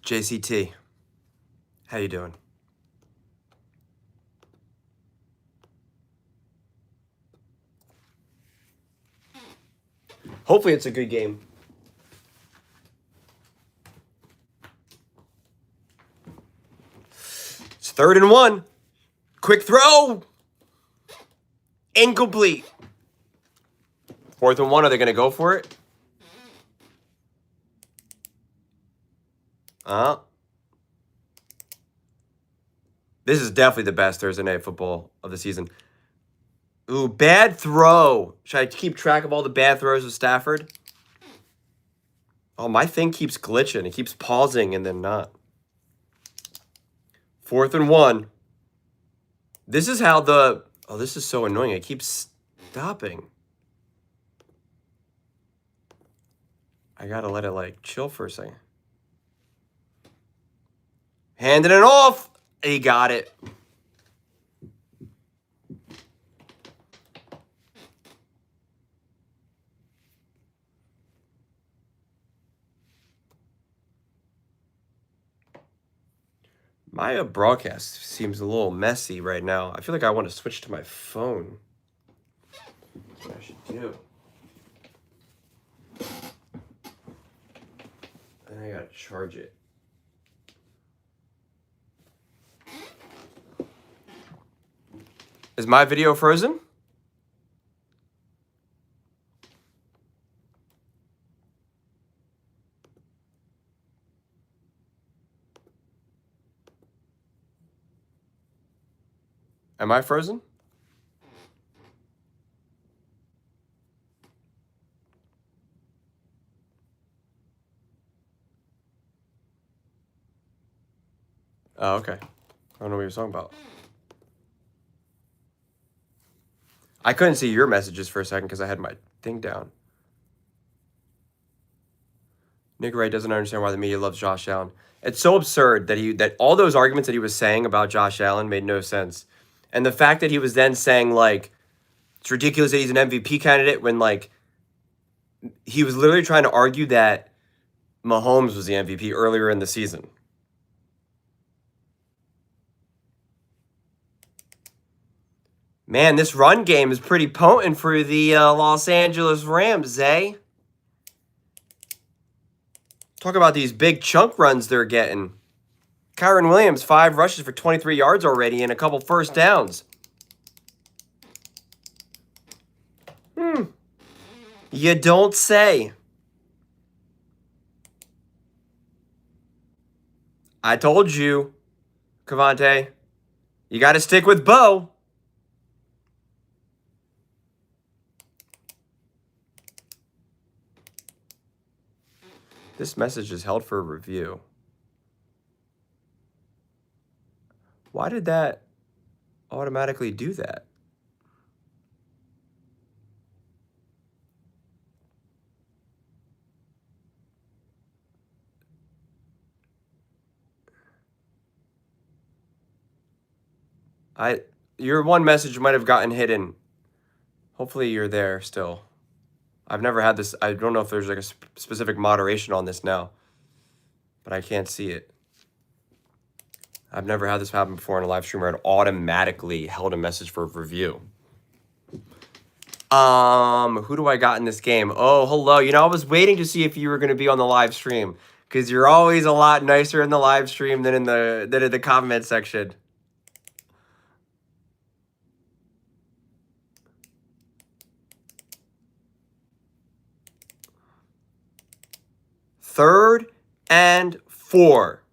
JCT, how you doing? Hopefully it's a good game. It's 3rd and 1. Quick throw. Incomplete. 4th and 1. Are they going to go for it? This is definitely the best Thursday Night Football of the season. Ooh, bad throw. Should I keep track of all the bad throws of Stafford? Oh, my thing keeps glitching. It keeps pausing and then not. 4th and 1. This is how the... Oh, this is so annoying. It keeps stopping. I gotta let it, like, chill for a second. Handing it off. He got it. My broadcast seems a little messy right now. I feel like I want to switch to my phone. That's what I should do. And I gotta charge it. Is my video frozen? Am I frozen? Oh, okay. I don't know what you're talking about. I couldn't see your messages for a second because I had my thing down. Nick Wright doesn't understand why the media loves Josh Allen. It's so absurd that all those arguments that he was saying about Josh Allen made no sense. And the fact that he was then saying, like, it's ridiculous that he's an MVP candidate when, like, he was literally trying to argue that Mahomes was the MVP earlier in the season. Man, this run game is pretty potent for the Los Angeles Rams, eh? Talk about these big chunk runs they're getting. Kyron Williams, 5 rushes for 23 yards already and a couple first downs. You don't say. I told you, Cavante. You got to stick with Bo. This message is held for review. Why did that automatically do that? Your one message might have gotten hidden. Hopefully you're there still. I've never had this. I don't know if there's like a specific moderation on this now, but I can't see it. I've never had this happen before in a live stream where it automatically held a message for review. Who do I got in this game? Oh, hello. You know, I was waiting to see if you were going to be on the live stream because you're always a lot nicer in the live stream than in the comment section. Third and 4.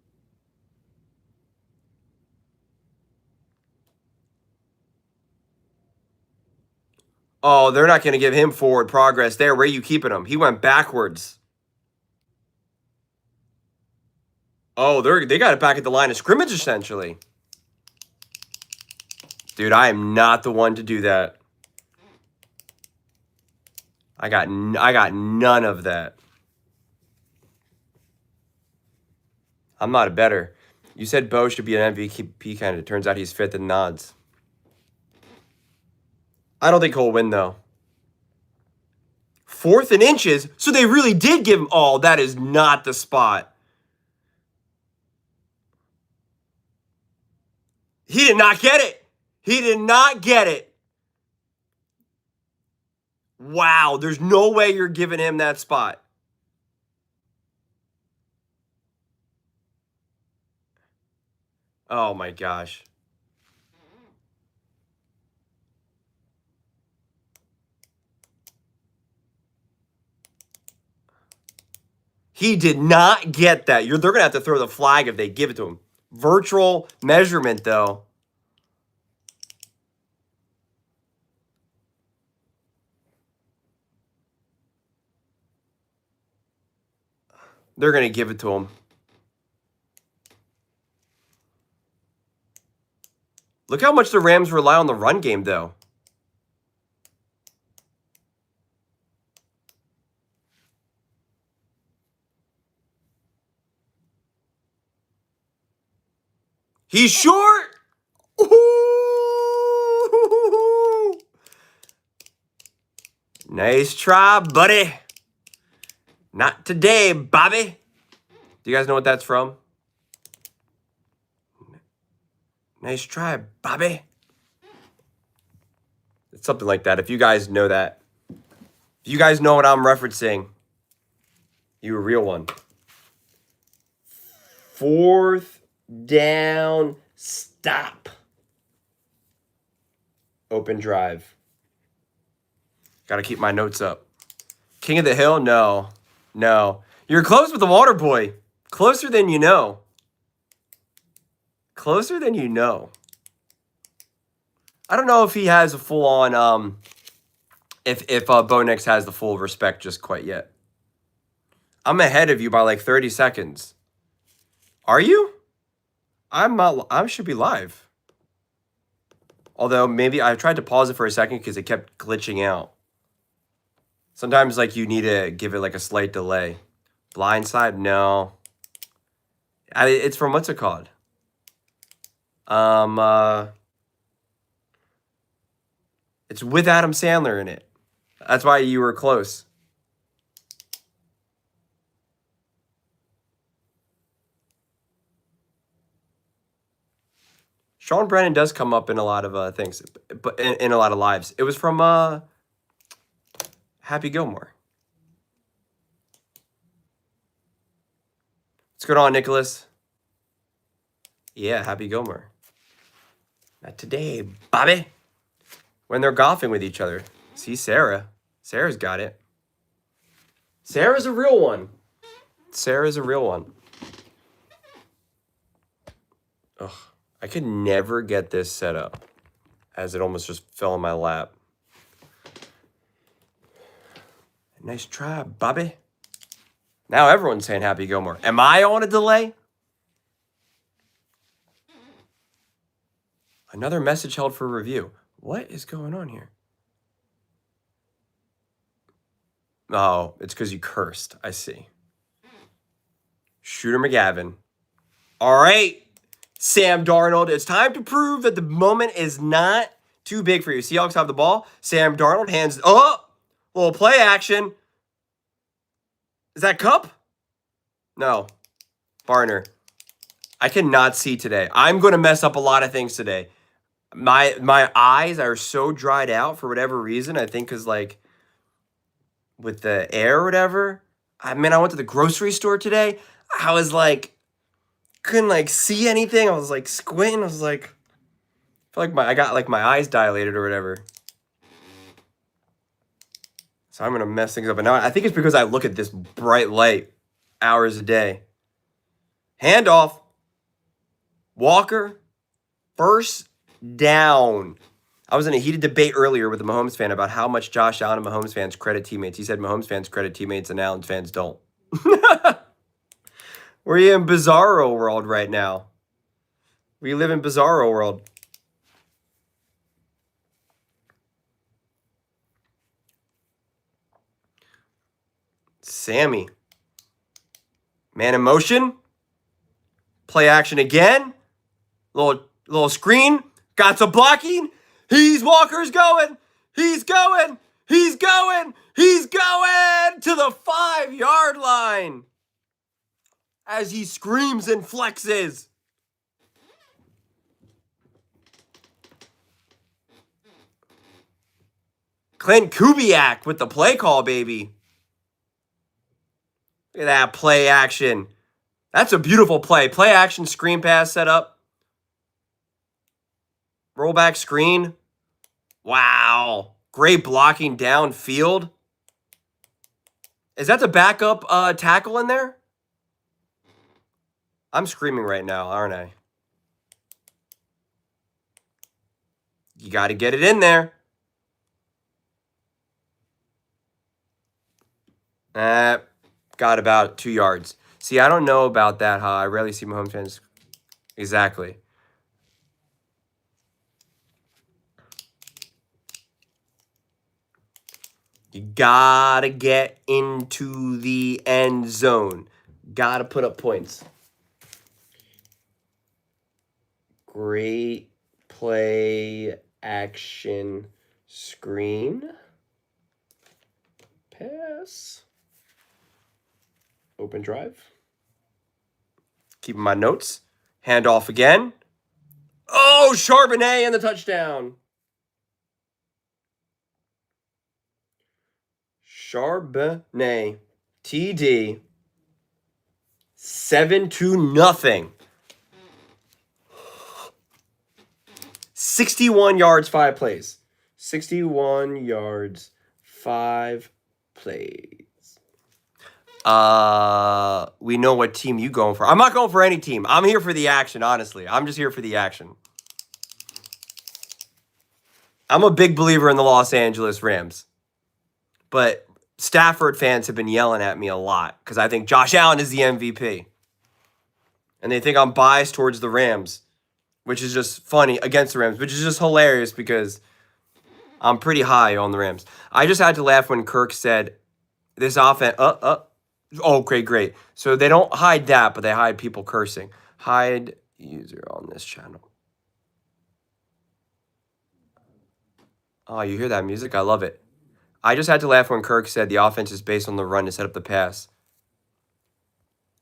Oh, they're not going to give him forward progress there. Where are you keeping him? He went backwards. Oh, they got it back at the line of scrimmage, essentially. Dude, I am not the one to do that. I got none of that. I'm not a bettor. You said Bo should be an MVP candidate. Turns out he's fifth in nods. I don't think he'll win, though. Fourth in inches? So they really did give him... Oh, that is not the spot. He did not get it. He did not get it. Wow, there's no way you're giving him that spot. Oh, my gosh. He did not get that. They're going to have to throw the flag if they give it to him. Virtual measurement, though. They're going to give it to him. Look how much the Rams rely on the run game, though. He's short. Ooh. Nice try, buddy. Not today, Bobby. Do you guys know what that's from? Nice try, Bobby. It's something like that. If you guys know that. If you guys know what I'm referencing, you a real one. Fourth down, stop. Open drive. Got to keep my notes up. King of the Hill? No. No. You're close with the water boy. Closer than you know. Closer than you know. I don't know if he has a full-on, if Bo Nix has the full respect just quite yet. I'm ahead of you by like 30 seconds. Are you? I'm not. I should be live. Although maybe I tried to pause it for a second because it kept glitching out. Sometimes like you need to give it like a slight delay. Blindside? No. It's from what's it called? It's with Adam Sandler in it. That's why you were close. Sean Brennan does come up in a lot of things, but in a lot of lives. It was from Happy Gilmore. What's going on, Nicholas? Yeah, Happy Gilmore. Not today, Bobby. When they're golfing with each other. See Sarah. Sarah's got it. Sarah's a real one. Sarah's a real one. Ugh. I could never get this set up, as it almost just fell in my lap. Nice try, Bobby. Now everyone's saying Happy Gilmore. Am I on a delay? Another message held for review. What is going on here? Oh, it's because you cursed. I see. Shooter McGavin. All right, Sam Darnold. It's time to prove that the moment is not too big for you. Seahawks have the ball. Sam Darnold hands... Oh! Little play action. Is that Cup? No. Barner. I cannot see today. I'm going to mess up a lot of things today. My eyes are so dried out for whatever reason. I think because, like, with the air or whatever. I mean, I went to the grocery store today. I was, like, couldn't, like, see anything. I was, like, squinting. I was, like, I feel like I got, like, my eyes dilated or whatever. So I'm going to mess things up. And now I think it's because I look at this bright light hours a day. Handoff. Walker. First down. I was in a heated debate earlier with a Mahomes fan about how much Josh Allen and Mahomes fans credit teammates. He said Mahomes fans credit teammates and Allen fans don't. We're in bizarro world right now. We live in bizarro world. Sammy. Man in motion. Play action again. Little screen. Got some blocking. Walker's going. He's going. He's going. He's going to the 5-yard line as he screams and flexes. Clint Kubiak with the play call, baby. Look at that play action. That's a beautiful play. Play action, screen pass set up. Rollback screen. Wow. Great blocking downfield. Is that the backup tackle in there? I'm screaming right now, aren't I? You got to get it in there. Got about 2 yards. See, I don't know about that, huh? I rarely see Mahomes fans. Exactly. You gotta get into the end zone. Gotta put up points. Great play action screen. Pass. Open drive. Keeping my notes. Hand off again. Oh, Charbonnet and the touchdown. Charbonnet. TD. 7-0. 61 yards, 5 plays. 61 yards, 5 plays. We know what team you going for. I'm not going for any team. I'm here for the action, honestly. I'm just here for the action. I'm a big believer in the Los Angeles Rams. But Stafford fans have been yelling at me a lot because I think Josh Allen is the MVP. And they think I'm biased towards the Rams, which is just funny, against the Rams, which is just hilarious because I'm pretty high on the Rams. I just had to laugh when Kirk said, this offense, oh, great. So they don't hide that, but they hide people cursing. Hide user on this channel. Oh, you hear that music? I love it. I just had to laugh when Kirk said the offense is based on the run to set up the pass.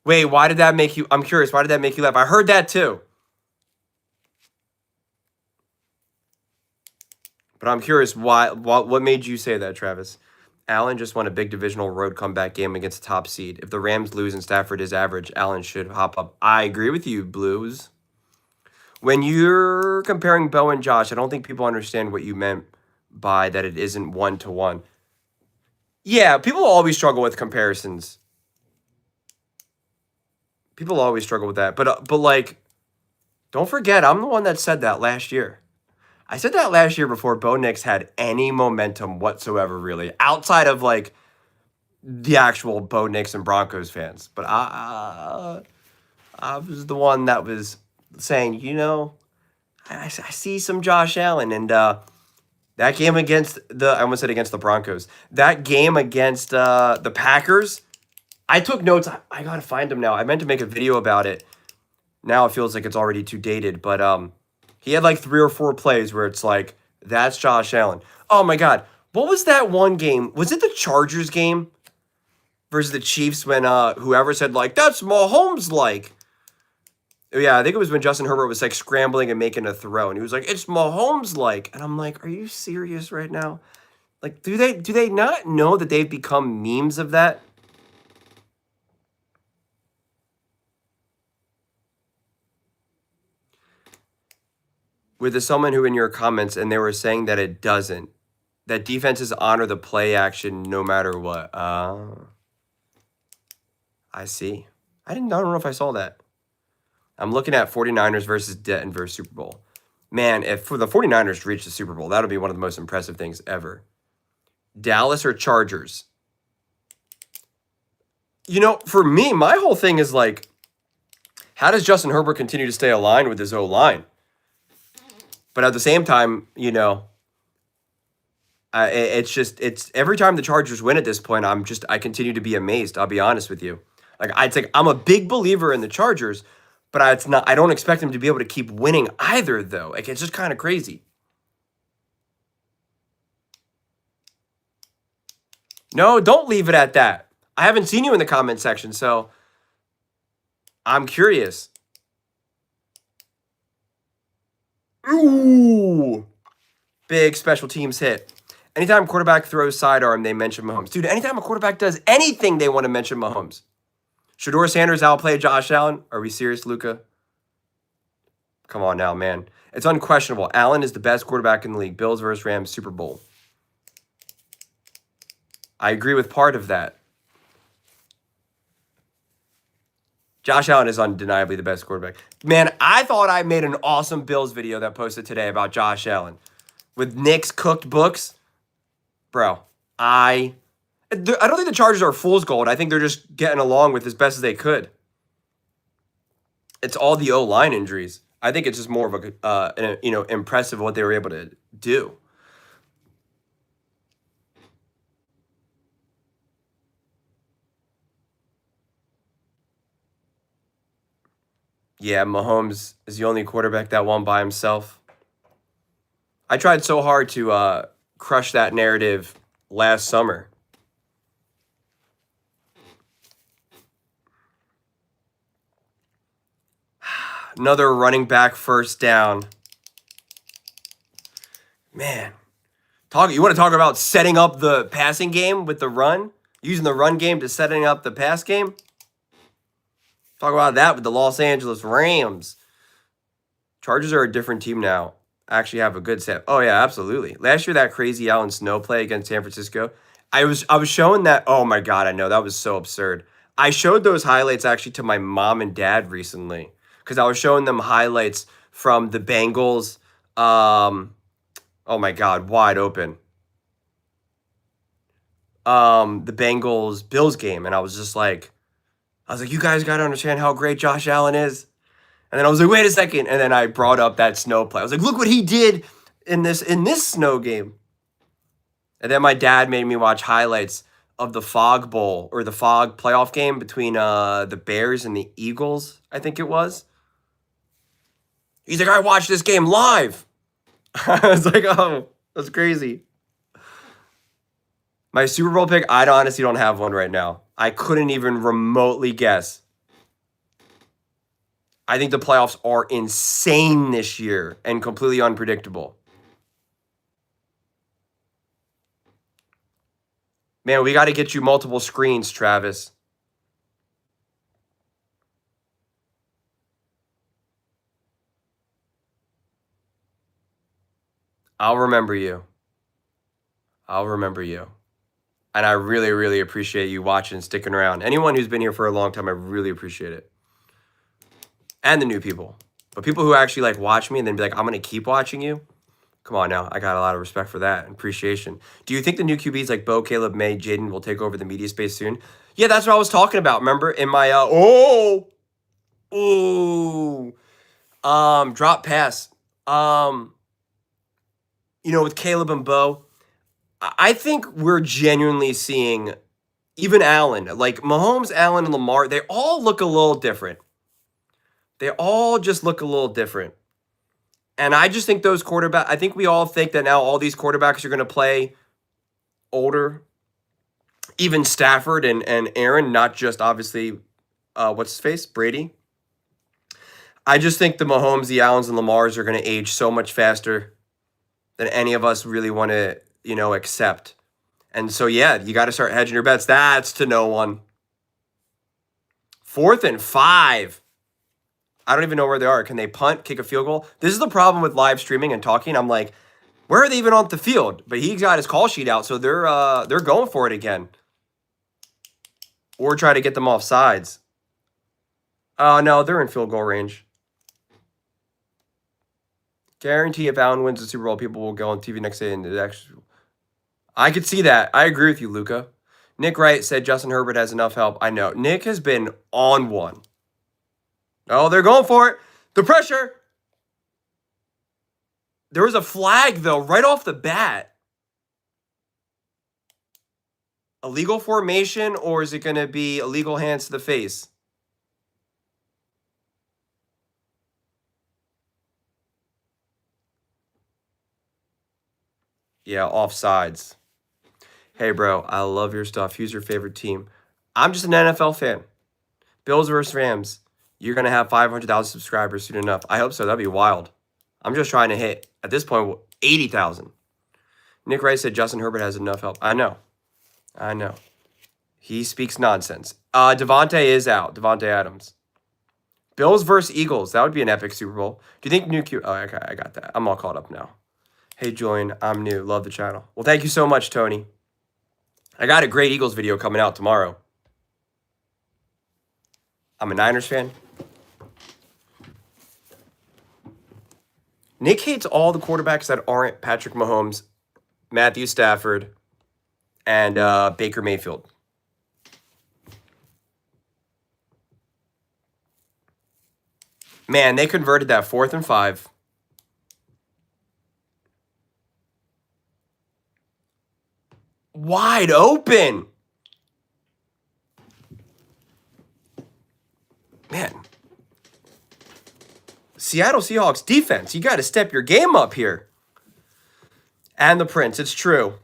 Wait, why did that make you... I'm curious, why did that make you laugh? I heard that too. But I'm curious, what made you say that, Travis? Allen just won a big divisional road comeback game against the top seed. If the Rams lose and Stafford is average, Allen should hop up. I agree with you, Blues. When you're comparing Bo and Josh, I don't think people understand what you meant by that it isn't 1-to-1. Yeah, people always struggle with comparisons. People always struggle with that. But like, don't forget, I'm the one that said that last year. I said that last year before Bo Nix had any momentum whatsoever, really, outside of like the actual Bo Nix and Broncos fans. But I was the one that was saying, I see some Josh Allen, and that game against I almost said against the Broncos. That game against the Packers, I took notes. I gotta find them now. I meant to make a video about it. Now it feels like it's already too dated, but he had like 3 or 4 plays where it's like, that's Josh Allen. Oh my God. What was that one game? Was it the Chargers game versus the Chiefs when whoever said like, that's Mahomes like? Yeah, I think it was when Justin Herbert was like scrambling and making a throw, and he was like, it's Mahomes like. And I'm like, are you serious right now? Like, do they not know that they've become memes of that? With someone who in your comments, and they were saying that it doesn't. That defenses honor the play action no matter what. I see. I don't know if I saw that. I'm looking at 49ers versus Denver Super Bowl. Man, if for the 49ers reach the Super Bowl, that'll be one of the most impressive things ever. Dallas or Chargers? For me, my whole thing is like, how does Justin Herbert continue to stay aligned with his O-line? But at the same time, It's every time the Chargers win at this point, I continue to be amazed. I'll be honest with you. I'm a big believer in the Chargers, but I don't expect them to be able to keep winning either, though. Like, it's just kind of crazy. No, don't leave it at that. I haven't seen you in the comment section, so I'm curious. Ooh, big special teams hit. Anytime quarterback throws sidearm, they mention Mahomes. Dude, anytime a quarterback does anything, they want to mention Mahomes. Shador Sanders outplayed Josh Allen. Are we serious, Luca? Come on now, man. It's unquestionable. Allen is the best quarterback in the league. Bills versus Rams, Super Bowl. I agree with part of that. Josh Allen is undeniably the best quarterback. Man, I thought I made an awesome Bills video that posted today about Josh Allen. With Nick's cooked books. Bro, I don't think the Chargers are fool's gold. I think they're just getting along with as best as they could. It's all the O-line injuries. I think it's just more of impressive what they were able to do. Yeah, Mahomes is the only quarterback that won by himself. I tried so hard to crush that narrative last summer. Another running back first down. Man, you want to talk about setting up the passing game with the run? Using the run game to setting up the pass game? Talk about that with the Los Angeles Rams. Chargers are a different team now. Actually have a good set. Oh, yeah, absolutely. Last year, that crazy Allen Snow play against San Francisco, I was showing that. Oh, my God, I know. That was so absurd. I showed those highlights actually to my mom and dad recently because I was showing them highlights from the Bengals. Oh, my God, wide open. The Bengals-Bills game, and I was like, you guys got to understand how great Josh Allen is. And then I was like, wait a second. And then I brought up that snow play. I was like, look what he did in this snow game. And then my dad made me watch highlights of the Fog Bowl or the Fog playoff game between the Bears and the Eagles, I think it was. He's like, I watched this game live. I was like, oh, that's crazy. My Super Bowl pick, I honestly don't have one right now. I couldn't even remotely guess. I think the playoffs are insane this year and completely unpredictable. Man, we got to get you multiple screens, Travis. I'll remember you. I'll remember you. And I really, really appreciate you watching, sticking around. Anyone who's been here for a long time, I really appreciate it. And the new people. But people who actually watch me and then be like, I'm going to keep watching you. Come on now. I got a lot of respect for that and appreciation. Do you think the new QBs like Bo, Caleb, May, Jaden will take over the media space soon? Yeah, that's what I was talking about. Remember in my drop pass. With Caleb and Bo, I think we're genuinely seeing even Allen, like Mahomes, Allen, and Lamar, they all look a little different. They all just look a little different. And I just think I think we all think that now all these quarterbacks are going to play older. Even Stafford and Aaron, not just obviously, what's his face? Brady. I just think the Mahomes, the Allens, and Lamars are going to age so much faster than any of us really want to, accept. And so, yeah, you got to start hedging your bets. That's to no one. 4th and 5. I don't even know where they are. Can they punt, kick a field goal? This is the problem with live streaming and talking. I'm like, where are they even on the field? But he's got his call sheet out, so they're going for it again. Or try to get them off sides. Oh, no, they're in field goal range. Guarantee if Allen wins the Super Bowl, people will go on TV next day and actually. I could see that. I agree with you, Luca. Nick Wright said Justin Herbert has enough help. I know. Nick has been on one. Oh, they're going for it. The pressure. There was a flag, though, right off the bat. Illegal formation, or is it going to be illegal hands to the face? Yeah, offsides. Hey, bro, I love your stuff. Who's your favorite team? I'm just an NFL fan. Bills versus Rams. You're going to have 500,000 subscribers soon enough. I hope so. That'd be wild. I'm just trying to hit, at this point, 80,000. Nick Wright said Justin Herbert has enough help. I know. He speaks nonsense. Devontae is out. Devontae Adams. Bills versus Eagles. That would be an epic Super Bowl. Do you think new Q? Oh, okay, I got that. I'm all caught up now. Hey, Julian, I'm new. Love the channel. Well, thank you so much, Tony. I got a great Eagles video coming out tomorrow. I'm a Niners fan. Nick hates all the quarterbacks that aren't Patrick Mahomes, Matthew Stafford, and Baker Mayfield. Man, they converted that 4th and 5. Wide open. Man. Seattle Seahawks defense, you got to step your game up here. And the Prince, it's true.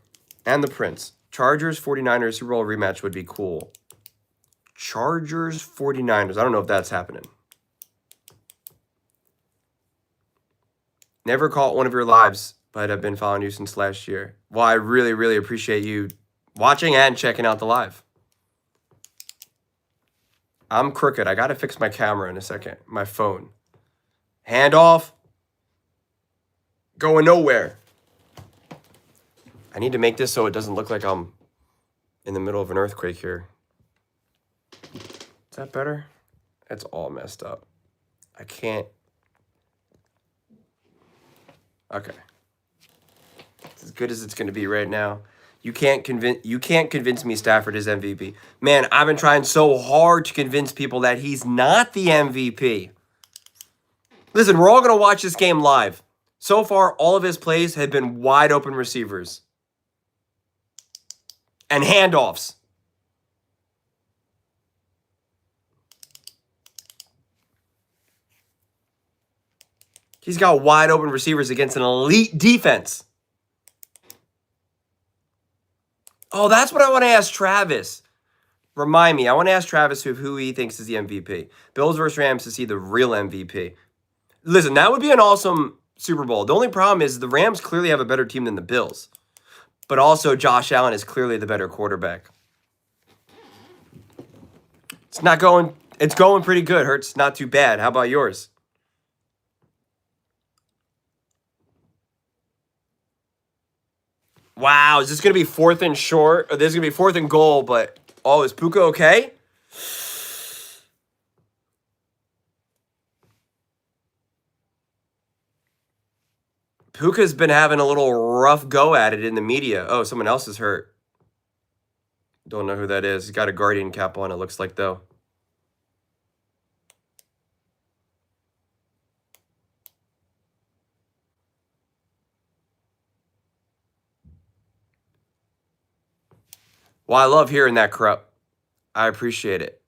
And the Prince. Chargers, 49ers, Super Bowl rematch would be cool. Chargers, 49ers. I don't know if that's happening. Never caught one of your lives, but I've been following you since last year. Well, I really, really appreciate you watching and checking out the live. I'm crooked. I got to fix my camera in a second. My phone. Hand off. Going nowhere. I need to make this so it doesn't look like I'm in the middle of an earthquake here. Is that better? That's all messed up. I can't. Okay. It's as good as it's going to be right now. You can't convince me Stafford is MVP. Man, I've been trying so hard to convince people that he's not the MVP. Listen, we're all going to watch this game live. So far, all of his plays have been wide open receivers and handoffs. He's got wide open receivers against an elite defense. Oh, that's what I want to ask Travis. Remind me. I want to ask Travis who he thinks is the MVP. Bills versus Rams to see the real MVP. Listen, that would be an awesome Super Bowl. The only problem is the Rams clearly have a better team than the Bills. But also Josh Allen is clearly the better quarterback. It's going pretty good, Hurts. Not too bad. How about yours? Wow, is this going to be 4th and short? Or this is going to be 4th and goal, but... Oh, is Puka okay? Puka's been having a little rough go at it in the media. Oh, someone else is hurt. Don't know who that is. He's got a Guardian cap on, it looks like, though. Well, I love hearing that, Krupp. I appreciate it.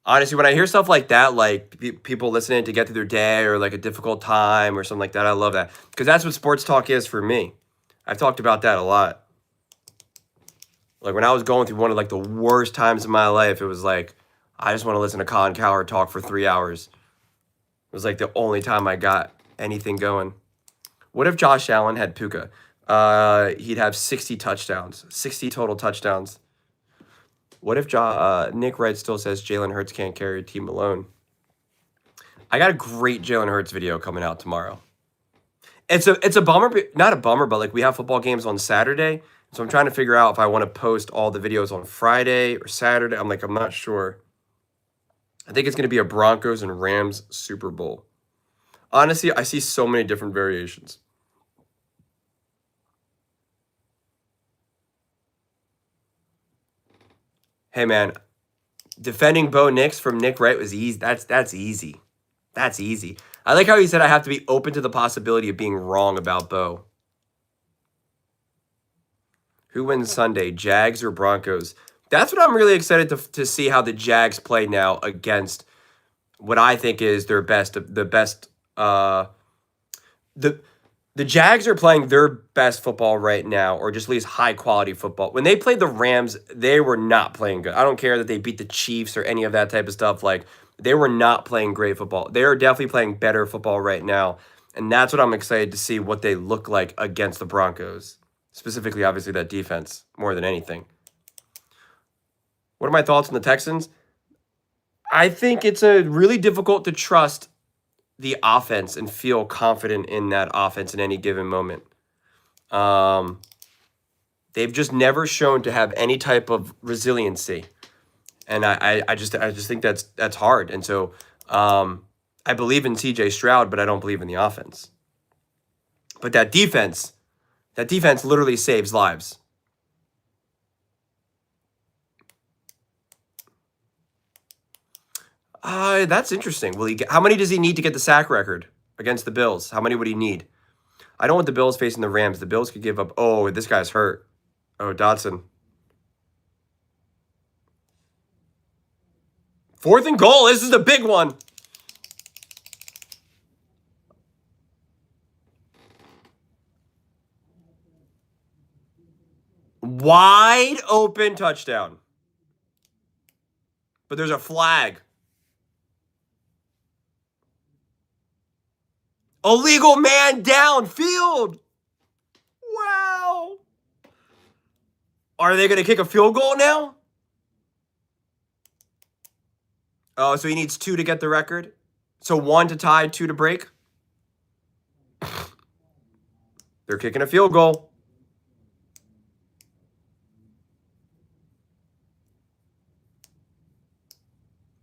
Honestly, when I hear stuff like that, like people listening to get through their day or like a difficult time or something like that, I love that. Because that's what sports talk is for me. I've talked about that a lot. Like when I was going through one of like the worst times in my life, it was like, I just want to listen to Colin Cowherd talk for 3 hours. It was like the only time I got anything going. What if Josh Allen had Puka? He'd have 60 touchdowns, 60 total touchdowns. What if Nick Wright still says Jalen Hurts can't carry a team alone? I got a great Jalen Hurts video coming out tomorrow. It's a bummer, not a bummer, but like we have football games on Saturday, so I'm trying to figure out if I want to post all the videos on Friday or Saturday. I'm not sure. I think it's going to be a Broncos and Rams Super Bowl. Honestly, I see so many different variations. Hey, man, defending Bo Nix from Nick Wright was easy. That's easy. That's easy. I like how he said I have to be open to the possibility of being wrong about Bo. Who wins Sunday, Jags or Broncos? That's what I'm really excited to see how the Jags play now against what I think is their best, the best. The the Jags are playing their best football right now, or just at least high quality football. When they played the Rams, they were not playing good. I don't care that they beat the Chiefs or any of that type of stuff. Like, they were not playing great football. They are definitely playing better football right now. And that's what I'm excited to see what they look like against the Broncos. Specifically, obviously, that defense more than anything. What are my thoughts on the Texans? I think it's a really difficult to trust the offense and feel confident in that offense in any given moment. Um, they've just never shown to have any type of resiliency, and I just think that's hard. And so I believe in C.J. Stroud, but I don't believe in the offense. But that defense literally saves lives. That's interesting. Will he get, how many does he need to get the sack record against the Bills? How many would he need? I don't want the Bills facing the Rams. The Bills could give up. Oh, this guy's hurt. Oh, Dotson. 4th and goal. This is the big one. Wide open touchdown. But there's a flag. Illegal man downfield. Wow. Are they going to kick a field goal now? Oh, so he needs 2 to get the record? So 1 to tie, 2 to break? They're kicking a field goal.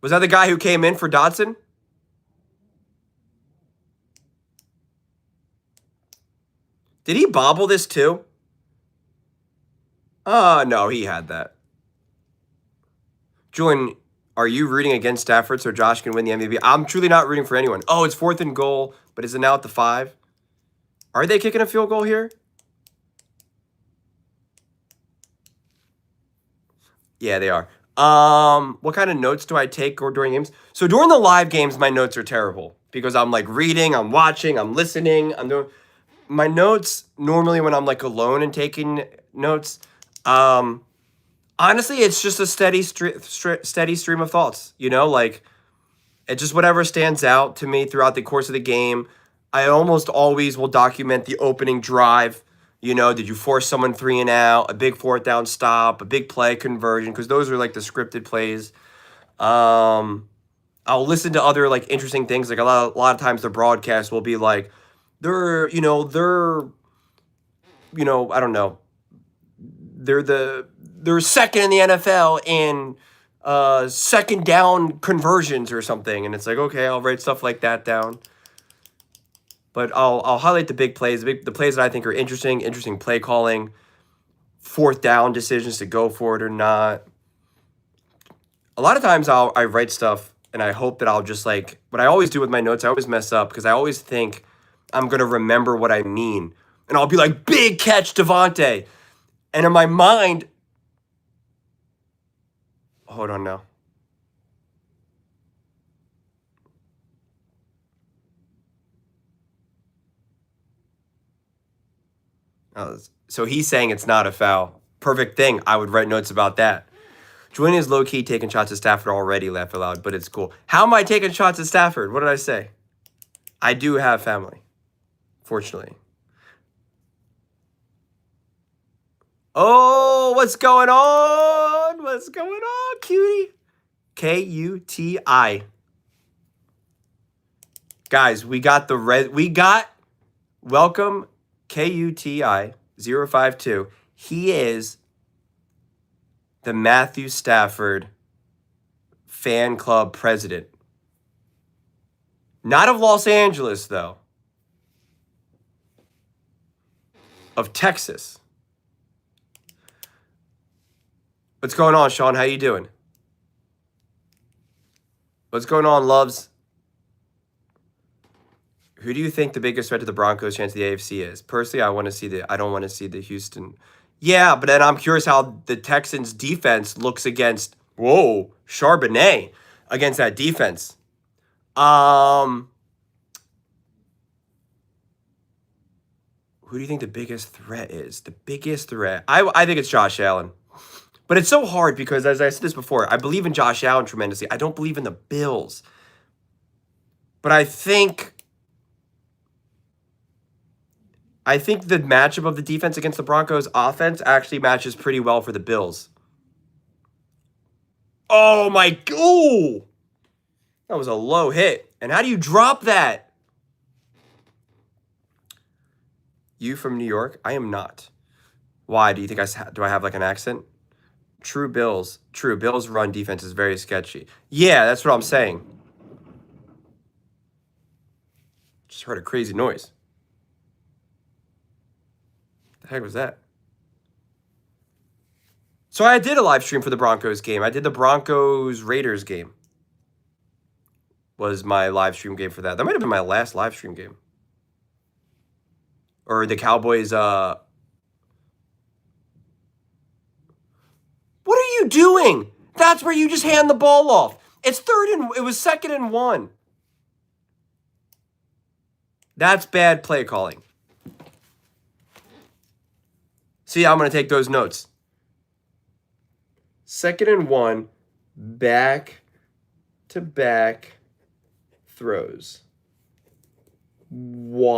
Was that the guy who came in for Dotson? Did he bobble this too? No, he had that. Julian, are you rooting against Stafford so Josh can win the MVP? I'm truly not rooting for anyone. Oh, it's 4th and goal, but is it now at the 5? Are they kicking a field goal here? Yeah, they are. What kind of notes do I take or during games? So during the live games, my notes are terrible because I'm like reading, I'm watching, I'm listening, I'm doing my notes normally when I'm like alone and taking notes. Honestly, it's just a steady stream of thoughts. You know, like it's just whatever stands out to me throughout the course of the game. I almost always will document the opening drive. You know, did you force someone 3 and out, a big 4th down stop, a big play conversion? Because those are like the scripted plays. I'll listen to other like interesting things. Like a lot of times the broadcast will be like, they're I don't know. They're second in the NFL in second down conversions or something, and it's like, okay, I'll write stuff like that down. But I'll highlight the big plays, the plays that I think are interesting play calling, 4th down decisions to go for it or not. A lot of times I write stuff and I hope that I'll just like, what I always do with my notes, I always mess up because I always think I'm going to remember what I mean. And I'll be like, big catch, Devontae. And in my mind, hold on now. So he's saying it's not a foul. Perfect thing. I would write notes about that. Julian is low-key taking shots at Stafford already, laugh aloud, but it's cool. How am I taking shots at Stafford? What did I say? I do have family, fortunately. Oh, what's going on? What's going on, cutie? Kuti. Guys, we got the red. We got welcome Kuti 052. He is the Matthew Stafford fan club president. Not of Los Angeles, though. Of Texas. What's going on, Sean? How you doing? What's going on, loves? Who do you think the biggest threat to the Broncos' chance of the AFC is? Personally, I don't want to see the Houston. Yeah, but then I'm curious how the Texans defense looks against, whoa, Charbonnet against that defense. Who do you think the biggest threat is? The biggest threat. I think it's Josh Allen. But it's so hard because, as I said this before, I believe in Josh Allen tremendously. I don't believe in the Bills. But I think the matchup of the defense against the Broncos offense actually matches pretty well for the Bills. Oh my, ooh! That was a low hit. And how do you drop that? You from New York? I am not. Why? Do you think do I have like an accent? True Bills. True. Bills run defense is very sketchy. Yeah, that's what I'm saying. Just heard a crazy noise. The heck was that? So I did a live stream for the Broncos game. I did the Broncos-Raiders game. Was my live stream game for that. That might have been my last live stream game. Or the Cowboys, What are you doing? That's where you just hand the ball off. It was 2nd and 1. That's bad play calling. See, I'm going to take those notes. 2nd and 1, back-to-back throws. Why?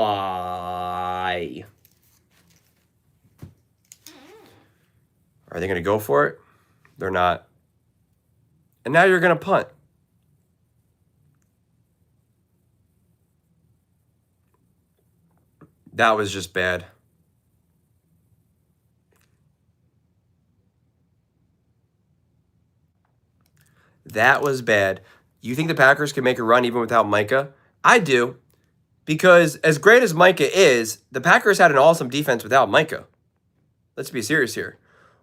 Are they going to go for it? They're not. And now you're going to punt. That was just bad. That was bad. You think the Packers can make a run even without Micah? I do. Because as great as Micah is, the Packers had an awesome defense without Micah. Let's be serious here.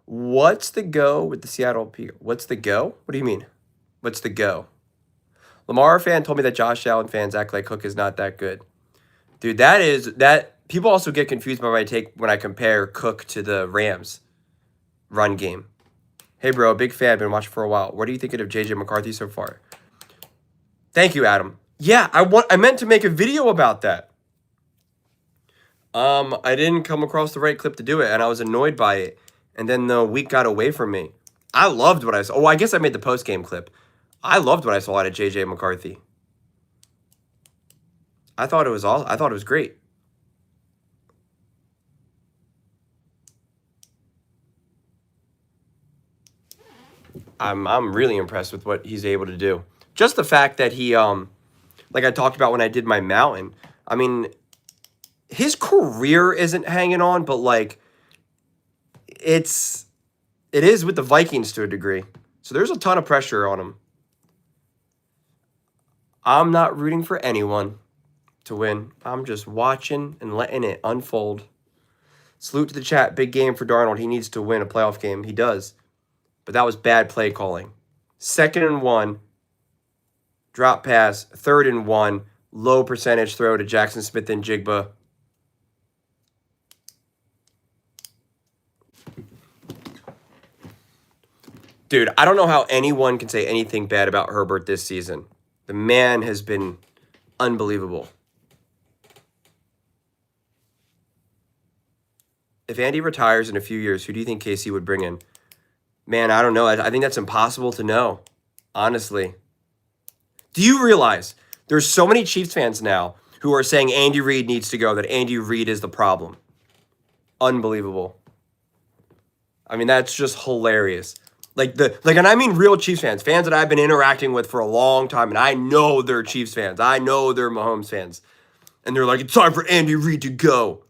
What's the go with the Seattle P? What's the go? What do you mean? What's the go? Lamar fan told me that Josh Allen fans act like Cook is not that good. Dude, that people also get confused by my take when I compare Cook to the Rams run game. Hey bro, big fan, been watching for a while. What are you thinking of JJ McCarthy so far? Thank you, Adam. Yeah, I meant to make a video about that. I didn't come across the right clip to do it, and I was annoyed by it. And then the week got away from me. I loved what I saw. Oh, I guess I made the post-game clip. I loved what I saw out of JJ McCarthy. I thought it was great. I'm really impressed with what he's able to do. Just the fact that he like I talked about when I did my mountain. I mean, his career isn't hanging on, but like it is with the Vikings to a degree. So there's a ton of pressure on him. I'm not rooting for anyone to win. I'm just watching and letting it unfold. Salute to the chat. Big game for Darnold. He needs to win a playoff game. He does. But that was bad play calling. 2nd and 1. Drop pass. 3rd and 1. Low percentage throw to Jackson Smith and Jigba. Dude, I don't know how anyone can say anything bad about Herbert this season. The man has been unbelievable. If Andy retires in a few years, who do you think KC would bring in? Man, I don't know. I think that's impossible to know, honestly. Do you realize there's so many Chiefs fans now who are saying Andy Reid needs to go, that Andy Reid is the problem? Unbelievable. I mean, that's just hilarious. And I mean real Chiefs fans that I've been interacting with for a long time, and I know they're Chiefs fans. I know they're Mahomes fans. And they're like, it's time for Andy Reid to go.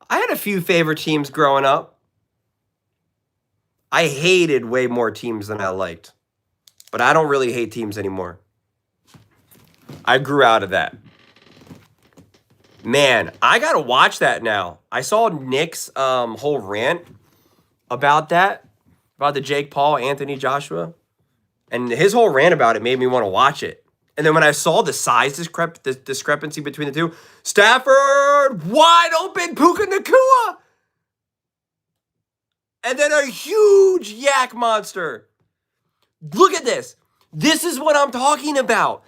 I had a few favorite teams growing up. I hated way more teams than I liked. But I don't really hate teams anymore. I grew out of that. Man, I got to watch that now. I saw Nick's whole rant about that, about the Jake Paul, Anthony Joshua. And his whole rant about it made me want to watch it. And then when I saw the size discrepancy between the two, Stafford wide open, Puka Nacua, and then a huge yak monster. Look at this. This is what I'm talking about.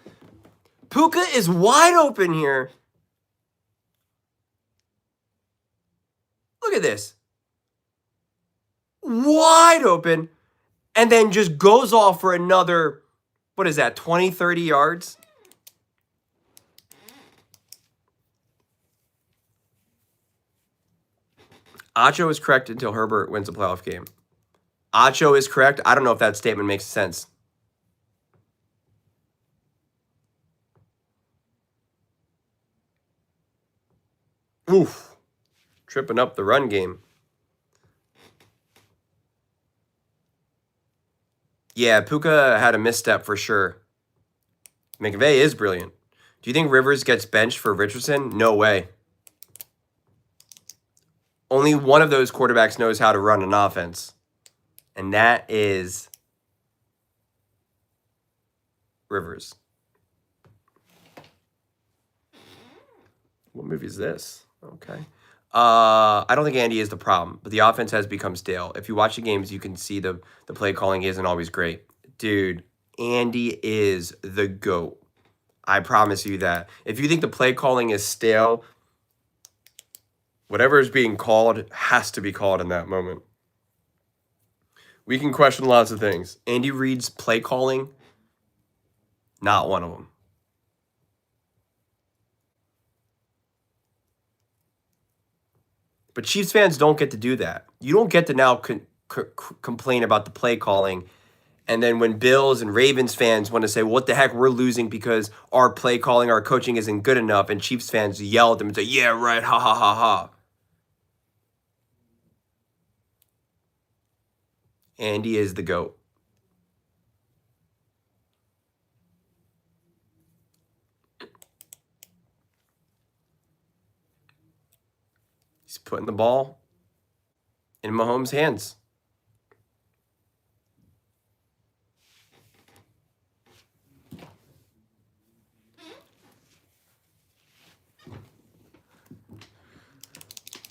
Puka is wide open here. Look at this. Wide open. And then just goes off for another, what is that, 20, 30 yards? Acho is correct until Herbert wins a playoff game. Acho is correct. I don't know if that statement makes sense. Oof. Tripping up the run game. Yeah, Puka had a misstep for sure. McVay is brilliant. Do you think Rivers gets benched for Richardson? No way. Only one of those quarterbacks knows how to run an offense, and that is Rivers. What movie is this? Okay. I don't think Andy is the problem, but the offense has become stale. If you watch the games, you can see the play calling isn't always great. Dude, Andy is the GOAT. I promise you that. If you think the play calling is stale, whatever is being called has to be called in that moment. We can question lots of things. Andy Reid's play calling, not one of them. But Chiefs fans don't get to do that. You don't get to now complain about the play calling. And then when Bills and Ravens fans want to say, what the heck, we're losing because our play calling, our coaching isn't good enough. And Chiefs fans yell at them and say, yeah, right, ha, ha, ha, ha. Andy is the GOAT. He's putting the ball in Mahomes' hands.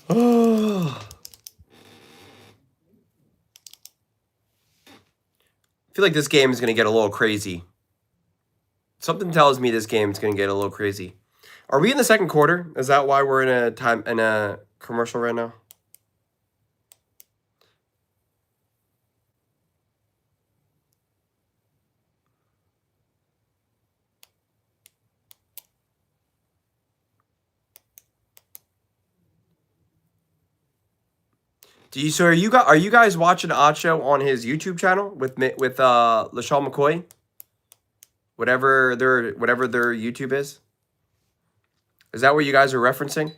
Oh. I feel like this game is going to get a little crazy. Something tells me this game is going to get a little crazy. Are we in the second quarter? Is that why we're in a commercial right now? Are you guys watching Acho on his YouTube channel with LaShawn McCoy? Whatever their YouTube is? Is that what you guys are referencing?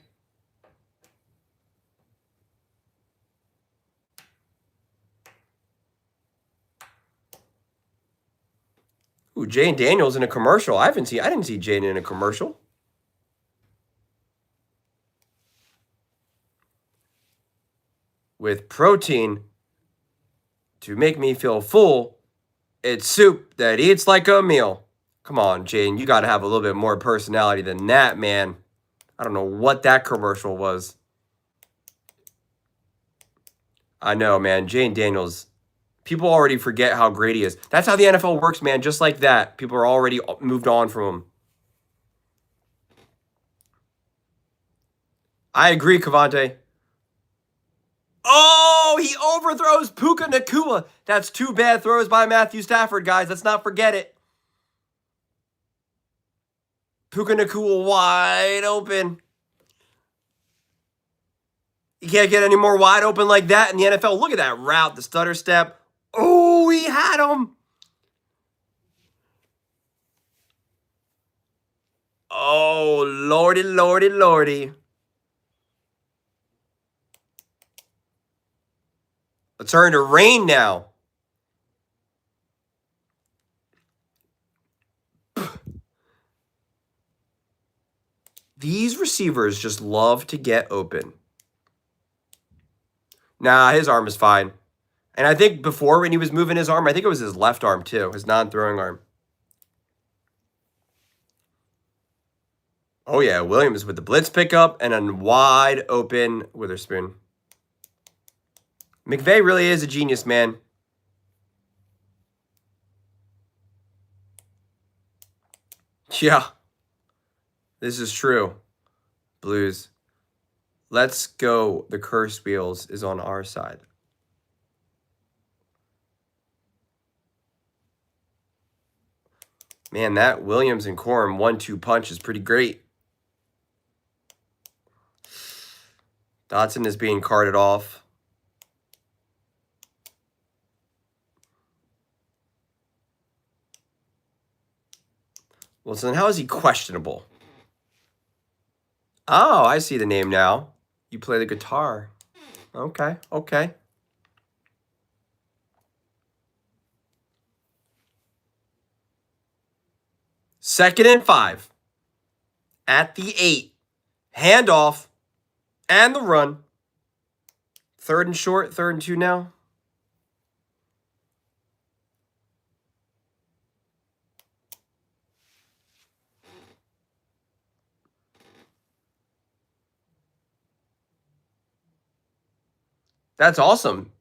Ooh, Jane Daniels in a commercial. I didn't see Jane in a commercial. With protein to make me feel full, it's soup that eats like a meal. Come on, Jane, you got to have a little bit more personality than that, man. I don't know what that commercial was. I know, man. Jane Daniels, people already forget how great he is. That's how the NFL works, man. Just like that. People are already moved on from him. I agree, Cavante. Oh, he overthrows Puka Nacua. That's two bad throws by Matthew Stafford, guys. Let's not forget it. Puka Nacua wide open. You can't get any more wide open like that in the NFL. Look at that route, the stutter step. Oh, he had him. Oh, lordy, lordy, lordy. Let's turn to rain now. These receivers just love to get open. Nah, his arm is fine. And I think before when he was moving his arm, I think it was his left arm too, his non-throwing arm. Oh yeah, Williams with the blitz pickup and a wide open Witherspoon. McVay really is a genius, man. Yeah, this is true. Blues. Let's go. The curse wheels is on our side. Man, that Williams and Corum 1-2 punch is pretty great. Dotson is being carted off. Well, so then how is he questionable? Oh, I see the name now. You play the guitar. Okay, okay. Second and 5. At the 8. Handoff. And the run. Third and short, 3rd and 2 now. That's awesome.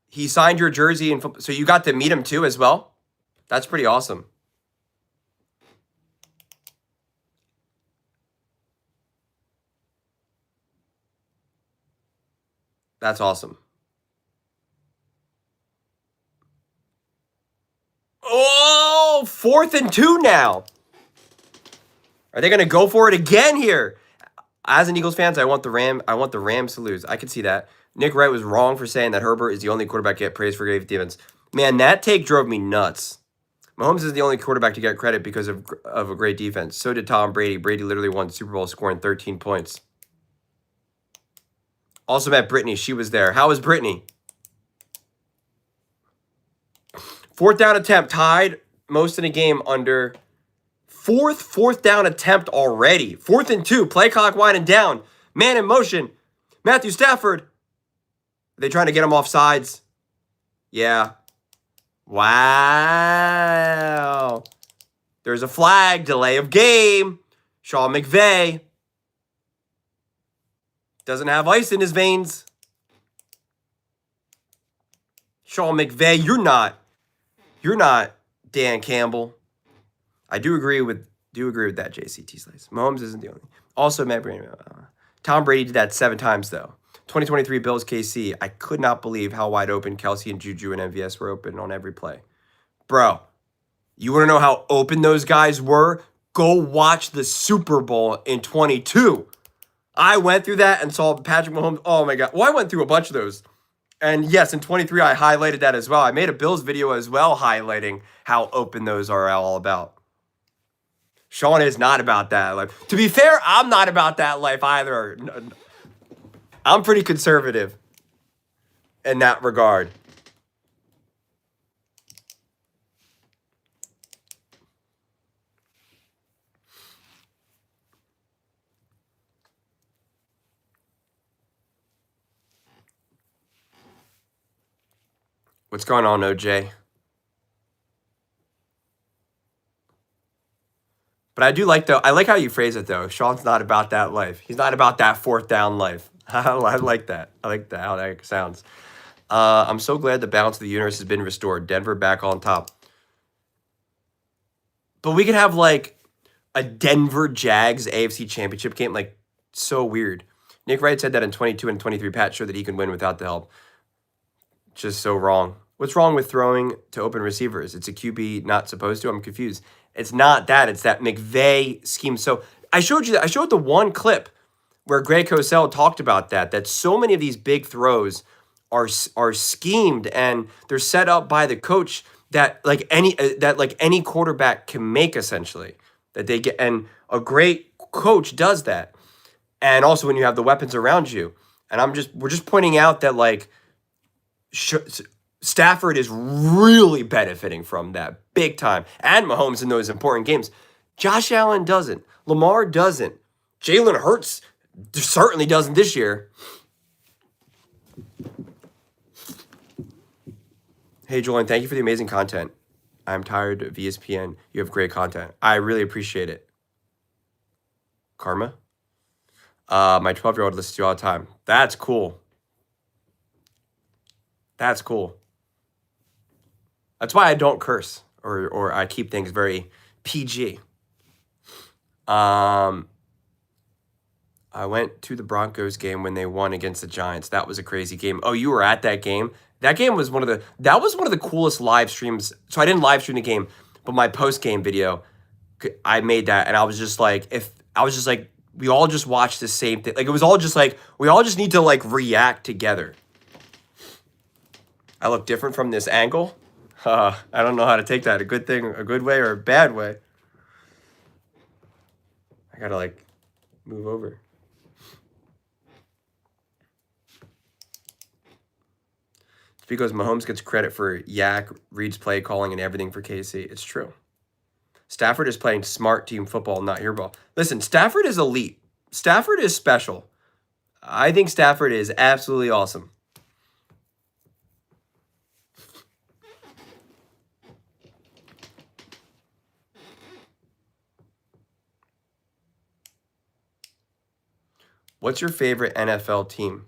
He signed your jersey, and so you got to meet him too as well? That's pretty awesome. That's awesome. Oh, 4th and 2 now. Are they going to go for it again here? As an Eagles fan, I want the Rams to lose. I can see that. Nick Wright was wrong for saying that Herbert is the only quarterback to get praised for great defense. Man, that take drove me nuts. Mahomes is the only quarterback to get credit because of a great defense. So did Tom Brady. Brady literally won Super Bowl scoring 13 points. Also met Brittany. She was there. How was Brittany? 4th down attempt. Tied most in a game under... Fourth down attempt already. 4th and 2. Play clock winding down. Man in motion. Matthew Stafford. Are they trying to get him off sides? Yeah. Wow. There's a flag. Delay of game. Sean McVay. Doesn't have ice in his veins. Sean McVay, you're not Dan Campbell. I do agree with that, JCT Slice. Mahomes isn't the only. Also, Matt Brady. Tom Brady did that 7 times, though. 2023 Bills KC. I could not believe how wide open Kelsey and Juju and MVS were open on every play. Bro, you want to know how open those guys were? Go watch the Super Bowl in 22. I went through that and saw Patrick Mahomes. Oh, my God. Well, I went through a bunch of those. And yes, in 23, I highlighted that as well. I made a Bills video as well highlighting how open those are all about. Sean is not about that life. To be fair, I'm not about that life either. I'm pretty conservative in that regard. What's going on, OJ? But I do like, though, I like how you phrase it, though. Sean's not about that life. He's not about that 4th down life. I like that. I like that, how that sounds. I'm so glad the balance of the universe has been restored. Denver back on top. But we could have, like, a Denver Jags AFC Championship game. Like, so weird. Nick Wright said that in 22 and 23, Pat showed that he can win without the help. Just so wrong. What's wrong with throwing to open receivers? It's a QB not supposed to? I'm confused. It's not that. It's that McVay scheme. So I showed the one clip where Greg Cosell talked about that so many of these big throws are schemed and they're set up by the coach that any quarterback can make, essentially, that they get. And a great coach does that. And also when you have the weapons around you. And we're just pointing out that, like, Stafford is really benefiting from that big time. And Mahomes in those important games. Josh Allen doesn't. Lamar doesn't. Jalen Hurts certainly doesn't this year. Hey, Julian, thank you for the amazing content. I'm tired of ESPN. You have great content. I really appreciate it. Karma? My 12-year-old listens to you all the time. That's cool. That's cool. That's why I don't curse or I keep things very PG. I went to the Broncos game when they won against the Giants. That was a crazy game. Oh, you were at that game? That game was one of the coolest live streams. So I didn't live stream the game, but my post-game video, I made that, and I was just like, we all just watched the same thing. Like, it was all just like, we all just need to like react together. I look different from this angle. I don't know how to take that. A good thing, a good way, or a bad way. I gotta like move over. It's because Mahomes gets credit for Yak, Reed's play calling, and everything for KC. It's true. Stafford is playing smart team football, not your ball. Listen, Stafford is elite. Stafford is special. I think Stafford is absolutely awesome. What's your favorite NFL team?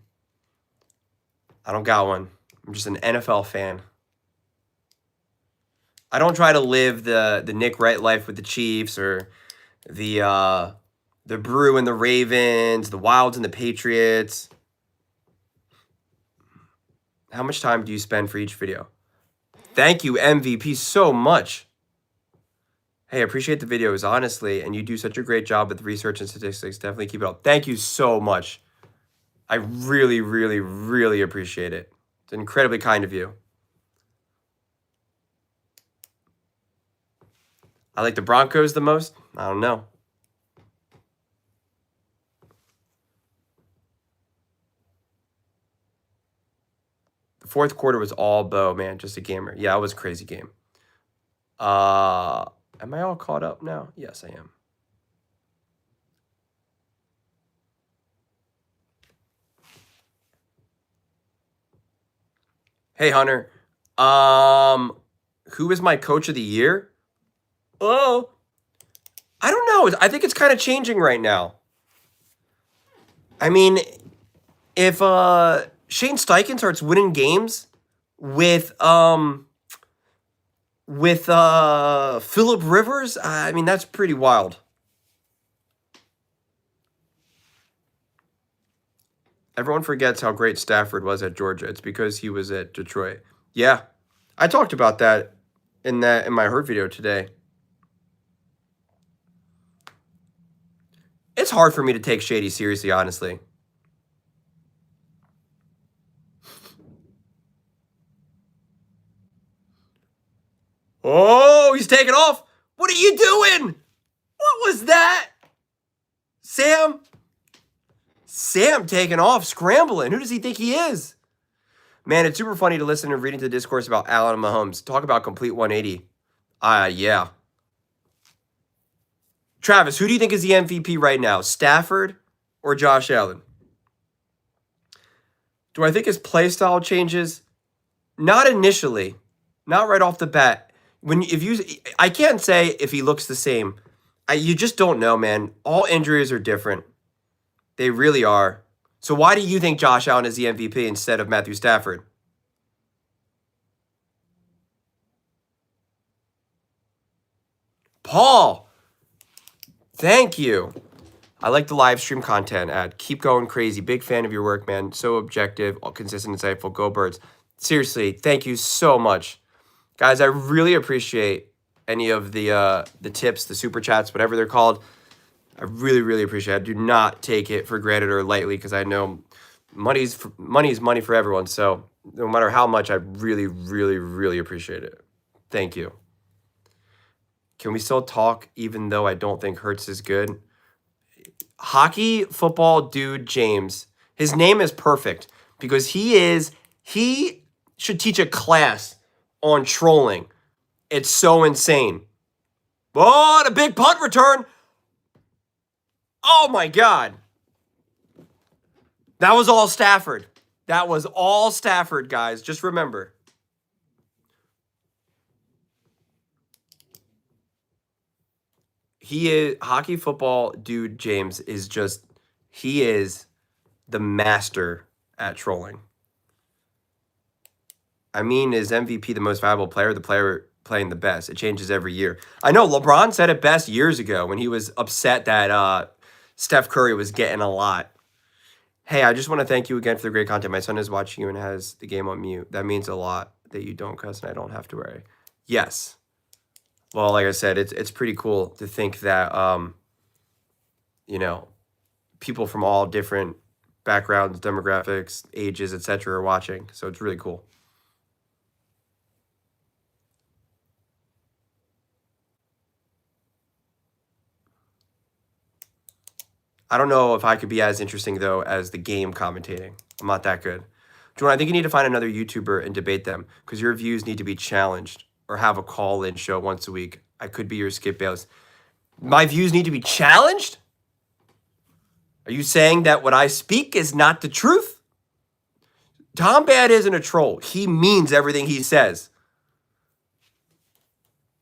I don't got one. I'm just an NFL fan. I don't try to live the Nick Wright life with the Chiefs or the Brew and the Ravens, the Wilds and the Patriots. How much time do you spend for each video? Thank you, MVP, so much. Hey, I appreciate the videos, honestly, and you do such a great job with research and statistics. Definitely keep it up. Thank you so much. I really, really, really appreciate it. It's incredibly kind of you. I like the Broncos the most. I don't know. The fourth quarter was all Bo, man. Just a gamer. Yeah, it was a crazy game. Am I all caught up now? Yes, I am. Hey, Hunter. Who is my coach of the year? Oh, I don't know. I think it's kind of changing right now. I mean, if Shane Steichen starts winning games with Phillip Rivers, I mean, that's pretty wild. Everyone forgets how great Stafford was at Georgia. It's because he was at Detroit. Yeah, I talked about that in my Hurt video today. It's hard for me to take Shady seriously, honestly. Oh, he's taking off. What are you doing? What was that? Sam taking off, scrambling. Who does he think he is? Man, it's super funny to listen and read into the discourse about Allen and Mahomes. Talk about complete 180. Yeah. Travis, who do you think is the MVP right now? Stafford or Josh Allen? Do I think his play style changes? Not initially. Not right off the bat. I can't say if he looks the same. You just don't know, man. All injuries are different. They really are. So why do you think Josh Allen is the MVP instead of Matthew Stafford? Paul, thank you. I like the live stream content, Ad. Keep going crazy. Big fan of your work, man. So objective, consistent, insightful. Go Birds. Seriously, thank you so much. Guys, I really appreciate any of the tips, the super chats, whatever they're called. I really, really appreciate it. I do not take it for granted or lightly because I know money's money for everyone. So no matter how much, I really, really, really appreciate it. Thank you. Can we still talk even though I don't think Hurts is good? Hockey football dude James. His name is perfect because he should teach a class on trolling. It's so insane. Oh, the big punt return. Oh my God. That was all Stafford. That was all Stafford, guys. Just remember. He is hockey football dude. James is just he is the master at trolling. I mean, is MVP the most valuable player? The player playing the best. It changes every year. I know LeBron said it best years ago when he was upset that Steph Curry was getting a lot. Hey, I just want to thank you again for the great content. My son is watching you and has the game on mute. That means a lot that you don't cuss and I don't have to worry. Yes. Well, like I said, it's pretty cool to think that you know, people from all different backgrounds, demographics, ages, etc. are watching. So it's really cool. I don't know if I could be as interesting though as the game commentating. I'm not that good. Jordan, I think you need to find another YouTuber and debate them because your views need to be challenged or have a call-in show once a week. I could be your Skip Bayless. My views need to be challenged? Are you saying that what I speak is not the truth? Tom Bad isn't a troll. He means everything he says.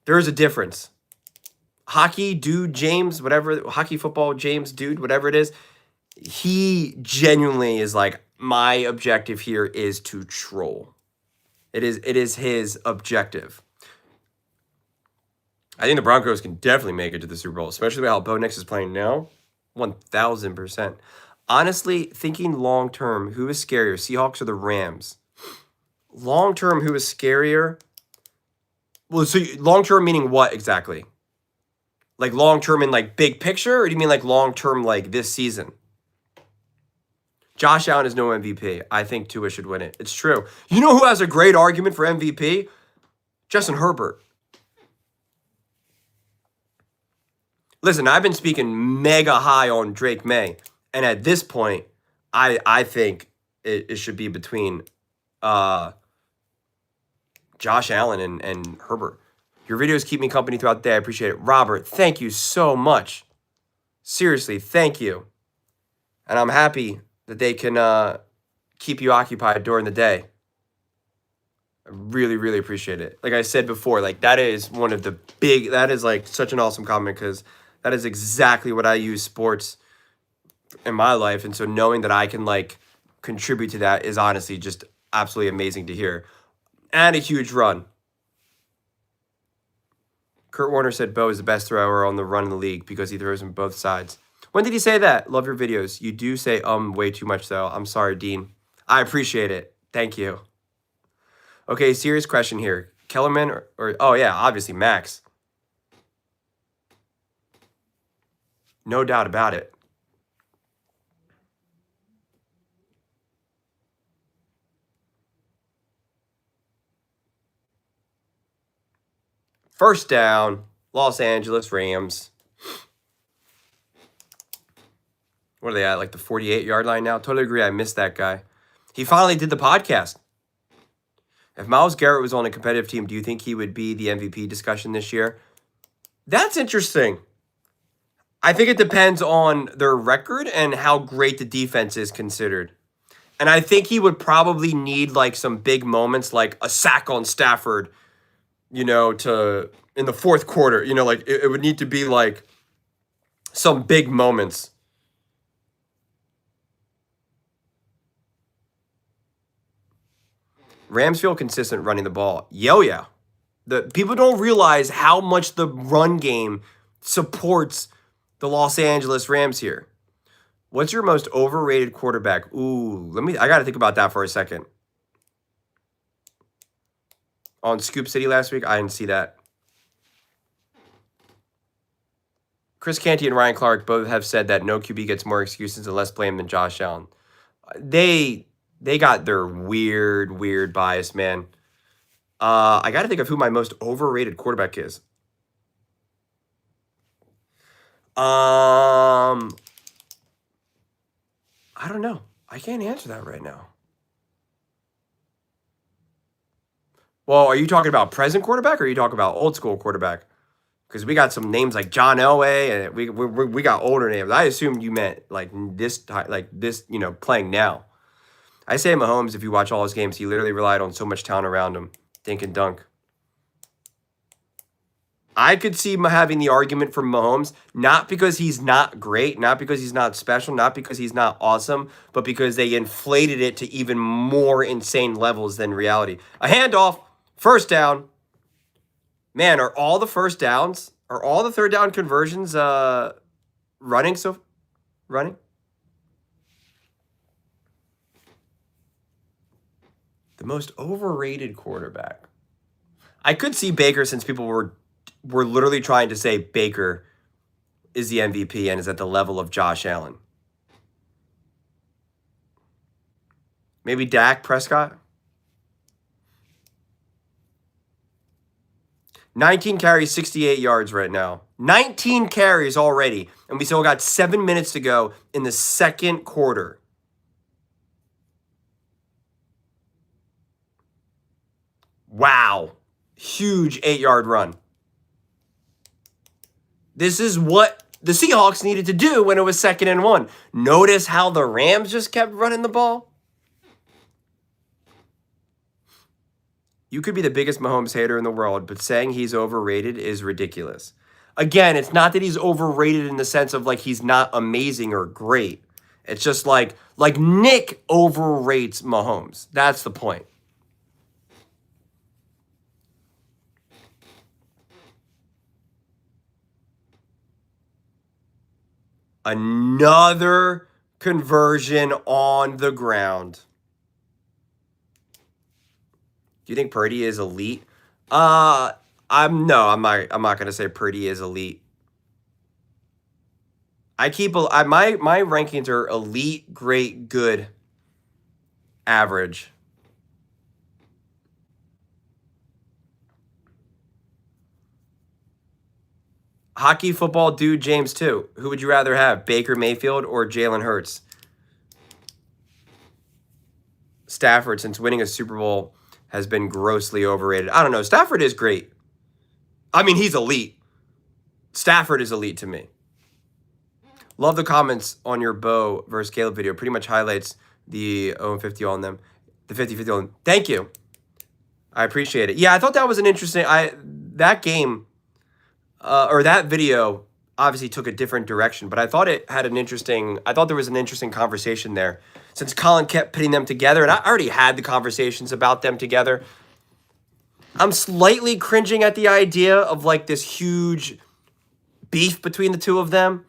There is a difference. Hockey dude James, whatever, hockey football James dude, whatever it is, he genuinely is like, my objective here is to troll. It is his objective. I think the Broncos can definitely make it to the Super Bowl, especially how Bo Nix is playing now. 1,000%. Honestly, thinking long term, who is scarier, Seahawks or the Rams? Long term, who is scarier? Well, so long term meaning what exactly? Like long term in like big picture, or do you mean like long term like this season? Josh Allen is no MVP. I think Tua should win it. It's true. You know who has a great argument for MVP? Justin Herbert. Listen, I've been speaking mega high on Drake May, and at this point, I think it should be between Josh Allen and Herbert. Your videos keep me company throughout the day. I appreciate it. Robert, thank you so much. Seriously, thank you. And I'm happy that they can keep you occupied during the day. I really, really appreciate it. Like I said before, like that is one of the that is like such an awesome comment because that is exactly what I use sports in my life. And so knowing that I can like contribute to that is honestly just absolutely amazing to hear. And a huge run. Kurt Warner said Bo is the best thrower on the run in the league because he throws from both sides. When did he say that? Love your videos. You do say way too much though. I'm sorry, Dean. I appreciate it. Thank you. Okay, serious question here. Kellerman or oh yeah, obviously Max. No doubt about it. First down, Los Angeles Rams. What are they at? Like the 48-yard line now? Totally agree. I missed that guy. He finally did the podcast. If Myles Garrett was on a competitive team, do you think he would be the MVP discussion this year? That's interesting. I think it depends on their record and how great the defense is considered. And I think he would probably need like some big moments like a sack on Stafford, you know, to in the fourth quarter, you know, like it would need to be like some big moments. Rams feel consistent running the ball. Yeah. The people don't realize how much the run game supports the Los Angeles Rams here. What's your most overrated quarterback? Ooh, I got to think about that for a second. On Scoop City last week, I didn't see that. Chris Canty and Ryan Clark both have said that no QB gets more excuses and less blame than Josh Allen. They got their weird bias, man. I got to think of who my most overrated quarterback is. I don't know. I can't answer that right now. Well, are you talking about present quarterback or are you talking about old school quarterback? Because we got some names like John Elway and we got older names. I assumed you meant like this, you know, playing now. I say Mahomes, if you watch all his games, he literally relied on so much talent around him. Dink and dunk. I could see him having the argument for Mahomes, not because he's not great, not because he's not special, not because he's not awesome, but because they inflated it to even more insane levels than reality. A handoff, first down. Man, are all the first downs, are all the third down conversions running? Running? The most overrated quarterback. I could see Baker, since people were literally trying to say Baker is the MVP and is at the level of Josh Allen. Maybe Dak Prescott? 19 carries, 68 yards right now. 19 carries already, and we still got 7 minutes to go in the second quarter. Wow. Huge 8-yard run. This is what the Seahawks needed to do when it was 2nd and 1. Notice how the Rams just kept running the ball? You could be the biggest Mahomes hater in the world, but saying he's overrated is ridiculous. Again, it's not that he's overrated in the sense of like he's not amazing or great. It's just like Nick overrates Mahomes. That's the point. Another conversion on the ground. Do you think Purdy is elite? I'm not gonna say Purdy is elite. My rankings are elite, great, good, average. Hockey, football, dude, James too. Who would you rather have, Baker Mayfield or Jalen Hurts? Stafford, since winning a Super Bowl, has been grossly overrated. I don't know. Stafford is great. I mean, he's elite. Stafford is elite to me. Love the comments on your Bo versus Caleb video. Pretty much highlights the 0-50 on them. The 50-50 on them. Thank you. I appreciate it. Yeah, I thought that was an interesting... that game... or that video obviously took a different direction, but I thought it had an interesting... I thought there was an interesting conversation there. Since Colin kept putting them together, and I already had the conversations about them together, I'm slightly cringing at the idea of like this huge beef between the two of them.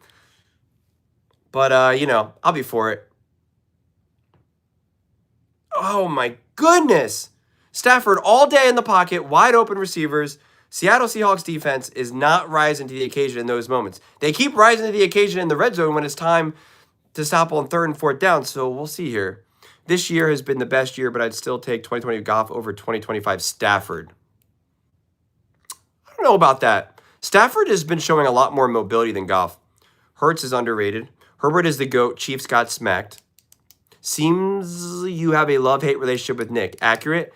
But, I'll be for it. Oh, my goodness. Stafford all day in the pocket, wide open receivers. Seattle Seahawks defense is not rising to the occasion in those moments. They keep rising to the occasion in the red zone when it's time to stop on 3rd and 4th down, so we'll see here. This year has been the best year, but I'd still take 2020 Goff over 2025 Stafford. I don't know about that. Stafford has been showing a lot more mobility than Goff. Hurts is underrated. Herbert is the GOAT. Chiefs got smacked. Seems you have a love-hate relationship with Nick. Accurate?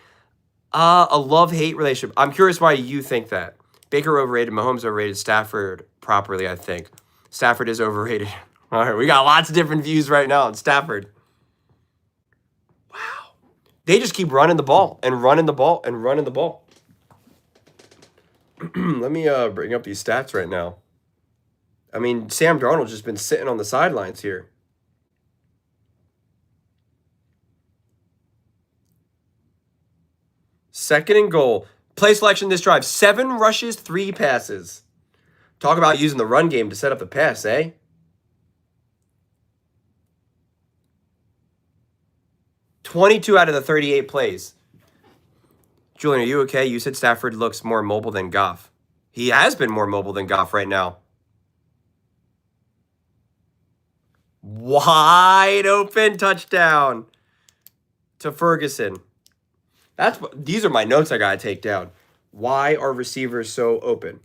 A love-hate relationship. I'm curious why you think that. Baker overrated. Mahomes overrated. Stafford properly, I think. Stafford is overrated. All right, we got lots of different views right now on Stafford. Wow. They just keep running the ball and running the ball and running the ball. Let me bring up these stats right now. I mean, Sam Darnold's just been sitting on the sidelines here. Second and goal. Play selection this drive. 7 rushes, 3 passes. Talk about using the run game to set up the pass, eh? $22 out of the 38 plays. Julian, are you okay? You said Stafford looks more mobile than Goff. He has been more mobile than Goff right now. Wide open touchdown to Ferguson. These are my notes I gotta take down. Why are receivers so open?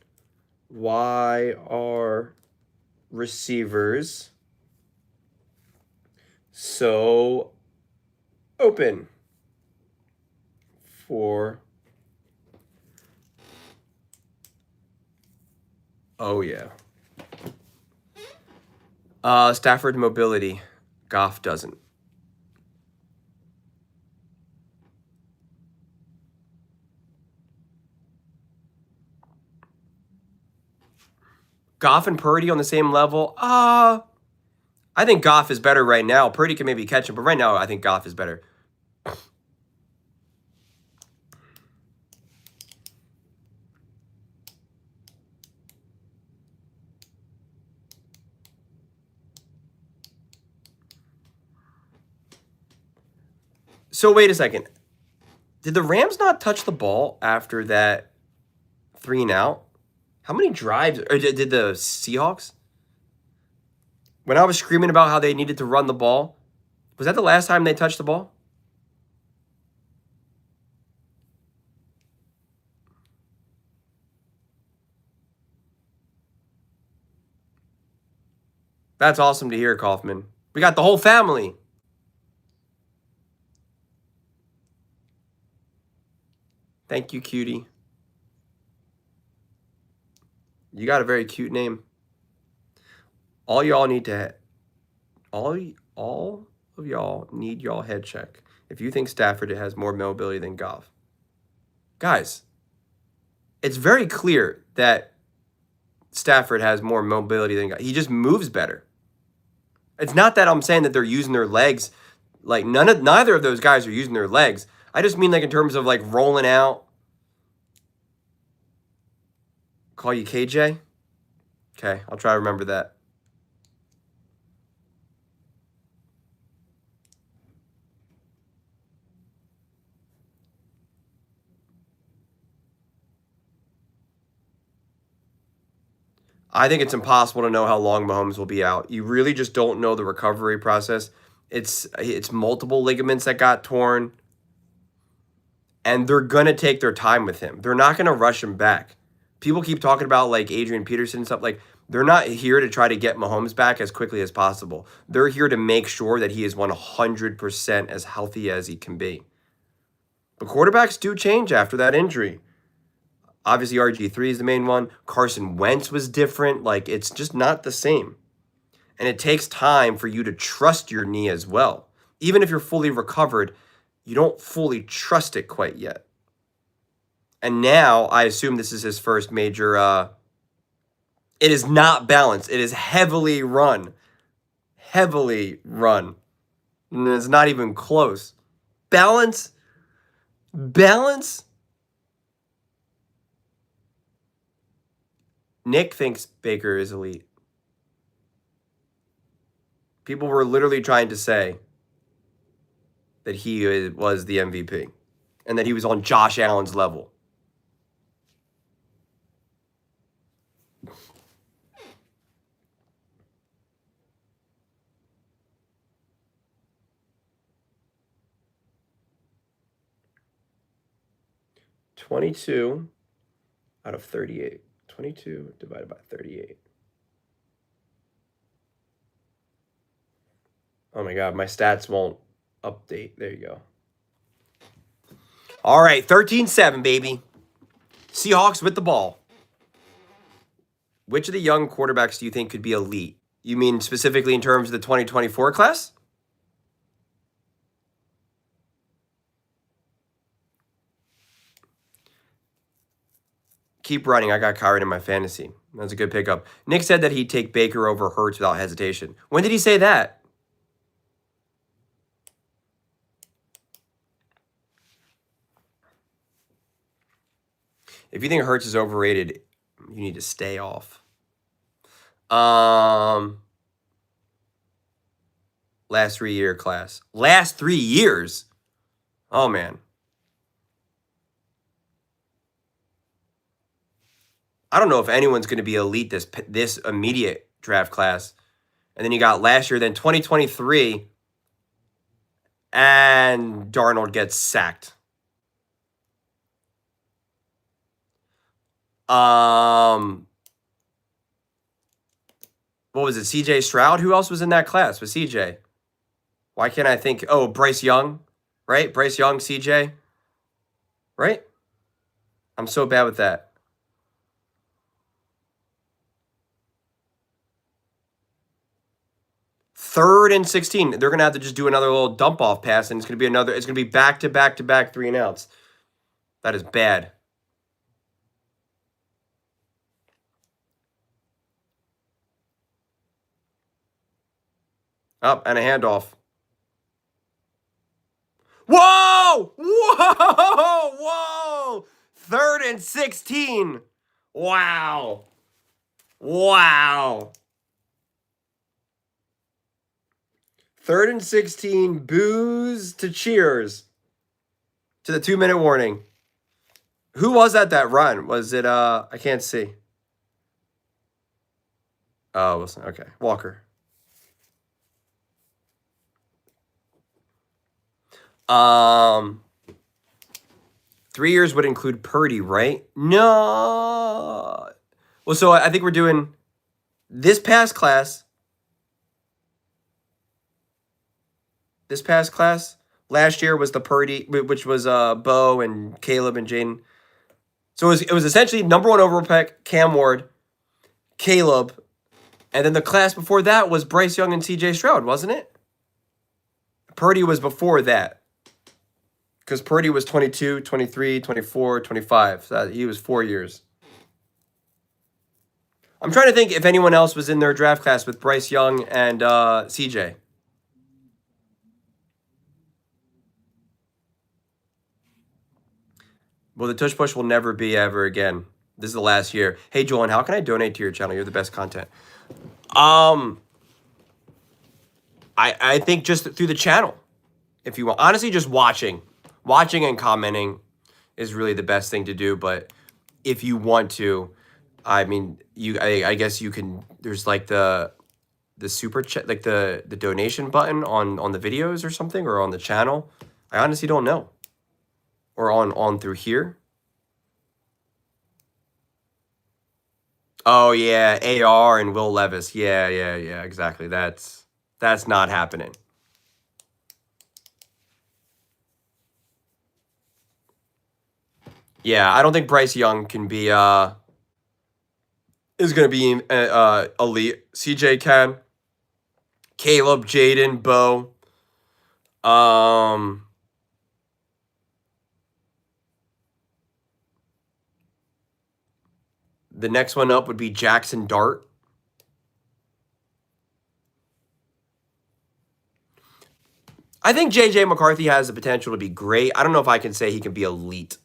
Why are receivers so open for... Oh, yeah. Stafford mobility. Goff doesn't. Goff and Purdy on the same level? I think Goff is better right now. Purdy can maybe catch him, but right now I think Goff is better. So wait a second. Did the Rams not touch the ball after that 3-and-out? How many drives or did the Seahawks? When I was screaming about how they needed to run the ball, was that the last time they touched the ball? That's awesome to hear, Kaufman. We got the whole family. Thank you, cutie. You got a very cute name. All of y'all need y'all head check. If you think Stafford has more mobility than Goff. Guys, it's very clear that Stafford has more mobility than Goff. He just moves better. It's not that I'm saying that they're using their legs. Like neither of those guys are using their legs. I just mean like in terms of like rolling out. Call you KJ? Okay, I'll try to remember that. I think it's impossible to know how long Mahomes will be out. You really just don't know the recovery process. It's multiple ligaments that got torn, and they're going to take their time with him. They're not going to rush him back. People keep talking about like Adrian Peterson and stuff. Like, they're not here to try to get Mahomes back as quickly as possible. They're here to make sure that he is 100% as healthy as he can be. But quarterbacks do change after that injury. Obviously, RG3 is the main one. Carson Wentz was different. Like, it's just not the same. And it takes time for you to trust your knee as well. Even if you're fully recovered, you don't fully trust it quite yet. And now, I assume this is his first major... it is not balanced. It is heavily run. Heavily run. And it's not even close. Balance? Balance? Nick thinks Baker is elite. People were literally trying to say that he was the MVP and that he was on Josh Allen's level. $22 out of 38. 22 divided by 38. Oh my God, my stats won't update. There you go. All right, 13-7, baby. Seahawks with the ball. Which of the young quarterbacks do you think could be elite? You mean specifically in terms of the 2024 class? Keep running. I got Kyron in my fantasy. That's a good pickup. Nick said that he'd take Baker over Hurts without hesitation. When did he say that? If you think Hurts is overrated, you need to stay off. Last 3-year class. Last 3 years? Oh, man. I don't know if anyone's going to be elite this immediate draft class. And then you got last year, then 2023, and Darnold gets sacked. What was it? CJ Stroud? Who else was in that class with CJ? Why can't I think? Oh, Bryce Young, right? Bryce Young, CJ, right? I'm so bad with that. Third and 16. They're gonna have to just do another little dump off pass, and it's gonna be back to back 3-and-outs. That is bad. Up and a handoff. Whoa! Whoa! Whoa! 3rd and 16. Wow. Wow. 3rd and 16. Boos to cheers. To the 2-minute warning. Who was that run? Was it, I can't see. Oh, Wilson. Okay. Walker. 3 years would include Purdy, right? No. Well, so I think we're doing this past class. This past class. Last year was the Purdy, which was Bo and Caleb and Jaden. So it was essentially number 1 overall pick, Cam Ward, Caleb, and then the class before that was Bryce Young and CJ Stroud, wasn't it? Purdy was before that. Because Purdy was 22, 23, 24, 25. So he was 4 years. I'm trying to think if anyone else was in their draft class with Bryce Young and CJ. Well, the tush push will never be ever again. This is the last year. Hey, Julian, how can I donate to your channel? You're the best content. I think just through the channel, if you want. Honestly, just watching and commenting is really the best thing to do. But if you want to, I mean, I guess you can. There's like the super chat, like the donation button on the videos or something, or on the channel. I honestly don't know. Or on through here. Oh yeah, AR and Will Levis. Yeah, exactly. That's not happening. Yeah, I don't think Bryce Young can be is gonna be elite. CJ can. Caleb, Jaden, Bo. The next one up would be Jackson Dart. I think JJ McCarthy has the potential to be great. I don't know if I can say he can be elite.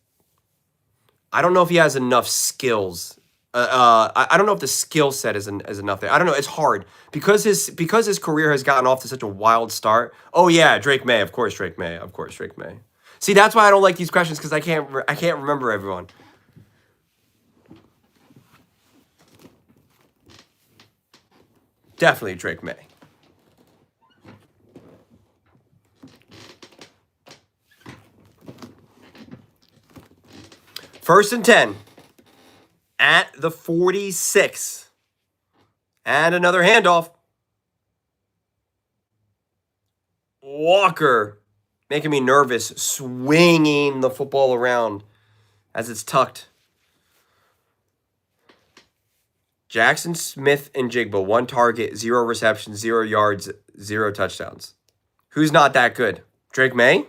I don't know if he has enough skills. I don't know if the skill set is enough there. I don't know. It's hard because his career has gotten off to such a wild start. Oh yeah, Drake May, of course, Drake May. See, that's why I don't like these questions because I can't remember everyone. Definitely Drake May. First and 10 at the 46. And another handoff. Walker making me nervous, swinging the football around as it's tucked. Jackson Smith and Jigba, 1 target, 0 receptions, 0 yards, 0 touchdowns. Who's not that good? Drake May?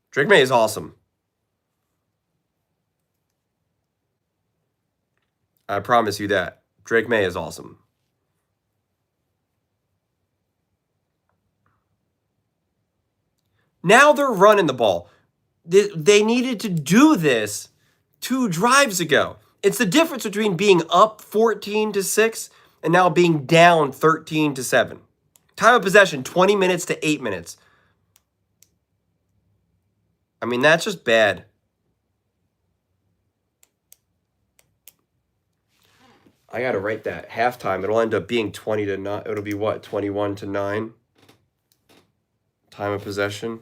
Drake May is awesome. I promise you that. Drake May is awesome. Now they're running the ball. They needed to do this 2 drives ago. It's the difference between being up 14-6 and now being down 13-7. Time of possession, 20 minutes to 8 minutes. I mean, that's just bad. I got to write that. Halftime, it'll end up being 20-9. It'll be what? 21-9. Time of possession.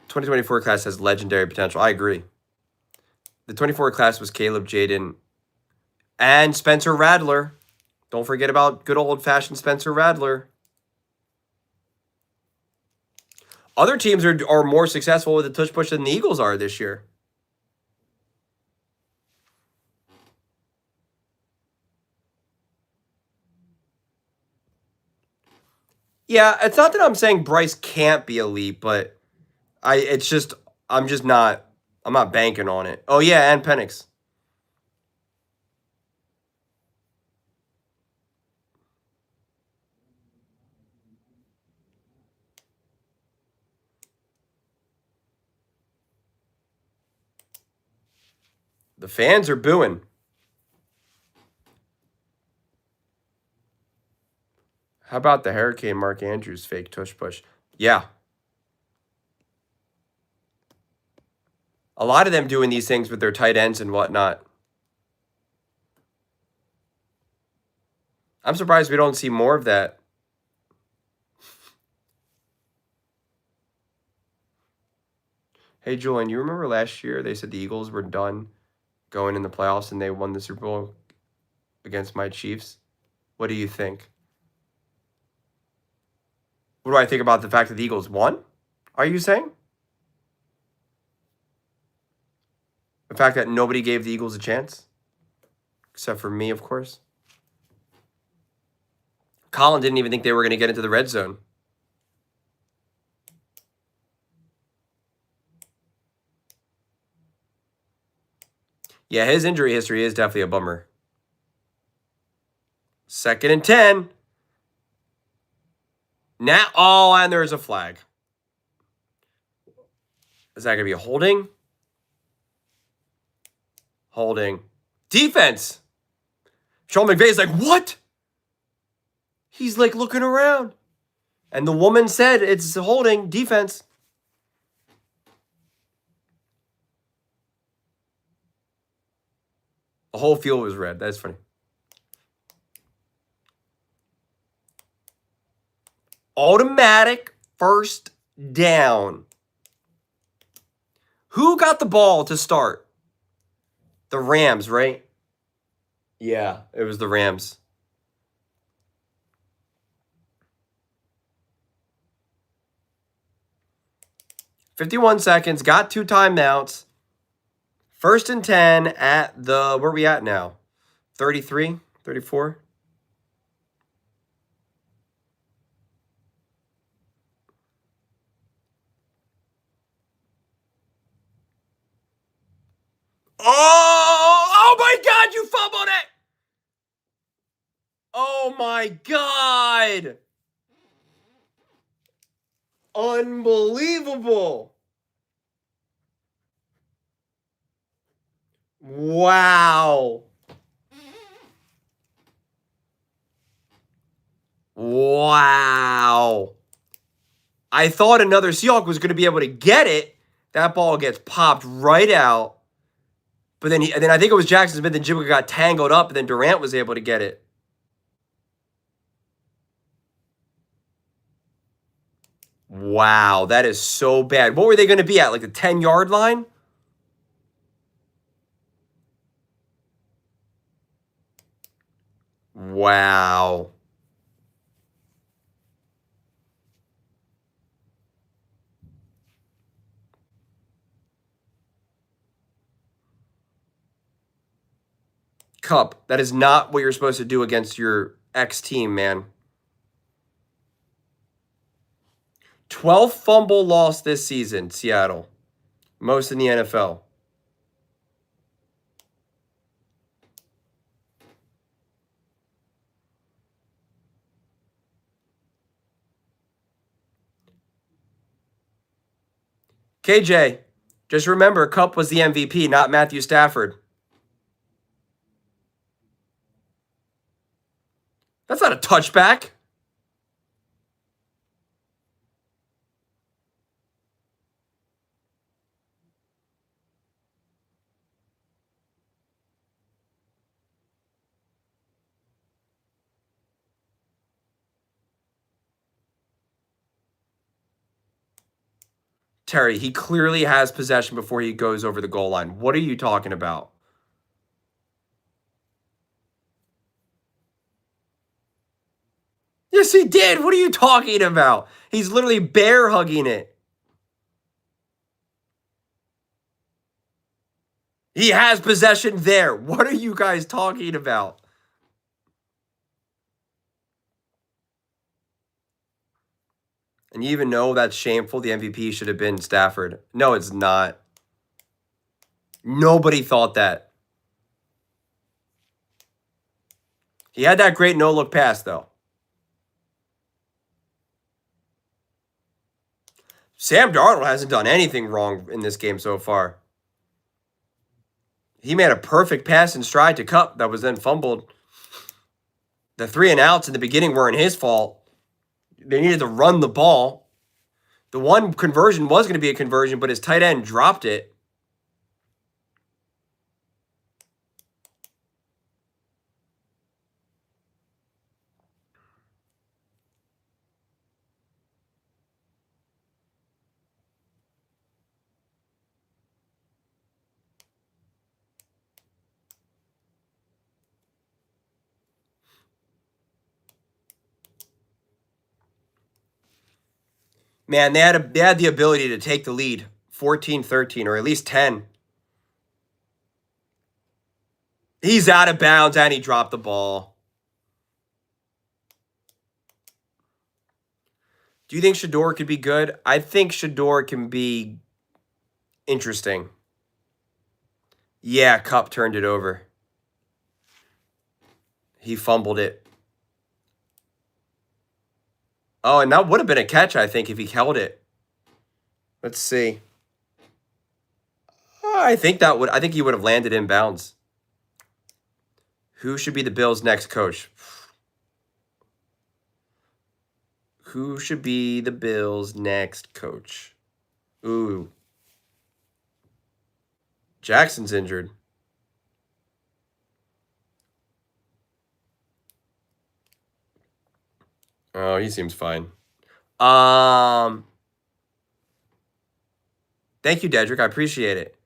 The 2024 class has legendary potential. I agree. The 24 class was Caleb, Jaden, and Spencer Rattler. Don't forget about good old-fashioned Spencer Rattler. Other teams are more successful with the tush push than the Eagles are this year. Yeah, it's not that I'm saying Bryce can't be elite, but I'm just not. I'm not banking on it. Oh yeah, and Penix. The fans are booing. How about the Hurricane Mark Andrews fake tush push? Yeah. A lot of them doing these things with their tight ends and whatnot. I'm surprised we don't see more of that. Hey, Julian, you remember last year they said the Eagles were done going in the playoffs and they won the Super Bowl against my Chiefs? What do you think? What do I think about the fact that the Eagles won? Are you saying? The fact that nobody gave the Eagles a chance? Except for me, of course. Colin didn't even think they were going to get into the red zone. Yeah, his injury history is definitely a bummer. 2nd and 10. Now, oh, and there's a flag. Is that going to be a holding? Holding. Defense. Sean McVay's like, what? He's like looking around. And the woman said it's holding. Defense. The whole field was red. That's funny. Automatic first down. Who got the ball to start? The Rams, right? Yeah, it was the Rams. "51 seconds, got 2 timeouts. 1st and 10 at the, where are we at now? 33, 34? Oh my God, you fumbled it! Oh my God! Unbelievable! Wow! Wow! I thought another Seahawk was going to be able to get it. That ball gets popped right out. But then I think it was Jackson Smith and Jigga got tangled up, and then Durant was able to get it. Wow, that is so bad. What were they going to be at? Like the 10-yard line? Wow. Cup, that is not what you're supposed to do against your ex team, man. 12th fumble loss this season, Seattle. Most in the NFL. KJ, just remember, Cup was the MVP, not Matthew Stafford. That's not a touchback. Terry, he clearly has possession before he goes over the goal line. What are you talking about? Yes, he did. What are you talking about? He's literally bear hugging it. He has possession there. What are you guys talking about? And you even know that's shameful. The MVP should have been Stafford. No, it's not. Nobody thought that. He had that great no-look pass, though. Sam Darnold hasn't done anything wrong in this game so far. He made a perfect pass in stride to Kupp that was then fumbled. The 3 and outs in the beginning weren't his fault. They needed to run the ball. The one conversion was going to be a conversion, but his tight end dropped it. Man, they had the ability to take the lead 14-13 or at least 10. He's out of bounds and he dropped the ball. Do you think Shador could be good? I think Shador can be interesting. Yeah, Kupp turned it over. He fumbled it. Oh, and that would have been a catch, I think, if he held it. Let's see. I think he would have landed in bounds. Who should be the Bills' next coach? Who should be the Bills' next coach? Ooh. Jackson's injured. Oh, he seems fine. Thank you, Dedrick. I appreciate it.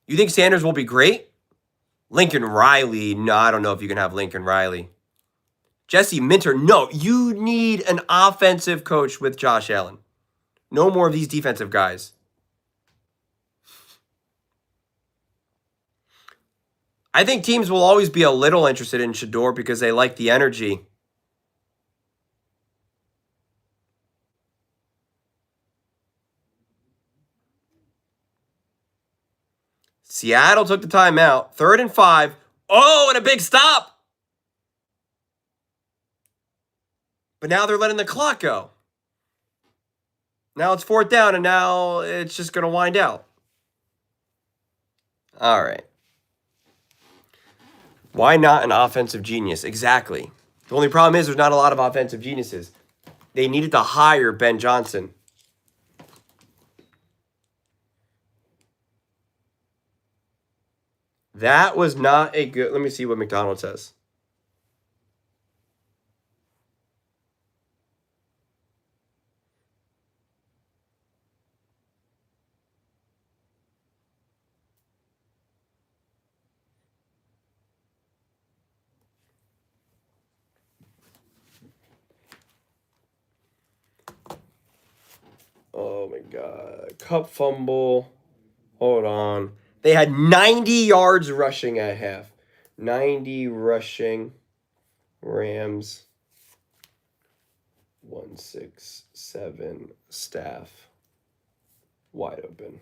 You think Sanders will be great? Lincoln Riley. No, I don't know if you can have Lincoln Riley. Jesse Minter. No, you need an offensive coach with Josh Allen. No more of these defensive guys. I think teams will always be a little interested in Shador because they like the energy. Seattle took the timeout. 3rd and 5. Oh, and a big stop. But now they're letting the clock go. Now it's 4th down, and now it's just going to wind out. All right. Why not an offensive genius? Exactly. The only problem is there's not a lot of offensive geniuses. They needed to hire Ben Johnson. That was not a good... Let me see what McDonald says. Oh, my God. Cup fumble. Hold on. They had 90 yards rushing at half. 90 rushing. Rams. 167 staff. Wide open.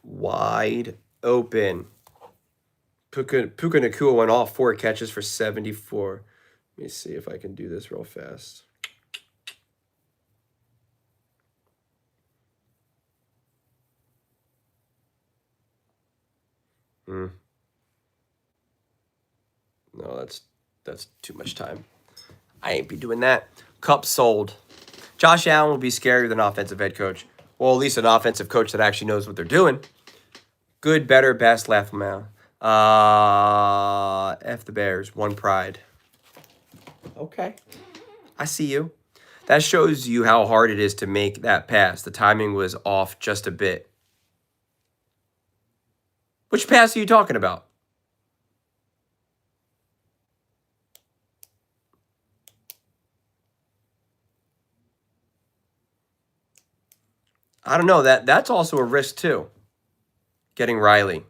Wide open. Puka Nacua went off 4 catches for 74. Let me see if I can do this real fast. No, that's too much time. I ain't be doing that. Cup sold. Josh Allen will be scarier than offensive head coach. Well, at least an offensive coach that actually knows what they're doing. Good, better, best, laugh them out. F the Bears. One pride. Okay. I see you. That shows you how hard it is to make that pass. The timing was off just a bit. Which pass are you talking about? I don't know. That's also a risk too. Getting Riley.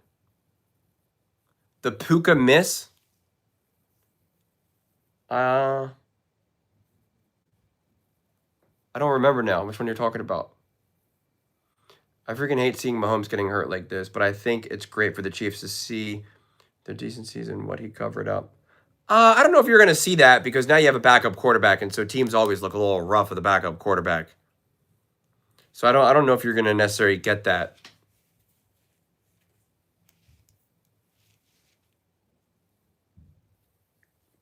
The Puka miss. I don't remember now which one you're talking about. I freaking hate seeing Mahomes getting hurt like this, but I think it's great for the Chiefs to see the decencies and what he covered up. I don't know if you're going to see that because now you have a backup quarterback, and so teams always look a little rough with a backup quarterback. So I don't know if you're going to necessarily get that.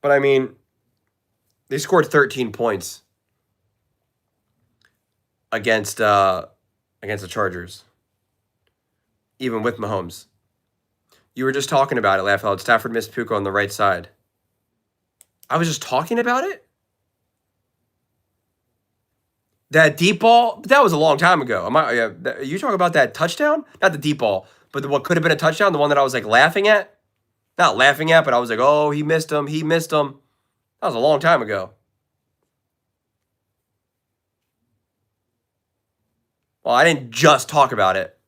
But I mean, they scored 13 points against the Chargers, even with Mahomes. You were just talking about it, laugh out. Stafford missed Puka on the right side. I was just talking about it. That deep ball, that was a long time ago. You talking about that touchdown? Not the deep ball, but what could have been a touchdown, the one that I was like laughing at? Not laughing at, but I was like, oh, he missed him. He missed him. That was a long time ago. Well, I didn't just talk about it.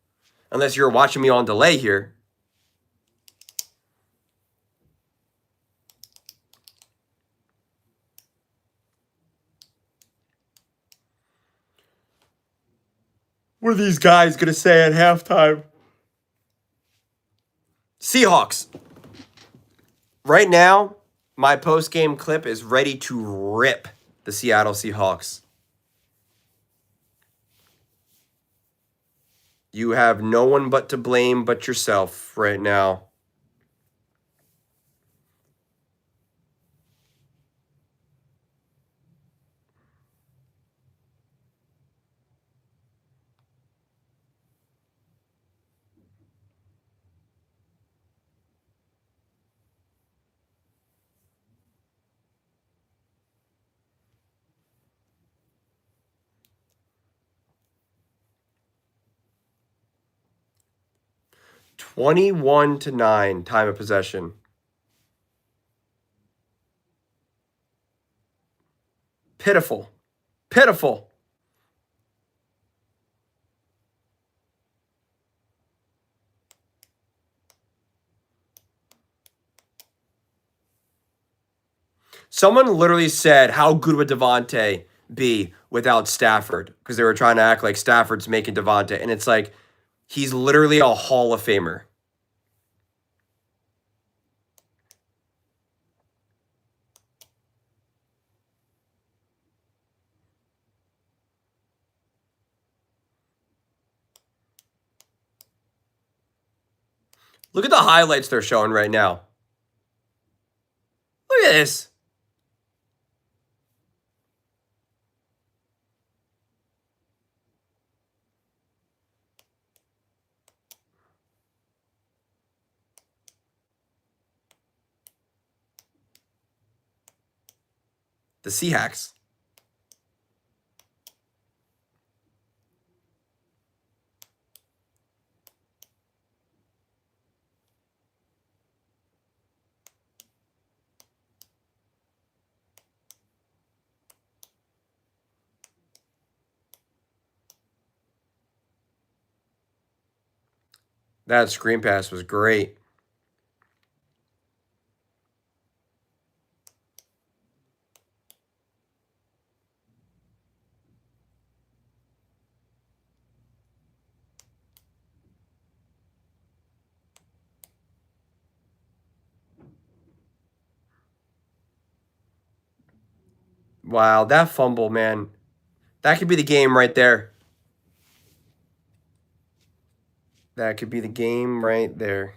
Unless you're watching me on delay here. What are these guys going to say at halftime? Seahawks. Right now, my post-game clip is ready to rip the Seattle Seahawks. You have no one but to blame but yourself right now. (21-9) time of possession. Pitiful. Pitiful. Someone literally said, how good would Devontae be without Stafford? Because they were trying to act like Stafford's making Devontae. And it's like, he's literally a Hall of Famer. Look at the highlights they're showing right now. Look at this. The Seahawks. That screen pass was great. Wow, that fumble, man. That could be the game right there. That could be the game right there.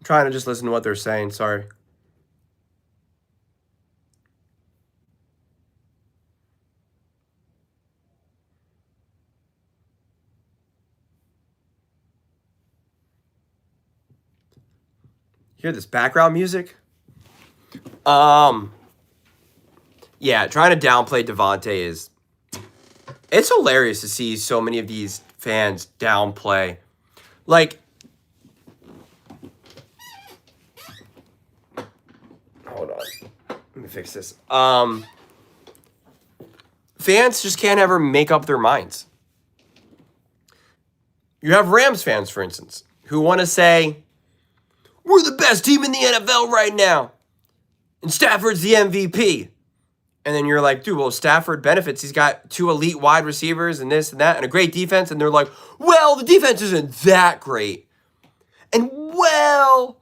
I'm trying to just listen to what they're saying. Sorry. Hear this background music? Yeah, trying to downplay Devontae is... It's hilarious to see so many of these fans downplay. Like... Hold on. Let me fix this. Fans just can't ever make up their minds. You have Rams fans, for instance, who want to say, we're the best team in the NFL right now, and Stafford's the MVP. And then you're like, dude, well, Stafford benefits. He's got 2 elite wide receivers and this and that and a great defense. And they're like, well, the defense isn't that great. And, well,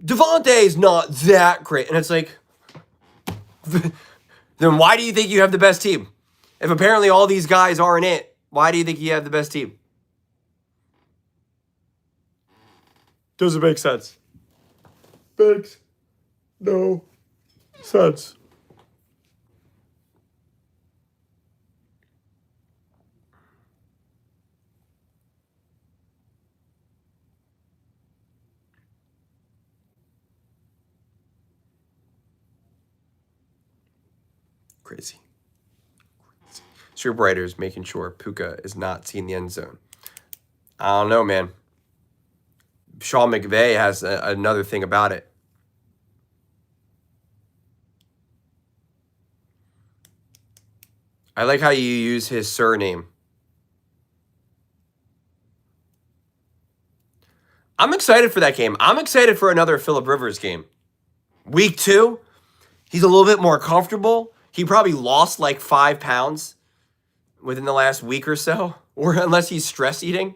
Devontae's not that great. And it's like, then why do you think you have the best team? If apparently all these guys aren't it, why do you think you have the best team? Doesn't make sense. Makes no sense. Crazy. Script writers making sure Puka is not seeing the end zone. I don't know, man. Sean McVay has another thing about it. I like how you use his surname. I'm excited for that game. I'm excited for another Phillip Rivers game. Week 2, he's a little bit more comfortable. He probably lost like 5 pounds within the last week or so, or unless he's stress eating.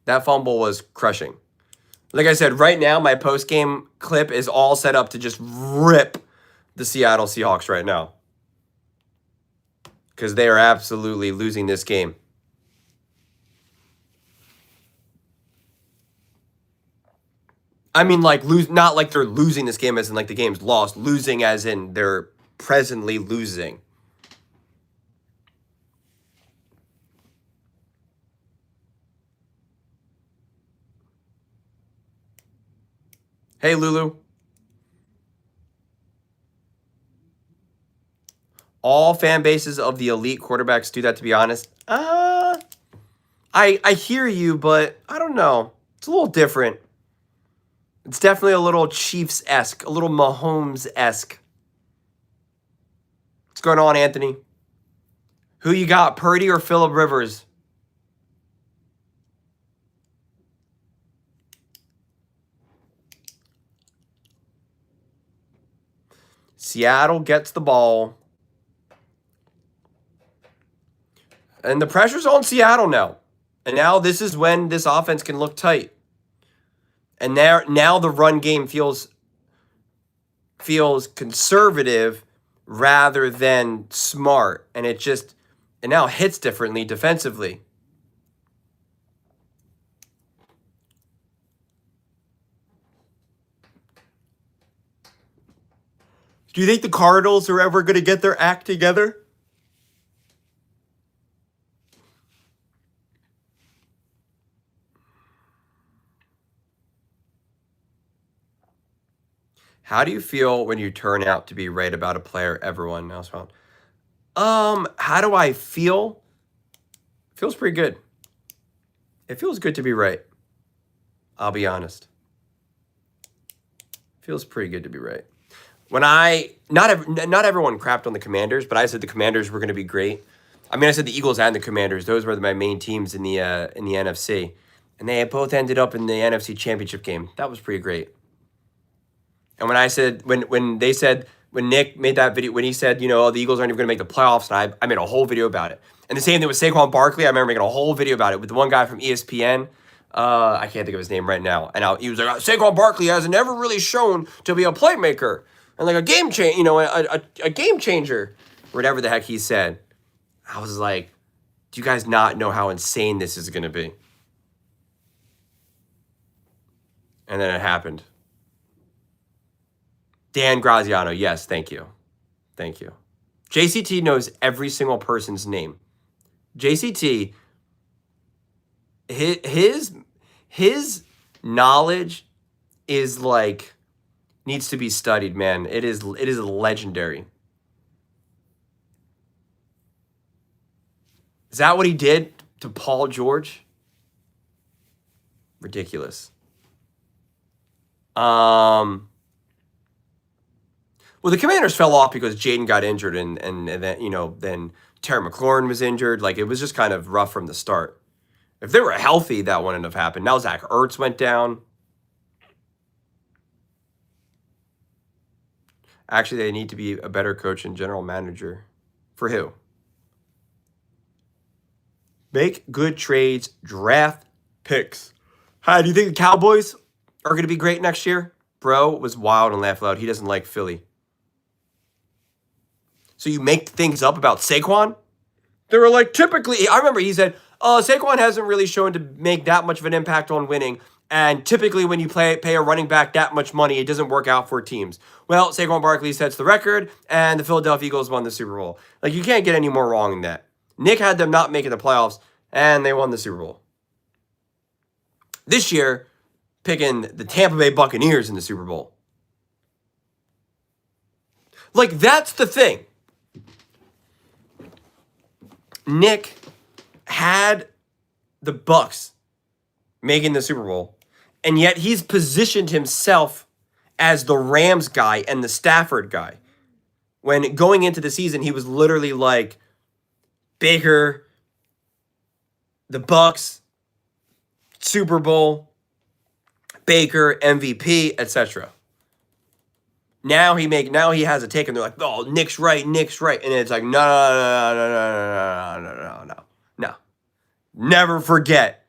That fumble was crushing. Like I said, right now, my post-game clip is all set up to just rip the Seattle Seahawks right now. Because they are absolutely losing this game. I mean, like, not like they're losing this game as in, like, the game's lost. Losing as in they're presently losing. Hey, Lulu. All fan bases of the elite quarterbacks do that, to be honest. I hear you, but I don't know. It's a little different. It's definitely a little Chiefs-esque, a little Mahomes-esque. What's going on, Anthony? Who you got, Purdy or Phillip Rivers? Seattle gets the ball. And the pressure's on Seattle now. And now this is when this offense can look tight. And now the run game feels conservative rather than smart. And it now hits differently defensively. Do you think the Cardinals are ever going to get their act together? How do you feel when you turn out to be right about a player everyone else found? How do I feel? Feels pretty good. It feels good to be right. I'll be honest. Feels pretty good to be right. When not everyone crapped on the Commanders, but I said the Commanders were going to be great. I mean, I said the Eagles and the Commanders; those were my main teams in the NFC, and they both ended up in the NFC Championship game. That was pretty great. And when I said when Nick made that video, when he said, you know, the Eagles aren't even going to make the playoffs, and I made a whole video about it. And the same thing with Saquon Barkley. I remember making a whole video about it with the one guy from ESPN. I can't think of his name right now. And he was like, Saquon Barkley has never really shown to be a playmaker and like a game a game changer, whatever the heck he said. I was like, do you guys not know how insane this is going to be? And then it happened. Dan Graziano, yes, thank you. Thank you. JCT knows every single person's name. JCT, his knowledge is like, needs to be studied, man. It is legendary. Is that what he did to Paul George? Ridiculous. Well, the Commanders fell off because Jaden got injured, and then then Terry McLaurin was injured. Like it was just kind of rough from the start. If they were healthy, that wouldn't have happened. Now Zach Ertz went down. Actually, they need to be a better coach and general manager. For who? Make good trades, draft picks. Hi, do you think the Cowboys are going to be great next year? Bro was wild and laughed loud. He doesn't like Philly. So you make things up about Saquon? They were like, typically, I remember he said, Saquon hasn't really shown to make that much of an impact on winning. And typically when you pay a running back that much money, it doesn't work out for teams. Well, Saquon Barkley sets the record, and the Philadelphia Eagles won the Super Bowl. Like, you can't get any more wrong than that. Nick had them not making the playoffs, and they won the Super Bowl. This year, picking the Tampa Bay Buccaneers in the Super Bowl. Like, that's the thing. Nick had the Bucs making the Super Bowl, and yet he's positioned himself as the Rams guy and the Stafford guy. When going into the season, he was literally like Baker, the Bucs, Super Bowl, Baker, MVP, etc. Now he has a take, and they're like, "Oh, Nick's right," and it's like, no. Never forget,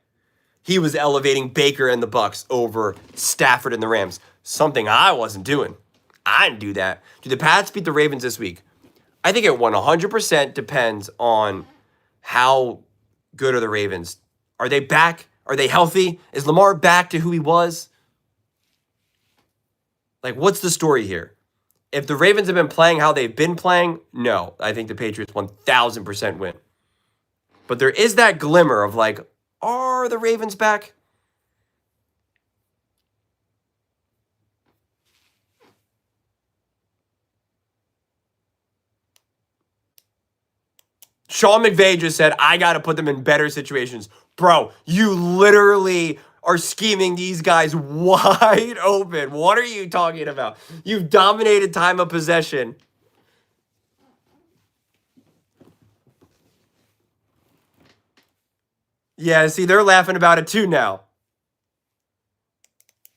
he was elevating Baker and the Bucs over Stafford and the Rams. Something I wasn't doing. I didn't do that. Do the Pats beat the Ravens this week? I think it 100% depends on how good are the Ravens. Are they back? Are they healthy? Is Lamar back to who he was? Like, what's the story here? If the Ravens have been playing how they've been playing, no. I think the Patriots 1,000% win. But there is that glimmer of like, are the Ravens back? Sean McVay just said, I got to put them in better situations. Bro, you literally are scheming these guys wide open. What are you talking about? You've dominated time of possession. Yeah, see, they're laughing about it too now.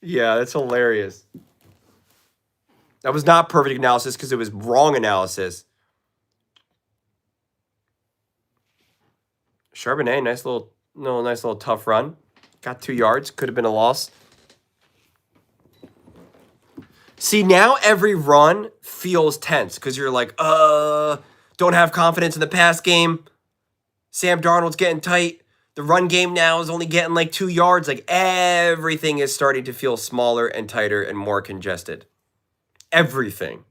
Yeah, that's hilarious. That was not perfect analysis because it was wrong analysis. Charbonnet, nice little tough run. Got 2 yards. Could have been a loss. See, now every run feels tense because you're like, don't have confidence in the pass game. Sam Darnold's getting tight. The run game now is only getting like 2 yards. Like everything is starting to feel smaller and tighter and more congested. Everything.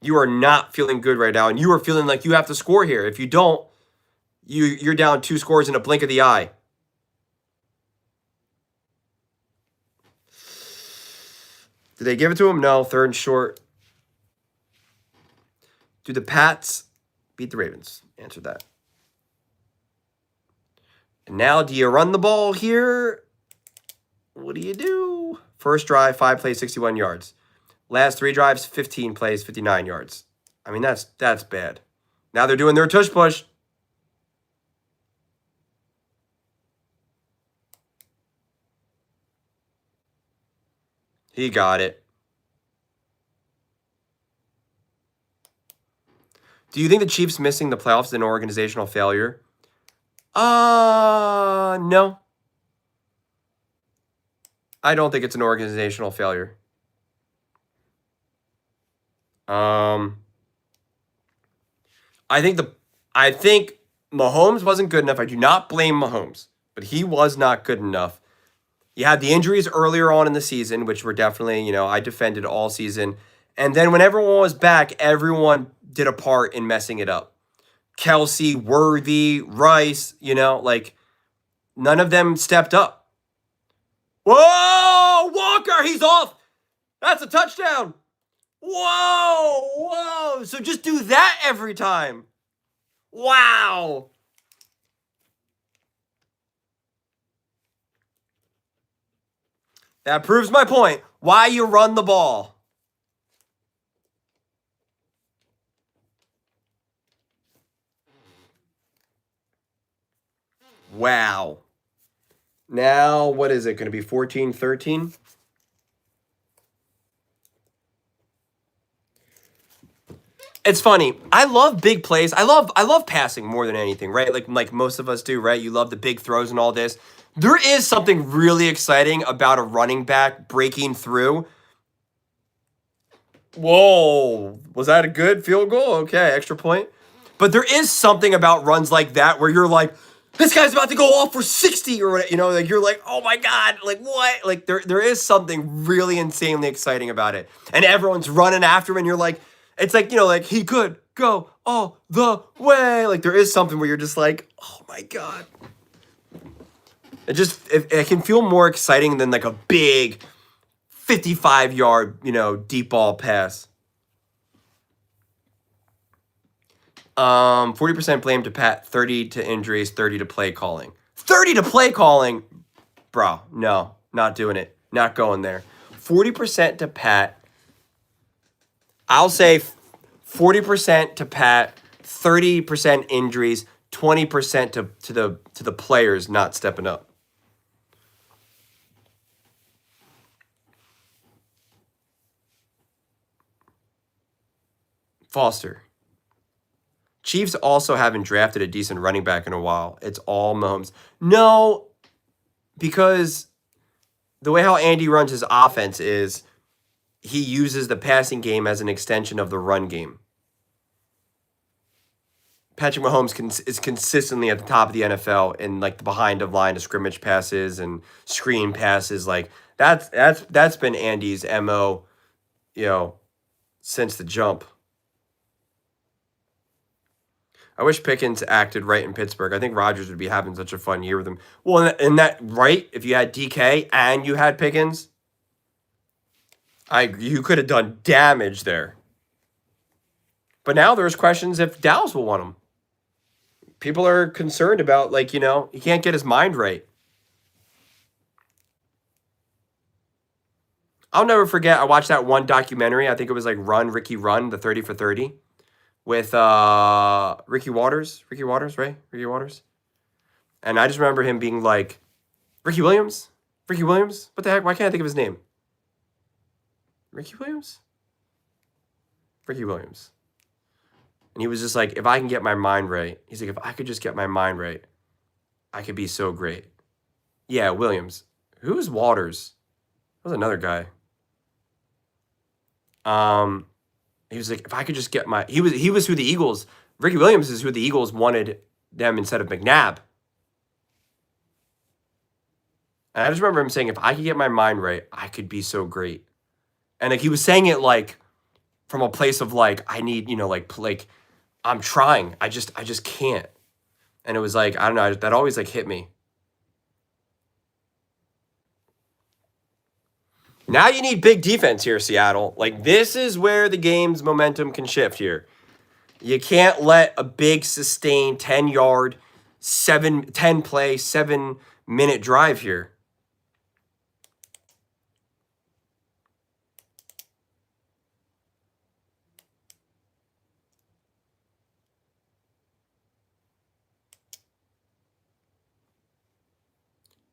You are not feeling good right now, and you are feeling like you have to score here. If you don't, you're down 2 scores in a blink of the eye. Did they give it to him? No, 3rd and short. Do the Pats beat the Ravens? Answer that. And now, do you run the ball here? What do you do? First drive, 5 plays, 61 yards. Last 3 drives, 15 plays, 59 yards. I mean, that's bad. Now they're doing their tush push. He got it. Do you think the Chiefs missing the playoffs is an organizational failure? No. I don't think it's an organizational failure. I think Mahomes wasn't good enough. I do not blame Mahomes, but he was not good enough. You had the injuries earlier on in the season, which were definitely, I defended all season. And then when everyone was back, everyone did a part in messing it up. Kelsey, Worthy, Rice, none of them stepped up. Whoa, Walker, he's off. That's a touchdown. Whoa. So just do that every time. Wow. That proves my point. Why you run the ball. Wow. Now, what is it going to be? 14-13? It's funny. I love big plays. I love passing more than anything, right? Like most of us do, right? You love the big throws and all this. There is something really exciting about a running back breaking through. Whoa, was that a good field goal? Okay, extra point. But there is something about runs like that where you're like, this guy's about to go off for 60 or what, like you're like, oh my God, like what? Like there is something really insanely exciting about it. And everyone's running after him and you're like, it's like, like he could go all the way. Like there is something where you're just like, oh my God. It can feel more exciting than like a big 55-yard, deep ball pass. 40% blame to Pat, 30 to injuries, 30 to play calling. 30 to play calling? Bro, no, not doing it. Not going there. 40% to Pat. I'll say 40% to Pat, 30% injuries, 20% to the players not stepping up. Foster. Chiefs also haven't drafted a decent running back in a while. It's all Mahomes. No, because the way how Andy runs his offense is he uses the passing game as an extension of the run game. Patrick Mahomes is consistently at the top of the NFL in like the behind of line of scrimmage passes and screen passes. Like that's been Andy's MO, since the jump. I wish Pickens acted right in Pittsburgh. I think Rodgers would be having such a fun year with him. Well, in that right, if you had DK and you had Pickens, you could have done damage there. But now there's questions if Dallas will want him. People are concerned about, he can't get his mind right. I'll never forget, I watched that one documentary. I think it was like Ricky Run, the 30 for 30. With Ricky Waters, right? Ricky Waters. And I just remember him being like, Ricky Williams? What the heck? Why can't I think of his name? Ricky Williams. And he was just like, if I can get my mind right, he's like, if I could just get my mind right, I could be so great. Yeah, Williams. Who is Waters? That was another guy. He was like, if I could just get he was who the Eagles, Ricky Williams is who the Eagles wanted them instead of McNabb. And I just remember him saying, if I could get my mind right, I could be so great. And like he was saying it like from a place of like, I need, like I'm trying. I just can't. And it was like, I don't know, that always like hit me. Now you need big defense here, Seattle. Like, this is where the game's momentum can shift here. You can't let a big, sustained 10-yard, 10-play, 7-minute drive here.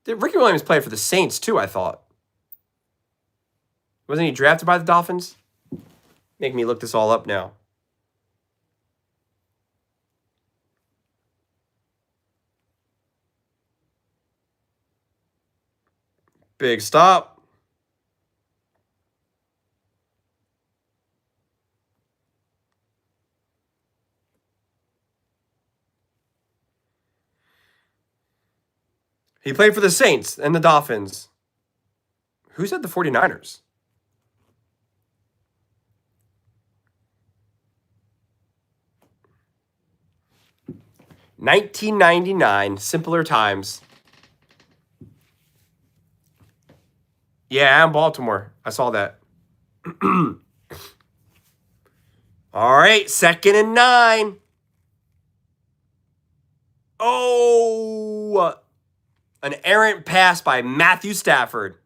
Did Ricky Williams play for the Saints, too, I thought? Wasn't he drafted by the Dolphins? Make me look this all up now. Big stop. He played for the Saints and the Dolphins. Who said the 49ers? $19.99, simpler times. Yeah, I'm Baltimore. I saw that. All right, 2nd and 9. Oh, an errant pass by Matthew Stafford.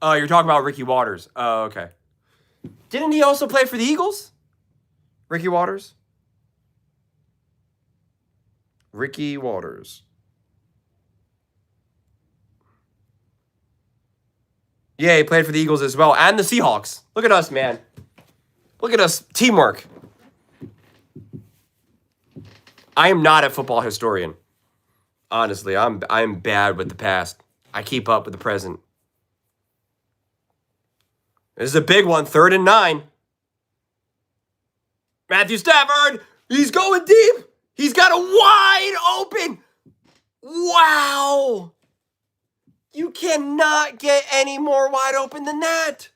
Oh, you're talking about Ricky Waters. Oh, okay. Didn't he also play for the Eagles? Ricky Waters? Ricky Waters. Yeah, he played for the Eagles as well. And the Seahawks. Look at us, man. Look at us. Teamwork. I am not a football historian. Honestly, I'm bad with the past. I keep up with the present. This is a big one. 3rd and 9. Matthew Stafford. He's going deep. He's got a wide open. Wow. You cannot get any more wide open than that.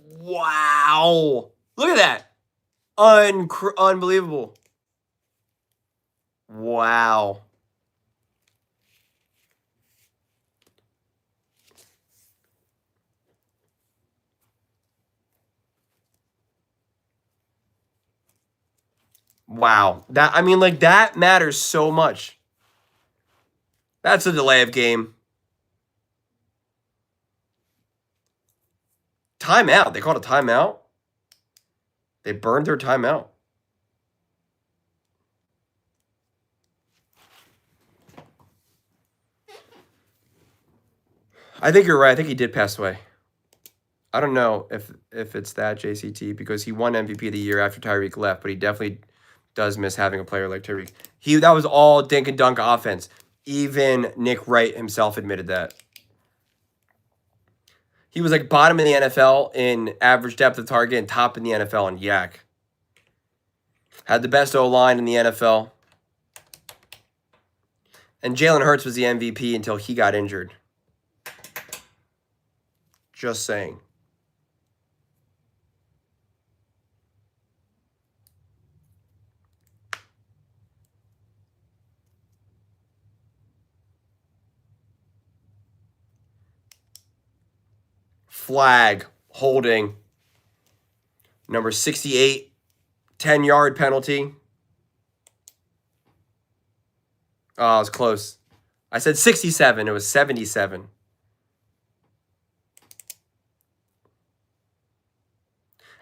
Wow. Look at that. Unbelievable. Wow. Wow. That matters so much. That's a delay of game. Timeout. They called a timeout. They burned their timeout. I think you're right. I think he did pass away. I don't know if it's that JCT because he won MVP of the year after Tyreek left, but he definitely does miss having a player like Tyreek. That was all dink and dunk offense. Even Nick Wright himself admitted that. He was like bottom in the NFL in average depth of target and top in the NFL in yak. Had the best O-line in the NFL. And Jalen Hurts was the MVP until he got injured. Just saying. Flag, holding. Number 68, 10-yard penalty. Oh, it was close. I said 67. It was 77.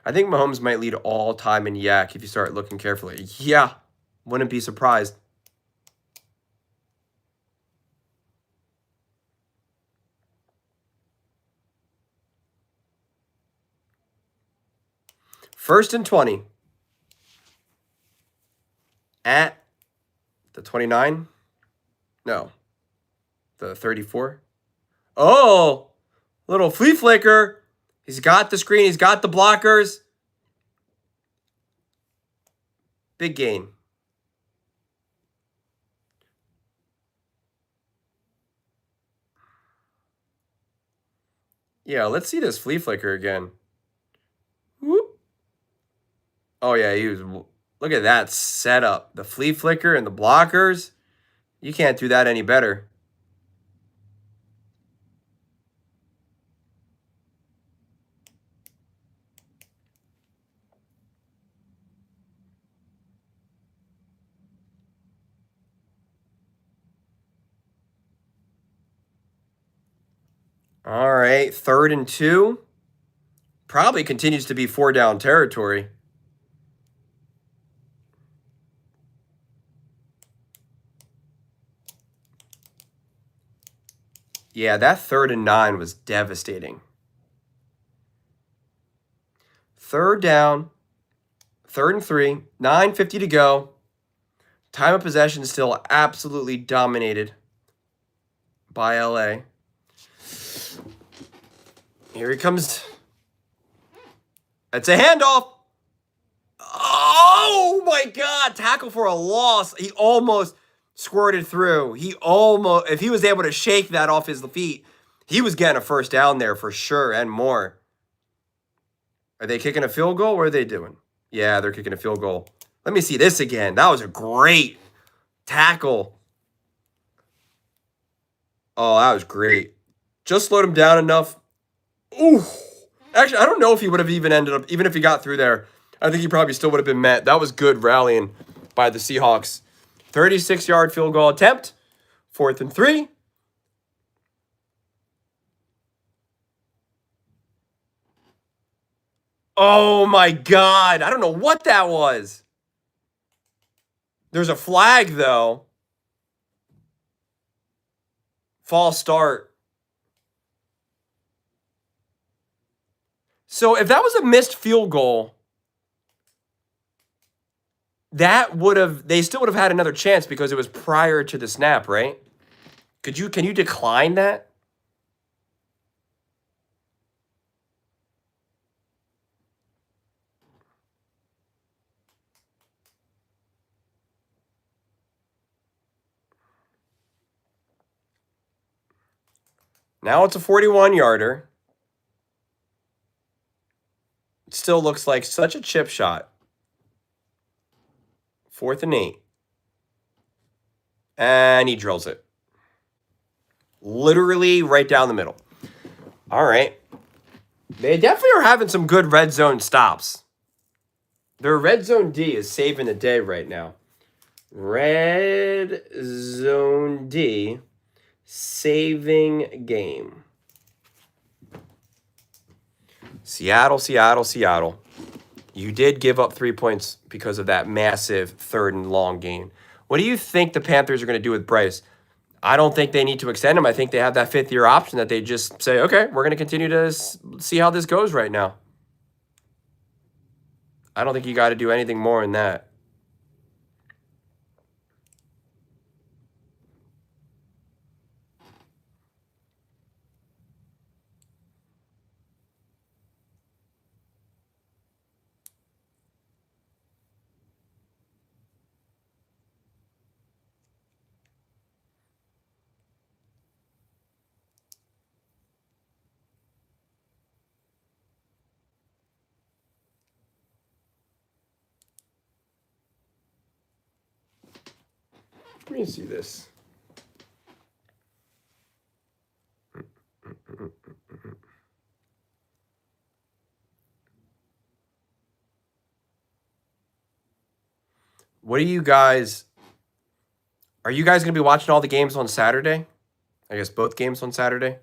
I think Mahomes might lead all time in yak if you start looking carefully. Yeah, wouldn't be surprised. First and 20. At the 29. No. The 34. Oh, little flea flicker. He's got the screen. He's got the blockers. Big gain. Yeah, let's see this flea flicker again. Whoop. Oh, yeah, look at that setup. The flea flicker and the blockers. You can't do that any better. All right, 3rd and 2. Probably continues to be 4-down territory. Yeah, that 3rd and 9 was devastating. 3rd down, 3rd and 3, 9:50 to go. Time of possession still absolutely dominated by LA. Here he comes. It's a handoff. Oh my God. Tackle for a loss. He almost squirted through. If he was able to shake that off his feet, he was getting a first down there for sure and more. Are they kicking a field goal? What are they doing? Yeah, they're kicking a field goal. Let me see this again. That was a great tackle. Oh, that was great. Just slowed him down enough. Ooh. Actually, I don't know if he would have even ended up, even if he got through there, I think he probably still would have been met. That was good rallying by the Seahawks. 36-yard field goal attempt. 4th and 3. Oh my God. I don't know what that was. There's a flag, though. False start. So if that was a missed field goal, they still would have had another chance because it was prior to the snap, right? Can you decline that? Now it's a 41-yarder. It still looks like such a chip shot. 4th and 8. And he drills it. Literally right down the middle. All right. They definitely are having some good red zone stops. Their red zone D is saving the day right now. Red zone D saving game. Seattle, Seattle, Seattle. You did give up 3 points because of that massive 3rd and long gain. What do you think the Panthers are going to do with Bryce? I don't think they need to extend him. I think they have that 5th-year option that they just say, okay, we're going to continue to see how this goes right now. I don't think you got to do anything more than that. Let me see this. What are you guys going to be watching all the games on Saturday? I guess both games on Saturday.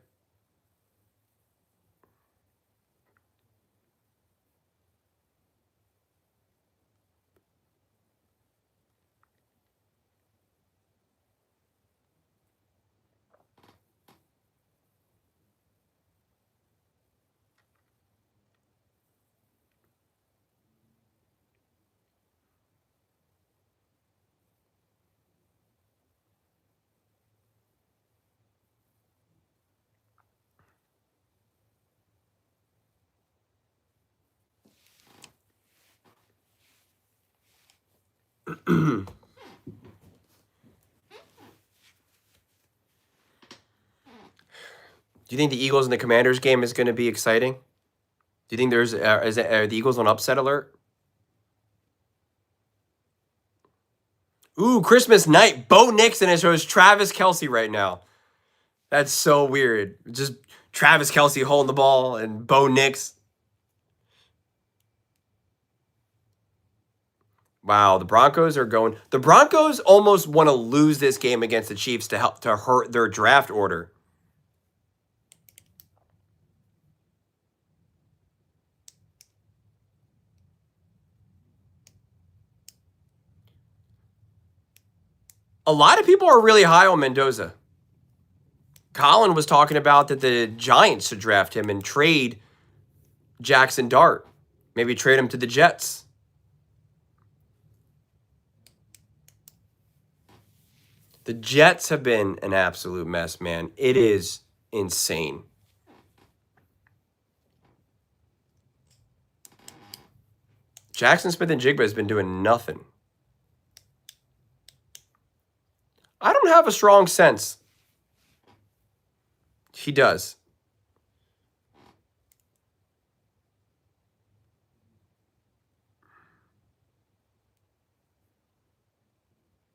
Do you think the Eagles and the Commanders game is going to be exciting? Do you think are the Eagles on upset alert? Ooh, Christmas night. Bo Nix and it shows Travis Kelce right now. That's so weird. Just Travis Kelce holding the ball and Bo Nix. Wow, the Broncos are going. The Broncos almost want to lose this game against the Chiefs to help to hurt their draft order. A lot of people are really high on Mendoza. Colin was talking about that the Giants should draft him and trade Jackson Dart. Maybe trade him to the Jets. The Jets have been an absolute mess, man. It is insane. Jackson Smith-Njigba has been doing nothing. I don't have a strong sense. He does.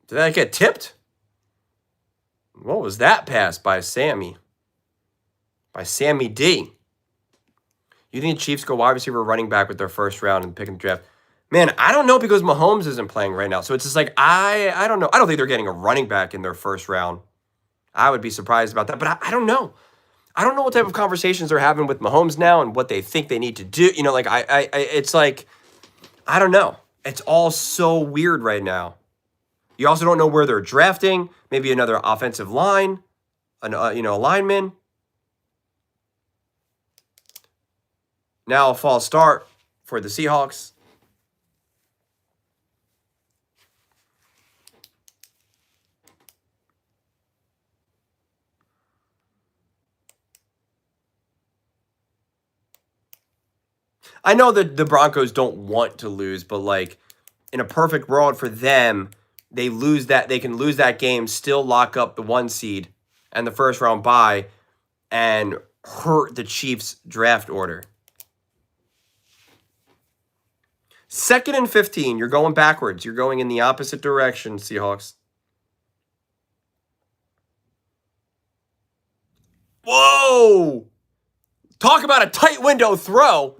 Did that get tipped? What was that pass by Sammy? By Sammy D. You think the Chiefs go wide receiver running back with their first round and pick in the draft? Man, I don't know because Mahomes isn't playing right now. So it's just like, I don't know. I don't think they're getting a running back in their first round. I would be surprised about that, but I don't know. I don't know what type of conversations they're having with Mahomes now and what they think they need to do. You know, like it's like, I don't know. It's all so weird right now. You also don't know where they're drafting. Maybe another offensive line, a lineman. Now a false start for the Seahawks. I know that the Broncos don't want to lose, but like in a perfect world for them, they can lose that game, still lock up the 1 seed and the first round bye, and hurt the Chiefs' draft order. 2nd and 15. You're going backwards. You're going in the opposite direction, Seahawks. Whoa! Talk about a tight window throw.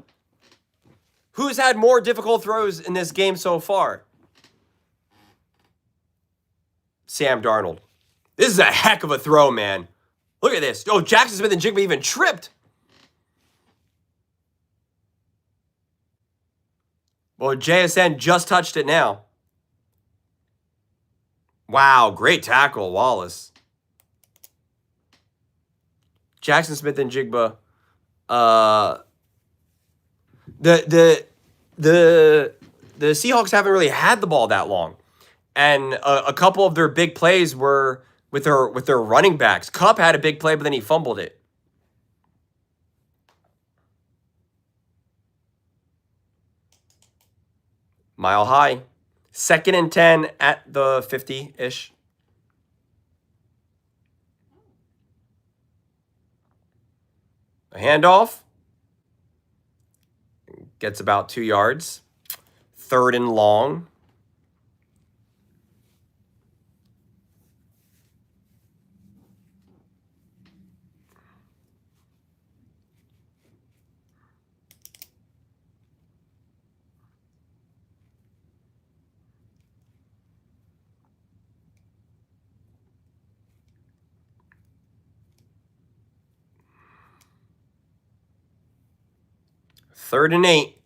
Who's had more difficult throws in this game so far? Sam Darnold. This is a heck of a throw, man. Look at this. Oh, Jackson Smith and Jigba even tripped. Well, JSN just touched it now. Wow, great tackle, Wallace. Jackson Smith and Jigba. The Seahawks haven't really had the ball that long, and a couple of their big plays were with their running backs. Kupp had a big play, but then he fumbled it. Mile high. 2nd and 10 at the 50-ish. A handoff. Gets about 2 yards. 3rd and long. Third and 8.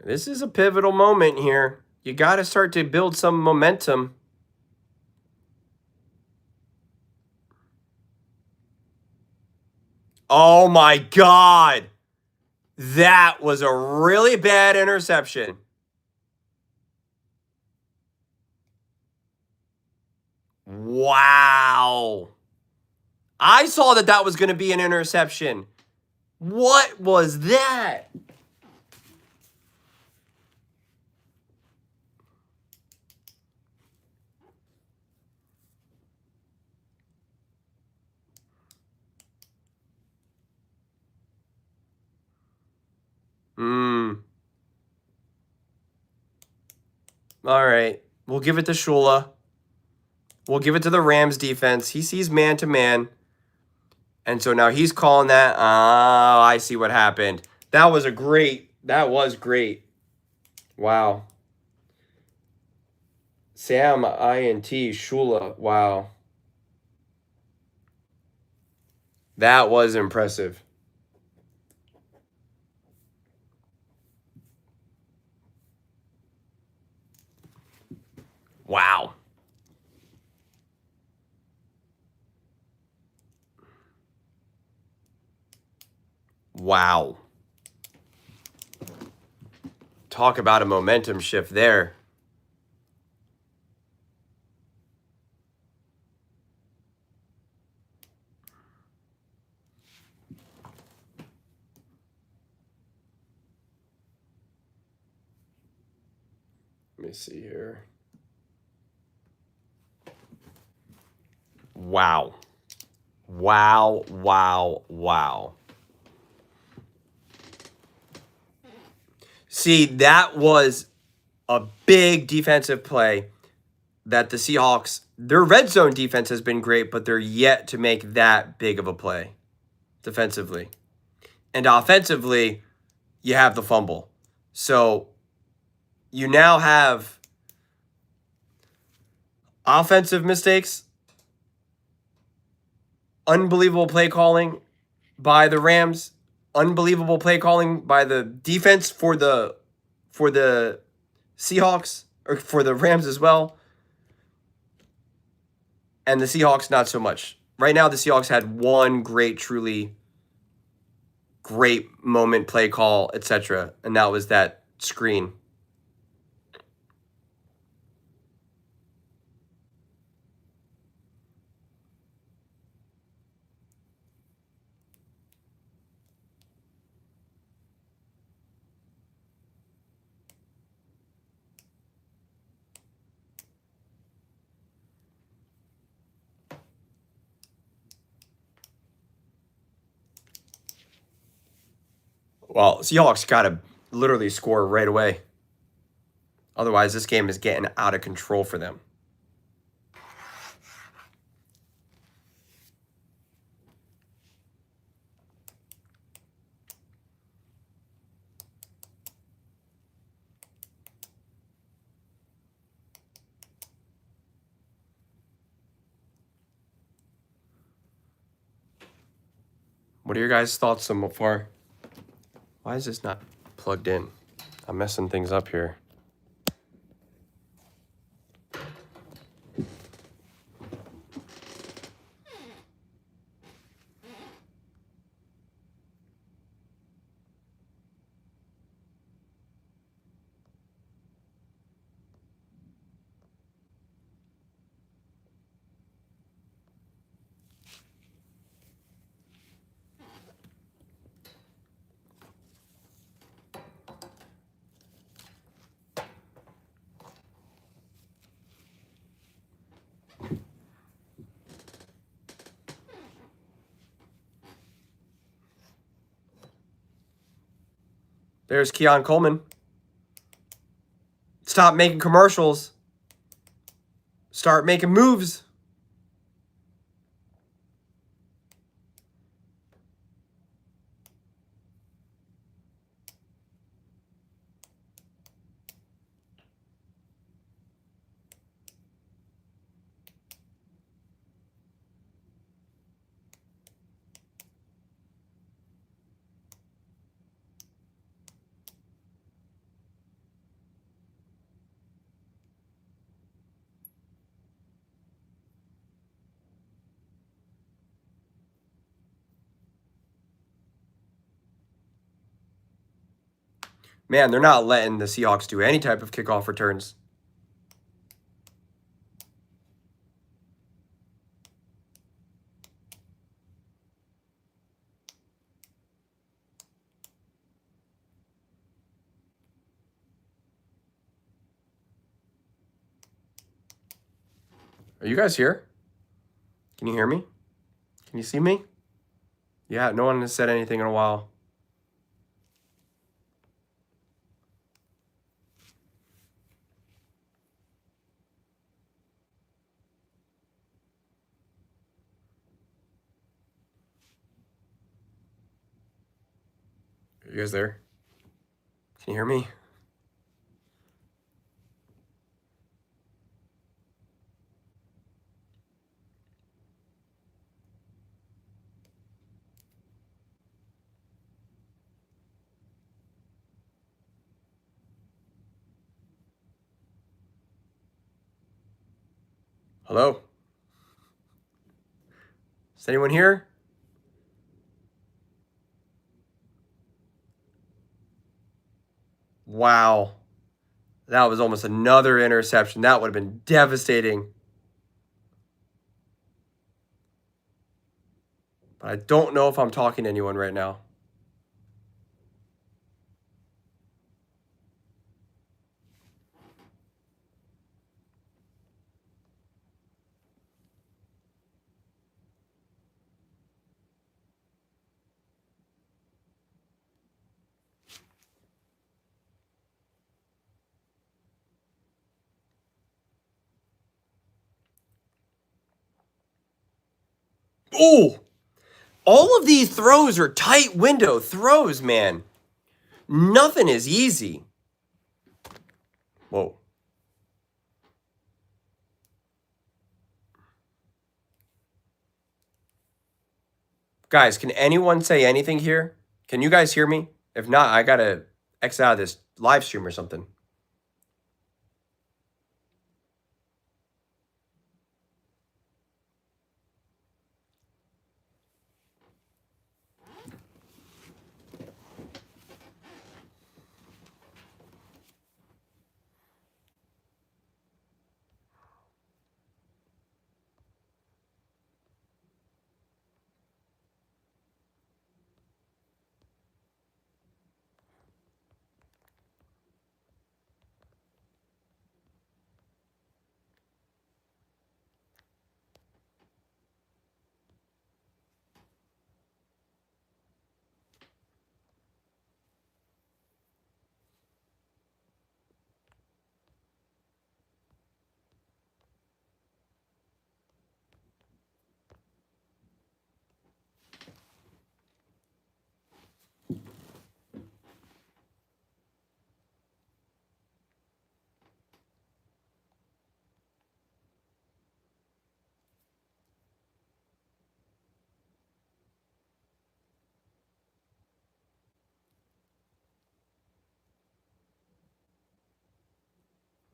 This is a pivotal moment here. You got to start to build some momentum. Oh my God. That was a really bad interception. Wow. I saw that was going to be an interception. What was that? All right. We'll give it to Shula. We'll give it to the Rams defense. He sees man to man. And so now he's calling that. Oh, I see what happened. That was great. Wow. Sam INT Shula. Wow. That was impressive. Wow. Wow. Talk about a momentum shift there. Let me see here. Wow. Wow, wow, wow. See, that was a big defensive play that the Seahawks, their red zone defense has been great, but they're yet to make that big of a play defensively. And offensively, you have the fumble. So you now have offensive mistakes unbelievable play calling by the Rams, unbelievable play calling by the defense for the Seahawks, or for the Rams as well. And the Seahawks, not so much. Right now, the Seahawks had one great, truly great moment, play call, etc. And that was that screen. Well, Seahawks got to literally score right away. Otherwise, this game is getting out of control for them. What are your guys' thoughts so far? Why is this not plugged in? I'm messing things up here. There's Keon Coleman. Stop making commercials. Start making moves. Man, they're not letting the Seahawks do any type of kickoff returns. Are you guys here? Can you hear me? Can you see me? Yeah, no one has said anything in a while. Are you guys there? Can you hear me? Hello? Is anyone here? Wow. That was almost another interception. That would have been devastating. But I don't know if I'm talking to anyone right now. Oh! All of these throws are tight window throws, man. Nothing is easy. Whoa. Guys, can anyone say anything here? Can you guys hear me? If not, I gotta exit out of this live stream or something.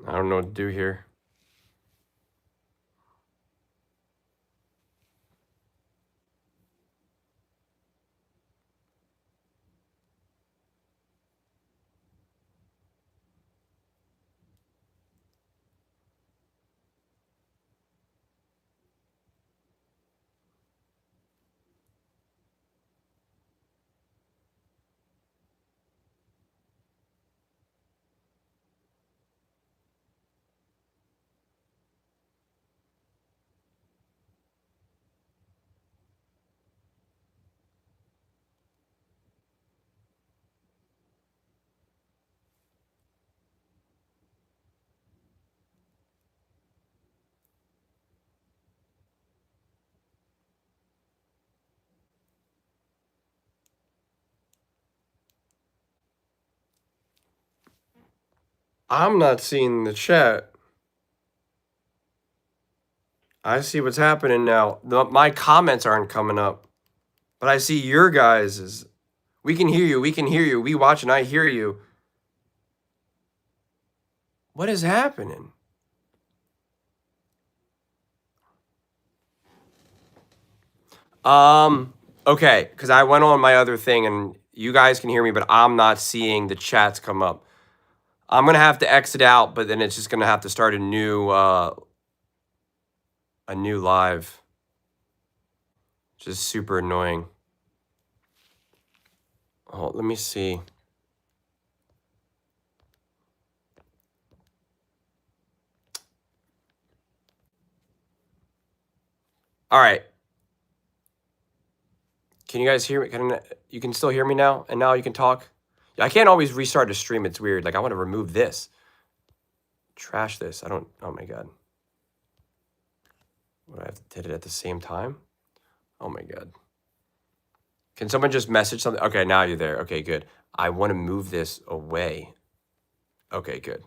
I don't know what to do here. I'm not seeing the chat. I see what's happening now. My comments aren't coming up, but I see your guys'. We can hear you. We can hear you. We watch and I hear you. What is happening? Okay, because I went on my other thing and you guys can hear me, but I'm not seeing the chats come up. I'm gonna have to exit out, but then it's just gonna have to start a new live. Just super annoying. Oh, let me see. All right. Can you guys hear me? You can still hear me now? And now you can talk? I can't always restart a stream. It's weird. Like, I want to remove this. Trash this. Oh my God. What, I have to hit it at the same time? Oh my God. Can someone just message something? Okay, now you're there. Okay, good. I want to move this away. Okay, good.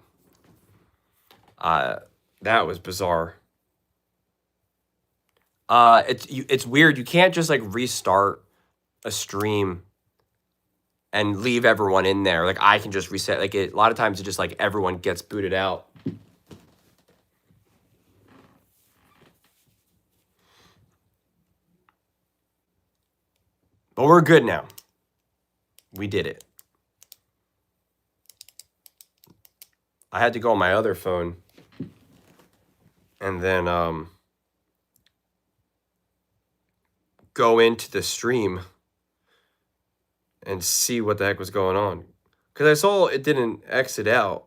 That was bizarre. It's weird. You can't just like restart a stream and leave everyone in there. Like, I can just reset. Like, a lot of times it just like everyone gets booted out. But we're good now. We did it. I had to go on my other phone and then go into the stream and see what the heck was going on. Because I saw it didn't exit out.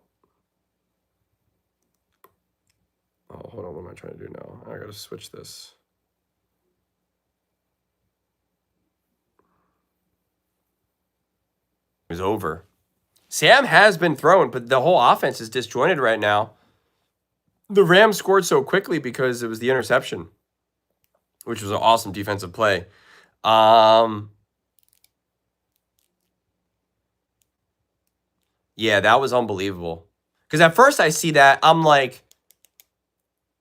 Oh, hold on. What am I trying to do now? I got to switch this. It was over. Sam has been thrown, but the whole offense is disjointed right now. The Rams scored so quickly because it was the interception, which was an awesome defensive play. Yeah, that was unbelievable. Because at first I see that, I'm like,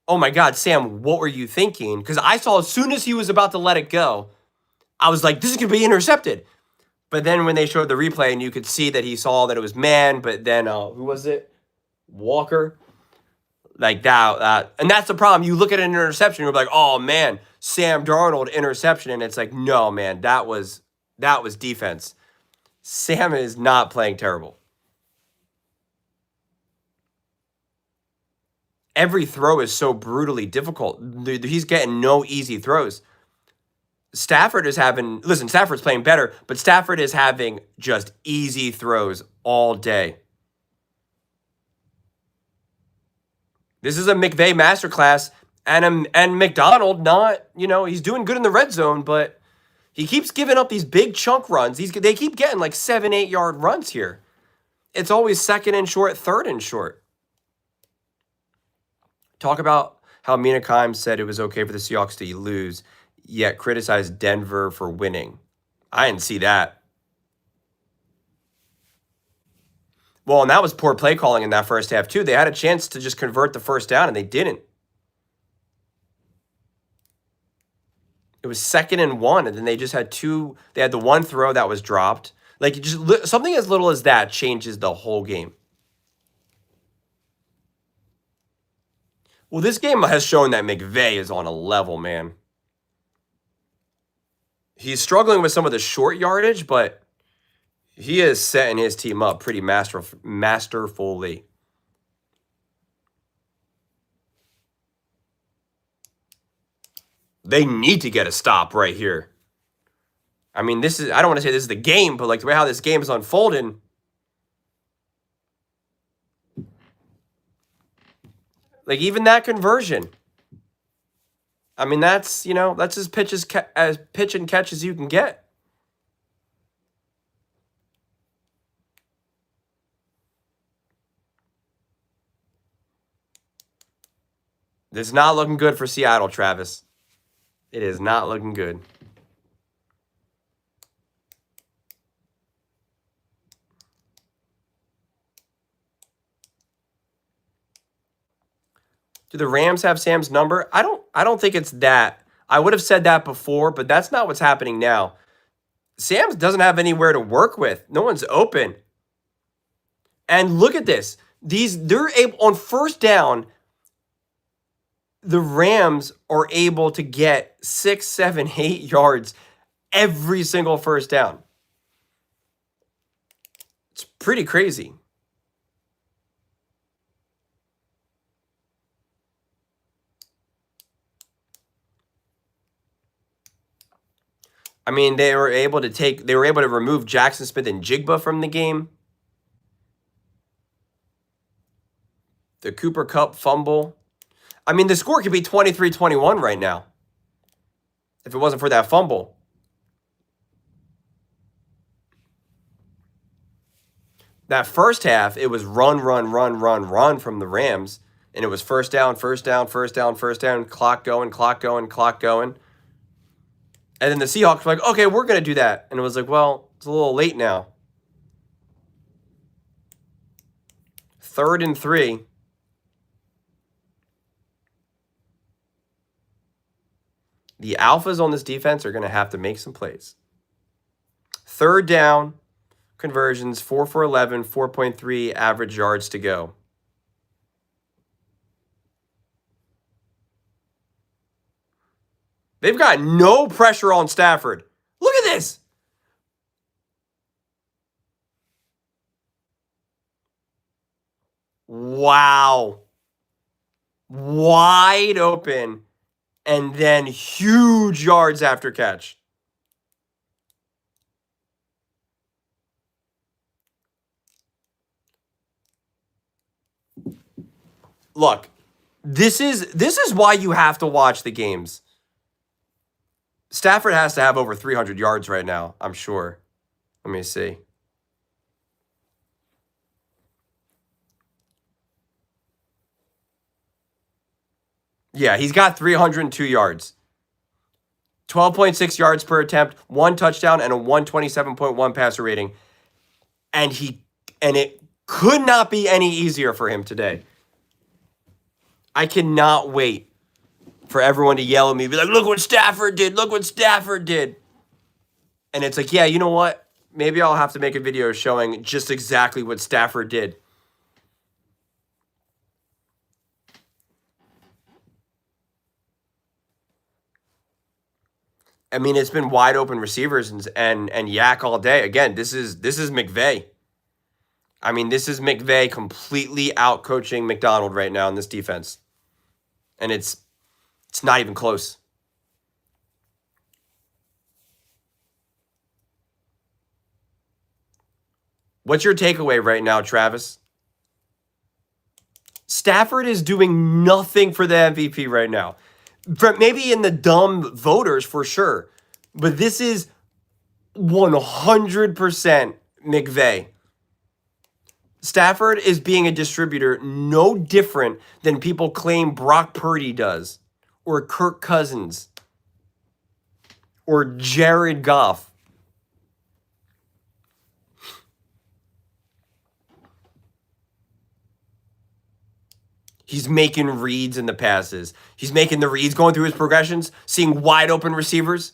oh my God, Sam, what were you thinking? Because I saw as soon as he was about to let it go, I was like, this is going to be intercepted. But then when they showed the replay and you could see that he saw that it was man, but then who was it? Walker. Like that. And that's the problem. You look at an interception, you're like, oh man, Sam Darnold interception. And it's like, no, man, that was defense. Sam is not playing terrible. Every throw is so brutally difficult. He's getting no easy throws. Stafford's playing better, but Stafford is having just easy throws all day. This is a McVay masterclass, and McDonald he's doing good in the red zone, but he keeps giving up these big chunk runs. They keep getting like 7-8 yard runs here. It's always second and short, third and short. Talk about how Mina Kimes said it was okay for the Seahawks to lose, yet criticized Denver for winning. I didn't see that. Well, and that was poor play calling in that first half, too. They had a chance to just convert the first down, and they didn't. It was 2nd and 1, and then they just had they had the one throw that was dropped. Like, just something as little as that changes the whole game. Well, this game has shown that McVay is on a level, man. He's struggling with some of the short yardage, but he is setting his team up pretty masterfully. They need to get a stop right here. I mean, I don't want to say this is the game, but like the way how this game is unfolding, like even that conversion. I mean, that's as pitch and catch as you can get. It's not looking good for Seattle, Travis. It is not looking good. Do the Rams have Sam's number? I don't think it's that. I would have said that before, but that's not what's happening now. Sam's doesn't have anywhere to work with. No one's open. And look at this. They're able on first down. The Rams are able to get 6, 7, 8 yards every single first down. It's pretty crazy. I mean, they were able to remove Jackson Smith and Jigba from the game. The Cooper Kupp fumble. I mean, the score could be 23-21 right now if it wasn't for that fumble. That first half, it was run from the Rams, and it was first down, clock going. And then the Seahawks were like, okay, we're going to do that. And it was like, well, it's a little late now. 3rd and 3. The alphas on this defense are going to have to make some plays. 3rd down, conversions, 4 for 11, 4.3 average yards to go. They've got no pressure on Stafford. Look at this. Wow. Wide open. And then huge yards after catch. Look, this is why you have to watch the games. Stafford has to have over 300 yards right now, I'm sure. Let me see. Yeah, he's got 302 yards. 12.6 yards per attempt, 1 touchdown, and a 127.1 passer rating. And it could not be any easier for him today. I cannot wait for everyone to yell at me, be like, look what Stafford did. Look what Stafford did. And it's like, yeah, you know what? Maybe I'll have to make a video showing just exactly what Stafford did. I mean, it's been wide open receivers and yak all day. Again, this is McVay. I mean, this is McVay completely out coaching McDonald right now in this defense. And it's not even close. What's your takeaway right now, Travis? Stafford is doing nothing for the MVP right now. Maybe in the dumb voters for sure. But this is 100% McVay. Stafford is being a distributor no different than people claim Brock Purdy does, or Kirk Cousins, or Jared Goff. He's making reads in the passes. He's making the reads, going through his progressions, seeing wide open receivers.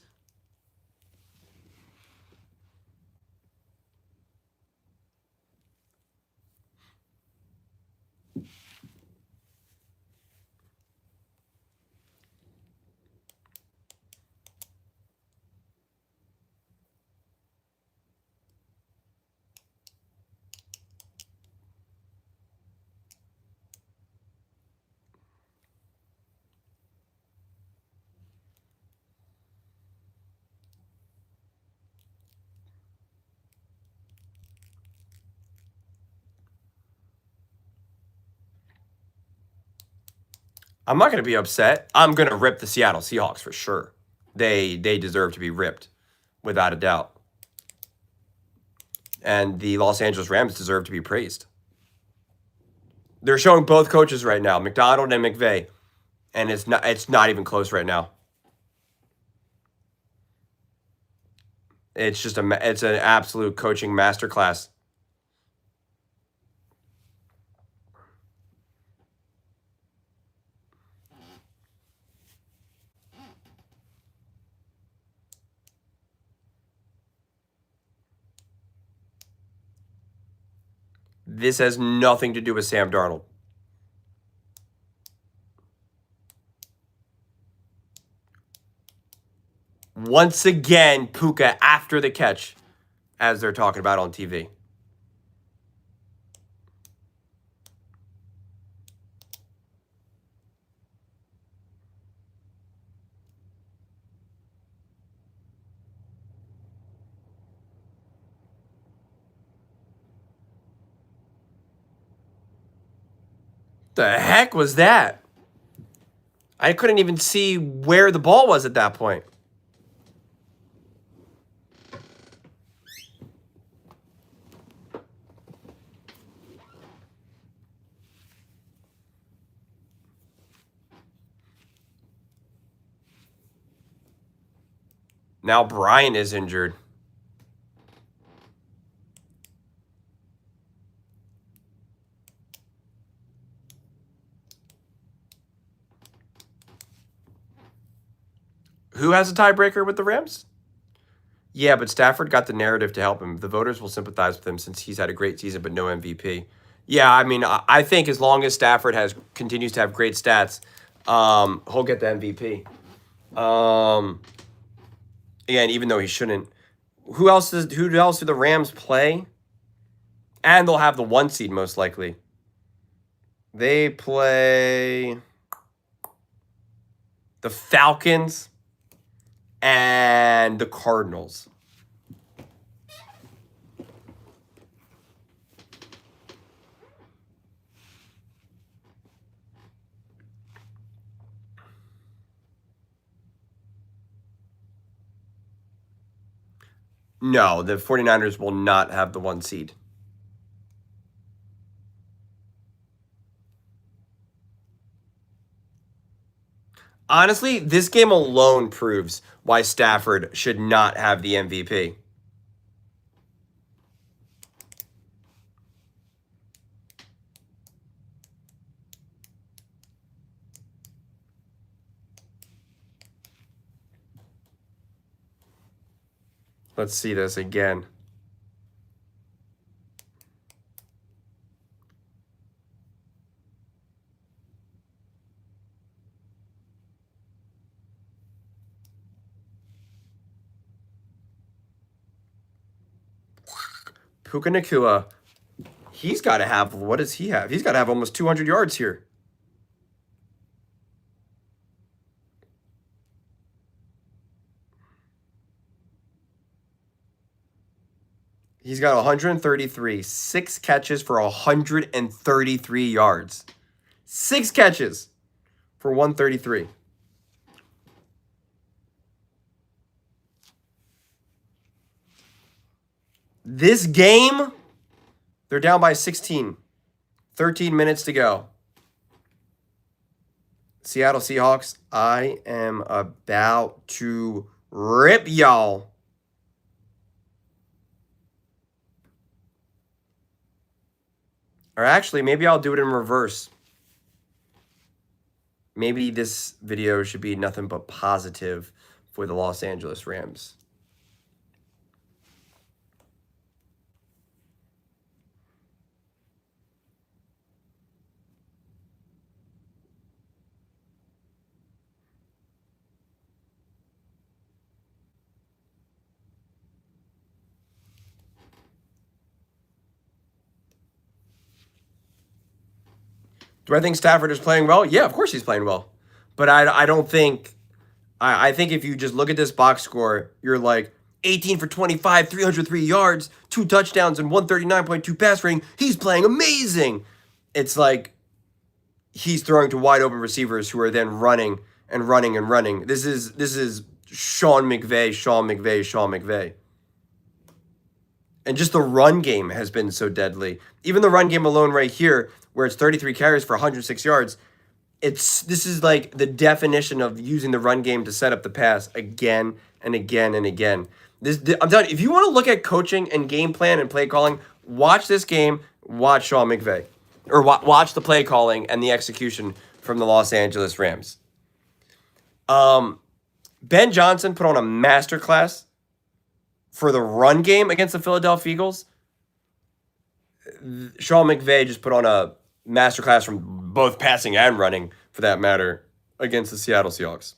I'm not going to be upset. I'm going to rip the Seattle Seahawks for sure. They deserve to be ripped, without a doubt. And the Los Angeles Rams deserve to be praised. They're showing both coaches right now, McDonald and McVay, and it's not even close right now. It's just it's an absolute coaching masterclass. This has nothing to do with Sam Darnold. Once again, Puka after the catch, as they're talking about on TV. The heck was that? I couldn't even see where the ball was at that point. Now Brian is injured. Who has a tiebreaker with the Rams? Yeah, but Stafford got the narrative to help him. The voters will sympathize with him since he's had a great season but no MVP. Yeah, I mean, I think as long as Stafford continues to have great stats, he'll get the MVP. Again, even though he shouldn't. Who else do the Rams play? And they'll have the 1 seed most likely. They play the Falcons and the Cardinals. No, the 49ers will not have the 1 seed. Honestly, this game alone proves why Stafford should not have the MVP. Let's see this again. Puka Nacua. He's got to have, what does he have? He's got to have almost 200 yards here. He's got 133. 6 catches for 133 yards. 6 catches for 133. This game, they're down by 16. 13 minutes to go. Seattle Seahawks, I am about to rip y'all. Or actually, maybe I'll do it in reverse. Maybe this video should be nothing but positive for the Los Angeles Rams. Do I think Stafford is playing well? Yeah, of course he's playing well. But I don't think I think if you just look at this box score, you're like 18 for 25, 303 yards, 2 touchdowns, and 139.2 pass rating. He's playing amazing. It's like he's throwing to wide open receivers who are then running and running and running. This is Sean McVay. And just the run game has been so deadly. Even the run game alone right here, where it's 33 carries for 106 yards, this is like the definition of using the run game to set up the pass again and again and again. I'm telling you, if you want to look at coaching and game plan and play calling, watch this game, watch Sean McVay. Or watch the play calling and the execution from the Los Angeles Rams. Ben Johnson put on a masterclass for the run game against the Philadelphia Eagles. Sean McVay just put on a masterclass from both passing and running, for that matter, against the Seattle Seahawks.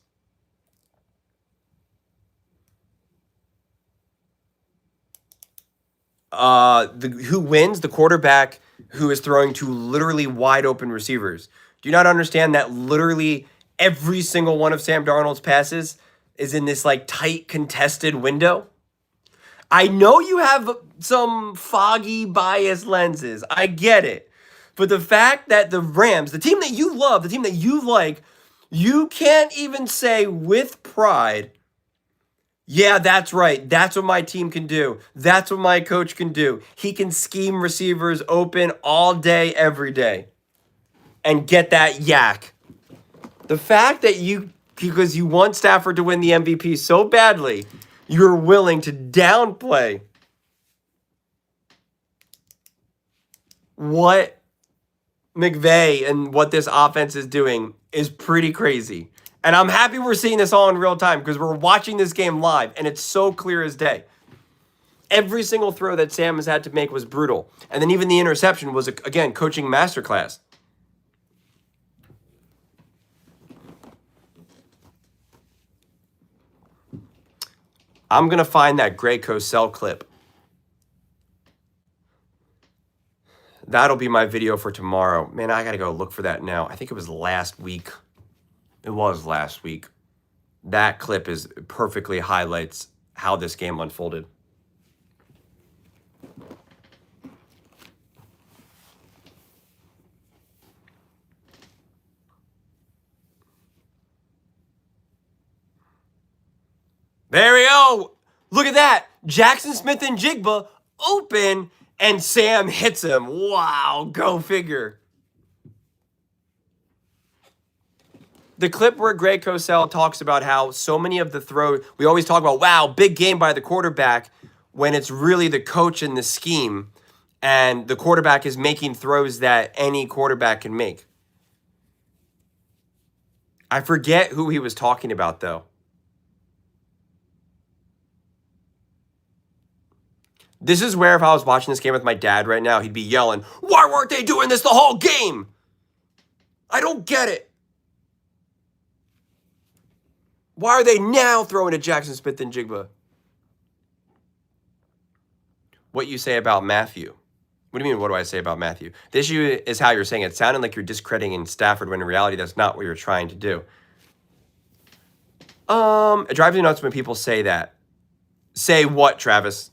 Who wins? The quarterback who is throwing to literally wide open receivers. Do you not understand that literally every single one of Sam Darnold's passes is in this like tight contested window? I know you have some foggy bias lenses. I get it. But the fact that the Rams, the team that you love, the team that you like, you can't even say with pride, yeah, that's right. That's what my team can do. That's what my coach can do. He can scheme receivers open all day, every day, and get that yak. The fact that because you want Stafford to win the MVP so badly, you're willing to downplay what McVay and what this offense is doing is pretty crazy. And I'm happy we're seeing this all in real time because we're watching this game live and it's so clear as day. Every single throw that Sam has had to make was brutal. And then even the interception was, again, coaching masterclass. I'm going to find that Greg Cosell clip. That'll be my video for tomorrow. Man, I got to go look for that now. I think it was last week. It was last week. That clip is perfectly highlights how this game unfolded. There we go. Look at that. Jackson Smith and Jigba open, and Sam hits him. Wow, go figure. The clip where Greg Cosell talks about how so many of the throws, we always talk about, wow, big game by the quarterback, when it's really the coach and the scheme, and the quarterback is making throws that any quarterback can make. I forget who he was talking about, though. This is where if I was watching this game with my dad right now, he'd be yelling, "Why weren't they doing this the whole game? I don't get it. Why are they now throwing to Jackson Smith and Jigba?" What you say about Matthew? What do you mean, what do I say about Matthew? The issue is how you're saying it. It sounded like you're discrediting Stafford when in reality that's not what you're trying to do. It drives me nuts when people say that. Say what, Travis?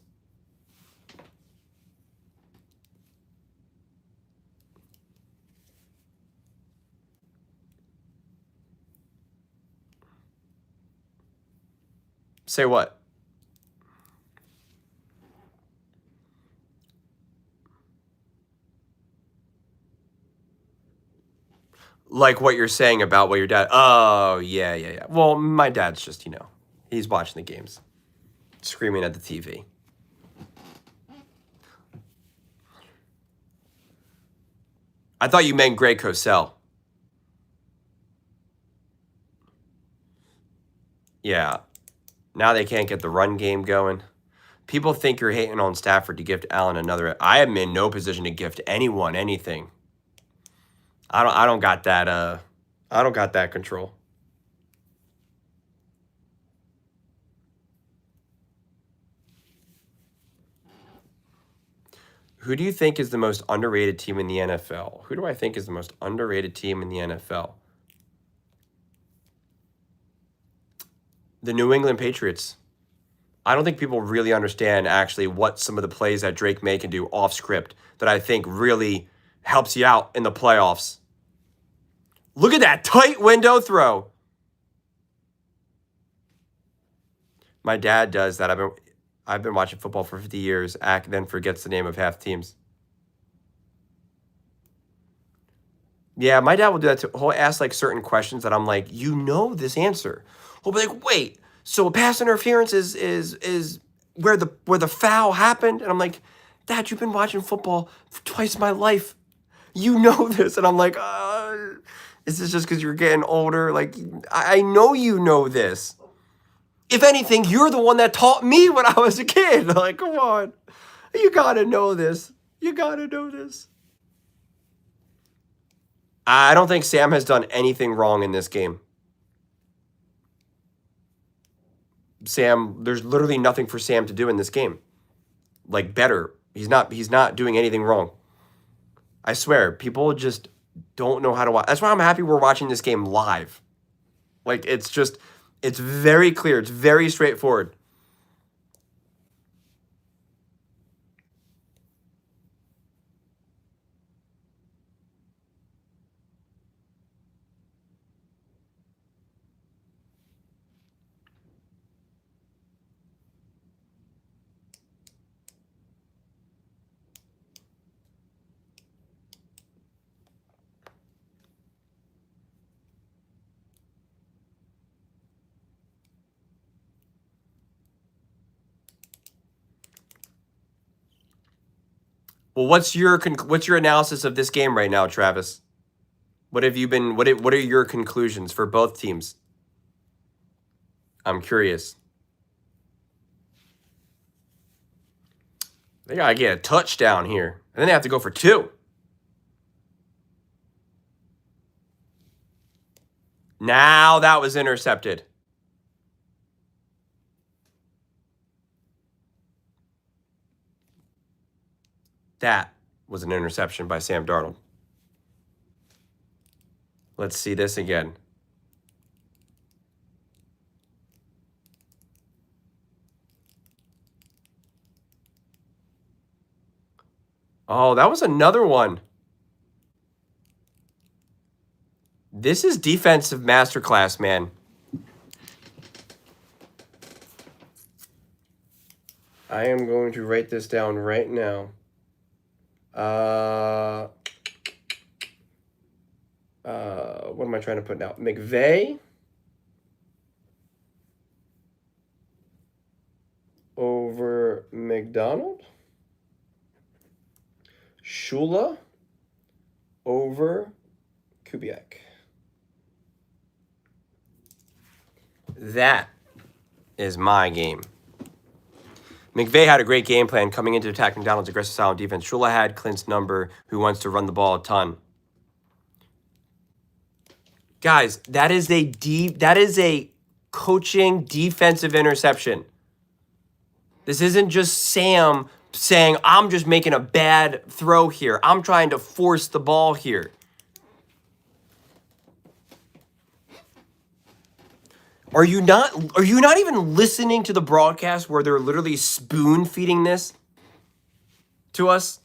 Say what? Like what you're saying about what your dad... Oh, yeah. Well, my dad's just, he's watching the games. Screaming at the TV. I thought you meant Greg Cosell. Yeah. Now they can't get the run game going. People think you're hating on Stafford to gift Allen another. I am in no position to gift anyone anything. I don't got that I don't got that control. Who do you think is the most underrated team in the NFL? Who do I think is the most underrated team in the NFL? The New England Patriots. I don't think people really understand actually what some of the plays that Drake May can do off script that I think really helps you out in the playoffs. Look at that tight window throw. My dad does that. I've been watching football for 50 years. Then forgets the name of half teams. Yeah, my dad will do that too. He'll ask like certain questions that I'm like, you know this answer. He'll be like, wait, so a pass interference is where the foul happened? And I'm like, Dad, you've been watching football for twice my life. You know this. And I'm like, is this just because you're getting older? Like, I know you know this. If anything, you're the one that taught me when I was a kid. Like, come on. You gotta know this. You gotta know this. I don't think Sam has done anything wrong in this game. There's literally nothing for Sam to do in this game. Like, better. He's not doing anything wrong. I swear, people just don't know how to watch. That's why I'm happy we're watching this game live. Like, it's very clear. It's very straightforward. Well, what's your analysis of this game right now, Travis? What have you been? What are your conclusions for both teams? I'm curious. They gotta get a touchdown here, and then they have to go for 2. Now that was intercepted. That was an interception by Sam Darnold. Let's see this again. Oh, that was another one. This is defensive masterclass, man. I am going to write this down right now. What am I trying to put now? McVay over McDonald. Shula over Kubiak. That is my game. McVay had a great game plan coming into attacking Donald's aggressive style of defense. Shula had Clint's number, who wants to run the ball a ton. Guys, that is a coaching defensive interception. This isn't just Sam saying, I'm just making a bad throw here. I'm trying to force the ball here. Are you not even listening to the broadcast where they're literally spoon feeding this to us?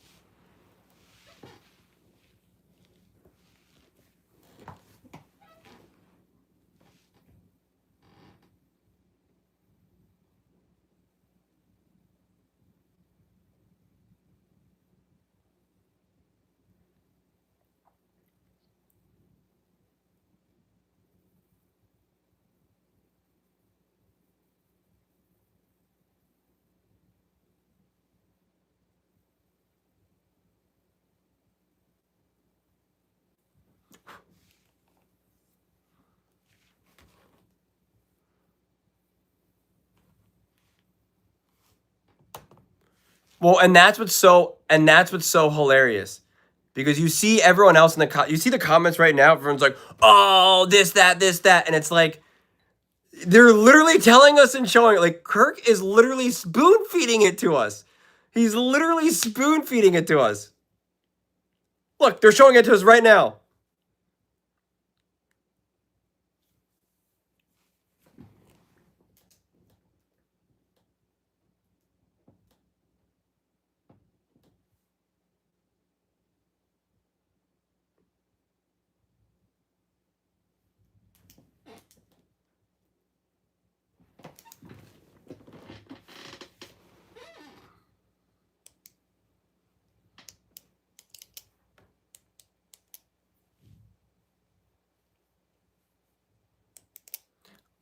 Well, and that's what's so hilarious. Because you see everyone else in you see the comments right now, everyone's like, "Oh, this that." And it's like they're literally telling us and showing it. Like Kirk is literally spoon feeding it to us. He's literally spoon feeding it to us. Look, they're showing it to us right now.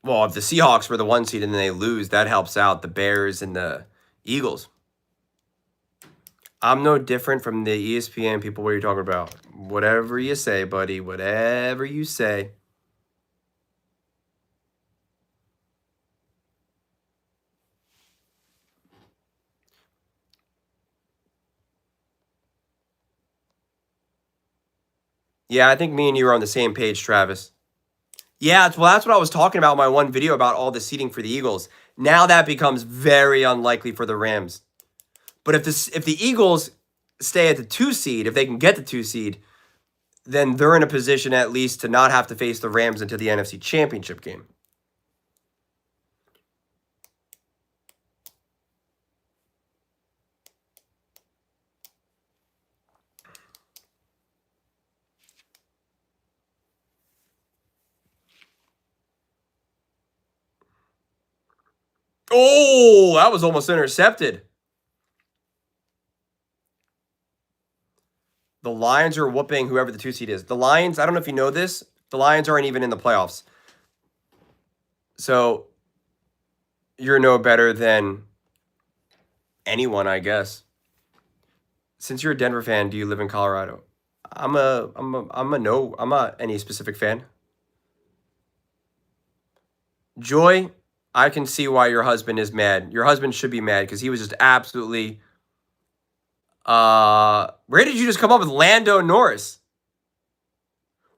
Well, if the Seahawks were the 1 seed and then they lose, that helps out the Bears and the Eagles. I'm no different from the ESPN people. What are you talking about? Whatever you say, buddy. Whatever you say. Yeah, I think me and you are on the same page, Travis. Yeah, well, that's what I was talking about in my one video about all the seating for the Eagles. Now that becomes very unlikely for the Rams. But if the Eagles stay at the 2 seed, if they can get the 2 seed, then they're in a position at least to not have to face the Rams into the NFC Championship game. Oh, that was almost intercepted. The Lions are whooping whoever the 2 seed is. The Lions, I don't know if you know this, the Lions aren't even in the playoffs. So you're no better than anyone, I guess. Since you're a Denver fan, do you live in Colorado? I'm not any specific fan. Joy, I can see why your husband is mad. Your husband should be mad because he was just absolutely. Where did you just come up with Lando Norris?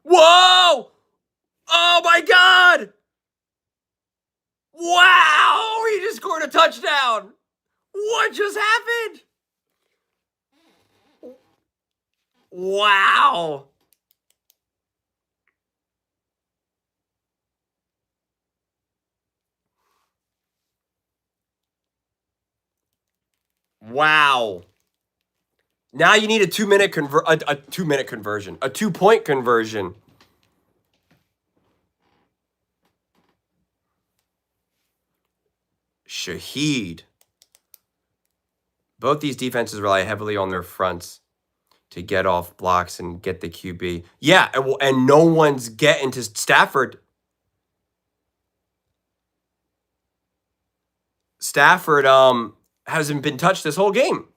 Whoa! Oh my God! Wow! He just scored a touchdown. What just happened? Wow! Wow! Now you need a 2-minute a 2-minute conversion, a 2-point conversion. Shaheed. Both these defenses rely heavily on their fronts to get off blocks and get the QB. Yeah, and no one's getting to Stafford. Stafford hasn't been touched this whole game.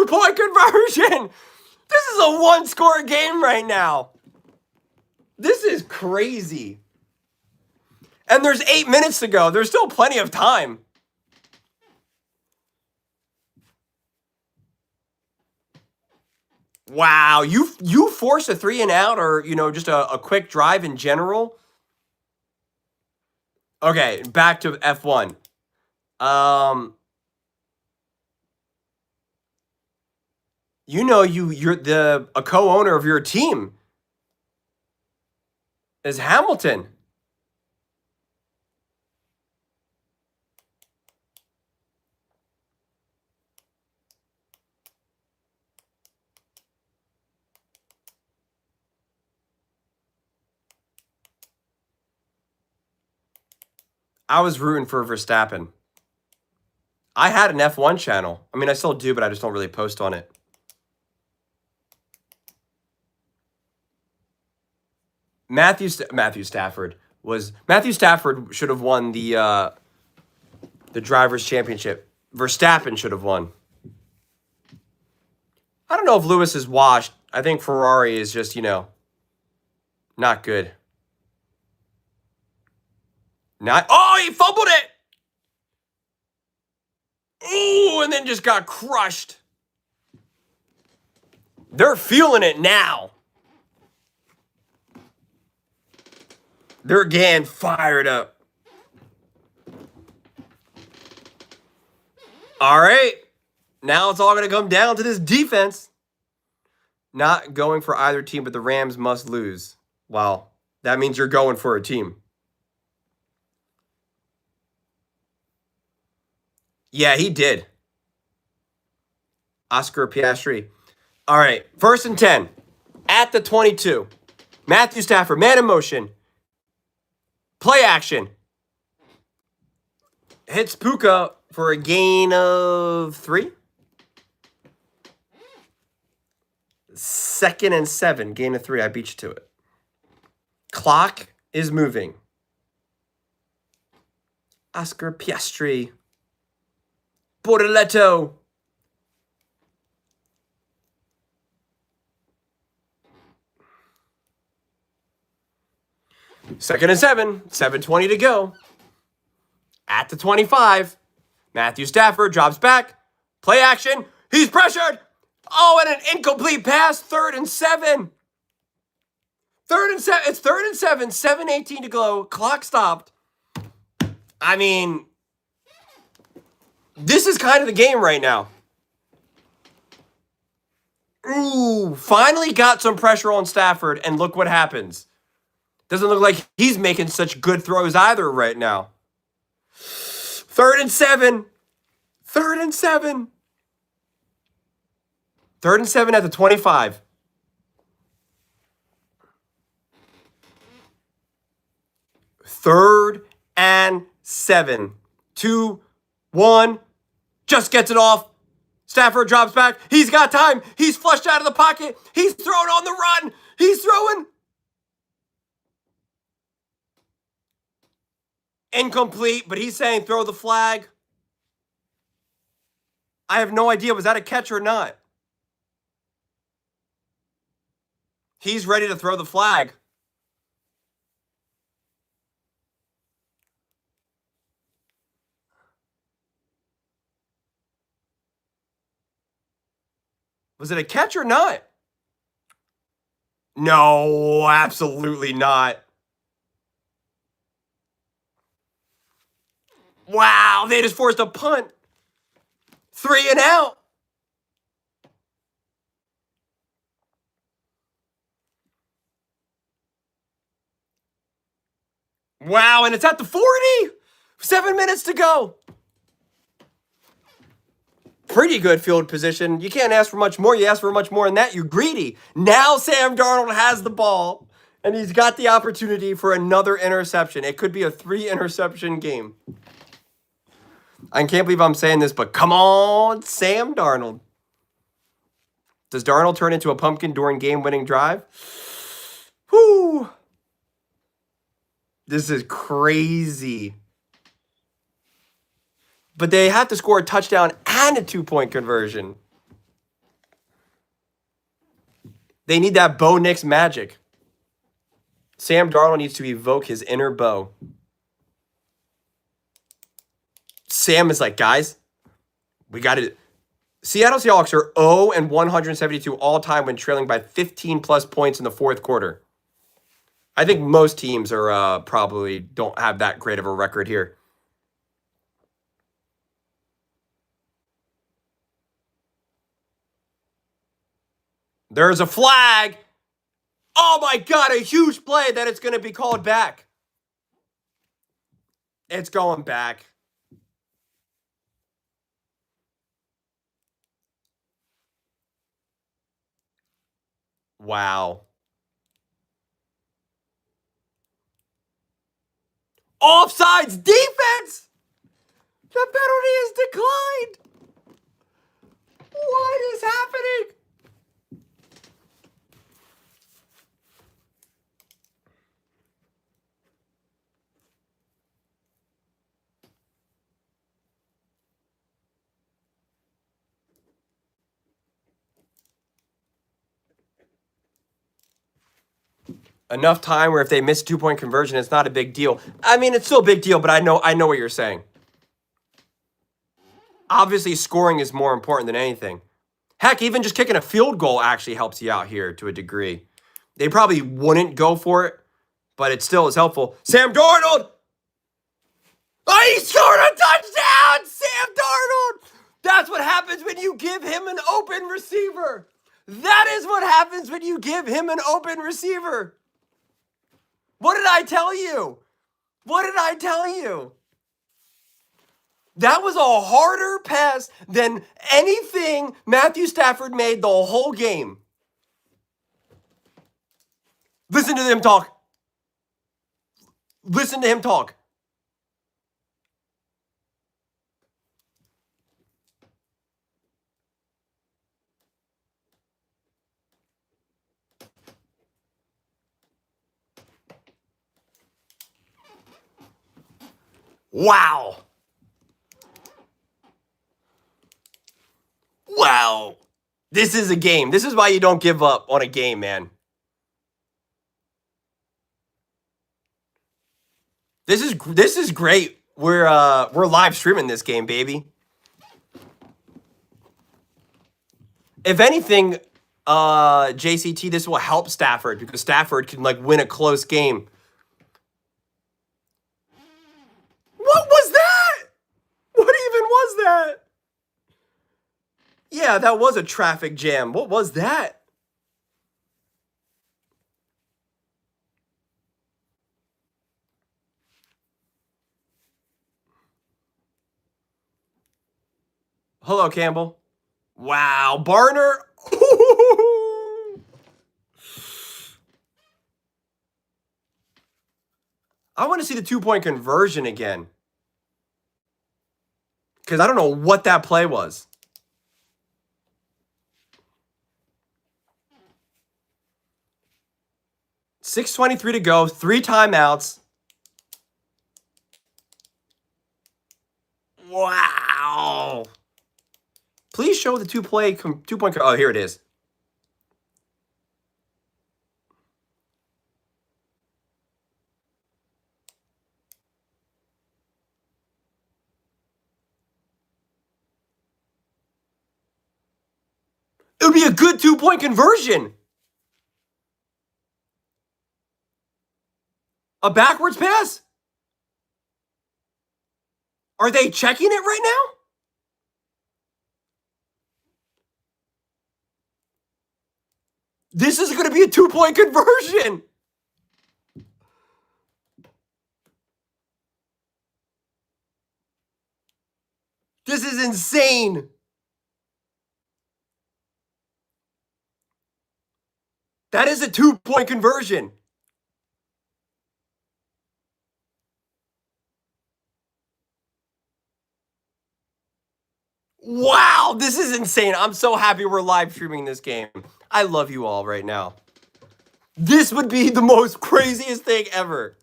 2-point conversion. This is a one-score game right now. This is crazy. And there's 8 minutes to go. There's still plenty of time. Wow, you force a 3 and out, or just a quick drive in general. Okay, back to F1. You're a co-owner of your team is Hamilton. I was rooting for Verstappen. I had an F1 channel. I mean, I still do, but I just don't really post on it. Matthew Stafford should have won the drivers' championship. Verstappen should have won. I don't know if Lewis is washed. I think Ferrari is just, not good. Oh, he fumbled it! Ooh, and then just got crushed. They're feeling it now. They're getting fired up. All right. Now it's all going to come down to this defense. Not going for either team, but the Rams must lose. Wow. That means you're going for a team. Yeah, he did. Oscar Piastri. All right. 1st and 10. At the 22. Matthew Stafford, man in motion. Play action. Hits Puka for a gain of 3. 2nd and 7. Gain of 3. I beat you to it. Clock is moving. Oscar Piastri. Bortoletto. Second and 7. 7:20 to go. At the 25. Matthew Stafford drops back. Play action. He's pressured. Oh, and an incomplete pass. 3rd and 7. 3rd and 7. It's 3rd and 7. 7:18 to go. Clock stopped. I mean, this is kind of the game right now. Ooh, finally got some pressure on Stafford, and look what happens. Doesn't look like he's making such good throws either right now. 3rd and 7. 3rd and 7. 3rd and 7 at the 25. Third and 7. 2, 1. Just gets it off. Stafford drops back. He's got time. He's flushed out of the pocket. He's throwing on the run. He's throwing. Incomplete, but he's saying throw the flag. I have no idea. Was that a catch or not? He's ready to throw the flag. Was it a catch or not? No, absolutely not. Wow, they just forced a punt. 3 and out. Wow, and it's at the 40. 7 minutes to go. Pretty good field position. You can't ask for much more. You ask for much more than that, you're greedy. Now Sam Darnold has the ball, and he's got the opportunity for another interception. It could be a 3-interception game. I can't believe I'm saying this, but come on, Sam Darnold. Does Darnold turn into a pumpkin during game-winning drive? Whoo! This is crazy. But they have to score a touchdown and a 2-point conversion. They need that Bo Nix magic. Sam Darnold needs to evoke his inner Bo. Sam is like, guys, we got to. Seattle Seahawks are 0 and 172 all time when trailing by 15 plus points in the fourth quarter. I think most teams are probably don't have that great of a record here. There's a flag. Oh my God, a huge play that it's going to be called back. It's going back. Wow. Offsides defense. The penalty is declined. What is happening? Enough time where if they miss 2-point conversion, it's not a big deal. I mean, it's still a big deal, but I know what you're saying. Obviously, scoring is more important than anything. Heck, even just kicking a field goal actually helps you out here to a degree. They probably wouldn't go for it, but it still is helpful. Sam Darnold! Oh, he scored a touchdown! Sam Darnold! That's what happens when you give him an open receiver. That is what happens when you give him an open receiver. What did I tell you? What did I tell you? That was a harder pass than anything Matthew Stafford made the whole game. Listen to him talk. Listen to him talk. Wow. Wow. This is a game. This is why you don't give up on a game, man. This is great. We're live streaming this game, baby. If anything, JCT, this will help Stafford because Stafford can like win a close game. What was that? What even was that? Yeah, that was a traffic jam. What was that? Hello, Campbell. Wow, Barner. I want to see the 2-point conversion again. Because I don't know what that play was. .623 to go, 3 timeouts. Wow. Please show the 2-point. Oh, here it is. It would be a good 2-point conversion. A backwards pass? Are they checking it right now? This is going to be a 2-point conversion. This is insane. That is a 2-point conversion. Wow, this is insane. I'm so happy we're live streaming this game. I love you all right now. This would be the most craziest thing ever.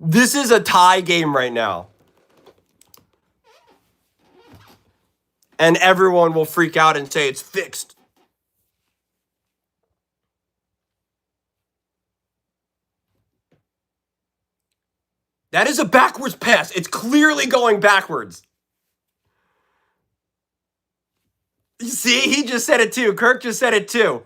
This is a tie game right now. And everyone will freak out and say it's fixed. That is a backwards pass. It's clearly going backwards. You see, he just said it too. Kirk just said it too.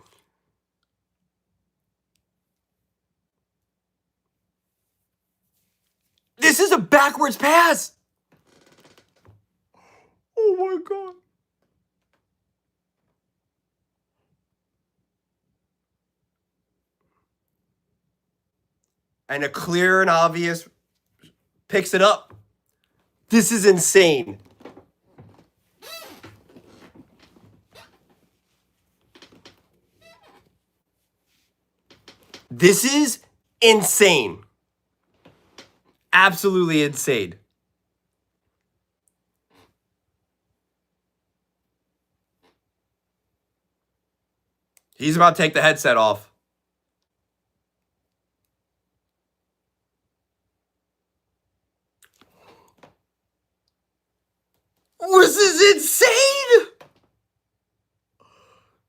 This is a backwards pass. Oh my God. And a clear and obvious picks it up. This is insane. This is insane. Absolutely insane. He's about to take the headset off. This is insane!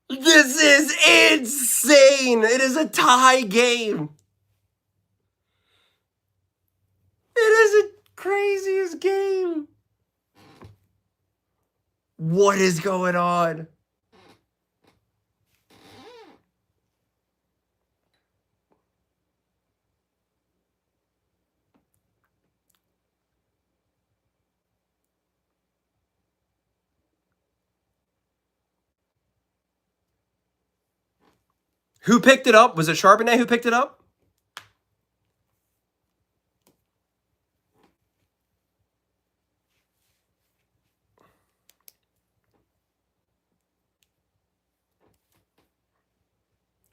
This is insane! It is a tie game. It is the craziest game. What is going on? Who picked it up? Was it Charbonnet who picked it up?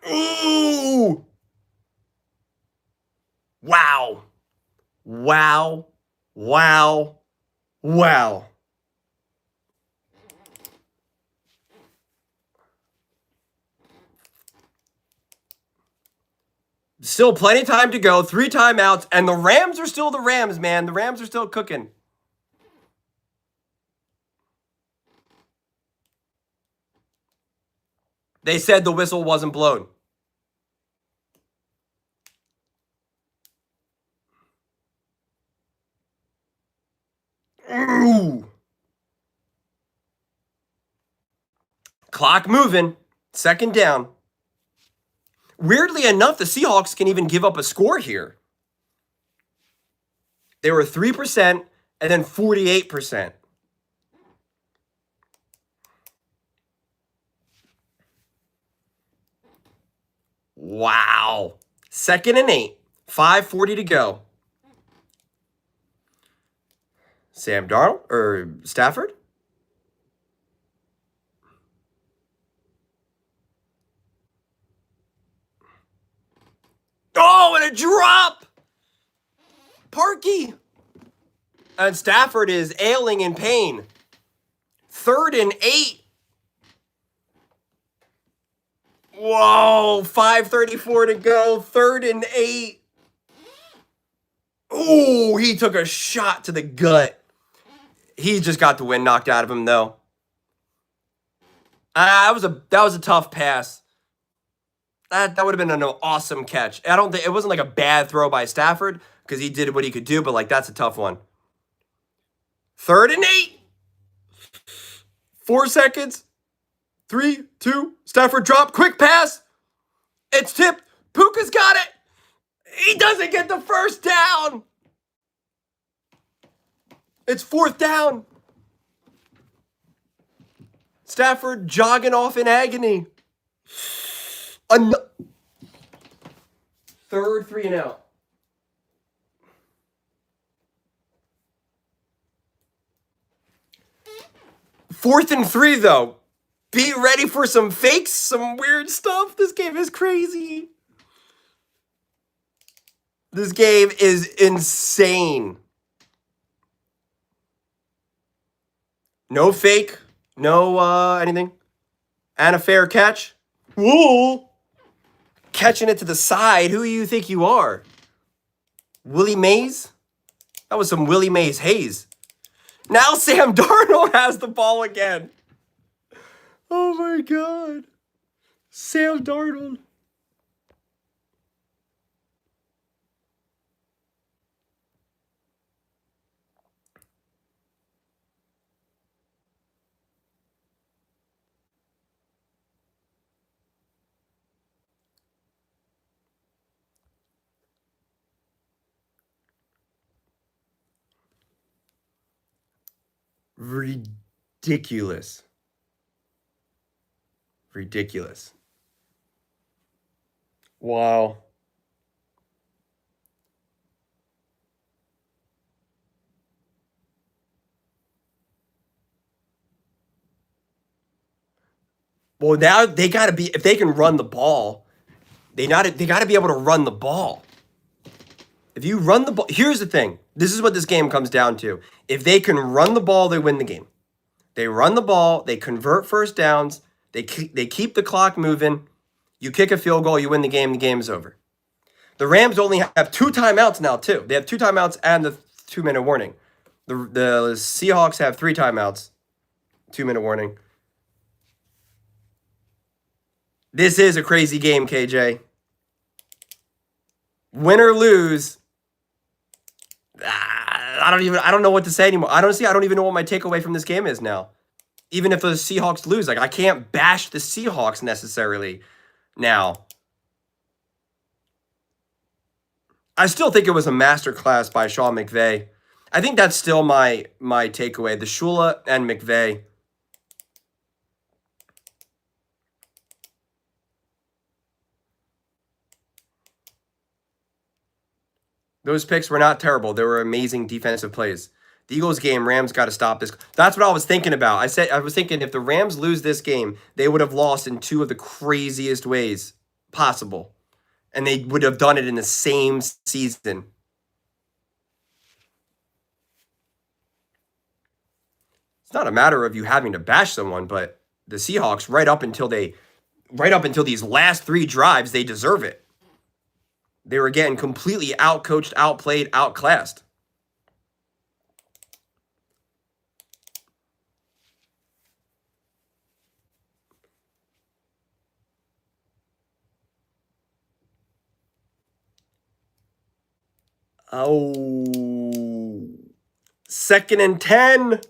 Ooh! Wow. Wow. Wow. Wow. Still plenty of time to go. 3 timeouts. And the Rams are still the Rams, man. The Rams are still cooking. They said the whistle wasn't blown. Ooh. Clock moving. 2nd down. Weirdly enough, the Seahawks can even give up a score here. They were 3% and then 48%. Wow. 2nd and 8. 5:40 to go. Sam Darnold or Stafford? Oh, and a drop! Parkey! And Stafford is ailing in pain. 3rd and 8. Whoa, 5:34 to go. 3rd and 8. Ooh, he took a shot to the gut. He just got the wind knocked out of him, though. That was a tough pass. That would have been an awesome catch. I don't think it wasn't like a bad throw by Stafford because he did what he could do, but like that's a tough one. 3rd and 8. 4 seconds. 3, 2. Stafford drop. Quick pass. It's tipped. Puka's got it. He doesn't get the 1st down. It's 4th down. Stafford jogging off in agony. 3rd 3 and out. 4th and 3 though. Be ready for some fakes, some weird stuff. This game is crazy. This game is insane. No fake, no anything. And a fair catch. Whoa! Catching it to the side. Who do you think you are? Willie Mays? That was some Willie Mays haze. Now Sam Darnold has the ball again. Oh my God. Sam Darnold. Ridiculous. Ridiculous. Wow. Well, now they got to be, if they can run the ball, they got to be able to run the ball. If you run the ball, here's the thing. This is what this game comes down to. If they can run the ball, they win the game. They run the ball, they convert first downs, they keep the clock moving. You kick a field goal, you win the game's over. The Rams only have 2 timeouts now, too. They have 2 timeouts and the 2 minute warning. The Seahawks have 3 timeouts, 2 minute warning. This is a crazy game, KJ. Win or lose, I don't know what to say anymore. I don't even know what my takeaway from this game is now. Even if the Seahawks lose, like I can't bash the Seahawks necessarily now. I still think it was a masterclass by Sean McVay. I think that's still my takeaway. The Shula and McVay. Those picks were not terrible. They were amazing defensive plays. The Eagles game, Rams got to stop this. That's what I was thinking about. I was thinking if the Rams lose this game, they would have lost in 2 of the craziest ways possible. And they would have done it in the same season. It's not a matter of you having to bash someone, but the Seahawks, right up until these last 3 drives, they deserve it. They were getting completely outcoached, outplayed, outclassed. Oh, 2nd and 10.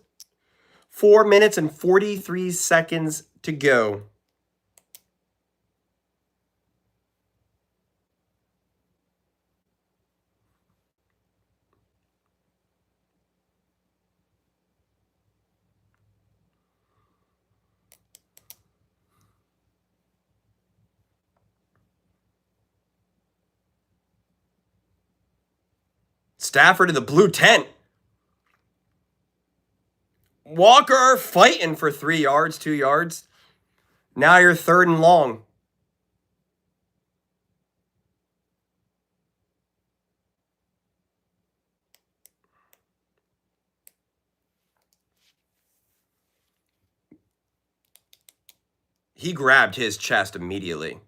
4 minutes and 43 seconds to go. Stafford in the blue tent. Walker fighting for 3 yards, 2 yards. Now you're 3rd and long. He grabbed his chest immediately.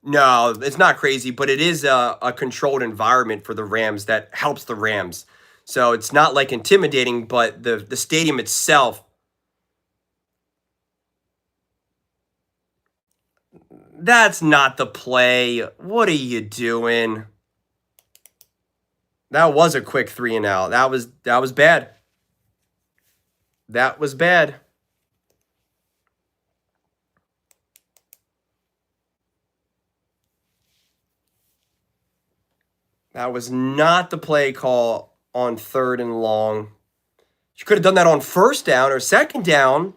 No, it's not crazy, but it is a controlled environment for the Rams that helps the Rams. So it's not like intimidating, but the stadium itself. That's not the play. What are you doing? That was a quick 3 and out. That was bad. That was bad. That was not the play call on 3rd and long. You could have done that on 1st down or 2nd down.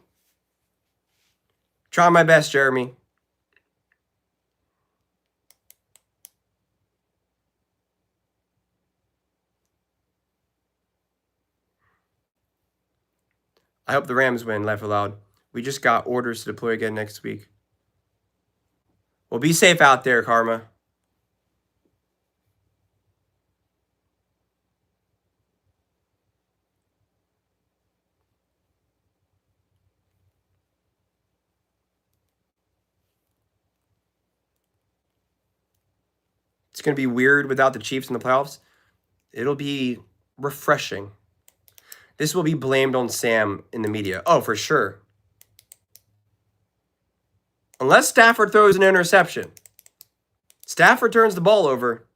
Try my best, Jeremy. I hope the Rams win, laugh aloud. We just got orders to deploy again next week. Well, be safe out there, Karma. It's going to be weird without the Chiefs in the playoffs. It'll be refreshing. This will be blamed on Sam in the media. Oh, for sure. Unless Stafford throws an interception. Stafford turns the ball over.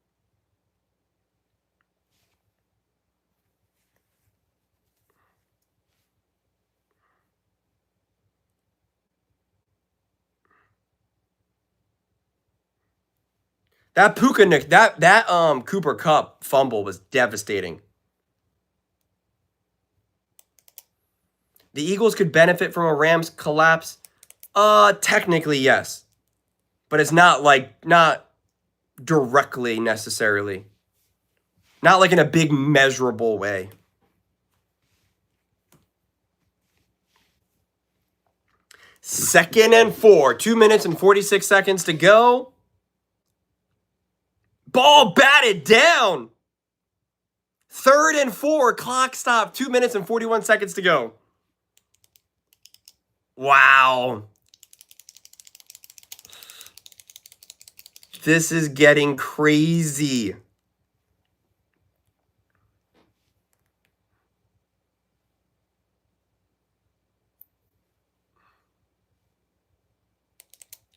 That Cooper Kupp fumble was devastating. The Eagles could benefit from a Rams collapse. Technically yes. But it's not directly necessarily. Not like in a big measurable way. Second and 4. 2 minutes and 46 seconds to go. Ball batted down. 3rd and 4. Clock stop. 2 minutes and 41 seconds to go. Wow. This is getting crazy.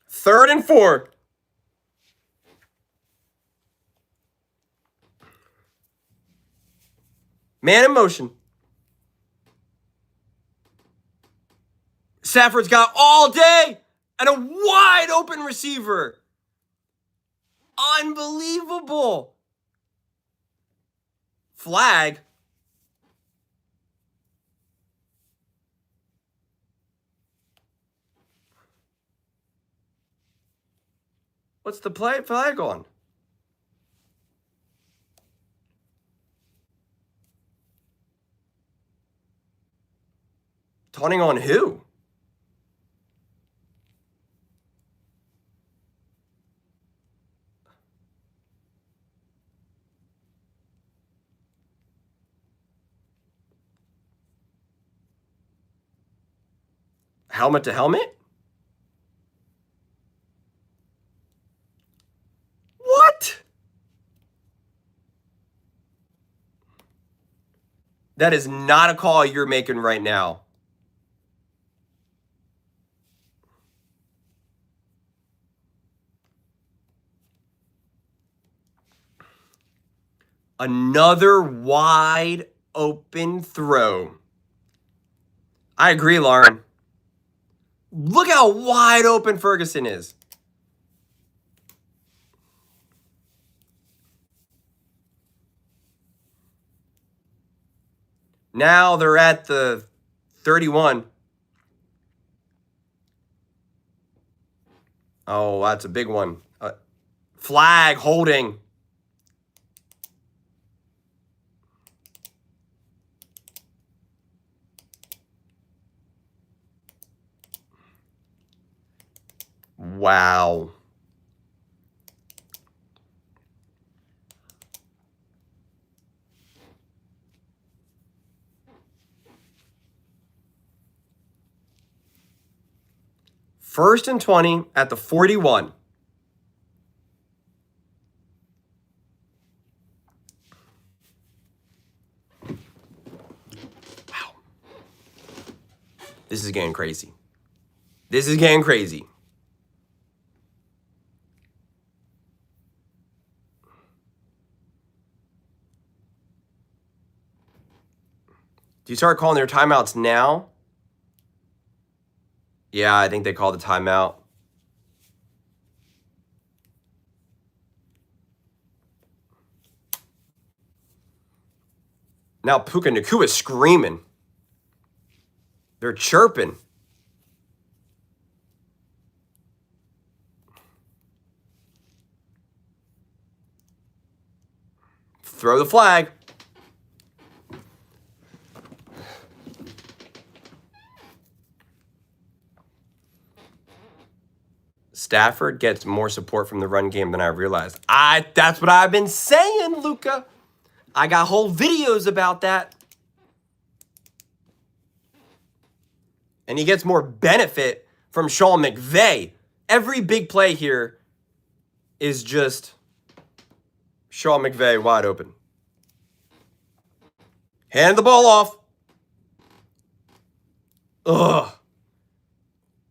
Third and 4. Man in motion. Stafford's got all day and a wide open receiver. Unbelievable. Flag. What's the flag on? Taunting on who? Helmet to helmet? What? That is not a call you're making right now. Another wide open throw. I agree, Lauren. Look how wide open Ferguson is. Now they're at the 31. Oh, that's a big one. Flag holding. Wow. First and 20 at the 41. Wow. This is getting crazy. This is getting crazy. Do you start calling their timeouts now? Yeah, I think they called the timeout. Now Puka Nakua's screaming. They're chirping. Throw the flag. Stafford gets more support from the run game than I realized. That's what I've been saying, Luca. I got whole videos about that. And he gets more benefit from Sean McVay. Every big play here is just Sean McVay wide open. Hand the ball off. Ugh.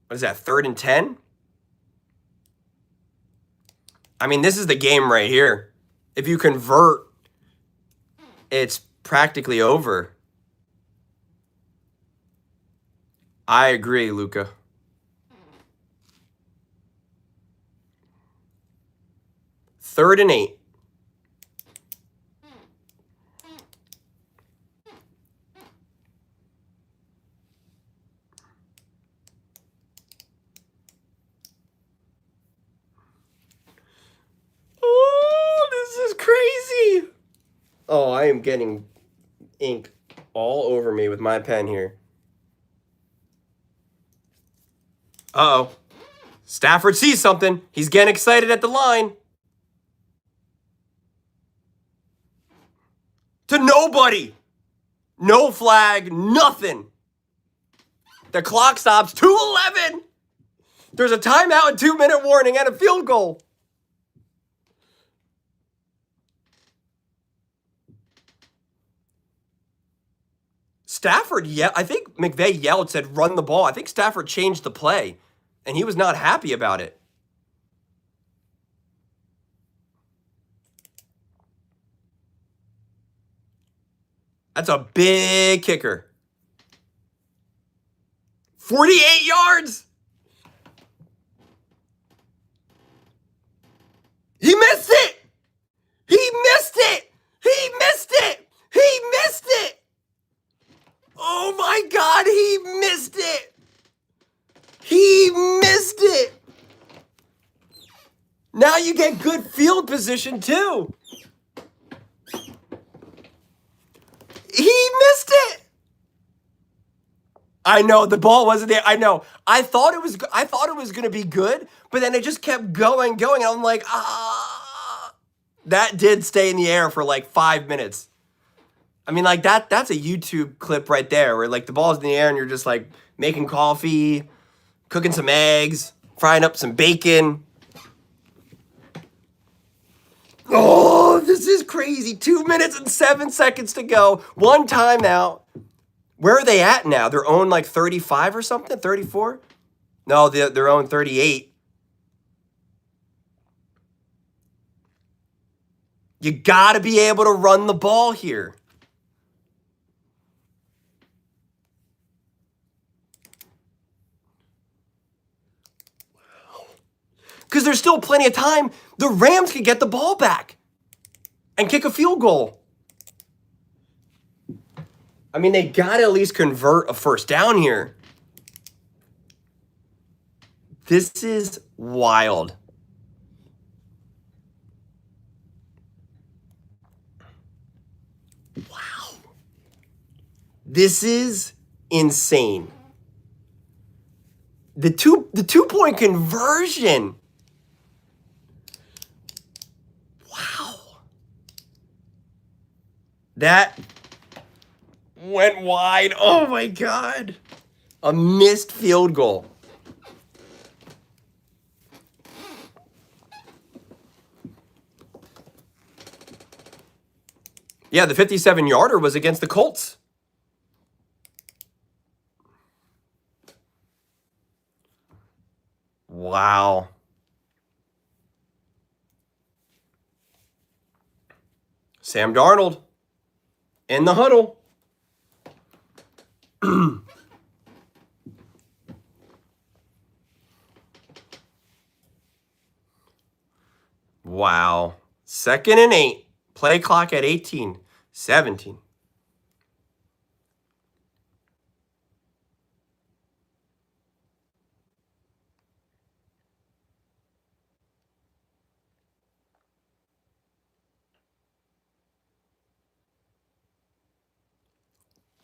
What is that, 3rd and 10? I mean, this is the game right here. If you convert, it's practically over. I agree, Luca. 3rd and 8. Oh, this is crazy. Oh, I am getting ink all over me with my pen here. Uh-oh. Stafford sees something. He's getting excited at the line. To nobody. No flag, nothing. The clock stops. 2:11. There's a timeout, and 2-minute warning, and a field goal. Stafford, I think McVay yelled, said, run the ball. I think Stafford changed the play, and he was not happy about it. That's a big kicker. 48 yards. He missed it. He missed it. He missed it. He missed it. Oh my God, he missed it. He missed it. Now you get good field position too. He missed it. I know the ball wasn't there. I know. I thought it was going to be good, but then it just kept going. And I'm like, that did stay in the air for like 5 minutes. I mean, like that's a YouTube clip right there where like the ball's in the air and you're just like making coffee, cooking some eggs, frying up some bacon. Oh, this is crazy. 2 minutes and 7 seconds to go. 1 timeout. Where are they at now? Their own like 35 or something? 34? No, their own 38. You got to be able to run the ball here. Because there's still plenty of time. The Rams could get the ball back and kick a field goal. I mean, they got to at least convert a first down here. This is wild. Wow. This is insane. The 2-point conversion. Wow. That went wide. Oh my God. A missed field goal. Yeah, the 57-yarder was against the Colts. Wow. Sam Darnold in the huddle. Wow. 2nd and 8. Play clock at 18. 17.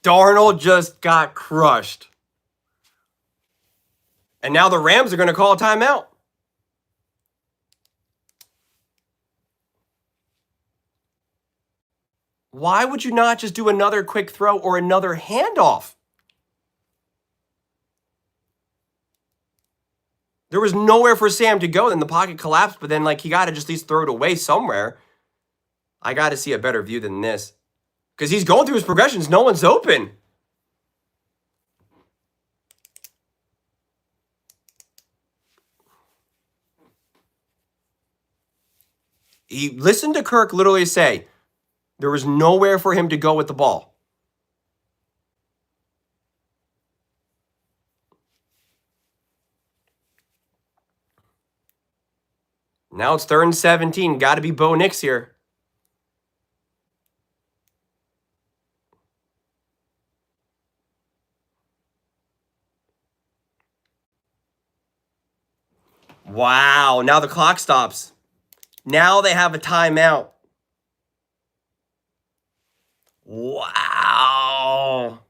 Darnold just got crushed. And now the Rams are going to call a timeout. Why would you not just do another quick throw or another handoff? There was nowhere for Sam to go. Then the pocket collapsed, but then like he got to just at least throw it away somewhere. I got to see a better view than this. Because he's going through his progressions. No one's open. He listened to Kirk literally say there was nowhere for him to go with the ball. Now it's 3rd and 17. Got to be Bo Nix here. Wow. Now the clock stops. Now they have a timeout. Wow.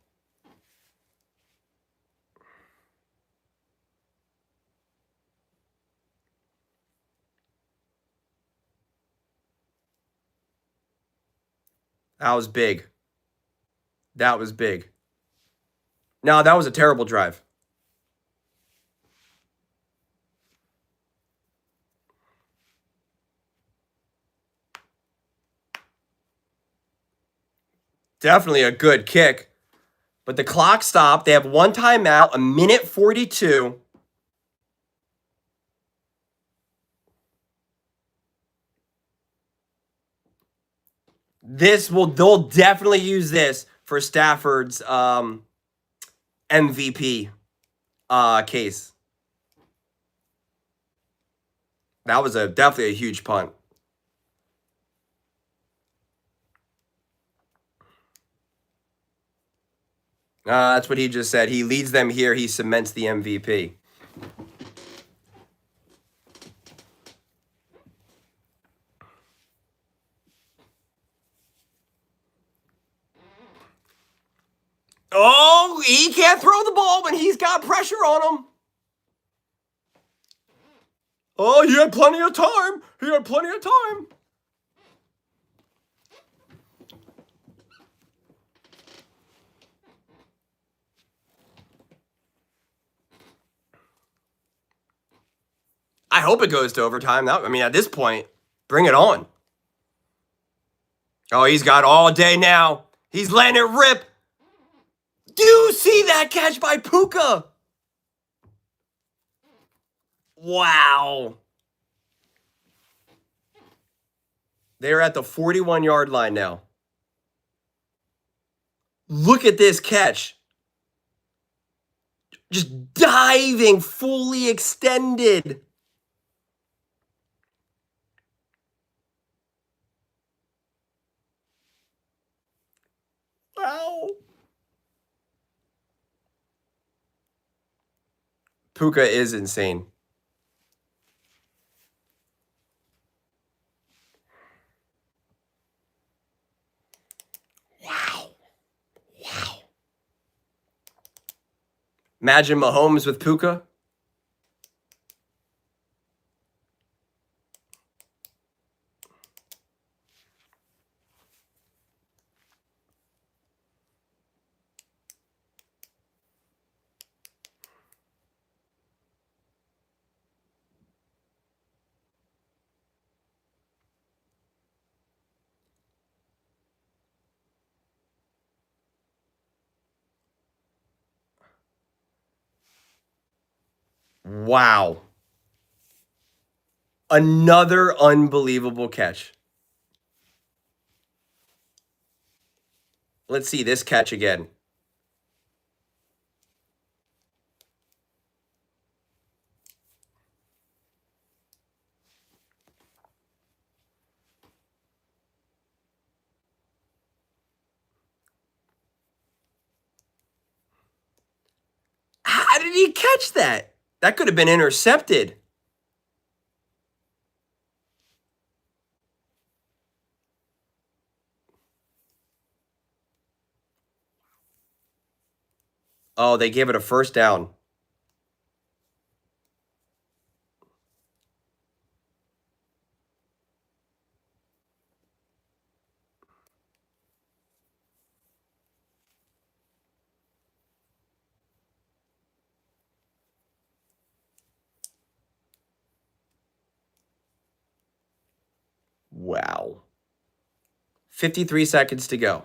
That was big. That was big. No, that was a terrible drive. Definitely a good kick. But the clock stopped. They have one timeout, a minute 42. They'll definitely use this for Stafford's MVP case. That was definitely a huge punt. That's what he just said. He leads them here. He cements the MVP. Oh, he can't throw the ball when he's got pressure on him. Oh, he had plenty of time. He had plenty of time. I hope it goes to overtime. At this point, bring it on. Oh, he's got all day now. He's letting it rip. Do you see that catch by Puka? Wow. They're at the 41-yard line now. Look at this catch. Just diving, fully extended. Wow. Puka is insane. Wow. Wow. Imagine Mahomes with Puka. Wow. Another unbelievable catch. Let's see this catch again. How did he catch that? That could have been intercepted. Oh, they gave it a first down. Wow. 53 seconds to go.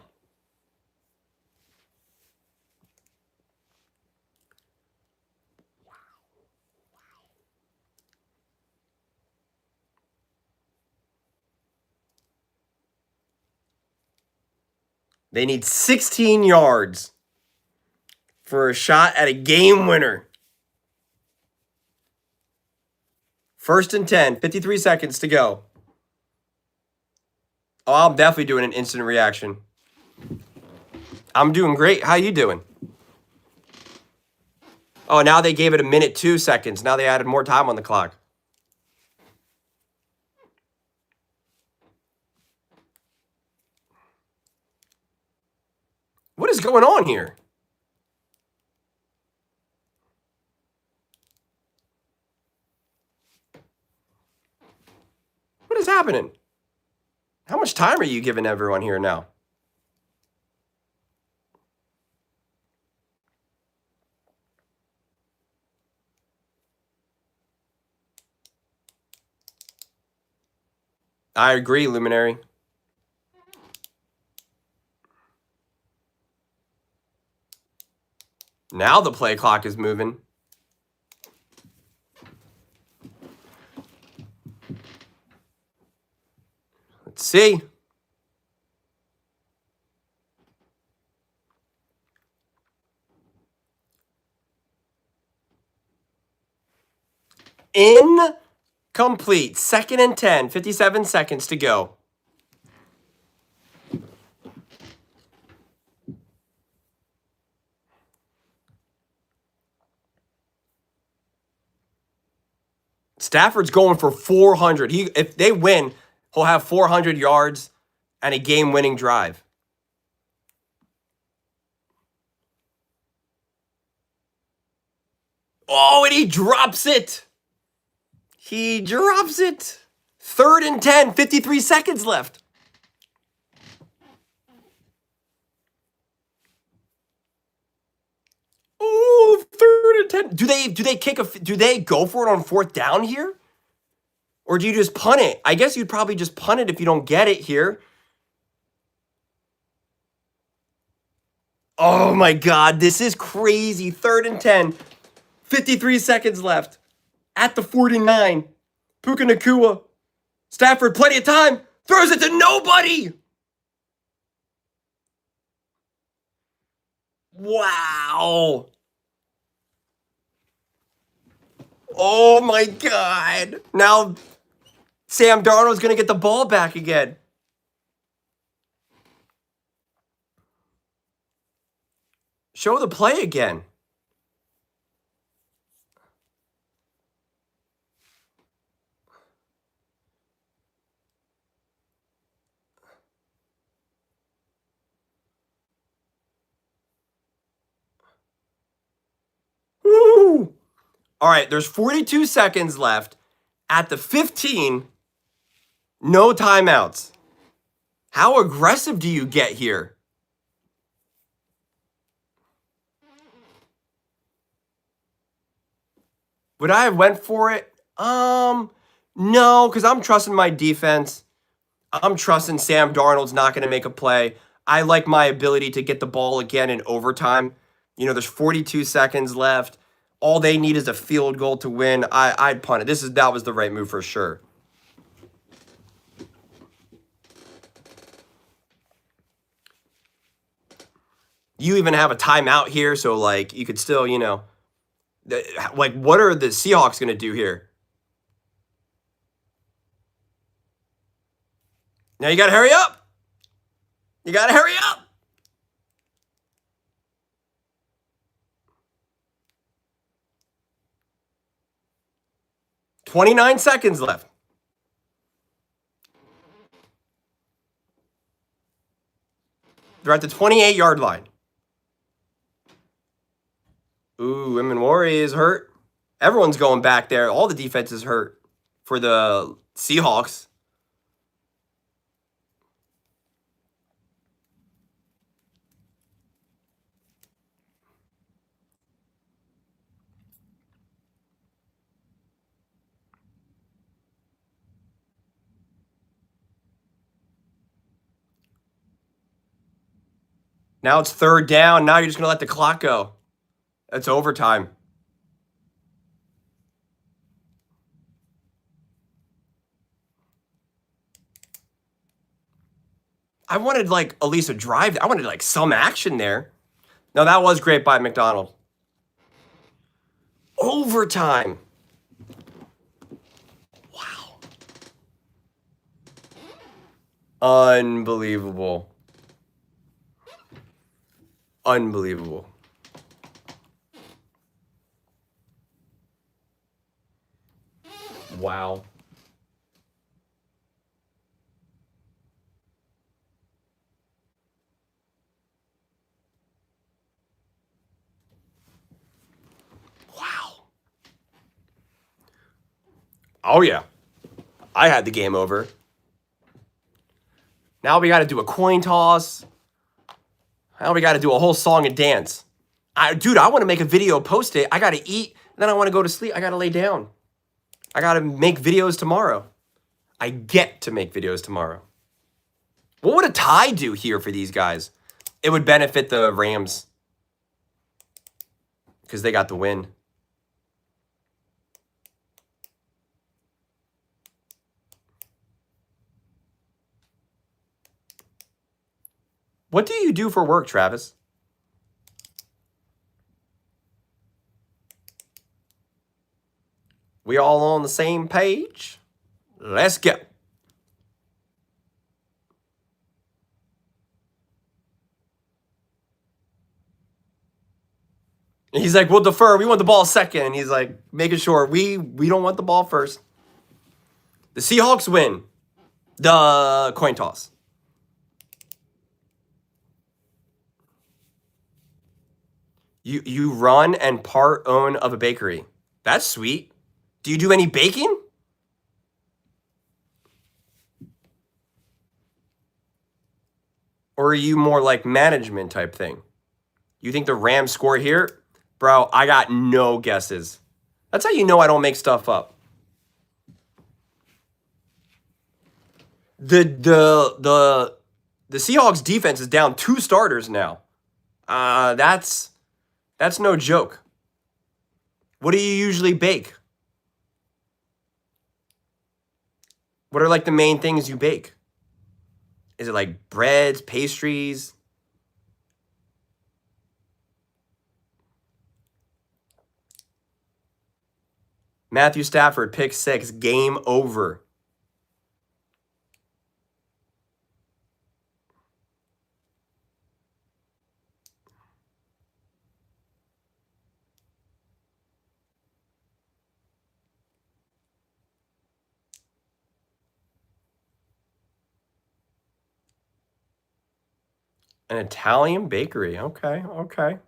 They need 16 yards for a shot at a game winner. 1st and 10, 53 seconds to go. Oh, I'm definitely doing an instant reaction. I'm doing great. How you doing? Oh, now they gave it a minute 2 seconds. Now they added more time on the clock. What is going on here? What is happening? How much time are you giving everyone here now? I agree, Luminary. Now the play clock is moving. Let's see. Incomplete. 2nd and 10, 57 seconds to go. Stafford's going for 400. If they win, he'll have 400 yards and a game-winning drive. Oh, and he drops it. He drops it. 3rd and 10, 53 seconds left. Oh, 3rd and 10. Do they go for it on 4th down here? Or do you just punt it? I guess you'd probably just punt it if you don't get it here. Oh my God, this is crazy. 3rd and 10, 53 seconds left. At the 49. Puka Nacua. Stafford, plenty of time. Throws it to nobody. Wow. Oh my God. Now Sam Darnold's going to get the ball back again. Show the play again. Woo! All right, there's 42 seconds left. At the 15, no timeouts. How aggressive do you get here? Would I have went for it? No, because I'm trusting my defense. I'm trusting Sam Darnold's not going to make a play. I like my ability to get the ball again in overtime. You know, there's 42 seconds left. All they need is a field goal to win. I'd punt it. That was the right move for sure. You even have a timeout here, so like you could still, you know, like what are the Seahawks going to do here? Now you got to hurry up. You got to hurry up. $29 seconds left. They're at the 28-yard line. Ooh, Eminwari is hurt. Everyone's going back there. All the defense is hurt for the Seahawks. Now it's 3rd down. Now you're just going to let the clock go. It's overtime. I wanted like at least a drive. I wanted like some action there. No, that was great by McDonald. Overtime. Wow. Unbelievable. Unbelievable. Wow. Wow. Oh, yeah. I had the game over. Now we got to do a coin toss. Now we got to do a whole song and dance. Dude, I want to make a video, post it. I got to eat. Then I want to go to sleep. I got to lay down. I got to make videos tomorrow. I get to make videos tomorrow. What would a tie do here for these guys? It would benefit the Rams because they got the win. What do you do for work, Travis? We all on the same page? Let's go. He's like, we'll defer. We want the ball second. And he's like, making sure we don't want the ball first. The Seahawks win the coin toss. You run and part own of a bakery. That's sweet. Do you do any baking? Or are you more like management type thing? You think the Rams score here? Bro, I got no guesses. That's how you know I don't make stuff up. The Seahawks defense is down 2 starters now. That's no joke. What do you usually bake? What are like the main things you bake? Is it like breads, pastries? Matthew Stafford, pick 6, game over. An Italian bakery. Okay, okay.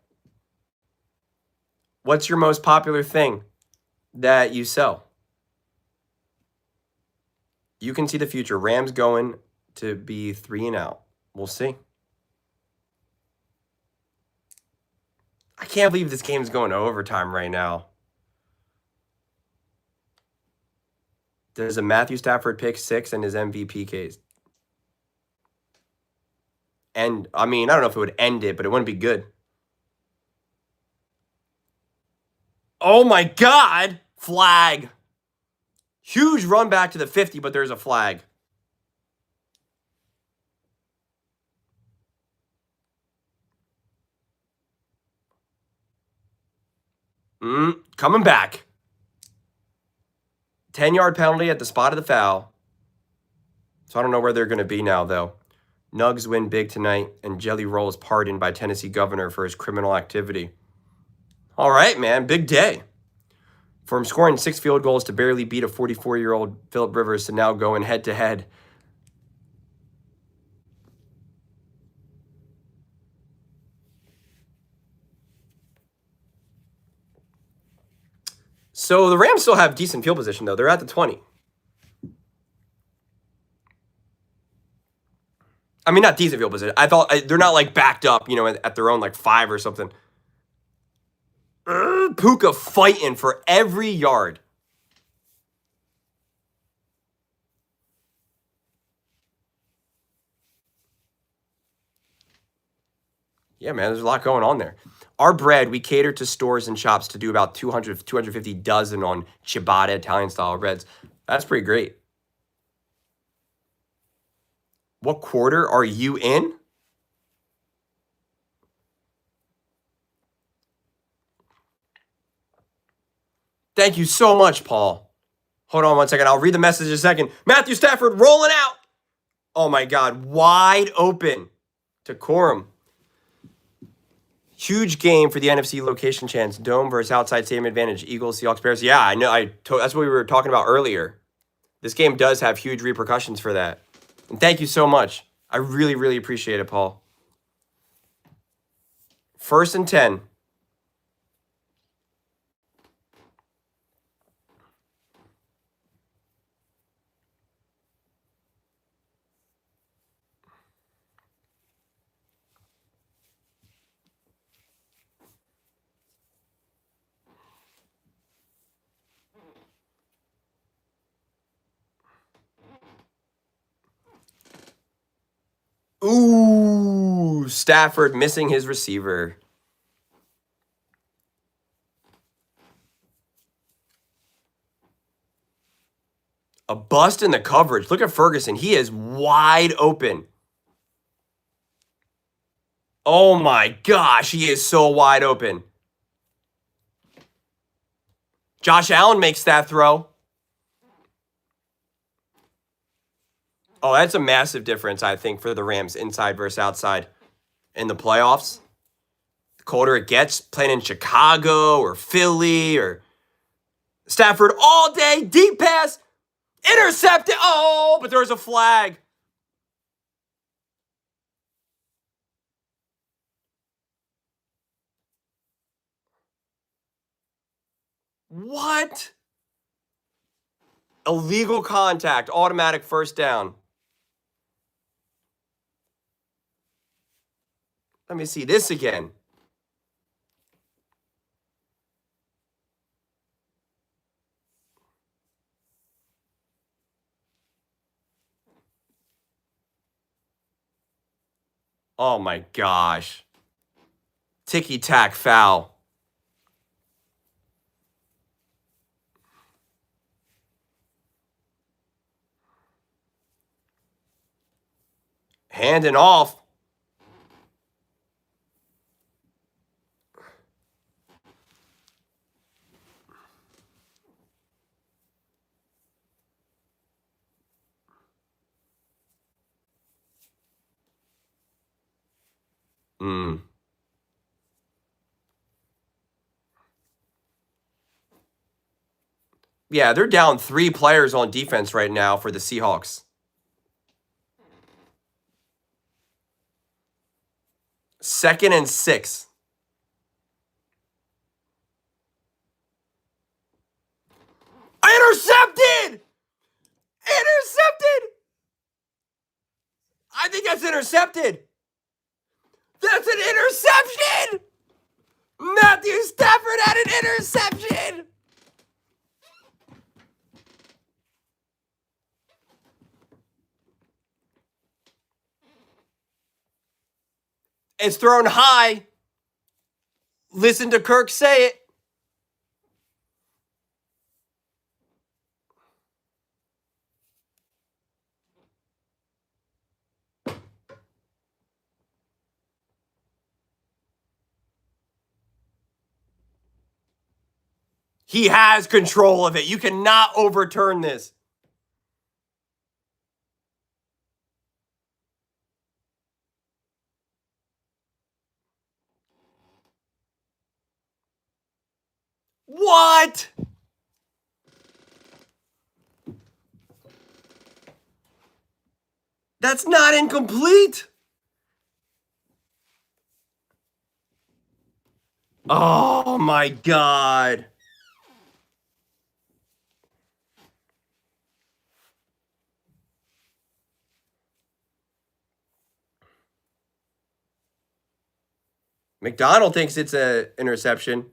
What's your most popular thing that you sell? You can see the future. Rams going to be 3 and out. We'll see. I can't believe this game's going to overtime right now. There's a Matthew Stafford pick 6 and his MVP case. And, I mean, I don't know if it would end it, but it wouldn't be good. Oh, my God. Flag. Huge run back to the 50, but there's a flag. Coming back. 10-yard penalty at the spot of the foul. So I don't know where they're going to be now, though. Nugs win big tonight, and Jelly Roll is pardoned by Tennessee governor for his criminal activity. All right, man. Big day. From scoring 6 field goals to barely beat a 44-year-old Phillip Rivers to now going head-to-head. So the Rams still have decent field position, though. They're at the 20. I mean, not decent field position. I thought they're not like backed up, you know, at their own like 5 or something. Puka fighting for every yard. Yeah, man, there's a lot going on there. Our bread, we cater to stores and shops to do about 200, 250 dozen on ciabatta Italian-style breads. That's pretty great. What quarter are you in? Thank you so much, Paul. Hold on one second. I'll read the message in a second. Matthew Stafford rolling out. Oh my God, wide open to Corum. Huge game for the NFC location chance. Dome versus outside stadium advantage. Eagles, Seahawks, Bears. Yeah, I know. That's what we were talking about earlier. This game does have huge repercussions for that. And thank you so much. I really, really appreciate it, Paul. 1st and 10. Ooh, Stafford missing his receiver. A bust in the coverage. Look at Ferguson. He is wide open. Oh my gosh, he is so wide open. Josh Allen makes that throw. Oh, that's a massive difference, I think, for the Rams inside versus outside in the playoffs. The colder it gets, playing in Chicago or Philly or Stafford all day, deep pass, intercepted. Oh, but there's a flag. What? Illegal contact, automatic first down. Let me see this again. Oh my gosh. Ticky-tack foul. Handing off. Yeah, they're down 3 players on defense right now for the Seahawks. 2nd and 6. Intercepted! Intercepted! I think that's intercepted. That's an interception! Matthew Stafford had an interception! It's thrown high. Listen to Kirk say it. He has control of it. You cannot overturn this. What? That's not incomplete. Oh my God. McDonald thinks it's an interception.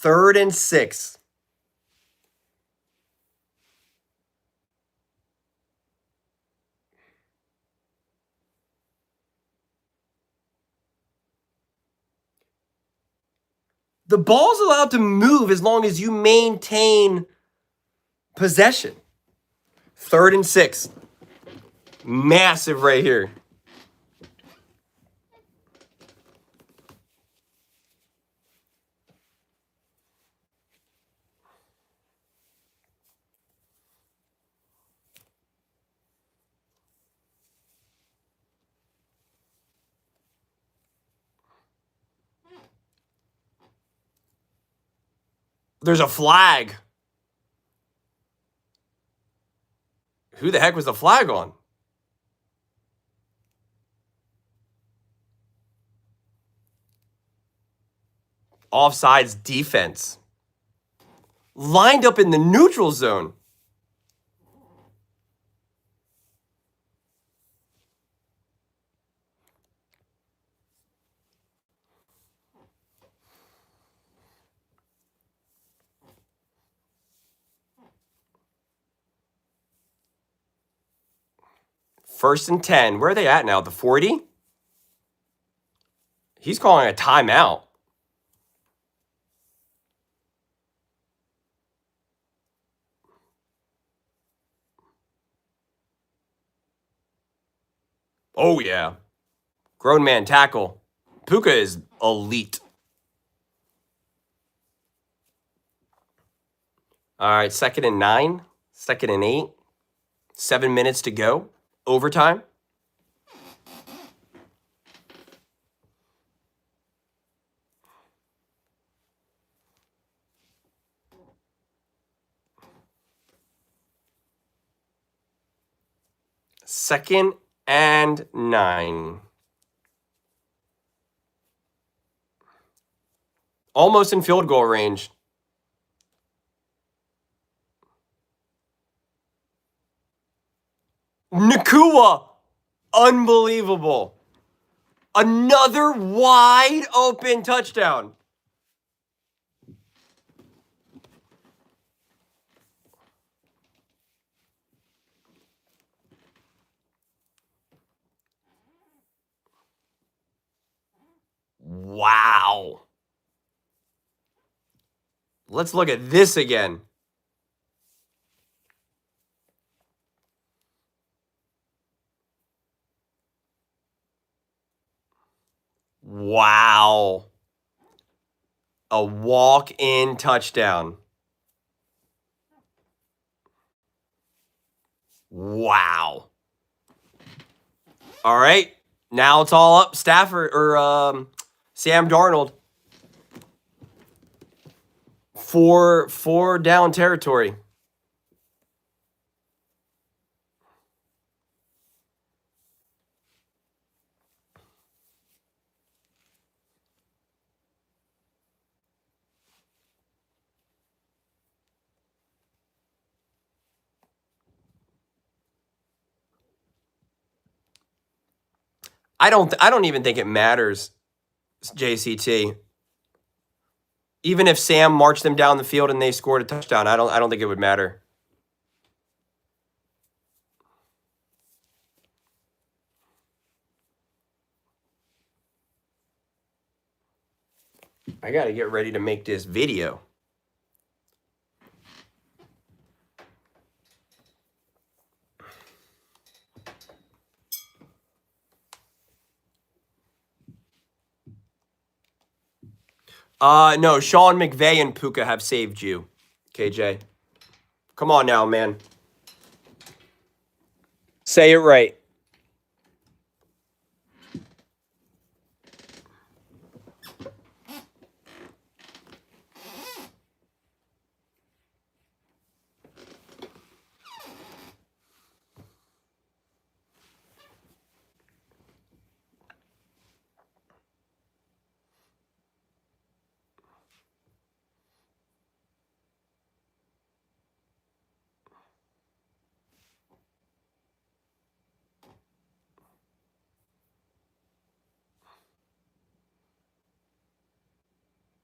Third and 6. The ball's allowed to move as long as you maintain possession. 3rd and 6. Massive right here. There's a flag. Who the heck was the flag on? Offsides defense. Lined up in the neutral zone. First and 10. Where are they at now? The 40? He's calling a timeout. Oh, yeah. Grown man tackle. Puka is elite. All right, 2nd and 9. 2nd and 8. 7 minutes to go. Overtime. Second and 9. Almost in field goal range. Nakua. Unbelievable. Another wide open touchdown. Wow. Let's look at this again. Wow. A walk-in touchdown. Wow. All right. Now it's all up Stafford or Sam Darnold. 4 down territory. I don't even think it matters, JCT. Even if Sam marched them down the field and they scored a touchdown, I don't think it would matter. I got to get ready to make this video. No, Sean McVay and Puka have saved you, KJ. Come on now, man. Say it right.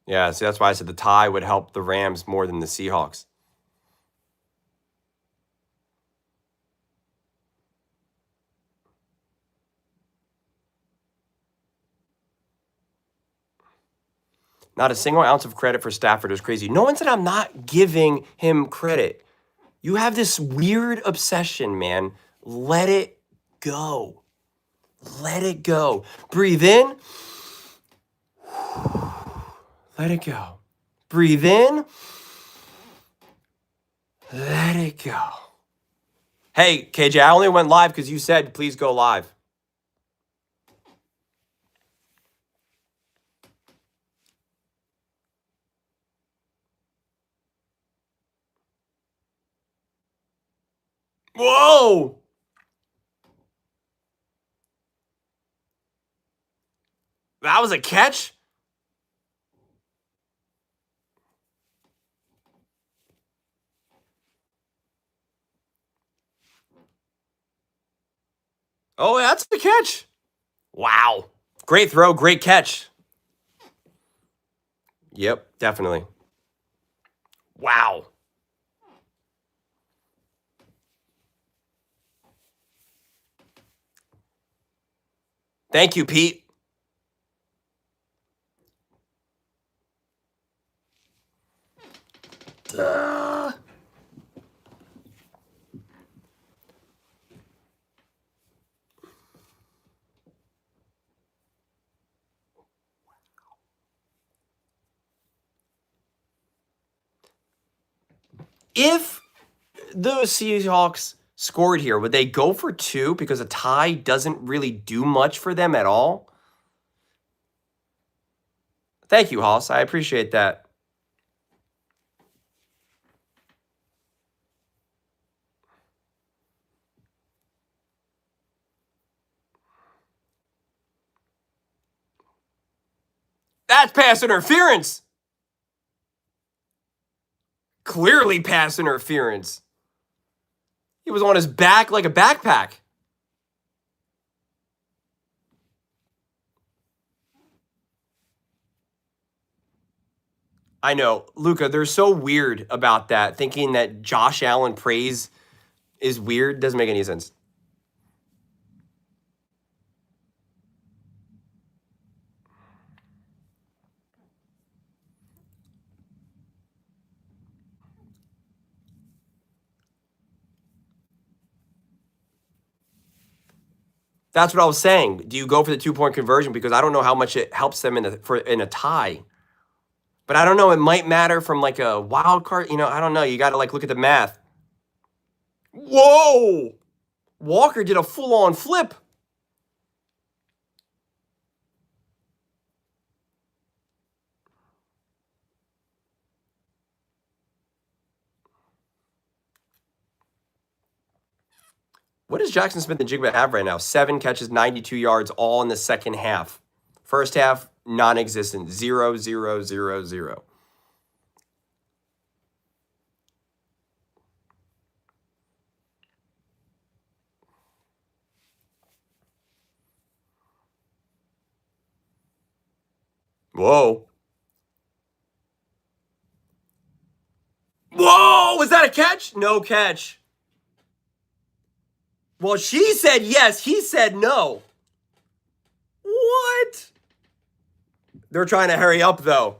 Yeah, see, that's why I said the tie would help the Rams more than the Seahawks. Not a single ounce of credit for Stafford is crazy. No one said I'm not giving him credit. You have this weird obsession, man. Let it go. Let it go. Breathe in. Let it go. Breathe in. Let it go. Hey, KJ, I only went live because you said please go live. Whoa! That was a catch? Oh, that's the catch. Wow. Great throw, great catch. Yep, definitely. Wow. Thank you, Pete. If the Seahawks scored here, would they go for 2 because a tie doesn't really do much for them at all? Thank you, Hoss. I appreciate that. That's pass interference. Clearly pass interference. He was on his back like a backpack. I know. Luca, they're so weird about that. Thinking that Josh Allen praise is weird doesn't make any sense. That's what I was saying. Do you go for the 2-point conversion? Because I don't know how much it helps them in a tie. But I don't know. It might matter from like a wild card. You know, I don't know. You got to like look at the math. Whoa! Walker did a full-on flip. What does Jackson Smith and Jigba have right now? 7 catches, 92 yards, all in the second half. First half, non-existent. 0, 0, 0, 0. Whoa. Whoa! Was that a catch? No catch. Well, she said yes. He said no. What? They're trying to hurry up, though.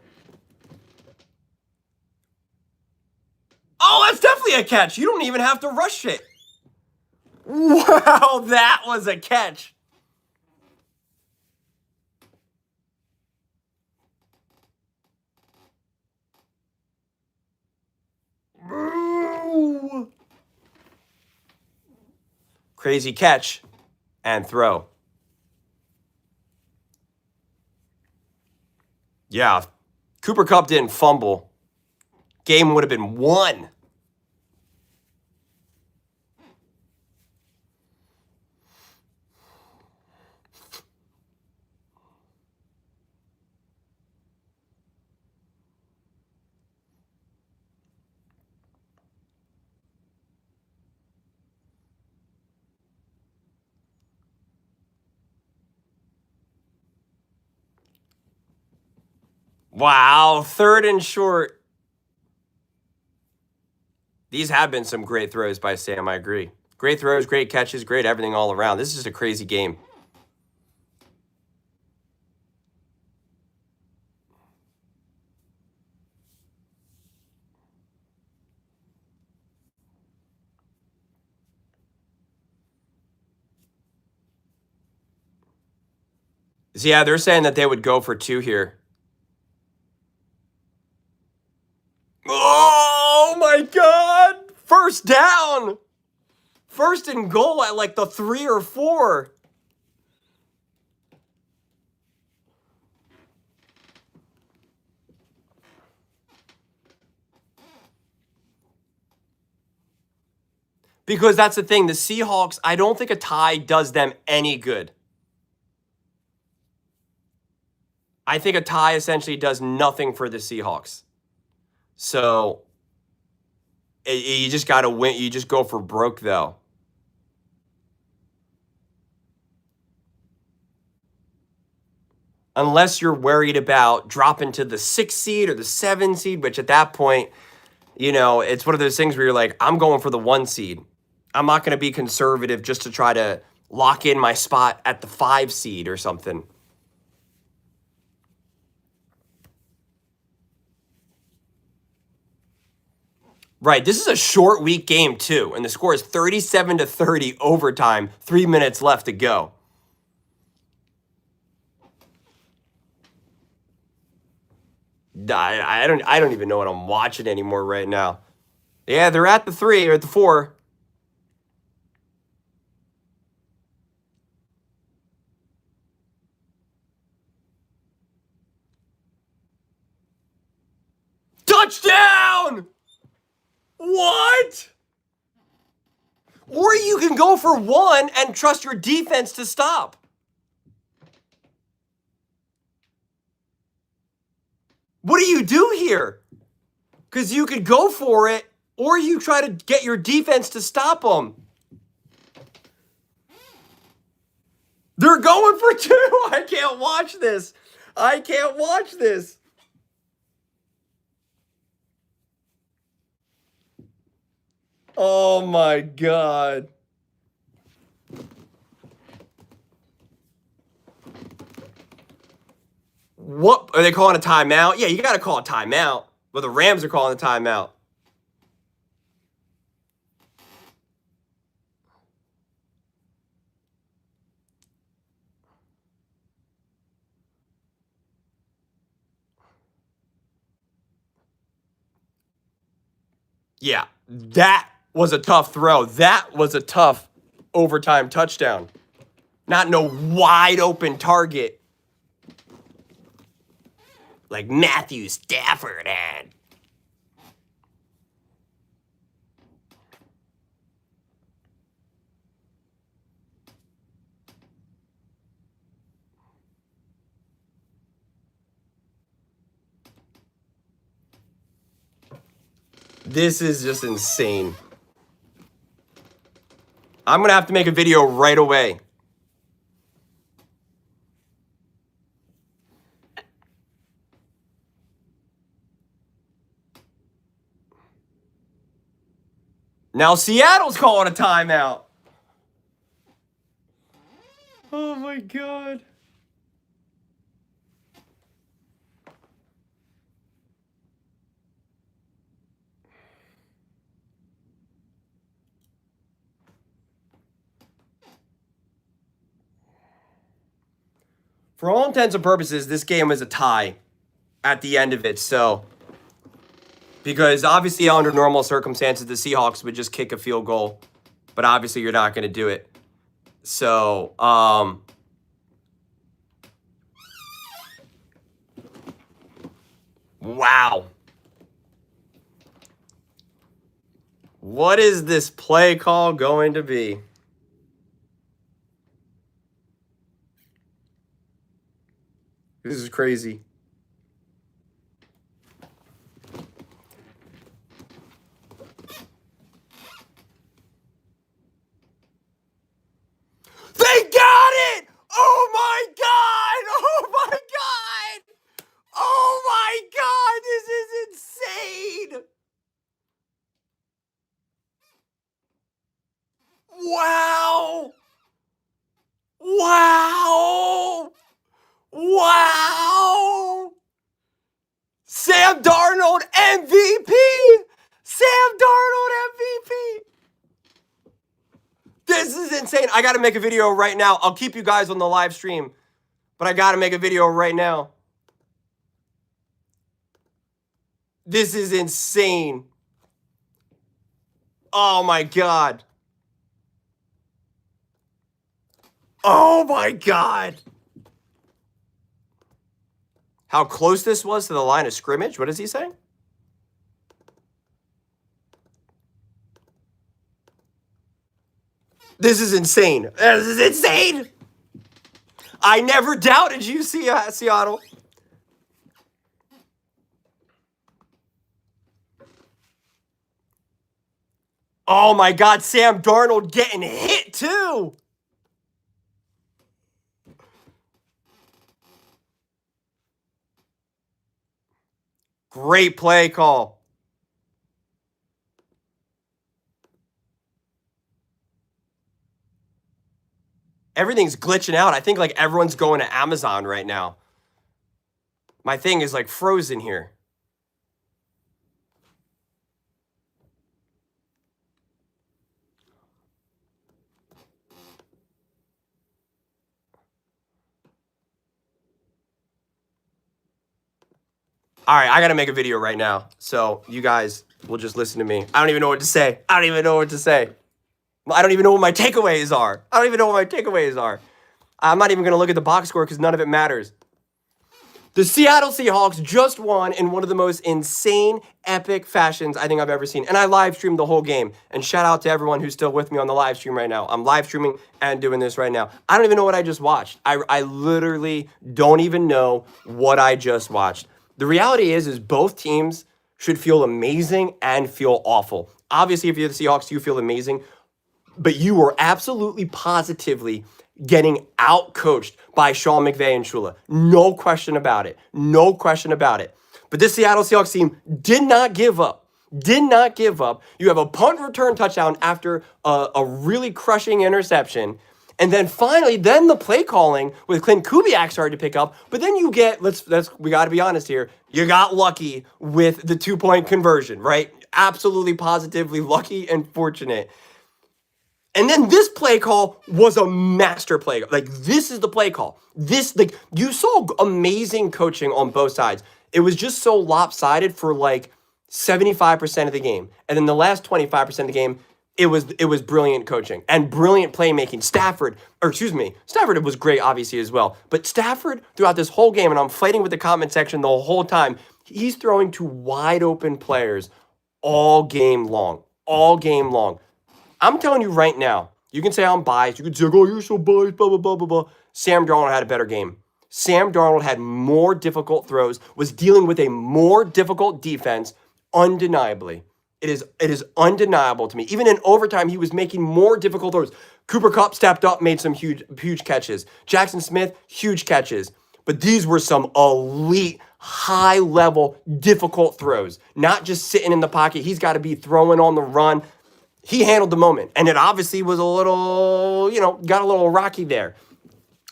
Oh, that's definitely a catch. You don't even have to rush it. Wow, that was a catch. Ooh. Crazy catch and throw. Yeah, Cooper Kupp didn't fumble. Game would have been won. Wow, 3rd and short. These have been some great throws by Sam, I agree. Great throws, great catches, great everything all around. This is just a crazy game. So yeah, they're saying that they would go for 2 here. Oh my God! First down! First and goal at like the 3 or 4. Because that's the thing. The Seahawks, I don't think a tie does them any good. I think a tie essentially does nothing for the Seahawks. So you just got to win. You just go for broke, though. Unless you're worried about dropping to the 6 seed or the 7 seed, which at that point, you know, it's one of those things where you're like, I'm going for the 1 seed. I'm not going to be conservative just to try to lock in my spot at the 5 seed or something. Right. This is a short week game, too. And the score is 37-30 overtime, 3 minutes left to go. I don't even know what I'm watching anymore right now. Yeah, they're at the 3 or at the 4. Touchdown! What? Or you can go for 1 and trust your defense to stop. What do you do here? Because you could go for it, or you try to get your defense to stop them. They're going for 2. I can't watch this. I can't watch this. Oh my God. What? Are they calling a timeout? Yeah, you got to call a timeout. But the Rams are calling a timeout. Yeah, that was a tough throw. That was a tough overtime touchdown. Not no wide open target like Matthew Stafford had. This is just insane. I'm going to have to make a video right away. Now Seattle's calling a timeout. Oh my God. For all intents and purposes, this game is a tie at the end of it. So, because obviously under normal circumstances, the Seahawks would just kick a field goal, but obviously you're not going to do it. So, wow. What is this play call going to be? This is crazy. They got it! Oh my God! Oh my God! Oh my God! This is insane! Wow! Wow! Wow! Sam Darnold MVP! Sam Darnold MVP! This is insane. I got to make a video right now. I'll keep you guys on the live stream. but I gotta make a video right now. This is insane. Oh my God. Oh my God. How close this was to the line of scrimmage? What is he saying? This is insane. This is insane. I never doubted you, Seattle. Oh my God, Sam Darnold getting hit too. Great play call. Everything's glitching out. I think like everyone's going to Amazon right now. My thing is like frozen here. All right, I got to make a video right now. So you guys will just listen to me. I don't even know what to say. I don't even know what to say. I don't even know what my takeaways are. I don't even know what my takeaways are. I'm not even going to look at the box score because none of it matters. The Seattle Seahawks just won in one of the most insane, epic fashions I think I've ever seen. And I live streamed the whole game. And shout out to everyone who's still with me on the live stream right now. I'm live streaming and doing this right now. I don't even know what I just watched. I literally don't even know what I just watched. The reality is both teams should feel amazing and feel awful. Obviously, if you're the Seahawks, you feel amazing. But you were absolutely positively getting out-coached by Sean McVay and Shula. No question about it. No question about it. But this Seattle Seahawks team did not give up. Did not give up. You have a punt return touchdown after a really crushing interception. And then finally, then the play calling with Clint Kubiak started to pick up. But then you get, we got to be honest here, you got lucky with the 2-point conversion, right? Absolutely, positively lucky and fortunate. And then this play call was a master play. Like, this is the play call. You saw amazing coaching on both sides. It was just so lopsided for like 75% of the game. And then the last 25% of the game, it was brilliant coaching and brilliant playmaking. Stafford was great, obviously, as well. But Stafford, throughout this whole game, and I'm fighting with the comment section the whole time, he's throwing to wide open players all game long. All game long. I'm telling you right now, you can say I'm biased. You can say, oh, you're so biased, blah, blah, blah, blah, blah. Sam Darnold had a better game. Sam Darnold had more difficult throws, was dealing with a more difficult defense, undeniably. It is undeniable to me. Even in overtime, he was making more difficult throws. Cooper Kupp stepped up, made some huge catches. Jackson Smith, huge catches. But these were some elite, high-level, difficult throws. Not just sitting in the pocket. He's got to be throwing on the run. He handled the moment, and it obviously was a little, got a little rocky there.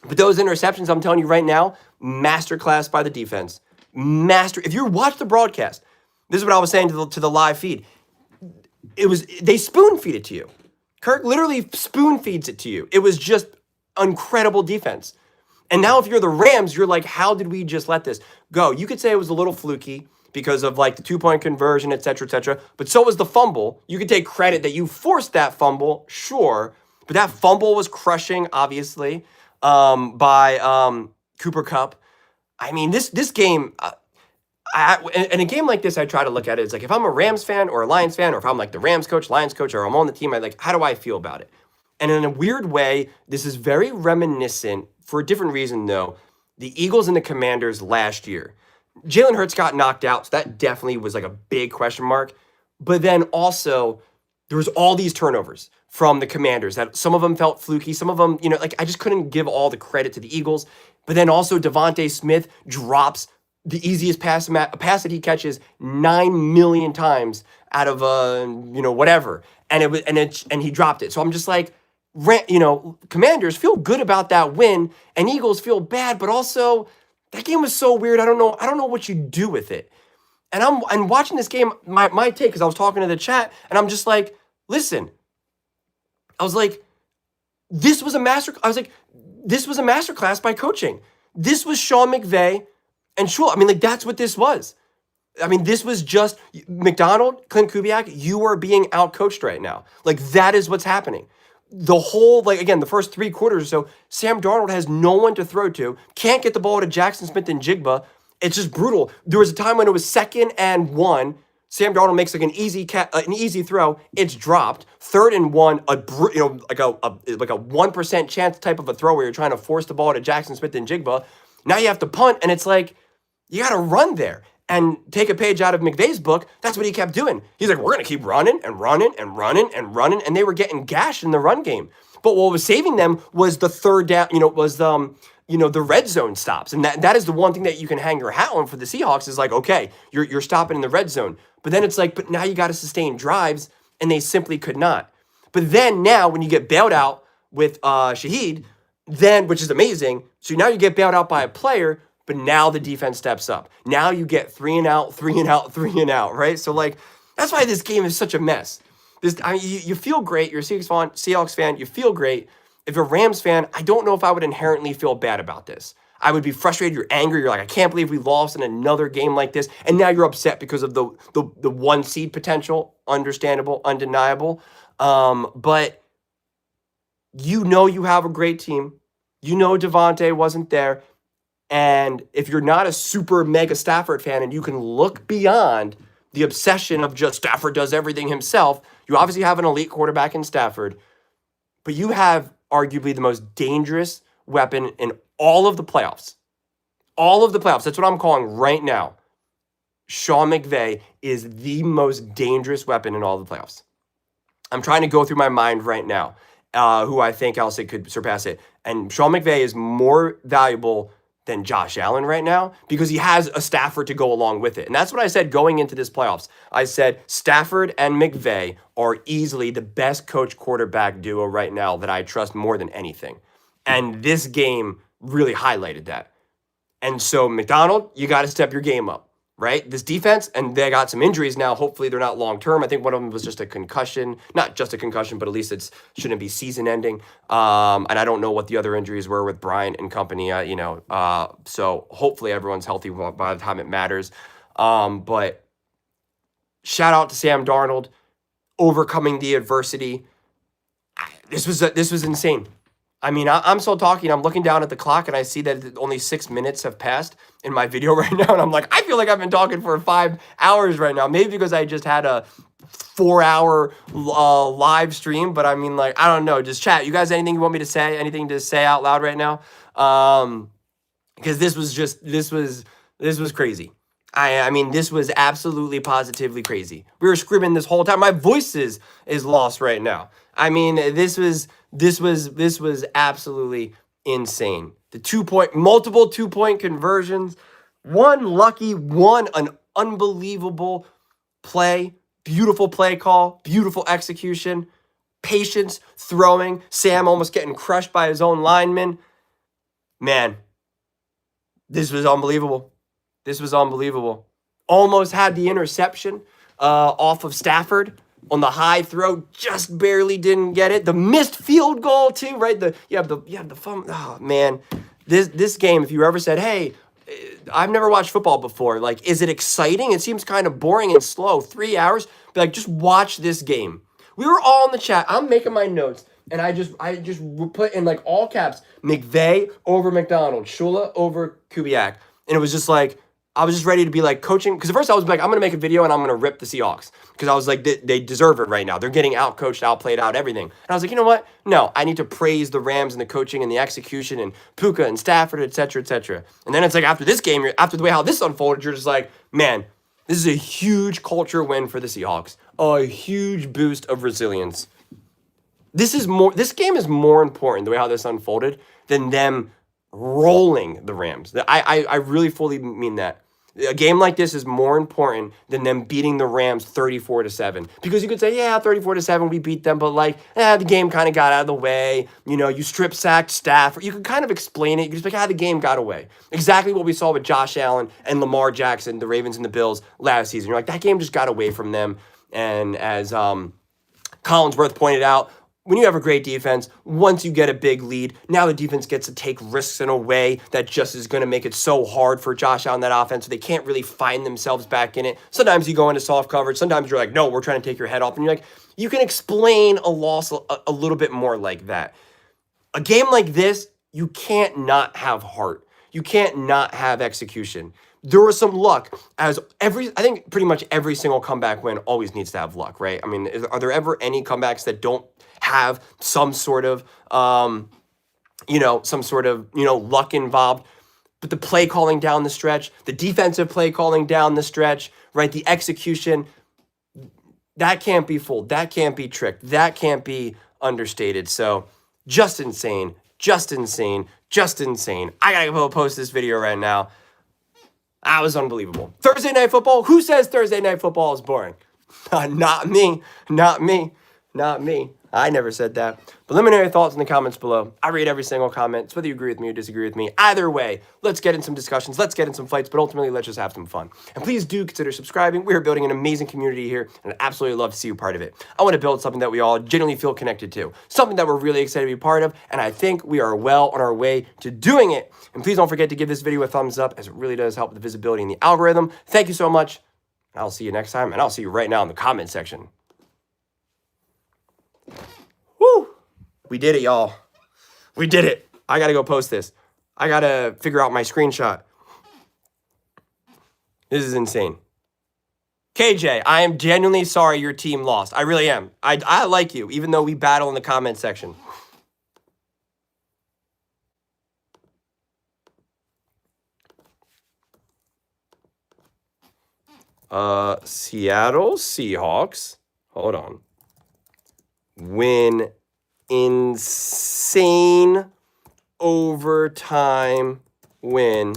But those interceptions, I'm telling you right now, masterclass by the defense. If you watch the broadcast, this is what I was saying to the live feed. They spoon feed it to you. Kirk literally spoon feeds it to you. It was just incredible defense. And now if you're the Rams, you're like, how did we just let this go? You could say it was a little fluky because of like the 2-point conversion, et cetera, but so was the fumble. You could take credit that you forced that fumble, sure, but that fumble was crushing, obviously, by Cooper Kupp. I mean, this game, in a game like this, I try to look at it. It's like if I'm a Rams fan or a Lions fan, or if I'm like the Rams coach, Lions coach, or I'm on the team, how do I feel about it? And in a weird way, this is very reminiscent, for a different reason though, the Eagles and the Commanders last year. Jalen Hurts got knocked out, so that definitely was like a big question mark. But then also, there was all these turnovers from the Commanders that some of them felt fluky. Some of them, I just couldn't give all the credit to the Eagles. But then also Devontae Smith drops the easiest pass that he catches 9 million times out of whatever, and he dropped it. So I'm just like, Commanders feel good about that win, and Eagles feel bad, but also that game was so weird. I don't know what you do with it. And I'm watching this game, my take, because I was talking to the chat, and I'm just like, listen. I was like, this was a masterclass by coaching. This was Sean McVay and Shula. I mean, like, that's what this was. I mean, this was just McDonald, Clint Kubiak, you are being outcoached right now. Like, that is what's happening. The whole, like, again, the first 3 quarters or so, Sam Darnold has no one to throw to, can't get the ball to Jackson Smith and Jigba. It's just brutal. There was a time when it was 2nd and 1. Sam Darnold makes like an easy throw. It's dropped. 3rd and 1, like a 1% chance type of a throw where you're trying to force the ball to Jackson Smith and Jigba. Now you have to punt, and it's like, you got to run there and take a page out of McVay's book. That's what he kept doing. He's like, we're going to keep running and running and running and running. And they were getting gashed in the run game. But what was saving them was the third down, the red zone stops. And that is the one thing that you can hang your hat on for the Seahawks is like, okay, you're stopping in the red zone. But then it's like, but now you got to sustain drives, and they simply could not. But then now when you get bailed out with Shaheed, then, which is amazing, so now you get bailed out by a player, but now the defense steps up. Now you get 3 and out, 3 and out, 3 and out, right? So, like, that's why this game is such a mess. You feel great. You're a Seahawks fan. You feel great. If you're a Rams fan, I don't know if I would inherently feel bad about this. I would be frustrated. You're angry. You're like, I can't believe we lost in another game like this. And now you're upset because of the 1 seed potential. Understandable, undeniable. But you know you have a great team. You know Devontae wasn't there. And if you're not a super mega Stafford fan and you can look beyond the obsession of just Stafford does everything himself, you obviously have an elite quarterback in Stafford, but you have arguably the most dangerous weapon in all of the playoffs. All of the playoffs. That's what I'm calling right now. Sean McVay is the most dangerous weapon in all the playoffs. I'm trying to go through my mind right now who I think else it could surpass it. And Sean McVay is more valuable than Josh Allen right now because he has a Stafford to go along with it. And that's what I said going into this playoffs. I said Stafford and McVay are easily the best coach quarterback duo right now that I trust more than anything. And this game really highlighted that. And so McDonald, you got to step your game up, right? This defense, and they got some injuries now. Hopefully they're not long-term. I think one of them was just a concussion. Not just a concussion, but at least it shouldn't be season-ending. And I don't know what the other injuries were with Bryant and company, so hopefully everyone's healthy by the time it matters. But shout out to Sam Darnold, overcoming the adversity. This was insane. I mean, I'm still talking. I'm looking down at the clock, and I see that only 6 minutes have passed in my video right now. And I'm like, I feel like I've been talking for 5 hours right now. Maybe because I just had a 4-hour live stream. But I mean, like, I don't know. Just chat. You guys, anything you want me to say? Anything to say out loud right now? Because this was crazy. I mean, this was absolutely positively crazy. We were screaming this whole time. My voice is lost right now. I mean, this was absolutely insane. Multiple 2-point conversions, one lucky, one an unbelievable play, beautiful play call, beautiful execution, patience, throwing, Sam almost getting crushed by his own lineman. Man, this was unbelievable. This was unbelievable. Almost had the interception off of Stafford on the high throw, just barely didn't get it. The missed field goal too, right? You have the fun. Oh man, this game. If you ever said, "Hey, I've never watched football before. Like, is it exciting? It seems kind of boring and slow. 3 hours, but like, just watch this game." We were all in the chat. I'm making my notes, and I just put in like all caps: McVay over McDonald, Shula over Kubiak, and it was just like. I was just ready to be like coaching. Because at first I was like, I'm going to make a video and I'm going to rip the Seahawks. Because I was like, they deserve it right now. They're getting out-coached, outplayed, out everything. And I was like, you know what? No, I need to praise the Rams and the coaching and the execution and Puka and Stafford, et cetera, et cetera. And then it's like after this game, after the way how this unfolded, you're just like, man, this is a huge culture win for the Seahawks. A huge boost of resilience. This game is more important, the way how this unfolded, than them rolling the Rams. I really fully mean that. A game like this is more important than them beating the Rams 34-7. Because you could say, yeah, 34-7, we beat them, but like, the game kind of got out of the way. You know, you strip sacked Stafford. You can kind of explain it. You just like, the game got away. Exactly what we saw with Josh Allen and Lamar Jackson, the Ravens and the Bills last season. You're like, that game just got away from them. And as Collinsworth pointed out, when you have a great defense, once you get a big lead, now the defense gets to take risks in a way that just is going to make it so hard for Josh Allen, that offense, so they can't really find themselves back in it. Sometimes you go into soft coverage. Sometimes you're like, no, we're trying to take your head off. And you're like, you can explain a loss a little bit more like that. A game like this, you can't not have heart. You can't not have execution. There was some luck, I think pretty much every single comeback win always needs to have luck, right? I mean, are there ever any comebacks that don't have some sort of, luck involved? But the play calling down the stretch, the defensive play calling down the stretch, right? The execution, that can't be fooled. That can't be tricked. That can't be understated. So just insane, just insane, just insane. I gotta go post this video right now. That was unbelievable. Thursday Night Football? Who says Thursday Night Football is boring? Not me. Not me. Not me. I never said that. Preliminary thoughts in the comments below. I read every single comment. It's whether you agree with me or disagree with me. Either way, let's get in some discussions. Let's get in some fights. But ultimately, let's just have some fun. And please do consider subscribing. We are building an amazing community here, and I'd absolutely love to see you part of it. I want to build something that we all genuinely feel connected to. Something that we're really excited to be part of. And I think we are well on our way to doing it. And please don't forget to give this video a thumbs up, as it really does help with the visibility in the algorithm. Thank you so much. I'll see you next time. And I'll see you right now in the comment section. Woo! We did it, y'all. We did it. I got to go post this. I got to figure out my screenshot. This is insane. KJ, I am genuinely sorry your team lost. I really am. I like you, even though we battle in the comment section. Seattle Seahawks. Hold on. Win insane overtime win.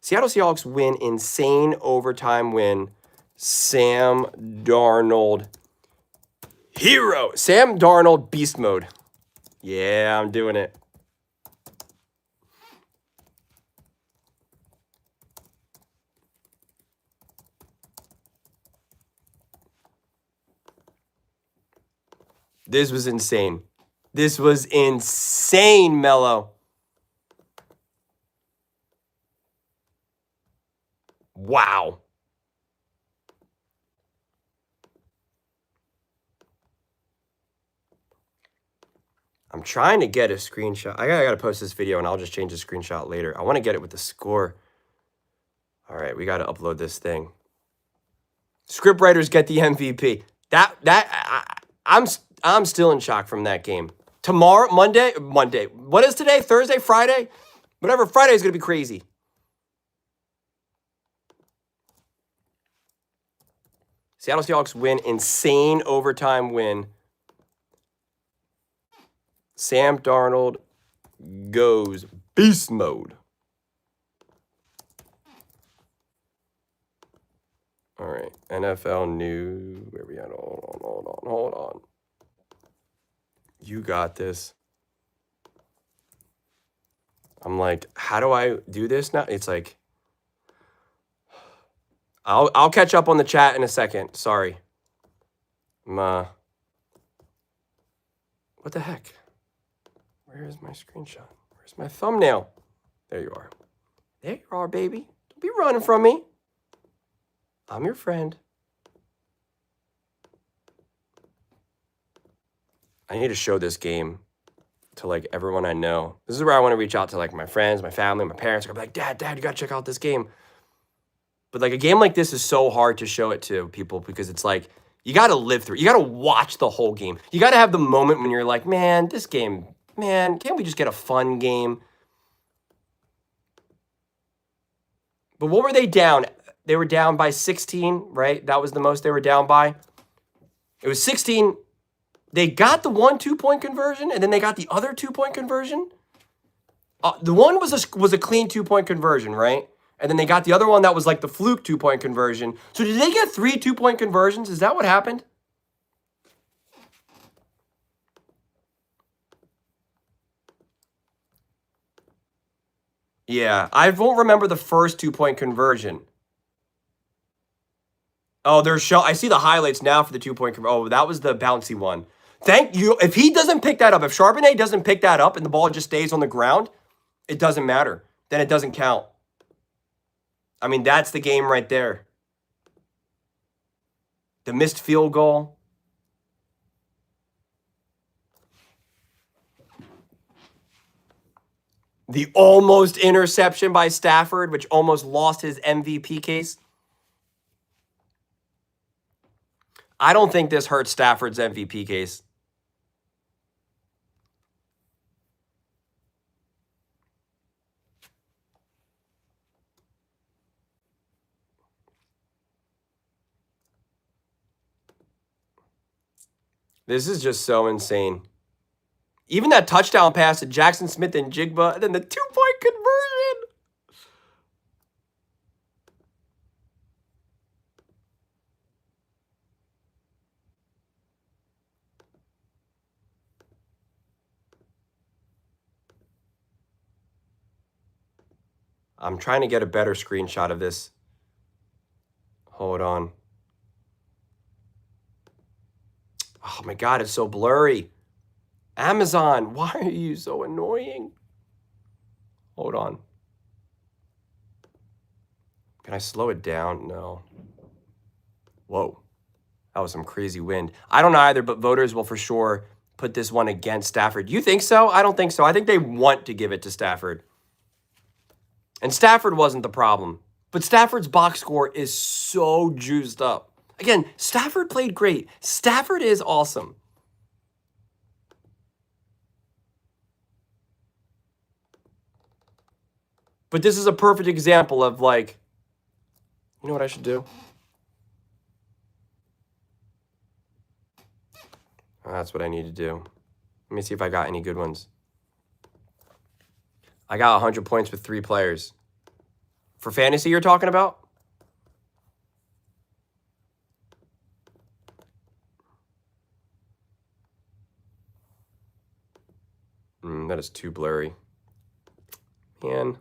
Seattle Seahawks win insane overtime win. Sam Darnold hero. Sam Darnold beast mode. Yeah, I'm doing it. This was insane. This was insane, Mello. Wow. I'm trying to get a screenshot. I gotta post this video, and I'll just change the screenshot later. I want to get it with the score. All right, we got to upload this thing. Script writers get the MVP. I'm still in shock from that game. Tomorrow, Monday. What is today? Thursday, Friday? Whatever. Friday is going to be crazy. Seattle Seahawks win. Insane overtime win. Sam Darnold goes beast mode. All right. NFL news. Where we at? Hold on. You got this. I'm like, how do I do this now? It's like, I'll catch up on the chat in a second. Sorry. What the heck? Where is my screenshot? Where's my thumbnail? There you are. There you are, baby. Don't be running from me. I'm your friend. I need to show this game to, like, everyone I know. This is where I want to reach out to, like, my friends, my family, my parents. I'll be like, Dad, you got to check out this game. But, like, a game like this is so hard to show it to people because it's like, you got to live through it. You got to watch the whole game. You got to have the moment when you're like, man, this game, man, can't we just get a fun game? But what were they down? They were down by 16, right? That was the most they were down by. It was 16. They got the 1 2-point conversion, and then they got the other 2-point conversion. The one was a clean 2-point conversion, right? And then they got the other one that was like the fluke 2-point conversion. So did they get 3 2-point conversions? Is that what happened? Yeah, I won't remember the first 2-point conversion. Oh, I see the highlights now for the 2-point conversion. Oh, that was the bouncy one. Thank you. If he doesn't pick that up, if Charbonnet doesn't pick that up and the ball just stays on the ground, it doesn't matter. Then it doesn't count. I mean, that's the game right there. The missed field goal. The almost interception by Stafford, which almost lost his MVP case. I don't think this hurts Stafford's MVP case. This is just so insane. Even that touchdown pass to Jackson Smith and Jigba, and then the 2-point conversion. I'm trying to get a better screenshot of this. Hold on. Oh my God, it's so blurry. Amazon, why are you so annoying? Hold on. Can I slow it down? No. Whoa. That was some crazy wind. I don't know either, but voters will for sure put this one against Stafford. You think so? I don't think so. I think they want to give it to Stafford. And Stafford wasn't the problem. But Stafford's box score is so juiced up. Again, Stafford played great. Stafford is awesome. But this is a perfect example of like, you know what I should do? Oh, that's what I need to do. Let me see if I got any good ones. I got 100 points with 3 players. For fantasy you're talking about? That is too blurry. Man,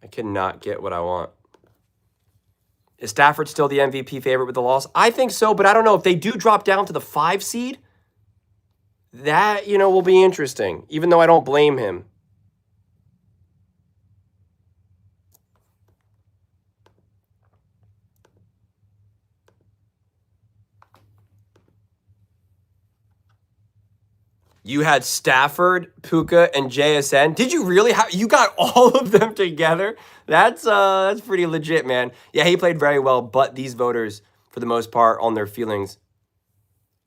I cannot get what I want. Is Stafford still the MVP favorite with the loss? I think so, but I don't know. If they do drop down to the 5 seed, that, will be interesting, even though I don't blame him. You had Stafford, Puka, and JSN. Did you really? You got all of them together? That's pretty legit, man. Yeah, he played very well, but these voters, for the most part, on their feelings.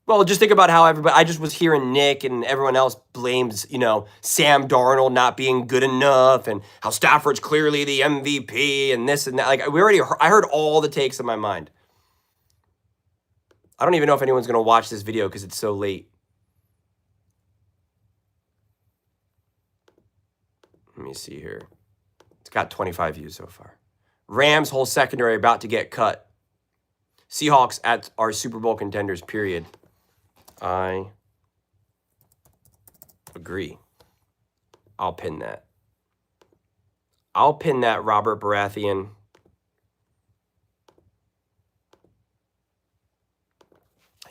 Well, just think about how everybody. I just was hearing Nick and everyone else blames, Sam Darnold not being good enough, and how Stafford's clearly the MVP, and this and that. Like I heard all the takes in my mind. I don't even know if anyone's gonna watch this video because it's so late. Let me see here. It's got 25 views so far. Rams whole secondary about to get cut. Seahawks are Super Bowl contenders, period. I agree. I'll pin that. Robert Baratheon.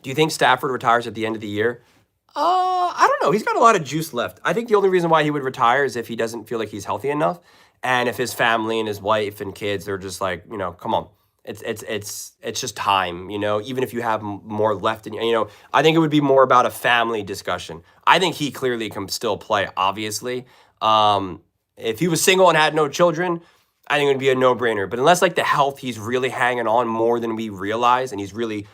Do you think Stafford retires at the end of the year? I don't know. He's got a lot of juice left. I think the only reason why he would retire is if he doesn't feel like he's healthy enough, and if his family and his wife and kids are just like, come on, it's just time, Even if you have more left, I think it would be more about a family discussion. I think he clearly can still play. Obviously, if he was single and had no children, I think it would be a no-brainer. But unless like the health, he's really hanging on more than we realize, and he's really,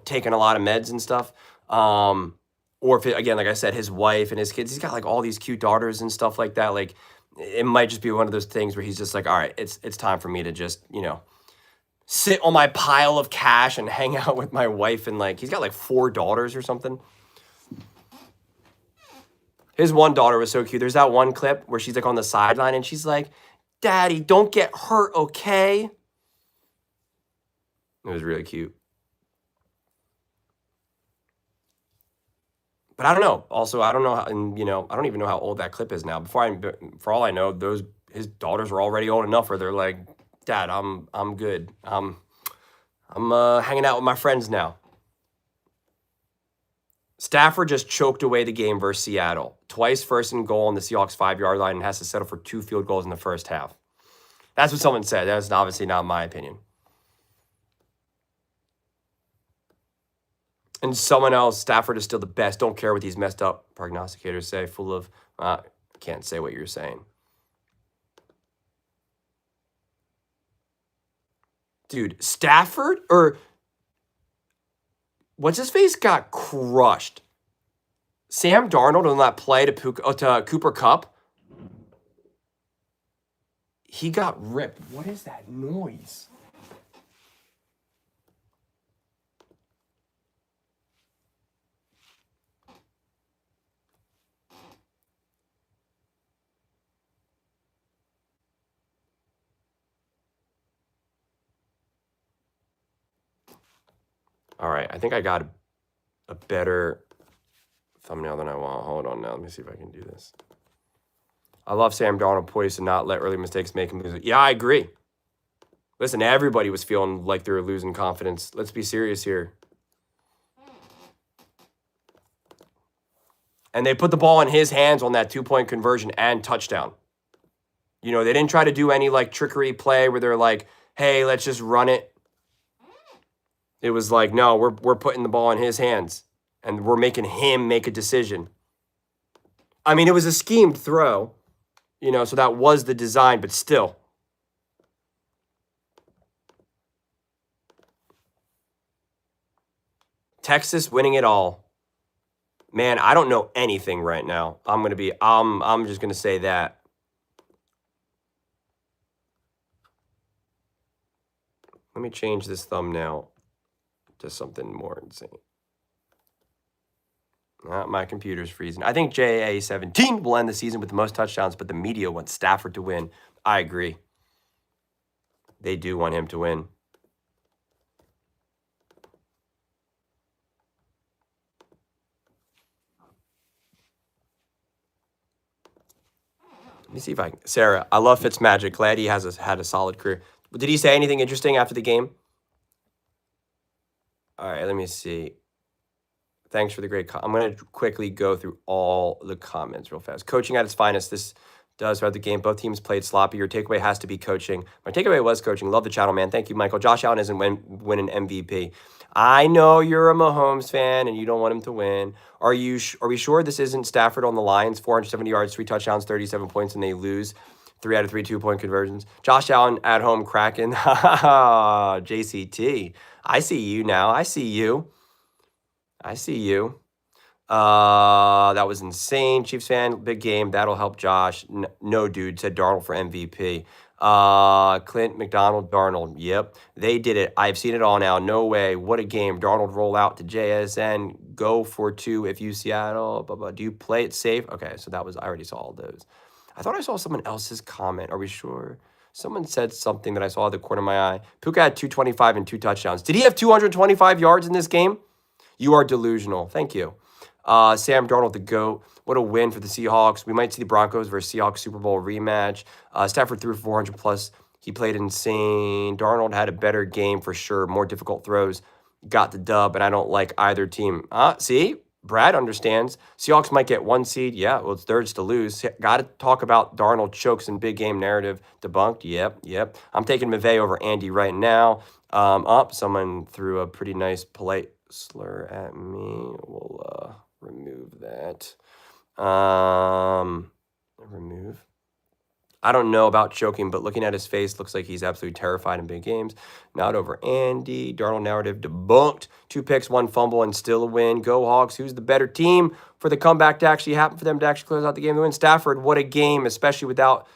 taking a lot of meds and stuff. Or if, again, like I said, his wife and his kids, he's got like all these cute daughters and stuff like that. Like it might just be one of those things where he's just like, all right, it's time for me to just, sit on my pile of cash and hang out with my wife. And like, he's got like 4 daughters or something. His one daughter was so cute. There's that one clip where she's like on the sideline and she's like, Daddy, don't get hurt, okay? It was really cute. But I don't know. Also, I don't know how, and I don't even know how old that clip is now. For all I know, his daughters are already old enough where they're like, Dad, I'm good. I'm hanging out with my friends now. Stafford just choked away the game versus Seattle. Twice first and goal on the Seahawks 5-yard line and has to settle for 2 field goals in the first half. That's what someone said. That's obviously not my opinion. And someone else, Stafford is still the best. Don't care what these messed up prognosticators say. Full of, can't say what you're saying. Dude, Stafford or what's his face got crushed. Sam Darnold on that play to Cooper Kupp. He got ripped. What is that noise? All right, I think I got a better thumbnail than I want. Hold on now. Let me see if I can do this. I love Sam Darnold poised to not let early mistakes make him lose it. Yeah, I agree. Listen, everybody was feeling like they were losing confidence. Let's be serious here. And they put the ball in his hands on that 2-point conversion and touchdown. You know, they didn't try to do any like trickery play where they're like, hey, let's just run it. It was like, no, we're putting the ball in his hands and we're making him make a decision. I mean, it was a schemed throw, you know, so that was the design, but still. Texas winning it all. Man, I don't know anything right now. I'm just going to say that. Let me change this thumbnail to something more insane. My computer's freezing. I think JA17 will end the season with the most touchdowns, but the media wants Stafford to win. I agree. They do want him to win. Let me see if I can. Sarah, I love Fitzmagic. Glad he had a solid career. Did he say anything interesting after the game? All right, let me see. Thanks for the great I'm going to quickly go through all the comments real fast. Coaching at its finest. This does throughout the game. Both teams played sloppy. Your takeaway has to be coaching. My takeaway was coaching. Love the channel, man. Thank you, Michael. Josh Allen isn't winning MVP. I know you're a Mahomes fan and you don't want him to win. Are we sure this isn't Stafford on the Lions? 470 yards, 3 touchdowns, 37 points, and they lose 3 out of 3 2-point conversions. Josh Allen at home cracking. JCT. I see you now. I see you. That was insane. Chiefs fan, big game. That'll help Josh. No, dude, said Darnold for MVP. Clint McDonald, Darnold. Yep, they did it. I've seen it all now. No way. What a game. Darnold roll out to JSN. Go for 2 if you Seattle. Blah, blah. Do you play it safe? Okay, so I already saw all those. I thought I saw someone else's comment. Are we sure? Someone said something that I saw at the corner of my eye. Puka had 225 and 2 touchdowns. Did he have 225 yards in this game? You are delusional. Thank you. Sam Darnold, the GOAT. What a win for the Seahawks. We might see the Broncos versus Seahawks Super Bowl rematch. Stafford threw 400 plus. He played insane. Darnold had a better game for sure. More difficult throws. Got the dub, and I don't like either team. See? Brad understands. Seahawks might get 1 seed. Yeah, well, it's theirs to lose. Got to talk about Darnold chokes and big game narrative. Debunked. Yep. I'm taking McVay over Andy right now. Someone threw a pretty nice, polite slur at me. We'll remove that. Remove. I don't know about choking, but looking at his face, looks like he's absolutely terrified in big games. Not over Andy. Darnold narrative debunked. 2 picks, 1 fumble, and still a win. Go Hawks. Who's the better team for the comeback to actually happen for them to actually close out the game to win? Stafford, what a game, especially without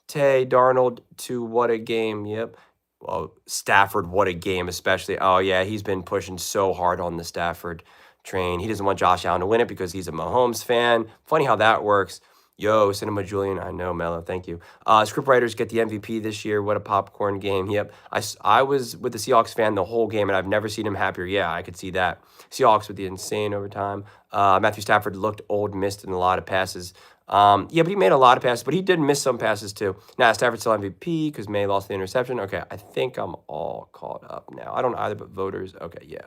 Tay. Darnold, what a game. Yep. Well, Stafford, what a game, especially. Oh, yeah, he's been pushing so hard on the Stafford train. He doesn't want Josh Allen to win it because he's a Mahomes fan. Funny how that works. Yo, Cinema Julian, I know, Mello, thank you. Scriptwriters get the MVP this year. What a popcorn game. Yep, I was with the Seahawks fan the whole game, and I've never seen him happier. Yeah, I could see that. Seahawks with the insane overtime. Matthew Stafford looked old, missed in a lot of passes. Yeah, but he made a lot of passes, but he did miss some passes too. Now, Stafford still MVP because May lost the interception. Okay, I think I'm all caught up now. I don't either, but voters. Okay, yeah.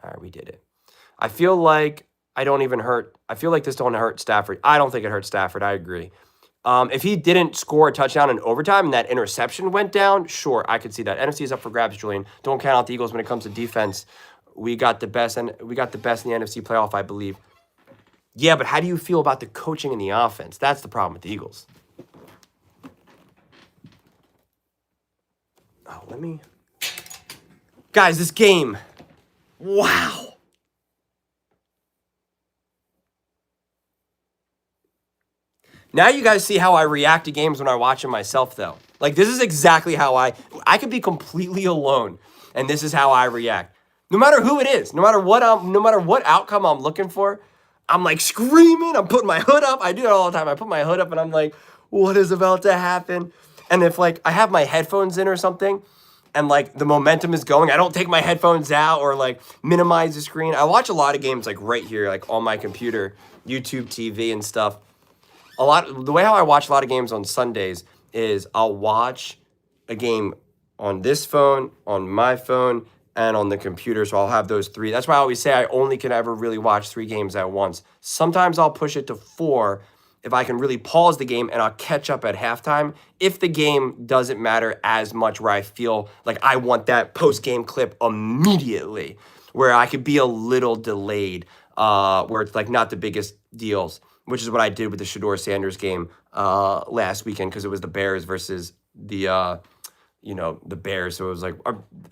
All right, we did it. I feel like I feel like this don't hurt Stafford. I don't think it hurts Stafford. I agree. If he didn't score a touchdown in overtime and that interception went down, sure, I could see that. NFC is up for grabs, Julian. Don't count out the Eagles when it comes to defense. We got the best, and we got the best in the NFC playoff, I believe. Yeah, but how do you feel about the coaching and the offense? That's the problem with the Eagles. Oh, guys, this game. Wow. Now you guys see how I react to games when I watch them myself, though. Like, this is exactly how I could be completely alone, and this is how I react. No matter who it is, no matter what outcome I'm looking for, I'm like screaming. I'm putting my hood up. I do that all the time. I put my hood up, and I'm like, what is about to happen? And if, like, I have my headphones in or something, and, like, the momentum is going, I don't take my headphones out or, like, minimize the screen. I watch a lot of games, like, right here, like, on my computer, YouTube TV and stuff. The way how I watch a lot of games on Sundays is I'll watch a game on this phone, on my phone, and on the computer. So I'll have those three. That's why I always say I only can ever really watch 3 games at once. Sometimes I'll push it to 4 if I can really pause the game and I'll catch up at halftime if the game doesn't matter as much, where I feel like I want that post-game clip immediately, where I could be a little delayed, where it's like not the biggest deals, which is what I did with the Shedeur Sanders game last weekend, because it was the Bears versus the Bears. So it was like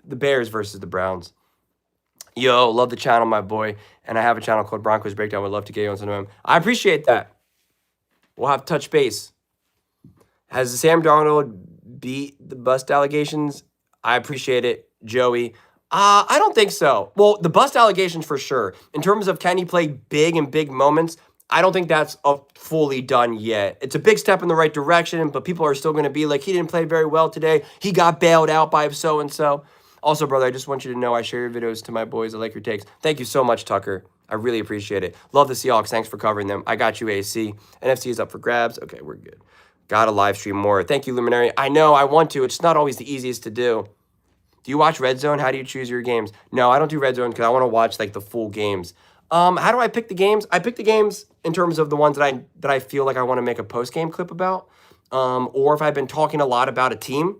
the Bears versus the Browns. Yo, love the channel, my boy. And I have a channel called Broncos Breakdown. Would love to get you on some of them. I appreciate that. We'll have touch base. Has Sam Darnold beat the bust allegations? I appreciate it, Joey. I don't think so. Well, the bust allegations for sure. In terms of can he play big in big moments, I don't think that's fully done yet. It's a big step in the right direction, but people are still going to be like, he didn't play very well today. He got bailed out by so-and-so. Also, brother, I just want you to know I share your videos to my boys. I like your takes. Thank you so much, Tucker. I really appreciate it. Love the Seahawks. Thanks for covering them. I got you, AC. NFC is up for grabs. Okay, we're good. Gotta live stream more. Thank you, Luminary. I know, I want to. It's not always the easiest to do. Do you watch Red Zone? How do you choose your games? No, I don't do Red Zone because I want to watch like the full games. How do I pick the games? I pick the games in terms of the ones that I feel like I want to make a post-game clip about. Or if I've been talking a lot about a team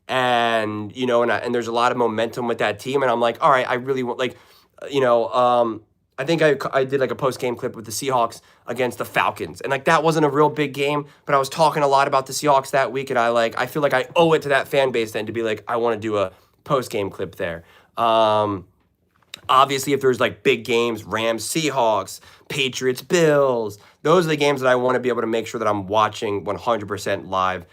and, and there's a lot of momentum with that team and I'm like, all right, I really want, like, I think I did like a post-game clip with the Seahawks against the Falcons. And like, that wasn't a real big game, but I was talking a lot about the Seahawks that week. And I feel like I owe it to that fan base then to be like, I want to do a post-game clip there. Obviously, if there's like big games, Rams, Seahawks, Patriots, Bills, those are the games that I want to be able to make sure that I'm watching 100% live.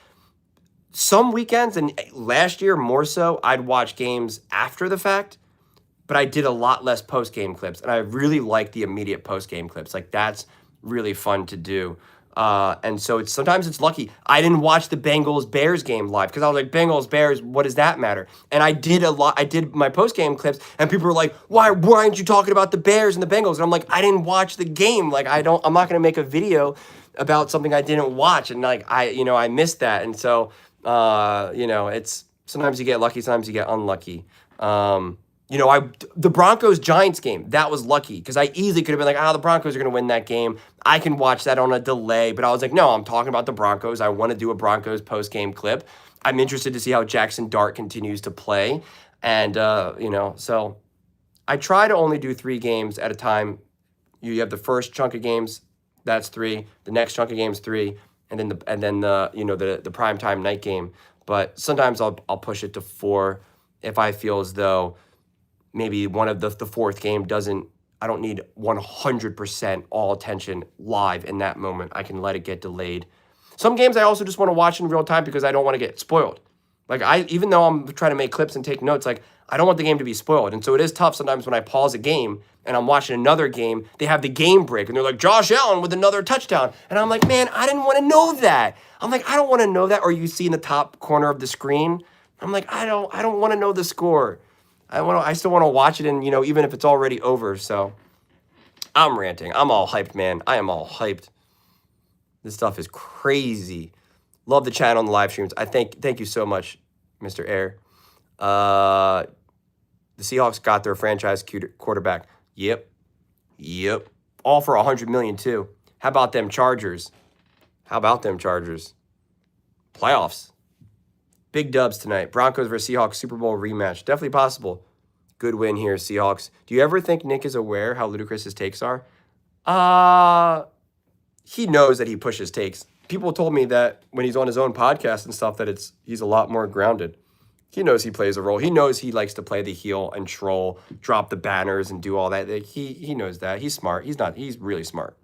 Some weekends, and last year more so, I'd watch games after the fact, but I did a lot less post-game clips, and I really like the immediate post-game clips. Like, that's really fun to do. And so sometimes it's lucky. I didn't watch the Bengals-Bears game live because I was like, Bengals-Bears, what does that matter? And I did my post-game clips, and people were like, why aren't you talking about the Bears and the Bengals? And I'm like, I didn't watch the game. Like, I'm not going to make a video about something I didn't watch. And like, I missed that. And so, it's sometimes you get lucky, sometimes you get unlucky. The Broncos-Giants game, that was lucky because I easily could have been like, the Broncos are going to win that game. I can watch that on a delay. But I was like, no, I'm talking about the Broncos. I want to do a Broncos post-game clip. I'm interested to see how Jackson Dart continues to play. And, so I try to only do 3 games at a time. You have the first chunk of games, that's 3. The next chunk of games, 3. And then the primetime night game. But sometimes I'll push it to 4 if I feel as though maybe one of the fourth game I don't need 100% all attention live in that moment. I can let it get delayed. Some games I also just want to watch in real time because I don't want to get spoiled. Like, even though I'm trying to make clips and take notes, like, I don't want the game to be spoiled. And so it is tough sometimes when I pause a game and I'm watching another game, they have the game break and they're like, Josh Allen with another touchdown. And I'm like, man, I didn't want to know that. I'm like, I don't want to know that. Or you see in the top corner of the screen, I'm like, I don't want to know the score. I still want to watch it, and even if it's already over. So I'm ranting. I'm all hyped, man. I am all hyped. This stuff is crazy. Love the channel and the live streams. Thank you so much, Mr. Air. The Seahawks got their franchise quarterback. Yep. Yep. All for $100 million too. How about them Chargers? Playoffs. Big dubs tonight. Broncos versus Seahawks Super Bowl rematch. Definitely possible. Good win here, Seahawks. Do you ever think Nick is aware how ludicrous his takes are? He knows that he pushes takes. People told me that when he's on his own podcast and stuff that he's a lot more grounded. He knows he plays a role. He knows he likes to play the heel and troll, drop the banners and do all that. He knows that. He's smart. He's really smart.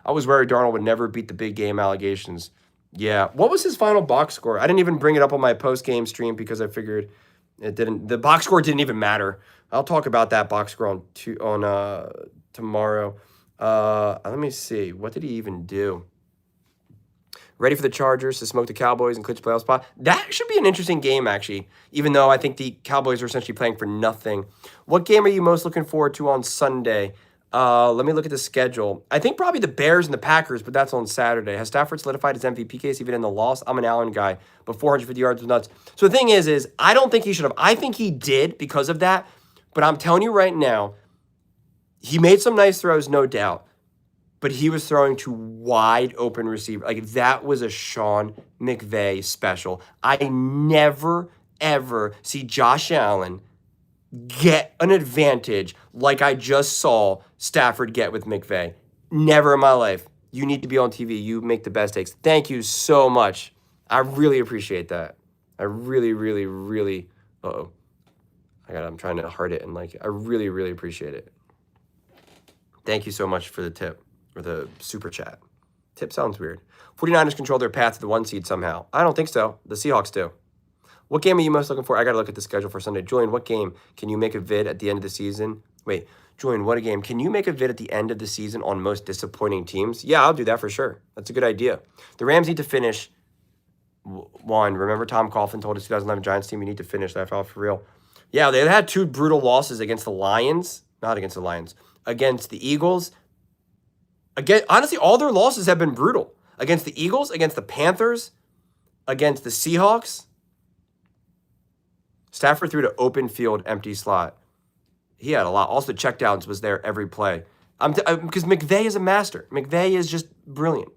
I was worried Darnold would never beat the big game allegations. Yeah. What was his final box score? I didn't even bring it up on my post-game stream because I figured the box score didn't even matter. I'll talk about that box score on tomorrow. Let me see. What did he even do? Ready for the Chargers to smoke the Cowboys and clinch playoff spot. That should be an interesting game, actually, even though I think the Cowboys are essentially playing for nothing. What game are you most looking forward to on Sunday? Let me look at the schedule. I think probably the Bears and the Packers, but that's on Saturday. Has Stafford solidified his MVP case even in the loss? I'm an Allen guy, but 450 yards was nuts. So the thing is I don't think he should have. I think he did because of that, but I'm telling you right now, he made some nice throws, no doubt, but he was throwing to wide open receiver. Like, that was a Sean McVay special. I never, ever see Josh Allen get an advantage like I just saw Stafford get with McVay. Never in my life. You need to be on TV. You make the best takes. Thank you so much. I really appreciate that. I really, really, really, I'm trying to heart it and like it. I really, really appreciate it. Thank you so much for the tip or the super chat. Tip sounds weird. 49ers control their path to the 1 seed somehow. I don't think so. The Seahawks do. What game are you most looking for? I got to look at the schedule for Sunday. Julian, what game can you make a vid at the end of the season? Wait, Julian, what a game. Can you make a vid at the end of the season on most disappointing teams? Yeah, I'll do that for sure. That's a good idea. The Rams need to finish one. Remember Tom Coughlin told his 2011 Giants team, you need to finish that off for real. Yeah, they had 2 brutal losses against the Lions. Not against the Lions. Against the Eagles. Again, honestly, all their losses have been brutal. Against the Eagles, against the Panthers, against the Seahawks. Stafford threw to open field, empty slot. He had a lot. Also, checkdowns was there every play. Because McVay is a master. McVay is just brilliant.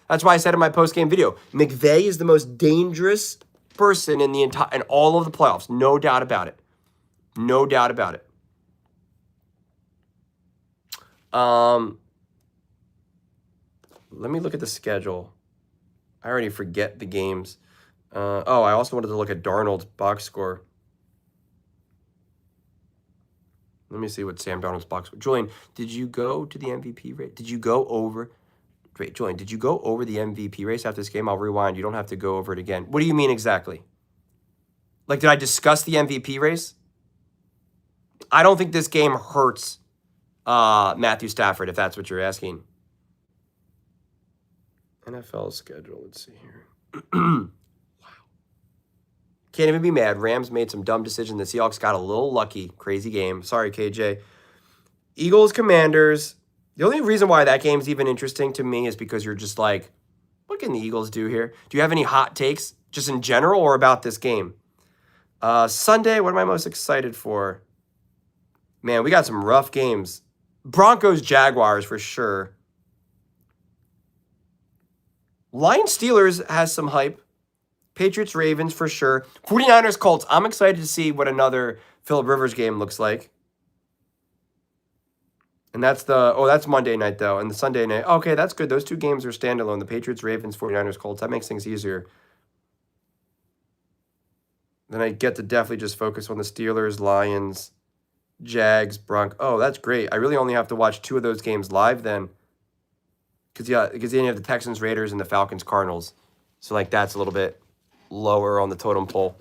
That's why I said in my post-game video, McVay is the most dangerous person in all of the playoffs. No doubt about it. No doubt about it. Let me look at the schedule. I already forget the games. I also wanted to look at Darnold's box score. Let me see what Sam Darnold's box score. Julian, did you go to the MVP race? Did you go over? Wait, Julian, did you go over the MVP race after this game? I'll rewind. You don't have to go over it again. What do you mean exactly? Like, did I discuss the MVP race? I don't think this game hurts Matthew Stafford, if that's what you're asking. NFL schedule. Let's see here. Wow. Can't even be mad. Rams made some dumb decision. The Seahawks got a little lucky. Crazy game. Sorry, KJ. Eagles, Commanders. The only reason why that game's even interesting to me is because you're just like, what can the Eagles do here? Do you have any hot takes just in general or about this game? Sunday, what am I most excited for? Man, we got some rough games. Broncos, Jaguars for sure. Lions, Steelers has some hype. Patriots, Ravens for sure. 49ers, Colts. I'm excited to see what another Phillip Rivers game looks like. And that's that's Monday night though. And the Sunday night. Okay, that's good. Those 2 games are standalone. The Patriots, Ravens, 49ers, Colts. That makes things easier. Then I get to definitely just focus on the Steelers, Lions, Jags, Broncos. Oh, that's great. I really only have to watch 2 of those games live then. Because then you have the Texans, Raiders, and the Falcons, Cardinals. So, like, that's a little bit lower on the totem pole.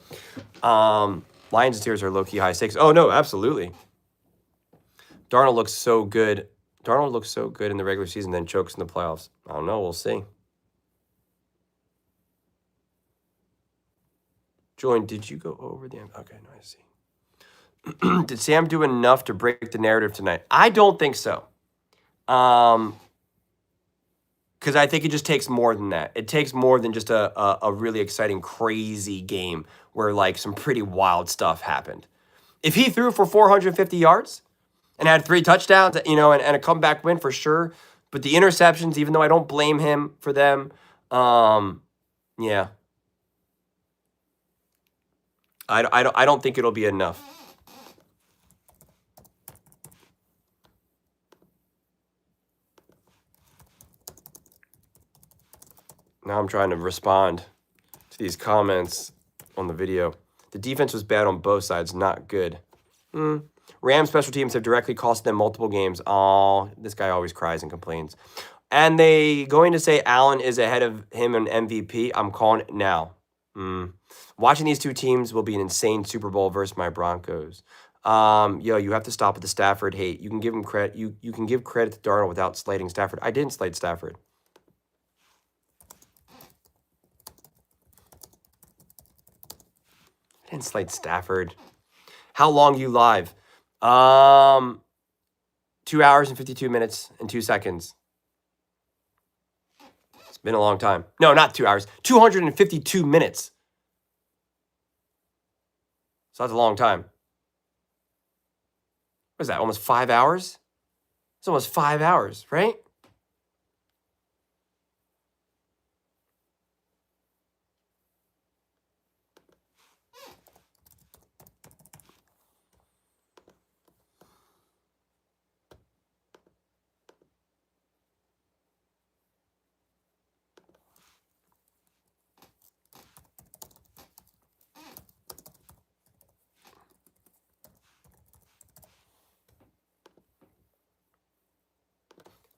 Lions and Steelers are low-key high stakes. Oh, no, absolutely. Darnold looks so good. Darnold looks so good in the regular season, then chokes in the playoffs. I don't know. We'll see. Julian, did you go over the... Okay, no, I see. Did Sam do enough to break the narrative tonight? I don't think so. Because I think it just takes more than that. It takes more than just a really exciting, crazy game where, like, some pretty wild stuff happened. If he threw for 450 yards, and had 3 touchdowns, you know, and a comeback win for sure. But the interceptions, even though I don't blame him for them, yeah, I don't think it'll be enough. Now I'm trying to respond to these comments on the video. The defense was bad on both sides, not good. Rams special teams have directly cost them multiple games. Oh, this guy always cries and complains. And they going to say Allen is ahead of him in MVP. I'm calling it now. Watching these two teams will be an insane Super Bowl versus my Broncos. Yo, you have to stop with the Stafford hate. You can give him credit. You can give credit to Darnold without slating Stafford. I didn't slate Stafford. I didn't slate Stafford. How long you live? 2 hours and 52 minutes and 2 seconds. It's been a long time. No, not 2 hours. 252 minutes. So that's a long time. What is that? Almost 5 hours? It's almost 5 hours, right?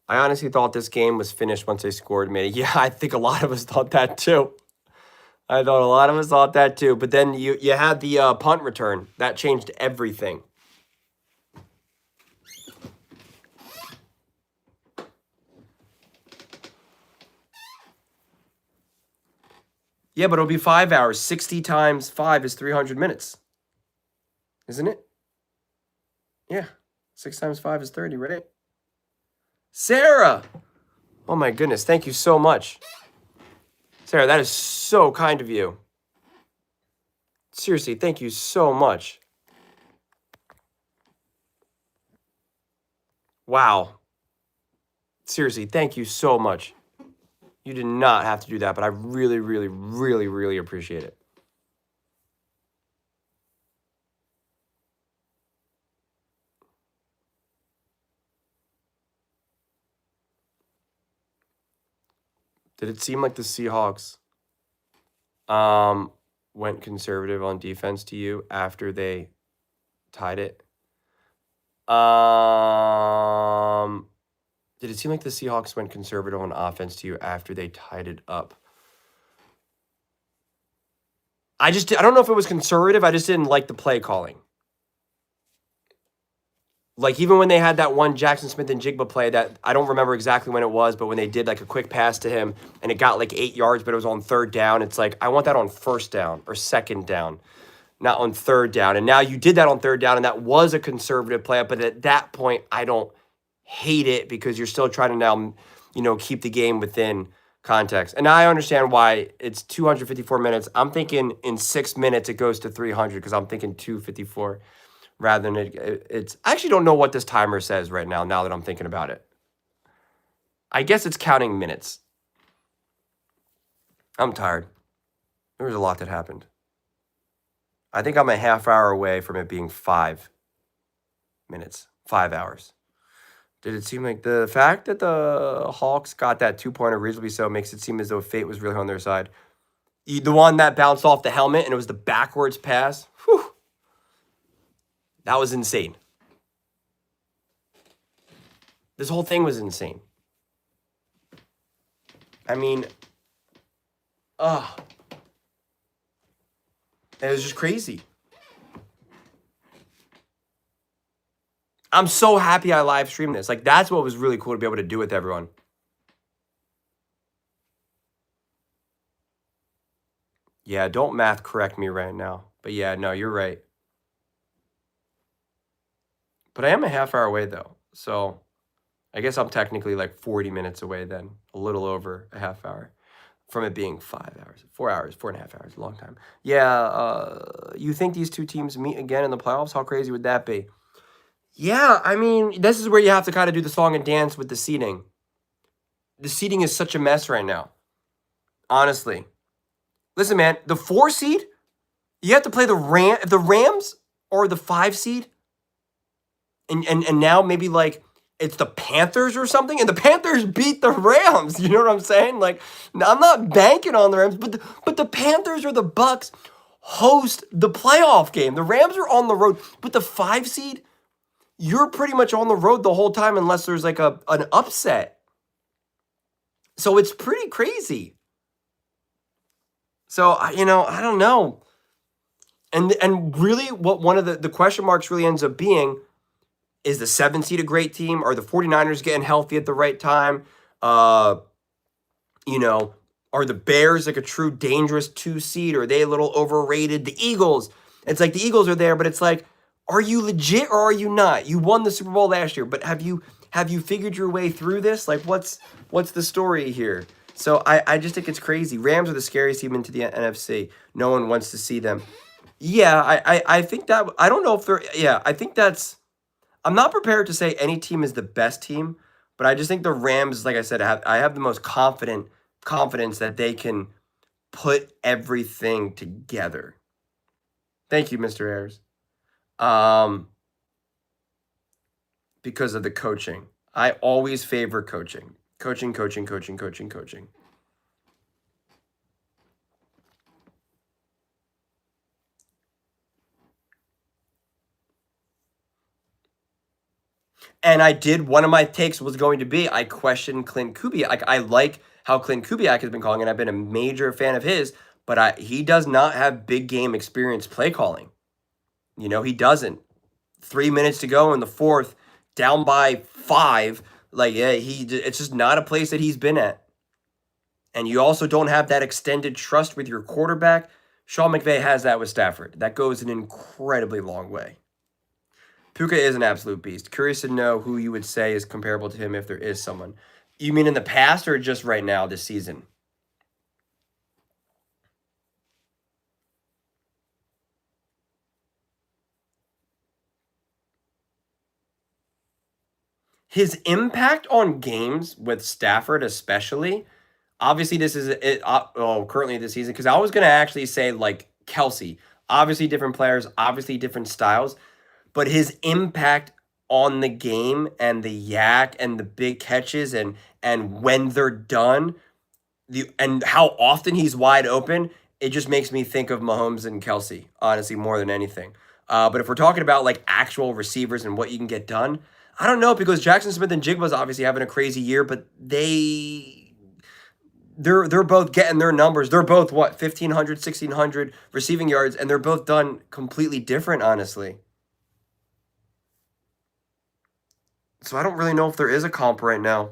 I honestly thought this game was finished once they scored, man. Yeah, I think a lot of us thought that too. I thought a lot of us thought that too. But then you had the punt return. That changed everything. Yeah, but it'll be 5 hours. 60 times 5 is 300 minutes. Isn't it? Yeah. 6 times 5 is 30, right? Sarah! Oh my goodness, thank you so much. Sarah, that is so kind of you. Seriously, thank you so much. Wow. Seriously, thank you so much. You did not have to do that, but I really, really, really, really appreciate it. Did it seem like the Seahawks went conservative on defense to you after they tied it? Did it seem like the Seahawks went conservative on offense to you after they tied it up? I don't know if it was conservative. I just didn't like the play calling. Like, even when they had that one Jackson Smith and Jigba play that I don't remember exactly when it was, but when they did like a quick pass to him and it got like 8 yards, but it was on 3rd down, it's like, I want that on 1st down or 2nd down, not on 3rd down. And now you did that on 3rd down, and that was a conservative play. But at that point, I don't hate it because you're still trying to now, you know, keep the game within context. And I understand why it's 254 minutes. I'm thinking in 6 minutes it goes to 300 because I'm thinking 254. Rather than it's, I actually don't know what this timer says right now that I'm thinking about it. I guess it's counting minutes. I'm tired. There was a lot that happened. I think I'm a half hour away from it being 5 minutes, 5 hours. Did it seem like the fact that the Hawks got that 2-pointer reasonably so makes it seem as though fate was really on their side? The one that bounced off the helmet and it was the backwards pass. Whew. That was insane. This whole thing was insane. I mean, it was just crazy. I'm so happy I live streamed this. Like, that's what was really cool to be able to do with everyone. Yeah, don't math correct me right now. But yeah, no, you're right. But I am a half hour away, though. So I guess I'm technically like 40 minutes away then. A little over a half hour from it being 5 hours. 4 hours, 4.5 hours, a long time. Yeah, you think these two teams meet again in the playoffs? How crazy would that be? Yeah, I mean, this is where you have to kind of do the song and dance with the seating. The seating is such a mess right now, honestly. Listen, man, the 4 seed, you have to play the Rams or the 5 seed, and now maybe like it's the Panthers or something, and the Panthers beat the Rams. You know what I'm saying? Like, I'm not banking on the Rams, but the Panthers or the Bucks host the playoff game. The Rams are on the road, but the 5 seed, you're pretty much on the road the whole time unless there's like an upset. So it's pretty crazy. So I don't know. And really what one of the question marks really ends up being is the 7 seed a great team? Are the 49ers getting healthy at the right time? Uh, you know, are the Bears like a true dangerous 2 seed? Or are they a little overrated? The Eagles. It's like the Eagles are there, but it's like, are you legit or are you not? You won the Super Bowl last year, but have you figured your way through this? Like what's the story here? So I just think it's crazy. Rams are the scariest team into the NFC. No one wants to see them. Yeah, I think that I don't know if they're yeah, I think that's I'm not prepared to say any team is the best team, but I just think the Rams, like I said, I have the most confidence that they can put everything together. Thank you, Mr. Ayers. Um, because of the coaching. I always favor coaching. Coaching, coaching, coaching, coaching, coaching. And I did, one of my takes was going to be, I questioned Clint Kubiak. I like how Clint Kubiak has been calling, and I've been a major fan of his, but he does not have big game experience play calling. He doesn't. 3 minutes to go in the fourth, down by 5. Like, yeah, it's just not a place that he's been at. And you also don't have that extended trust with your quarterback. Sean McVay has that with Stafford. That goes an incredibly long way. Puka is an absolute beast. Curious to know who you would say is comparable to him if there is someone. You mean in the past or just right now this season? His impact on games with Stafford, especially. Obviously, this is it. Currently this season, because I was gonna actually say like Kelsey. Obviously, different players, obviously different styles, but his impact on the game and the yak and the big catches and when they're done, and how often he's wide open, it just makes me think of Mahomes and Kelsey, honestly, more than anything. But if we're talking about like actual receivers and what you can get done, I don't know because Jackson Smith and Jigba's obviously having a crazy year, but they're both getting their numbers. They're both what 1,500, 1,600 receiving yards, and they're both done completely different, honestly. So I don't really know if there is a comp right now.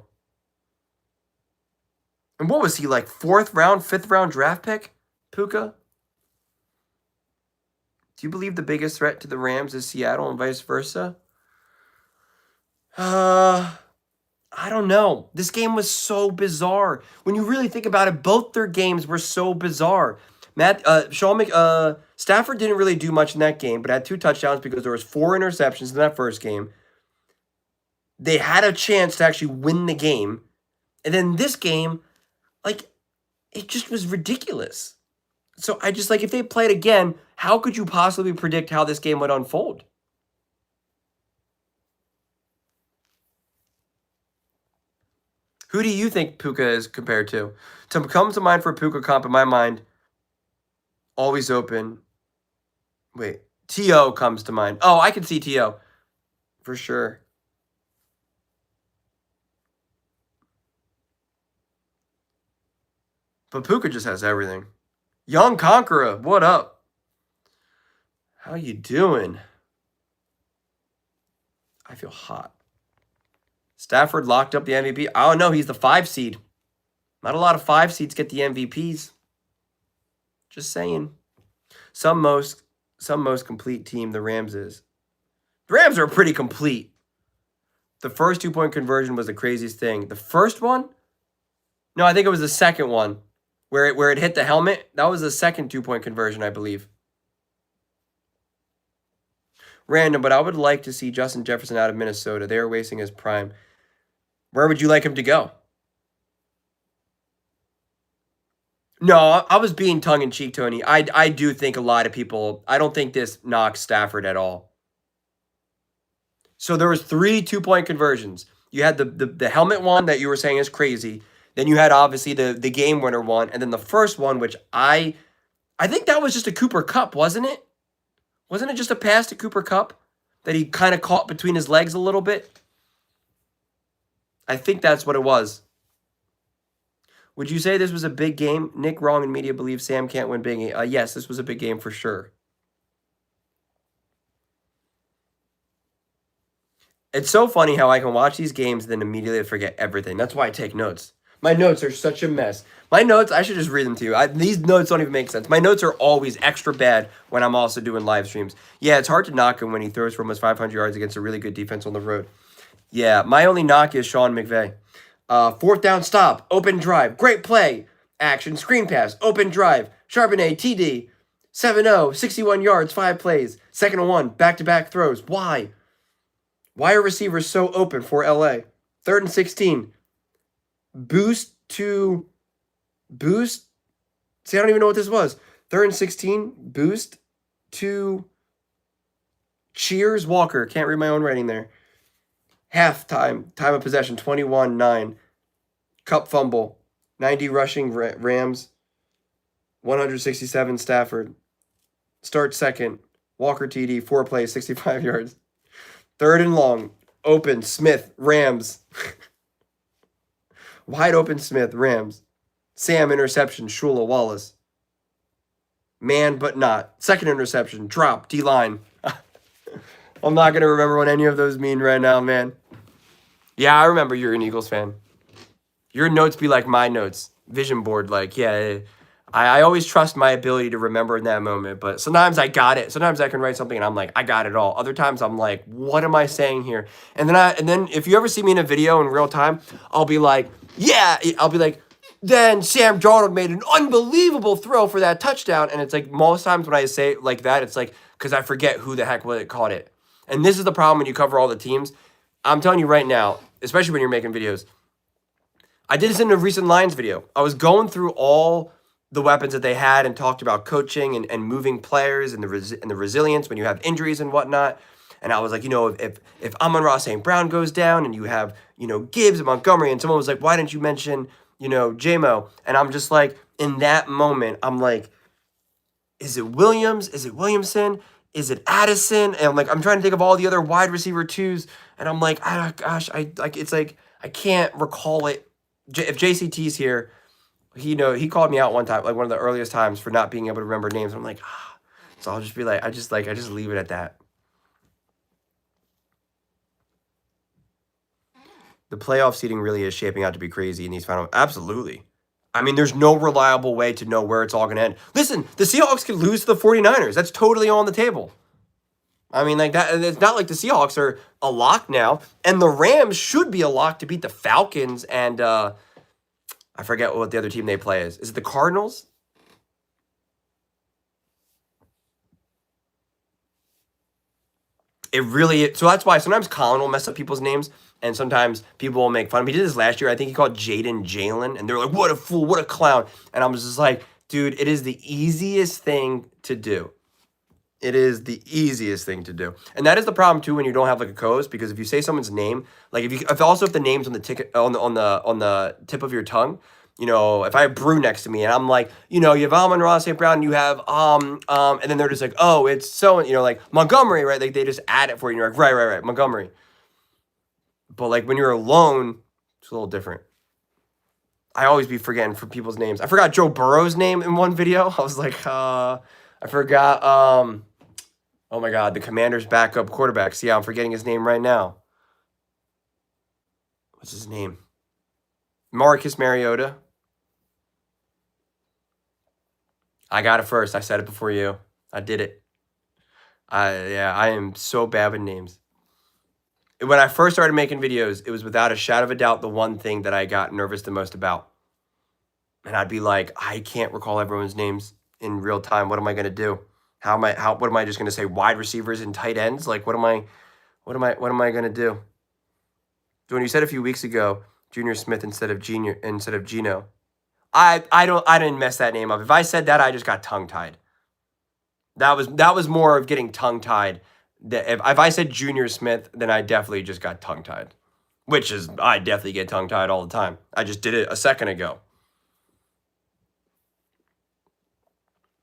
And what was he like? 4th round, 5th round draft pick, Puka? Do you believe the biggest threat to the Rams is Seattle and vice versa? Uh, I don't know. This game was so bizarre. When you really think about it, both their games were so bizarre. Stafford didn't really do much in that game, but had 2 touchdowns because there was 4 interceptions in that first game. They had a chance to actually win the game, and then this game, like, it just was ridiculous. So I just like if they played again, how could you possibly predict how this game would unfold? Who do you think Puka is compared to? To come to mind for a Puka comp in my mind, always open. Wait, T.O. comes to mind. Oh, I can see T.O. for sure. But Puka just has everything. Young Conqueror, what up? How you doing? I feel hot. Stafford locked up the MVP. I don't know. He's the 5 seed. Not a lot of 5 seeds get the MVPs. Just saying. Some most complete team the Rams is. The Rams are pretty complete. The first 2-point conversion was the craziest thing. The first one? No, I think it was the second one where it hit the helmet. That was the second 2-point conversion, I believe. Random, but I would like to see Justin Jefferson out of Minnesota. They are wasting his prime. Where would you like him to go? No, I was being tongue in cheek, Tony. I do think a lot of people. I don't think this knocks Stafford at all. So there was 3 2-point conversions. You had the helmet one that you were saying is crazy. Then you had obviously the game winner one, and then the first one, which I think that was just a Cooper Kupp, wasn't it? Wasn't it just a pass to Cooper Kupp that he kind of caught between his legs a little bit? I think that's what it was. Would you say this was a big game? Nick Wrong in media believes Sam can't win big. Yes, this was a big game for sure. It's so funny how I can watch these games and then immediately forget everything. That's why I take notes. My notes are such a mess. My notes, I should just read them to you. These notes don't even make sense. My notes are always extra bad when I'm also doing live streams. Yeah, it's hard to knock him when he throws for almost 500 yards against a really good defense on the road. Yeah, my only knock is Sean McVay. 4th down stop, open drive, great play, action, screen pass, open drive, Charbonnet, TD, 7-0, 61 yards, 5 plays, 2nd and 1, back-to-back throws. Why? Why are receivers so open for LA? 3rd and 16, boost. See, I don't even know what this was. 3rd and 16, boost to Cheers Walker. Can't read my own writing there. Halftime, time of possession, 21-9. Cup fumble, 90 rushing Rams, 167 Stafford. Start second, Walker TD, 4 plays, 65 yards. 3rd and long, open, Smith, Rams. Wide open Smith, Rams. Sam interception, Shula Wallace. Man, but not. 2nd interception, drop, D-line. I'm not going to remember what any of those mean right now, man. Yeah, I remember you're an Eagles fan. Your notes be like my notes. Vision board, like, yeah. I always trust my ability to remember in that moment, but sometimes I got it. Sometimes I can write something and I'm like, I got it all. Other times I'm like, what am I saying here? And then if you ever see me in a video in real time, I'll be like, yeah. I'll be like, then Sam Darnold made an unbelievable throw for that touchdown. And it's like most times when I say it like that, it's like because I forget who the heck caught it. And this is the problem when you cover all the teams. I'm telling you right now, especially when you're making videos. I did this in a recent Lions video. I was going through all the weapons that they had and talked about coaching and moving players and the resilience when you have injuries and whatnot. And I was like, if Amon-Ra St. Brown goes down and you have, Gibbs and Montgomery, and someone was like, why didn't you mention, J-Mo? And I'm just like, in that moment, I'm like, is it Williams? Is it Williamson? Is it Addison? And I'm trying to think of all the other wide receiver twos. And I'm like, it's like, I can't recall it. If JCT's here, he called me out one time, like one of the earliest times for not being able to remember names. I'm like, so I'll just be like, I just leave it at that. The playoff seeding really is shaping out to be crazy in these final. Absolutely. I mean, there's no reliable way to know where it's all going to end. Listen, the Seahawks could lose to the 49ers. That's totally on the table. I mean, like that. It's not like the Seahawks are a lock now, and the Rams should be a lock to beat the Falcons and I forget what the other team they play is. Is it the Cardinals? It really. So that's why sometimes Colin will mess up people's names, and sometimes people will make fun of him. He did this last year. I think he called Jaden Jalen, and they're like, "What a fool! What a clown!" And I'm just like, dude, it is the easiest thing to do. It is the easiest thing to do. And that is the problem too when you don't have like a co-host, because if you say someone's name, like if the name's on the ticket on the tip of your tongue, if I have Brew next to me and I'm like, you have Amon-Ra St. Brown, you have and then they're just like, oh, it's so, like Montgomery, right? Like they just add it for you and you're like, right, Montgomery. But like when you're alone, it's a little different. I always be forgetting for people's names. I forgot Joe Burrow's name in one video. I was like, I forgot oh my God, the Commanders' backup quarterback. See, I'm forgetting his name right now. What's his name? Marcus Mariota. I got it first. I said it before you. I did it. I am so bad with names. When I first started making videos, it was without a shadow of a doubt the one thing that I got nervous the most about. And I'd be like, I can't recall everyone's names in real time. What am I going to do? What am I just going to say? Wide receivers and tight ends? Like, what am I going to do? When you said a few weeks ago, Junior Smith instead of Gino, I didn't mess that name up. If I said that, I just got tongue tied. That was more of getting tongue tied. If I said Junior Smith, then I definitely just got tongue tied, which is I definitely get tongue tied all the time. I just did it a second ago,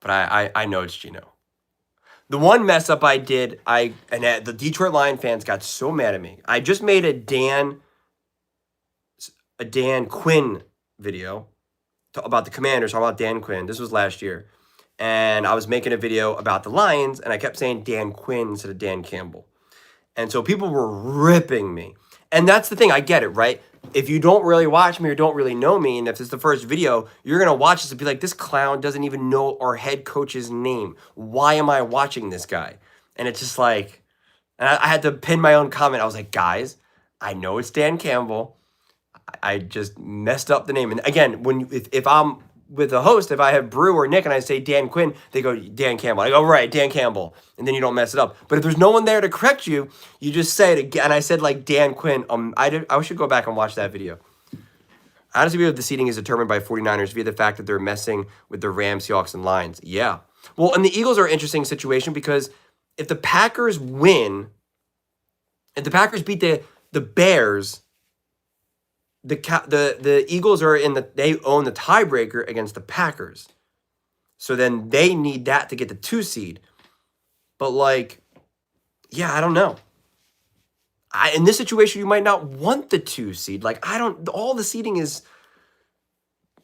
but I know it's Gino. The one mess up I did, the Detroit Lion fans got so mad at me. I just made a Dan Quinn video about the Commanders, talking about Dan Quinn. This was last year. And I was making a video about the Lions, and I kept saying Dan Quinn instead of Dan Campbell. And so people were ripping me. And that's the thing. I get it, right? If you don't really watch me or don't really know me, and if it's the first video, you're going to watch this and be like, this clown doesn't even know our head coach's name. Why am I watching this guy? And it's just like, and I had to pin my own comment. I was like, guys, I know it's Dan Campbell. I just messed up the name. And again, if I'm with a host, if I have Brew or Nick and I say Dan Quinn, they go Dan Campbell. I go, right, Dan Campbell. And then you don't mess it up. But if there's no one there to correct you, you just say it again. And I said like Dan Quinn. I should go back and watch that video. Honestly, the seeding is determined by 49ers via the fact that they're messing with the Rams, Seahawks, and Lions. Yeah. Well, and the Eagles are an interesting situation because if the Packers win, if the Packers beat the Bears, the Eagles are they own the tiebreaker against the Packers. So then they need that to get the 2 seed. But like, yeah, I don't know. In this situation, you might not want the 2 seed. Like, all the seeding is,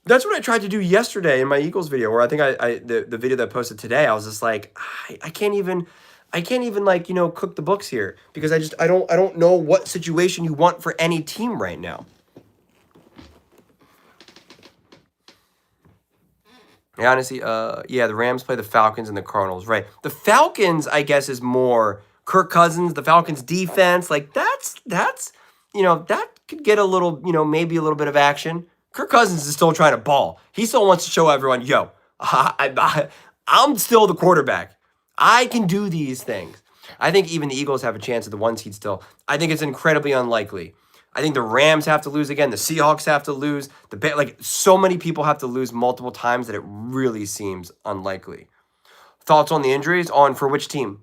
that's what I tried to do yesterday in my Eagles video, where I think the video that I posted today, I was just like, I can't even like, cook the books here because I don't know what situation you want for any team right now. Yeah, honestly, the Rams play the Falcons and the Cardinals, right? The Falcons, I guess, is more Kirk Cousins, the Falcons defense. Like, that's that could get a little, maybe a little bit of action. Kirk Cousins is still trying to ball. He still wants to show everyone, yo, I'm still the quarterback. I can do these things. I think even the Eagles have a chance at the 1 seed still. I think it's incredibly unlikely. I think the Rams have to lose again. The Seahawks have to lose. So many people have to lose multiple times that it really seems unlikely. Thoughts on the injuries? For which team?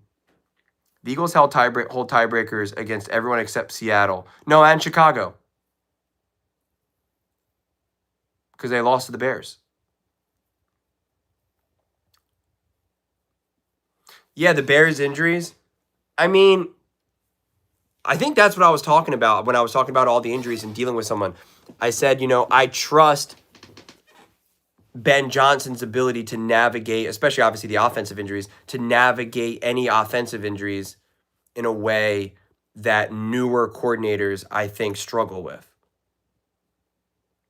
The Eagles hold tiebreakers against everyone except Seattle. No, and Chicago. Because they lost to the Bears. Yeah, the Bears injuries. I mean, I think that's what I was talking about when I was talking about all the injuries and dealing with someone. I said, I trust Ben Johnson's ability to navigate, especially obviously the offensive injuries, to navigate any offensive injuries in a way that newer coordinators, I think, struggle with.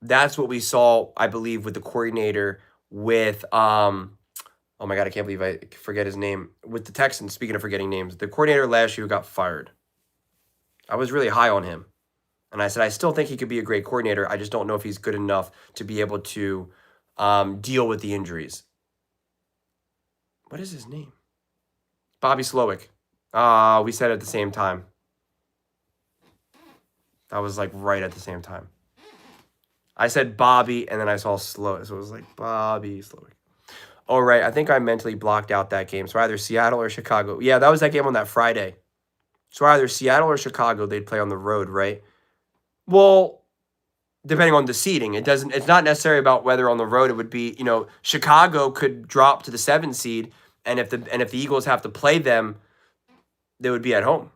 That's what we saw, I believe, with the coordinator with, oh my God, I can't believe I forget his name. With the Texans, speaking of forgetting names, the coordinator last year got fired. I was really high on him. And I said, I still think he could be a great coordinator. I just don't know if he's good enough to be able to deal with the injuries. What is his name? Bobby Slowick. We said it at the same time. That was like right at the same time. I said Bobby, and then I saw Slowick. So it was like Bobby Slowick. Oh, right. I think I mentally blocked out that game. So either Seattle or Chicago. Yeah, that was that game on that Friday. So either Seattle or Chicago, they'd play on the road, right? Well, depending on the seeding, it's not necessarily about whether on the road it would be, Chicago could drop to the 7 seed, and if the Eagles have to play them, they would be at home.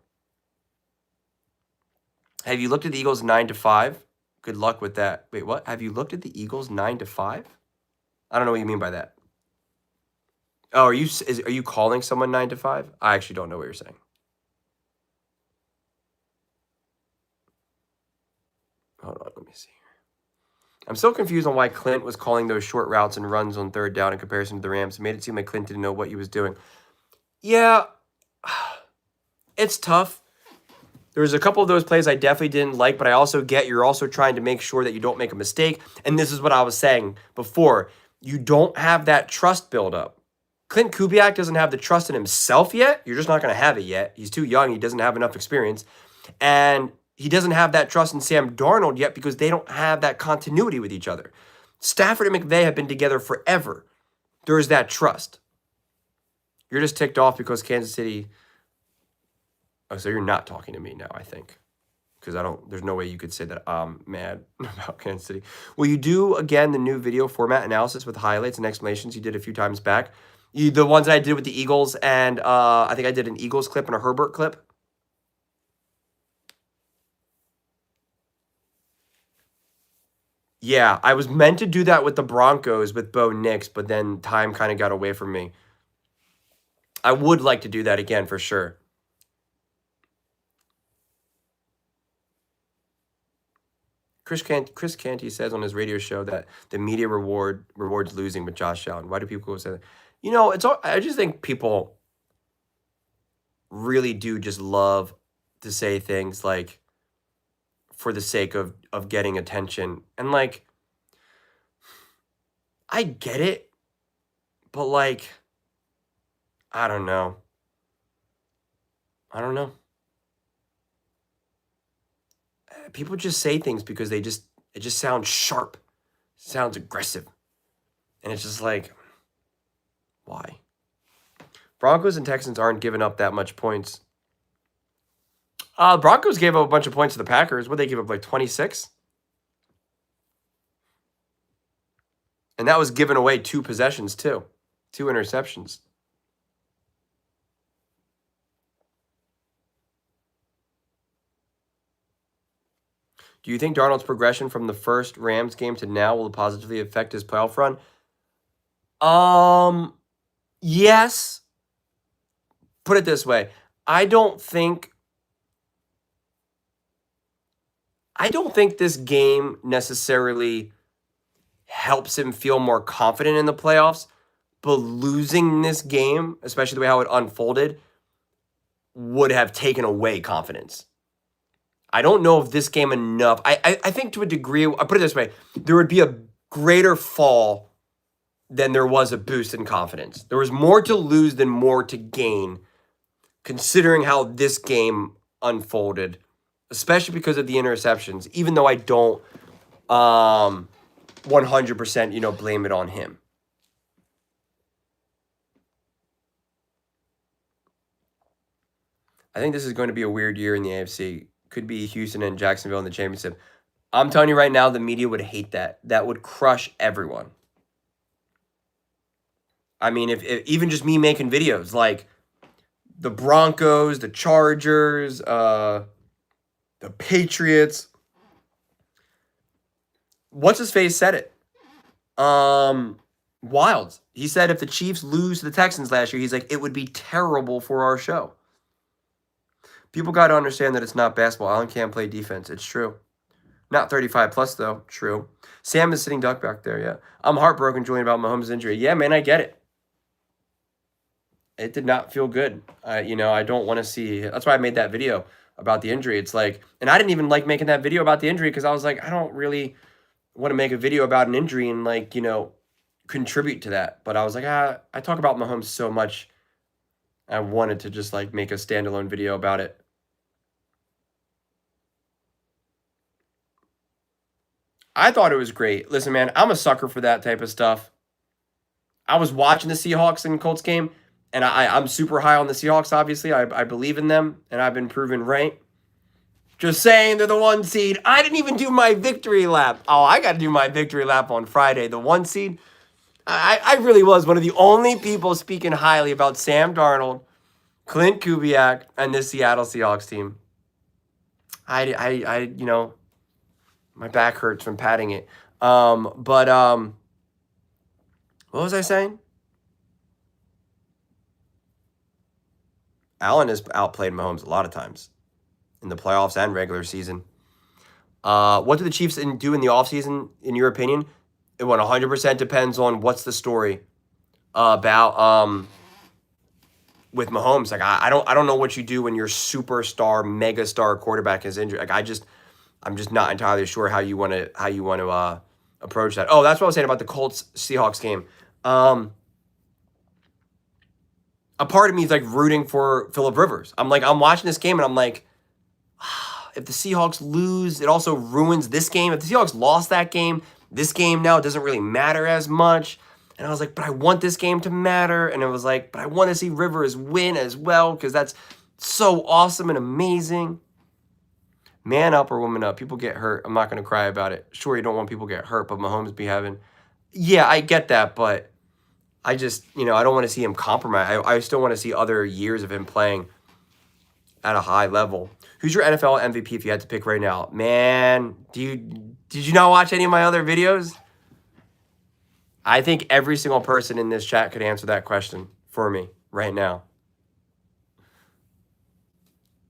Have you looked at the Eagles 9-5? Good luck with that. Wait, what? Have you looked at the Eagles 9-5? I don't know what you mean by that. Oh, are you calling someone 9-5? I actually don't know what you're saying. Hold on, let me see here. I'm so confused on why Clint was calling those short routes and runs on 3rd down in comparison to the Rams. It made it seem like Clint didn't know what he was doing. Yeah, it's tough. There was a couple of those plays I definitely didn't like, but I also get you're also trying to make sure that you don't make a mistake. And this is what I was saying before. You don't have that trust build up. Clint Kubiak doesn't have the trust in himself yet. You're just not going to have it yet. He's too young. He doesn't have enough experience. And he doesn't have that trust in Sam Darnold yet because they don't have that continuity with each other. Stafford and McVay have been together forever. There is that trust. You're just ticked off because Kansas City. Oh, so you're not talking to me now, I think. Because there's no way you could say that I'm mad about Kansas City. Will you do, again, the new video format analysis with highlights and explanations you did a few times back? The ones that I did with the Eagles, and I think I did an Eagles clip and a Herbert clip. Yeah, I was meant to do that with the Broncos with Bo Nix, but then time kind of got away from me. I would like to do that again for sure. Chris Canty says on his radio show that the media rewards losing with Josh Allen. Why do people say that? You know, I just think people really do just love to say things like for the sake of getting attention. And like, I get it, but like, I don't know. People just say things because it just sounds sharp, sounds aggressive. And it's just like, why? Broncos and Texans aren't giving up that much points. Broncos gave up a bunch of points to the Packers. What they give up, like 26? And that was giving away 2 possessions too. 2 interceptions. Do you think Darnold's progression from the first Rams game to now will positively affect his playoff run? Yes. Put it this way. I don't think this game necessarily helps him feel more confident in the playoffs, but losing this game, especially the way how it unfolded, would have taken away confidence. I don't know if this game enough. I think to a degree, I'll put it this way, there would be a greater fall than there was a boost in confidence. There was more to lose than more to gain, considering how this game unfolded, especially because of the interceptions, even though I don't 100%, blame it on him. I think this is going to be a weird year in the AFC. Could be Houston and Jacksonville in the championship. I'm telling you right now, the media would hate that. That would crush everyone. I mean, if even just me making videos, like the Broncos, the Chargers, the Patriots. What's his face said it? Wilds. He said if the Chiefs lose to the Texans last year, he's like, it would be terrible for our show. People got to understand that it's not basketball. Allen can't play defense. It's true. Not 35 plus, though. True. Sam is sitting duck back there, yeah. I'm heartbroken, Julian, about Mahomes' injury. Yeah, man, I get it. It did not feel good. I don't want to see. That's why I made that video about the injury. It's like, and I didn't even like making that video about the injury because I was like, I don't really want to make a video about an injury and contribute to that. But I was like, I talk about Mahomes so much. I wanted to just make a standalone video about it. I thought it was great. Listen, man, I'm a sucker for that type of stuff. I was watching the Seahawks and Colts game, and I'm super high on the Seahawks, obviously. I believe in them, and I've been proven right. Just saying, they're the 1 seed. I didn't even do my victory lap. Oh, I got to do my victory lap on Friday. The 1 seed. I really was one of the only people speaking highly about Sam Darnold, Clint Kubiak, and this Seattle Seahawks team. My back hurts from patting it. What was I saying? Allen has outplayed Mahomes a lot of times in the playoffs and regular season. What do the Chiefs do in the offseason, in your opinion? It 100% depends on what's the story about with Mahomes. I don't know what you do when your superstar, megastar quarterback is injured. I'm just not entirely sure how you want to approach that. Oh, that's what I was saying about the Colts Seahawks game. a part of me is like rooting for Phillip Rivers. I'm watching this game and I'm like, if the Seahawks lose, it also ruins this game. If the Seahawks lost that game, this game now doesn't really matter as much. And I was like, but I want this game to matter. And it was like, but I want to see Rivers win as well because that's so awesome and amazing. Man up or woman up. People get hurt. I'm not going to cry about it. Sure, you don't want people to get hurt, but Mahomes be having... Yeah, I get that, but I just, I don't want to see him compromise. I still want to see other years of him playing at a high level. Who's your NFL MVP if you had to pick right now? Man, did you not watch any of my other videos? I think every single person in this chat could answer that question for me right now.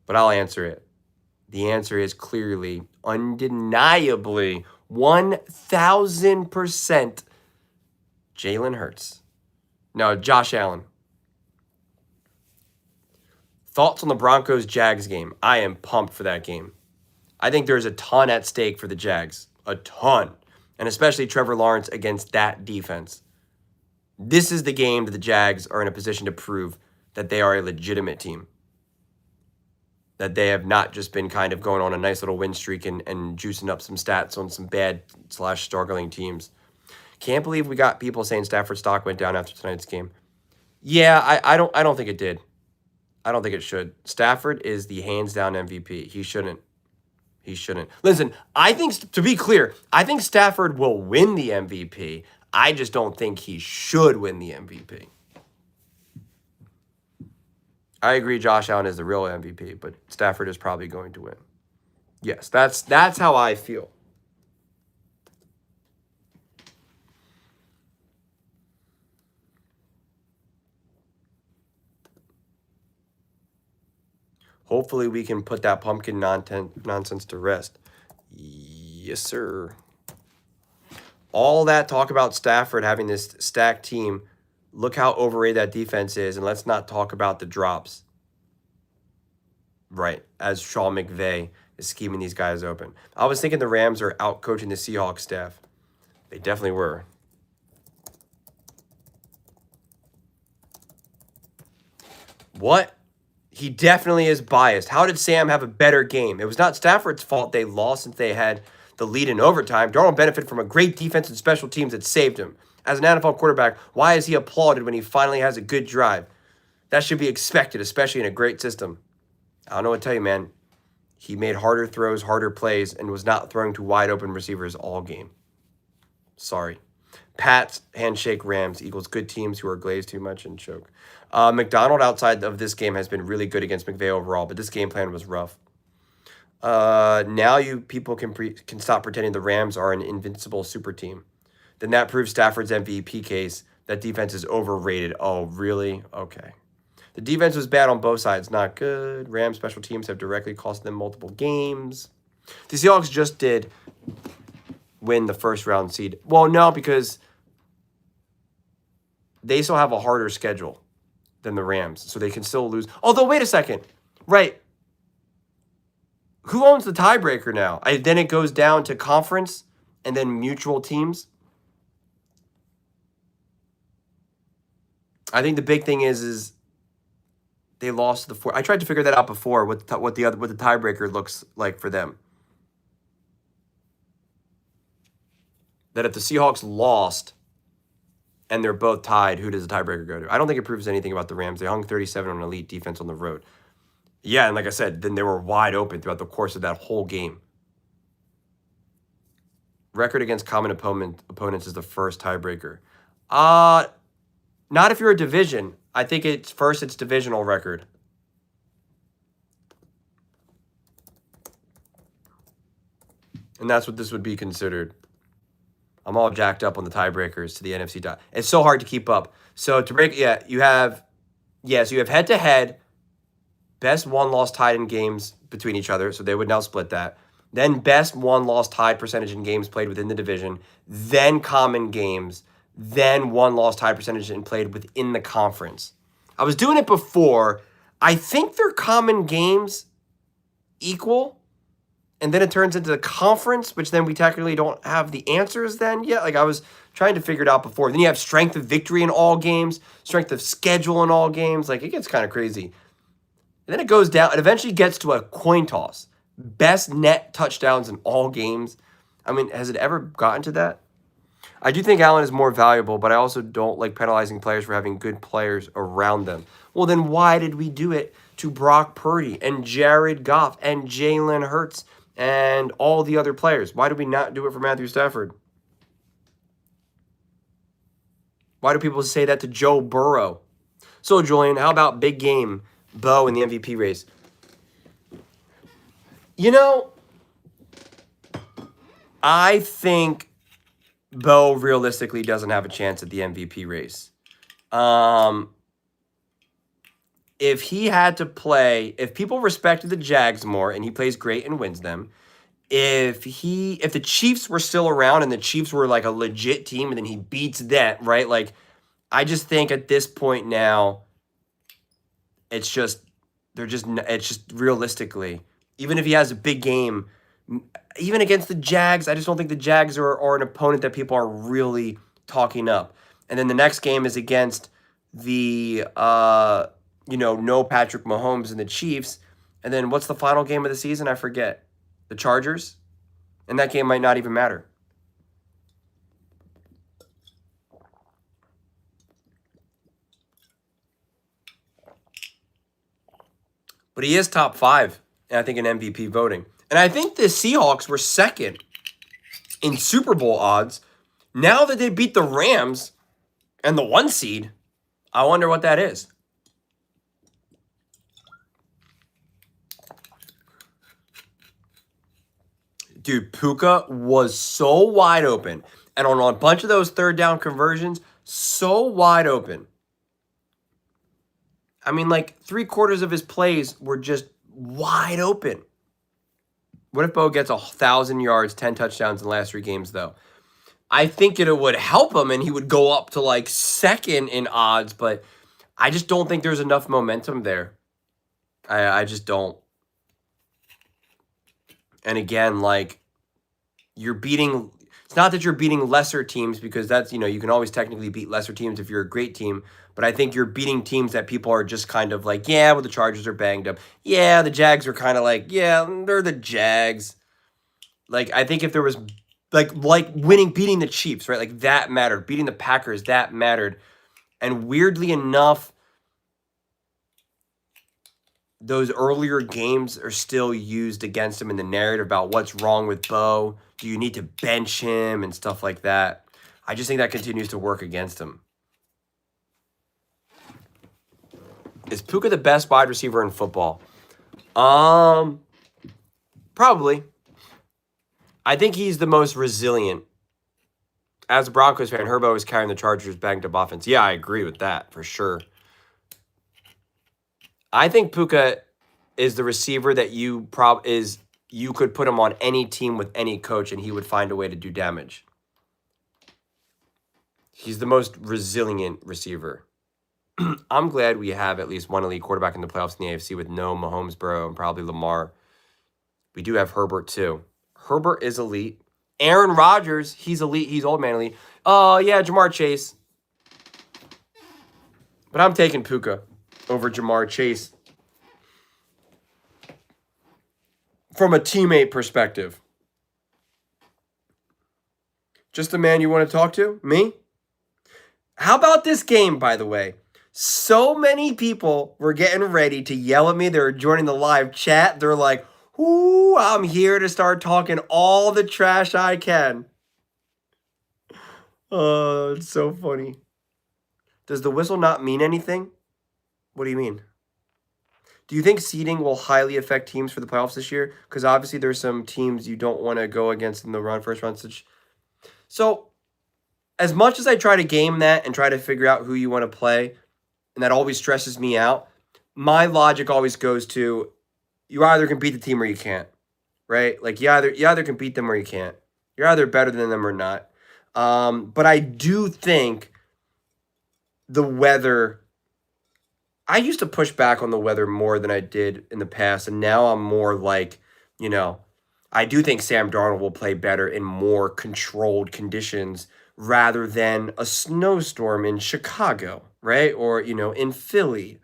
But I'll answer it. The answer is clearly, undeniably, 1,000% Jalen Hurts. No, Josh Allen. Thoughts on the Broncos-Jags game? I am pumped for that game. I think there's a ton at stake for the Jags. A ton. And especially Trevor Lawrence against that defense. This is the game that the Jags are in a position to prove that they are a legitimate team. That they have not just been kind of going on a nice little win streak and juicing up some stats on some bad/struggling teams. Can't believe we got people saying Stafford's stock went down after tonight's game. Yeah, I don't think it did. I don't think it should. Stafford is the hands-down MVP. He shouldn't. Listen, I think, to be clear, I think Stafford will win the MVP. I just don't think he should win the MVP. I agree Josh Allen is the real MVP, but Stafford is probably going to win. Yes, that's how I feel. Hopefully we can put that pumpkin nonsense to rest. Yes, sir. All that talk about Stafford having this stacked team, look how overrated that defense is, and let's not talk about the drops. Right, as Sean McVay is scheming these guys open. I was thinking the Rams are out-coaching the Seahawks staff. They definitely were. What? He definitely is biased. How did Sam have a better game? It was not Stafford's fault they lost since they had the lead in overtime. Darnold benefited from a great defense and special teams that saved him. As an NFL quarterback, why is he applauded when he finally has a good drive? That should be expected, especially in a great system. I don't know what to tell you, man. He made harder throws, harder plays, and was not throwing to wide open receivers all game. Sorry. Pats, handshake, Rams equals good teams who are glazed too much and choke. McDonald outside of this game has been really good against McVay overall, but this game plan was rough. Now you people can stop pretending the Rams are an invincible super team. Then that proves Stafford's MVP case. That defense is overrated. Oh, really? Okay. The defense was bad on both sides. Not good. Rams special teams have directly cost them multiple games. The Seahawks just did win the first round seed. Well, no, because they still have a harder schedule than the Rams, so they can still lose. Although, wait a second. Right. Who owns the tiebreaker now? Then it goes down to conference and then mutual teams. I think the big thing is they lost the four. I tried to figure that out before. What the tiebreaker looks like for them. That if the Seahawks lost and they're both tied, who does the tiebreaker go to? I don't think it proves anything about the Rams. They hung 37 on an elite defense on the road. Yeah, and like I said, then they were wide open throughout the course of that whole game. Record against common opponents is the first tiebreaker. Not if you're a division. I think it's divisional record. And that's what this would be considered. I'm all jacked up on the tiebreakers to the NFC tie. It's so hard to keep up. So to break, you have head-to-head, best one-loss tied in games between each other. So they would now split that. Then best one-loss tied percentage in games played within the division. Then common games. Then one-loss tied percentage in played within the conference. I was doing it before. I think their common games equal. And then it turns into the conference, which then we technically don't have the answers then yet. Like I was trying to figure it out before. Then you have strength of victory in all games, strength of schedule in all games. Like, it gets kind of crazy. And then it goes down. It eventually gets to a coin toss. Best net touchdowns in all games. I mean, has it ever gotten to that? I do think Allen is more valuable, but I also don't like penalizing players for having good players around them. Well, then why did we do it to Brock Purdy and Jared Goff and Jalen Hurts and all the other players? Why did we not do it for Matthew Stafford? Why do people say that to Joe Burrow? So, Julian, how about big game, Bo in the MVP race? You know, I think Bo realistically doesn't have a chance at the MVP race. If he had to play, if people respected the Jags more and he plays great and wins them, if the Chiefs were still around and the Chiefs were like a legit team and then he beats that, right? Like, I just think at this point now, it's just realistically, even if he has a big game, even against the Jags, I just don't think the Jags are an opponent that people are really talking up. And then the next game is against the, no Patrick Mahomes and the Chiefs. And then what's the final game of the season? I forget. The Chargers? And that game might not even matter. But he is top 5, I think, in MVP voting. And I think the Seahawks were second in Super Bowl odds. Now that they beat the Rams and the 1 seed, I wonder what that is. Dude, Puka was so wide open. And on a bunch of those third down conversions, so wide open. I mean, like 3/4 of his plays were just wide open. What if Bo gets 1,000 yards, 10 touchdowns in the last 3 games, though? I think it would help him, and he would go up to like second in odds, but I just don't think there's enough momentum there. I just don't. And again, like, you're beating, it's not that you're beating lesser teams, because that's, you can always technically beat lesser teams if you're a great team, but I think you're beating teams that people are just kind of like, yeah, well, the Chargers are banged up. Yeah, the Jags are kind of like, yeah, they're the Jags. Like, I think if there was, like beating the Chiefs, right? Like, that mattered. Beating the Packers, that mattered. And weirdly enough, those earlier games are still used against him in the narrative about what's wrong with Bo. Do you need to bench him and stuff like that? I just think that continues to work against him. Is Puka the best wide receiver in football? Probably. I think he's the most resilient. As a Broncos fan, Herbo is carrying the Chargers' banged up offense. Yeah, I agree with that for sure. I think Puka is the receiver that you could put him on any team with any coach and he would find a way to do damage. He's the most resilient receiver. I'm glad we have at least one elite quarterback in the playoffs in the AFC with no Mahomes, Burrow, and probably Lamar. We do have Herbert too. Herbert is elite. Aaron Rodgers, he's elite. He's old man elite. Oh, yeah, Jamar Chase. But I'm taking Puka over Jamar Chase from a teammate perspective. Just the man you want to talk to? Me? How about this game, by the way? So many people were getting ready to yell at me. They were joining the live chat. They're like, ooh, I'm here to start talking all the trash I can. Oh, it's so funny. Does the whistle not mean anything? What do you mean? Do you think seeding will highly affect teams for the playoffs this year? Because obviously there's some teams you don't want to go against in the first round. So as much as I try to game that and try to figure out who you want to play, and that always stresses me out, my logic always goes to, you either can beat the team or you can't, right? Like, you either can beat them or you can't. You're either better than them or not. But I do think the weather, I used to push back on the weather more than I did in the past, and now I'm more like, I do think Sam Darnold will play better in more controlled conditions rather than a snowstorm in Chicago, right? Or, in Philly.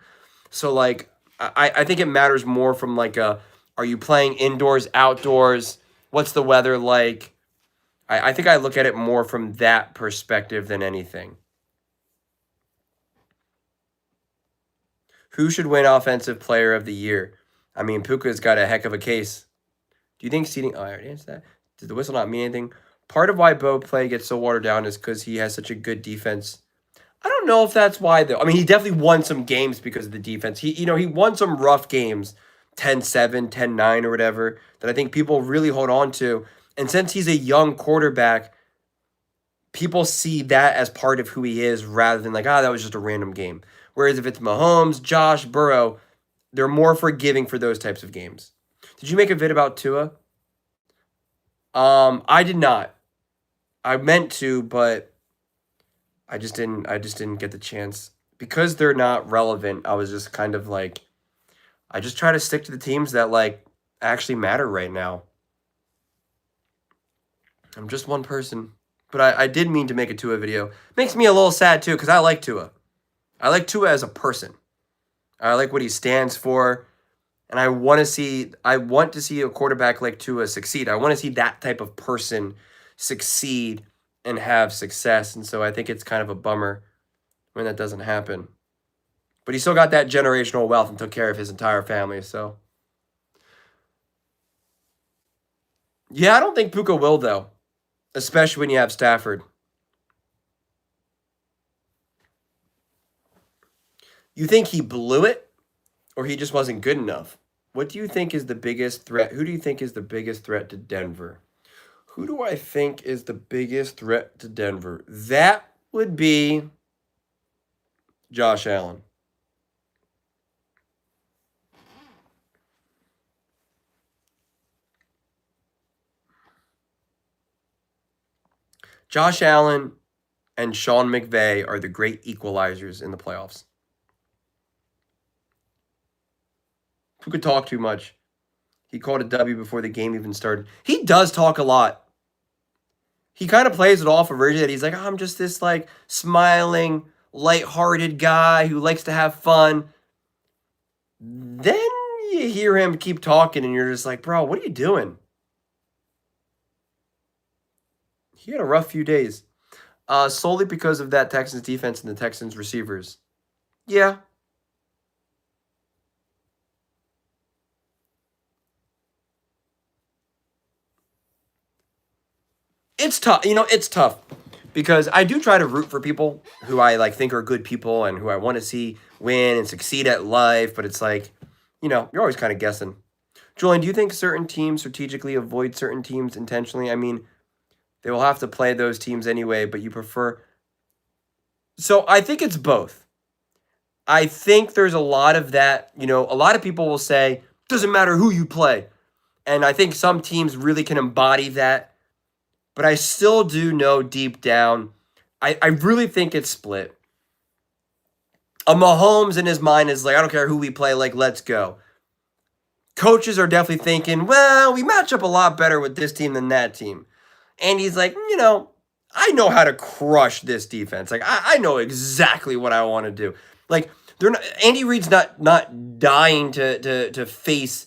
So like I think it matters more from like are you playing indoors, outdoors? What's the weather like? I think I look at it more from that perspective than anything. Who should win Offensive Player of the Year? I mean, Puka's got a heck of a case. Do you think seating? Oh, I already answered that. Did the whistle not mean anything? Part of why Bo play gets so watered down is because he has such a good defense. I don't know if that's why though. I mean, he definitely won some games because of the defense. He won some rough games, 10-7, 10-9 or whatever, that I think people really hold on to. And since he's a young quarterback, people see that as part of who he is rather than like, that was just a random game. Whereas if it's Mahomes, Josh, Burrow, they're more forgiving for those types of games. Did you make a vid about Tua? I did not. I meant to, but I just didn't get the chance. Because they're not relevant, I was just kind of like I just try to stick to the teams that like actually matter right now. I'm just one person. But I did mean to make a Tua video. Makes me a little sad too, because I like Tua. I like Tua as a person. I like what he stands for. And I want to see a quarterback like Tua succeed. I want to see that type of person succeed and have success. And so I think it's kind of a bummer when that doesn't happen. But he still got that generational wealth and took care of his entire family. So yeah, I don't think Puka will though, especially when you have Stafford. You think he blew it, or he just wasn't good enough? What do you think is the biggest threat? Who do you think is the biggest threat to Denver? Who do I think is the biggest threat to Denver? That would be Josh Allen. Josh Allen and Sean McVay are the great equalizers in the playoffs. Who could talk too much? He called a W before the game even started. He does talk a lot. He kind of plays it off originally that he's like, I'm just this like smiling, lighthearted guy who likes to have fun. Then you hear him keep talking and you're just like, bro, what are you doing? He had a rough few days. Solely because of that Texans defense and the Texans receivers. Yeah. It's tough. It's tough because I do try to root for people who I like think are good people and who I want to see win and succeed at life, but it's like, you're always kind of guessing. Julian, do you think certain teams strategically avoid certain teams intentionally? I mean, they will have to play those teams anyway, but you prefer. So I think it's both. I think there's a lot of that. A lot of people will say, doesn't matter who you play. And I think some teams really can embody that. But I still do know deep down, I really think it's split. A Mahomes in his mind is like, I don't care who we play, like, let's go. Coaches are definitely thinking, well, we match up a lot better with this team than that team. And he's like, I know how to crush this defense. Like, I know exactly what I want to do. Like, they're not, Andy Reid's not dying to face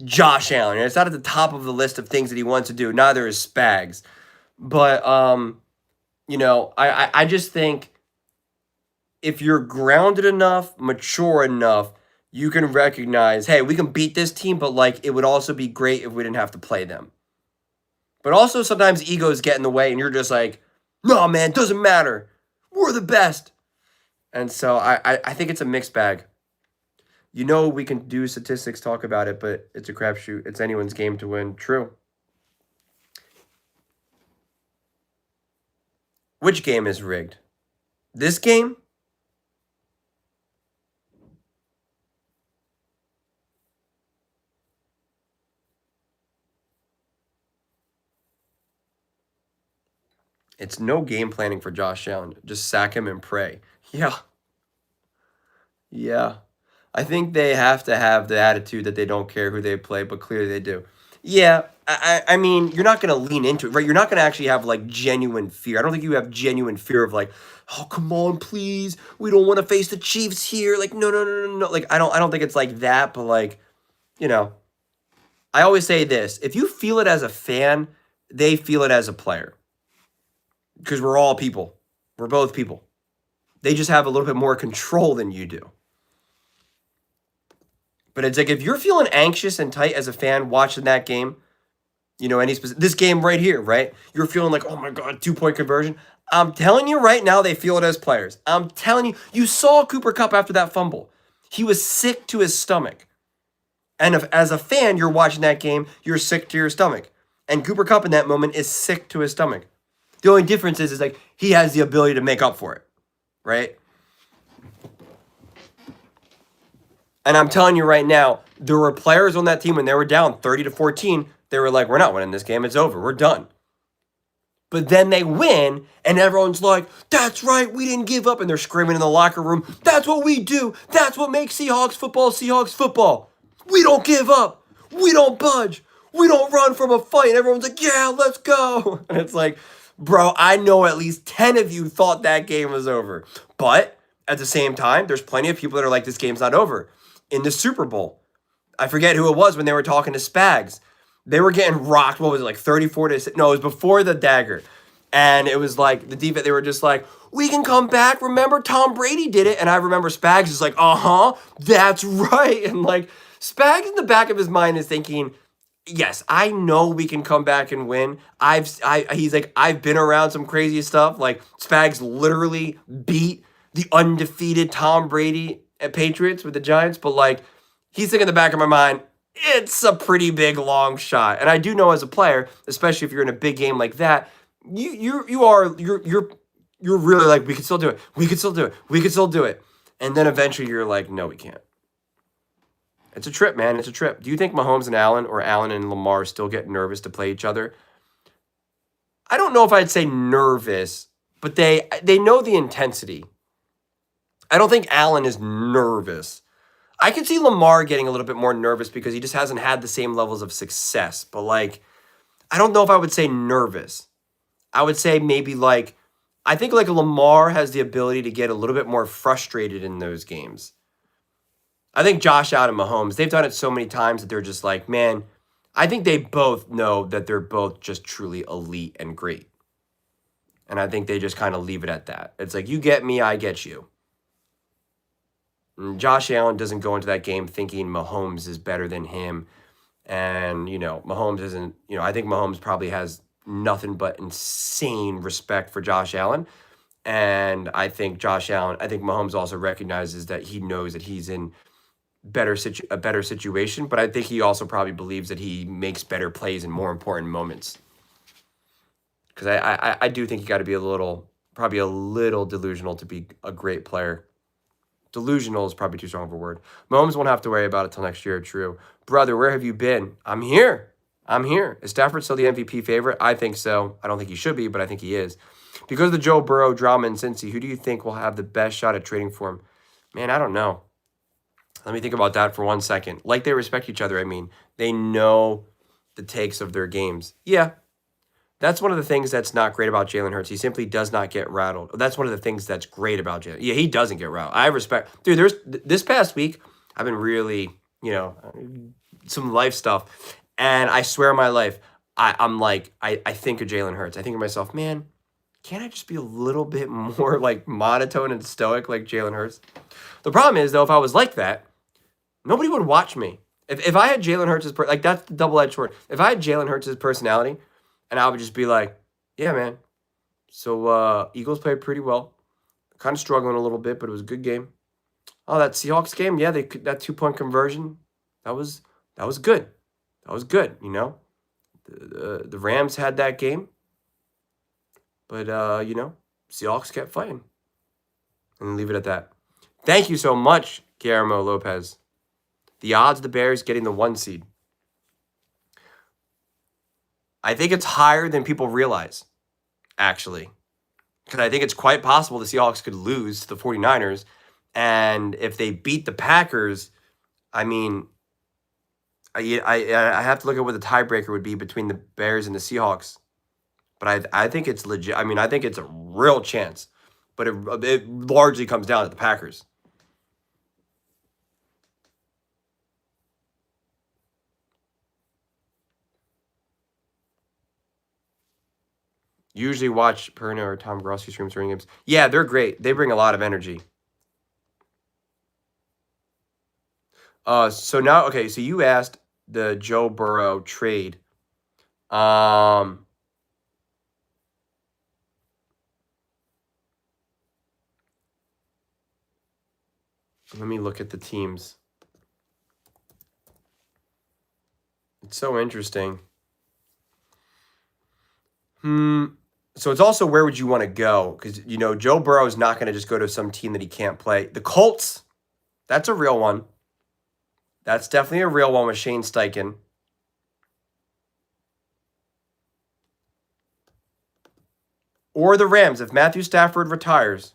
Josh Allen. It's not at the top of the list of things that he wants to do. Neither is Spags. But I just think if you're grounded enough, mature enough, you can recognize, hey, we can beat this team, but like it would also be great if we didn't have to play them. But also sometimes egos get in the way and you're just like, no, man, doesn't matter. We're the best. And so I think it's a mixed bag. We can do statistics, talk about it, but it's a crapshoot. It's anyone's game to win. True. Which game is rigged? This game? It's no game planning for Josh Allen. Just sack him and pray. Yeah. Yeah. I think they have to have the attitude that they don't care who they play, but clearly they do. Yeah, I mean, you're not gonna lean into it, right? You're not gonna actually have like genuine fear. I don't think you have genuine fear of like, oh come on, please, we don't want to face the Chiefs here. Like, no, no, no, no, no. Like, I don't think it's like that, but like, you know, I always say this: if you feel it as a fan, they feel it as a player, because we're all people. We're both people. They just have a little bit more control than you do. But it's like if you're feeling anxious and tight as a fan watching that game, this game right here, right? You're feeling like, oh my God, 2-point conversion. I'm telling you right now, they feel it as players. I'm telling you, you saw Cooper Kupp after that fumble. He was sick to his stomach. And if, as a fan, you're watching that game, you're sick to your stomach. And Cooper Kupp in that moment is sick to his stomach. The only difference is like he has the ability to make up for it, right? And I'm telling you right now, there were players on that team when they were down 30-14. They were like, we're not winning this game. It's over. We're done. But then they win, and everyone's like, that's right, we didn't give up. And they're screaming in the locker room, that's what we do. That's what makes Seahawks football. We don't give up. We don't budge. We don't run from a fight. And everyone's like, yeah, let's go. And it's like, bro, I know at least 10 of you thought that game was over. But at the same time, there's plenty of people that are like, this game's not over. In the Super Bowl, I forget who it was when they were talking to Spags. They were getting rocked. What was it, like 34-6? No, it was before the dagger. And it was like the defense, they were just like, we can come back. Remember, Tom Brady did it. And I remember Spags is like, that's right. And like Spags in the back of his mind is thinking, yes, I know we can come back and win. He's like, I've been around some crazy stuff. Like Spags literally beat the undefeated Tom Brady at Patriots with the Giants. But like, he's thinking in the back of my mind, it's a pretty big long shot. And I do know as a player, especially if you're in a big game like that, you're really like, we can still do it. We can still do it. We can still do it. And then eventually you're like, no, we can't. It's a trip, man. It's a trip. Do you think Mahomes and Allen or Allen and Lamar still get nervous to play each other? I don't know if I'd say nervous, but they know the intensity. I don't think Allen is nervous. I could see Lamar getting a little bit more nervous because he just hasn't had the same levels of success. But like, I don't know if I would say nervous. I would say maybe like, I think like Lamar has the ability to get a little bit more frustrated in those games. I think Josh Allen and Mahomes, they've done it so many times that they're just like, man, I think they both know that they're both just truly elite and great. And I think they just kind of leave it at that. It's like, you get me, I get you. And Josh Allen doesn't go into that game thinking Mahomes is better than him. And, Mahomes isn't, I think Mahomes probably has nothing but insane respect for Josh Allen. And I think Mahomes also recognizes that he knows that he's in a better situation, but I think he also probably believes that he makes better plays in more important moments. Because I do think you got to be probably a little delusional to be a great player. Delusional is probably too strong of a word. Mahomes won't have to worry about it till next year. True. Brother, where have you been? I'm here. Is Stafford still the MVP favorite? I think so. I don't think he should be, but I think he is. Because of the Joe Burrow drama in Cincy, who do you think will have the best shot at trading for him? Man, I don't know. Let me think about that for 1 second. Like they respect each other, I mean. They know the takes of their games. Yeah. That's one of the things that's not great about Jalen Hurts. He simply does not get rattled. That's one of the things that's great about Jalen. Yeah, he doesn't get rattled. I respect. Dude, this past week, I've been really, some life stuff. And I swear on my life, I'm like, I think of Jalen Hurts. I think of myself, man, can't I just be a little bit more like monotone and stoic like Jalen Hurts? The problem is, though, if I was like that, nobody would watch me. If I had Jalen Hurts' like that's the double-edged sword. If I had Jalen Hurts' personality, and I would just be like, yeah, man. So Eagles played pretty well. Kind of struggling a little bit, but it was a good game. Oh, that Seahawks game, yeah, that 2-point conversion, that was good. That was good, The Rams had that game, but Seahawks kept fighting, and leave it at that. Thank you so much, Guillermo Lopez. The odds of the Bears getting the 1 seed. I think it's higher than people realize, actually. Because I think it's quite possible the Seahawks could lose to the 49ers. And if they beat the Packers, I mean, I have to look at what the tiebreaker would be between the Bears and the Seahawks. But I think it's legit. I mean, I think it's a real chance. But it largely comes down to the Packers. Usually watch Perna or Tom Grossi streams during games. Yeah, they're great. They bring a lot of energy. So now, okay, so you asked the Joe Burrow trade. Let me look at the teams. It's so interesting. So it's also where would you want to go? Because, Joe Burrow is not going to just go to some team that he can't play. The Colts, that's a real one. That's definitely a real one with Shane Steichen. Or the Rams, if Matthew Stafford retires.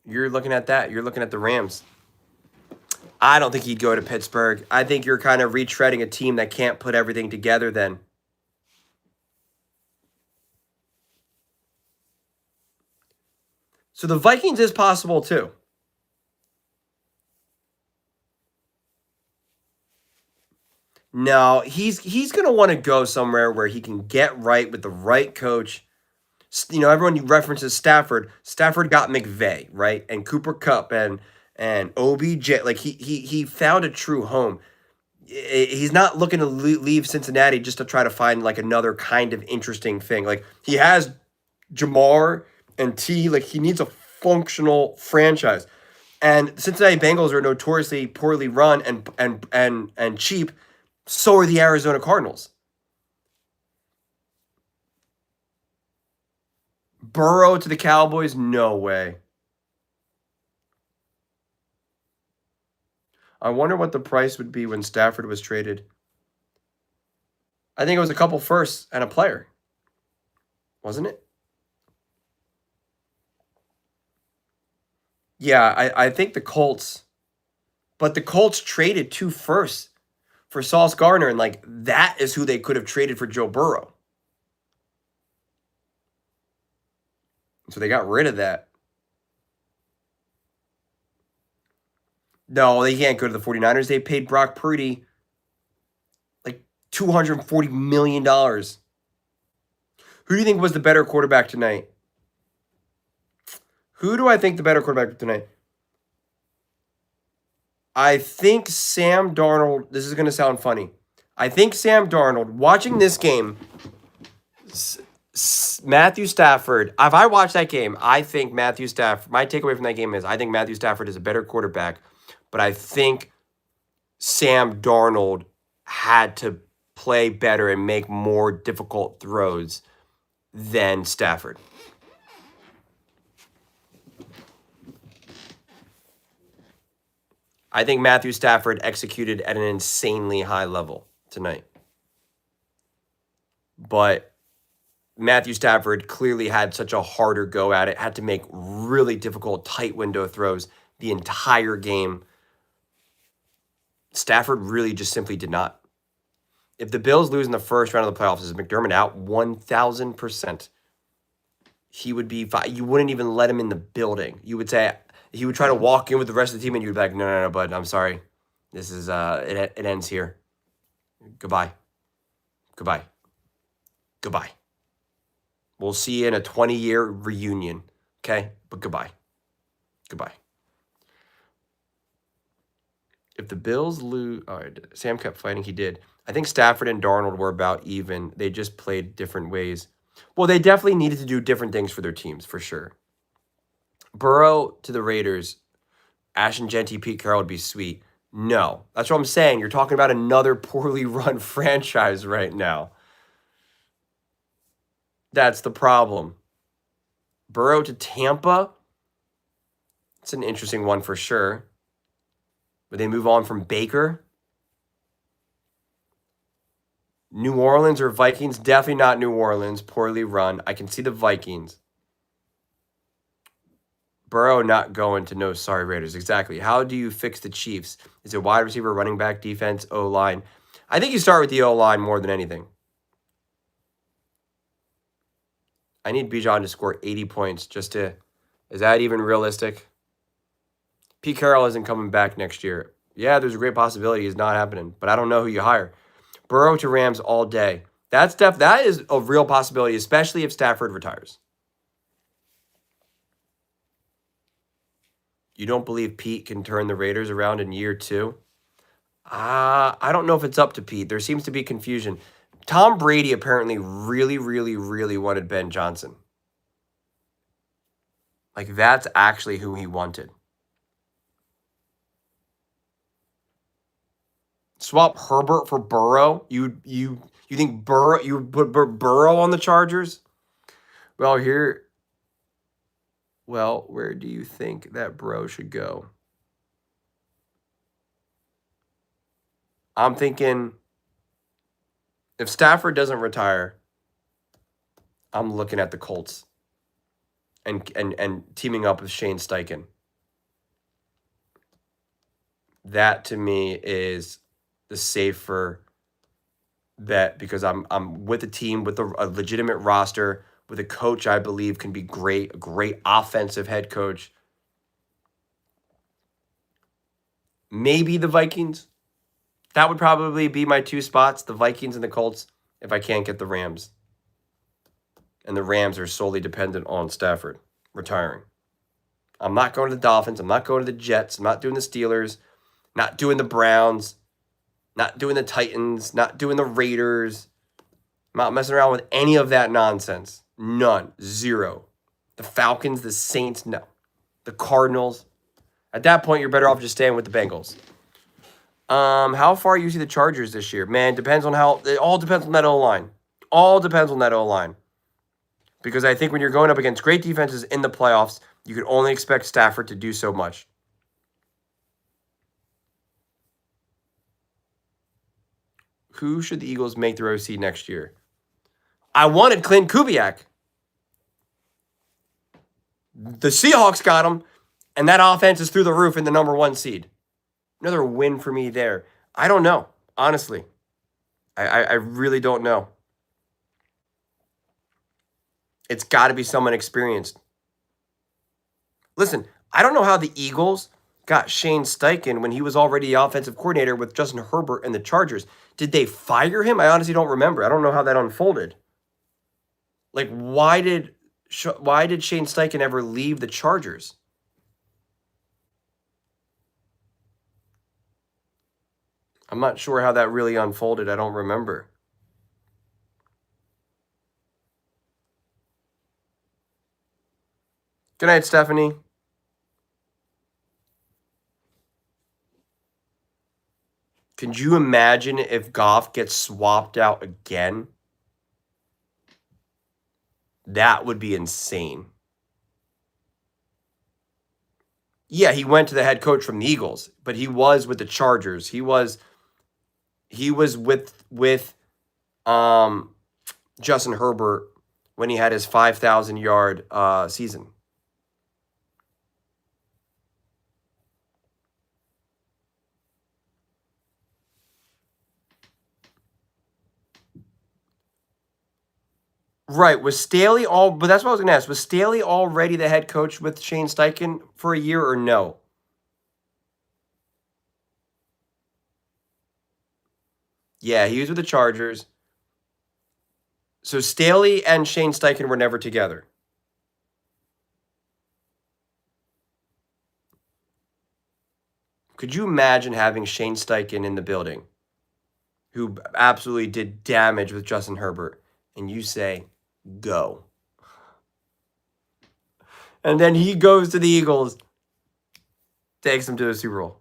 You're looking at that. You're looking at the Rams. I don't think he'd go to Pittsburgh. I think you're kind of retreading a team that can't put everything together then. So the Vikings is possible too. No, he's going to want to go somewhere where he can get right with the right coach. Everyone references Stafford. Stafford got McVay, right? And Cooper Kupp and OBJ. Like he found a true home. He's not looking to leave Cincinnati just to try to find like another kind of interesting thing. Like he has Jamar and T. Like he needs a functional franchise. And Cincinnati Bengals are notoriously poorly run and cheap. So are the Arizona Cardinals. Burrow to the Cowboys? No way. I wonder what the price would be when Stafford was traded. I think it was a couple firsts and a player. Wasn't it? Yeah, I think the Colts. But the Colts traded 2 firsts for Sauce Gardner, and like that is who they could have traded for Joe Burrow. So they got rid of that. No, they can't go to the 49ers. They paid Brock Purdy like $240 million. Who do you think was the better quarterback tonight? Who do I think the better quarterback tonight? I think Sam Darnold. This is going to sound funny. I think Sam Darnold, watching this game, Matthew Stafford, if I watch that game, I think Matthew Stafford, my takeaway from that game is I think Matthew Stafford is a better quarterback, but I think Sam Darnold had to play better and make more difficult throws than Stafford. I think Matthew Stafford executed at an insanely high level tonight. But Matthew Stafford clearly had such a harder go at it, had to make really difficult tight window throws the entire game. Stafford really just simply did not. If the Bills lose in the first round of the playoffs, is McDermott out 1,000%? He would be fine. You wouldn't even let him in the building. You would say he would try to walk in with the rest of the team, and you'd be like, no, bud, I'm sorry. This is it ends here. Goodbye. We'll see you in a 20-year reunion. Okay? But goodbye. If the Bills lose, all right, Sam kept fighting. He did. I think Stafford and Darnold were about even. They just played different ways. Well, they definitely needed to do different things for their teams, for sure. Burrow to the Raiders, Ashton Genty, Pete Carroll would be sweet. No, that's what I'm saying. You're talking about another poorly run franchise right now. That's the problem. Burrow to Tampa, it's an interesting one for sure. Would they move on from Baker? New Orleans or Vikings? Definitely not New Orleans. Poorly run. I can see the Vikings. Burrow not going to no sorry Raiders. Exactly. How do you fix the Chiefs? Is it wide receiver, running back, defense, O-line? I think you start with the O-line more than anything. I need Bijan to score 80 points just to... Is that even realistic? Pete Carroll isn't coming back next year. Yeah, there's a great possibility it's not happening, but I don't know who you hire. Burrow to Rams all day. That is a real possibility, especially if Stafford retires. You don't believe Pete can turn the Raiders around in year 2? I don't know if it's up to Pete. There seems to be confusion. Tom Brady apparently really, really, really wanted Ben Johnson. Like, that's actually who he wanted. Swap Herbert for Burrow? You think Burrow? You would put Burrow on the Chargers? Well, where do you think that Burrow should go? I'm thinking if Stafford doesn't retire, I'm looking at the Colts and teaming up with Shane Steichen. That to me is the safer bet because I'm with a team with a legitimate roster, with a coach I believe can be great, a great offensive head coach. Maybe the Vikings. That would probably be my 2 spots, the Vikings and the Colts, if I can't get the Rams. And the Rams are solely dependent on Stafford retiring. I'm not going to the Dolphins. I'm not going to the Jets. I'm not doing the Steelers. Not doing the Browns. Not doing the Titans. Not doing the Raiders. I'm not messing around with any of that nonsense. None. Zero. The Falcons, the Saints, no. The Cardinals. At that point, you're better off just staying with the Bengals. How far you see the Chargers this year? Man, depends on it all depends on that O-line. All depends on that O-line. Because I think when you're going up against great defenses in the playoffs, you can only expect Stafford to do so much. Who should the Eagles make their OC next year? I wanted Clint Kubiak. The Seahawks got him, and that offense is through the roof in the number 1 seed. Another win for me there. I don't know, honestly. I really don't know. It's got to be someone experienced. Listen, I don't know how the Eagles got Shane Steichen when he was already the offensive coordinator with Justin Herbert and the Chargers. Did they fire him? I honestly don't remember. I don't know how that unfolded. Like, why did Shane Steichen ever leave the Chargers? I'm not sure how that really unfolded. I don't remember. Good night, Stephanie. Could you imagine if Goff gets swapped out again? That would be insane. Yeah, he went to the head coach from the Eagles, but he was with the Chargers. He was with Justin Herbert when he had his 5,000-yard season. Right, was Staley but that's what I was going to ask. Was Staley already the head coach with Shane Steichen for a year or no? Yeah, he was with the Chargers. So Staley and Shane Steichen were never together. Could you imagine having Shane Steichen in the building, who absolutely did damage with Justin Herbert, and you say, go. And then he goes to the Eagles, takes them to the Super Bowl.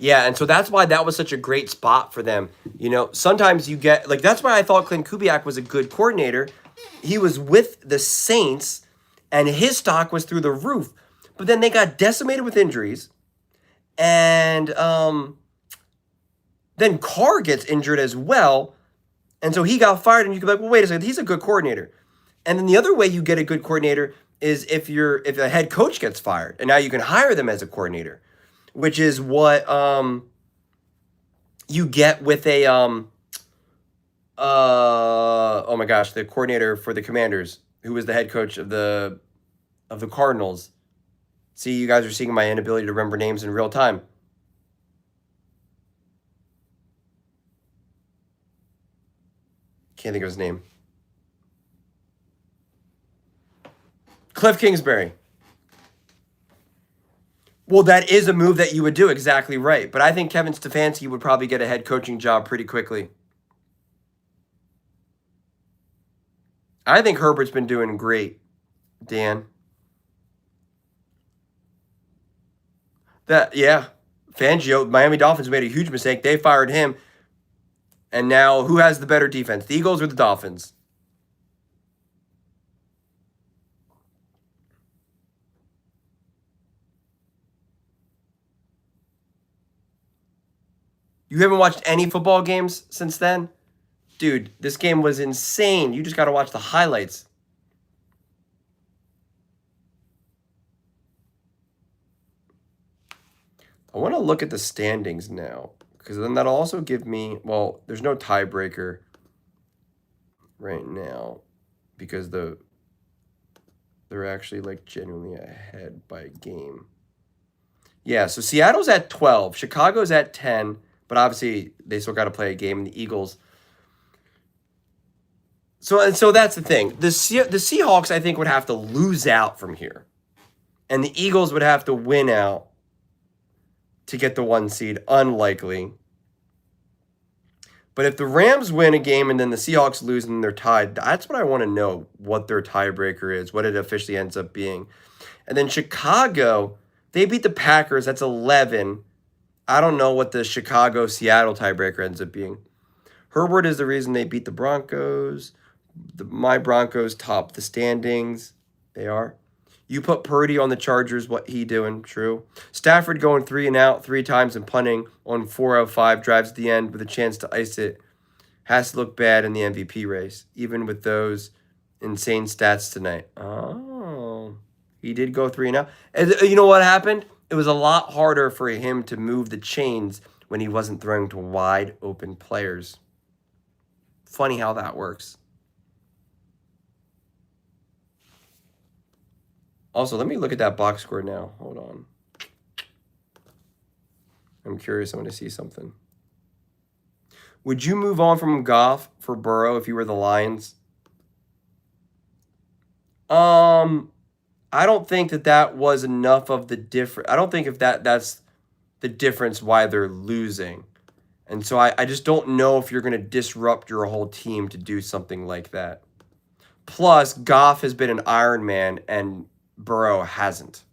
Yeah, and so that's why that was such a great spot for them. You know, sometimes you get, like, that's why I thought Clint Kubiak was a good coordinator. He was with the Saints, and his stock was through the roof. But then they got decimated with injuries, and then Carr gets injured as well, and so he got fired. And you could be like, well, wait a second, he's a good coordinator. And then the other way you get a good coordinator is if a head coach gets fired, and now you can hire them as a coordinator, which is what you get with a oh my gosh, the coordinator for the Commanders, who was the head coach of the Cardinals. See, you guys are seeing my inability to remember names in real time. Can't think of his name. Cliff Kingsbury. Well, that is a move that you would do, exactly right. But I think Kevin Stefanski would probably get a head coaching job pretty quickly. I think Herbert's been doing great, Dan. Fangio, Miami Dolphins made a huge mistake. They fired him. And now, who has the better defense, the Eagles or the Dolphins? You haven't watched any football games since then? Dude, this game was insane. You just got to watch the highlights. I want to look at the standings now, because then that'll also give me, well, there's no tiebreaker right now because they're actually like genuinely ahead by a game. Yeah, so Seattle's at 12, Chicago's at 10, but obviously they still got to play a game, and the Eagles. So that's the thing. The Seahawks, I think, would have to lose out from here, and the Eagles would have to win out to get the 1 seed. Unlikely. But if the Rams win a game and then the Seahawks lose and they're tied, that's what I want to know, what their tiebreaker is, what it officially ends up being. And then Chicago, they beat the Packers. That's 11. I don't know what the Chicago-Seattle tiebreaker ends up being. Herbert is the reason they beat the Broncos. My Broncos top the standings. They are. You put Purdy on the Chargers. What he doing? True. Stafford going 3 and out 3 times and punting on 4 out of 5 drives at the end with a chance to ice it. Has to look bad in the MVP race, even with those insane stats tonight. Oh, he did go 3 and out. And you know what happened? It was a lot harder for him to move the chains when he wasn't throwing to wide open players. Funny how that works. Also, let me look at that box score now. Hold on. I'm curious. I want to see something. Would you move on from Goff for Burrow if you were the Lions? I don't think that was enough of the difference. I don't think if that's the difference why they're losing. And so I just don't know if you're going to disrupt your whole team to do something like that. Plus, Goff has been an Iron Man and Burrow hasn't.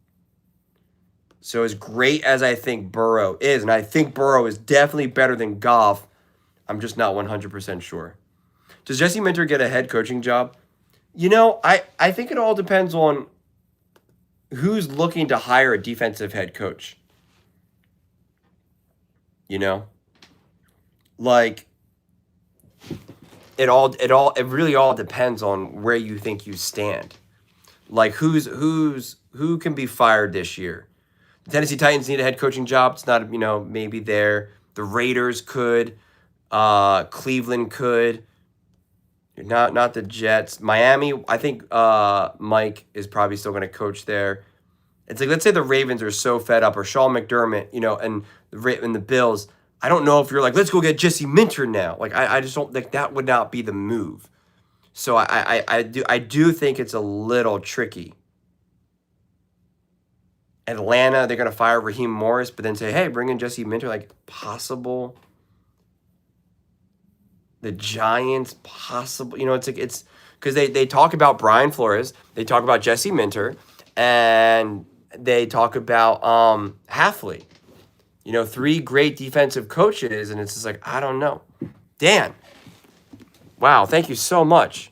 So as great as I think Burrow is, and I think Burrow is definitely better than Goff, I'm just not 100% sure. Does Jesse Minter get a head coaching job? You know, I think it all depends on who's looking to hire a defensive head coach. You know? Like, it really all depends on where you think you stand. Like, who can be fired this year? The Tennessee Titans need a head coaching job. It's not, maybe there. The Raiders could. Cleveland could. Not the Jets. Miami, I think Mike is probably still going to coach there. It's like, let's say the Ravens are so fed up, or Sean McDermott, and the Bills. I don't know if you're like, let's go get Jesse Minter now. Like, I just don't think that would not be the move. So I do think it's a little tricky. Atlanta, they're going to fire Raheem Morris, but then say, hey, bring in Jesse Minter, like, possible. The Giants, possible. It's like, it's because they talk about Brian Flores, they talk about Jesse Minter, and they talk about Halfley. 3 great defensive coaches, and it's just like, I don't know. Dan, wow, thank you so much.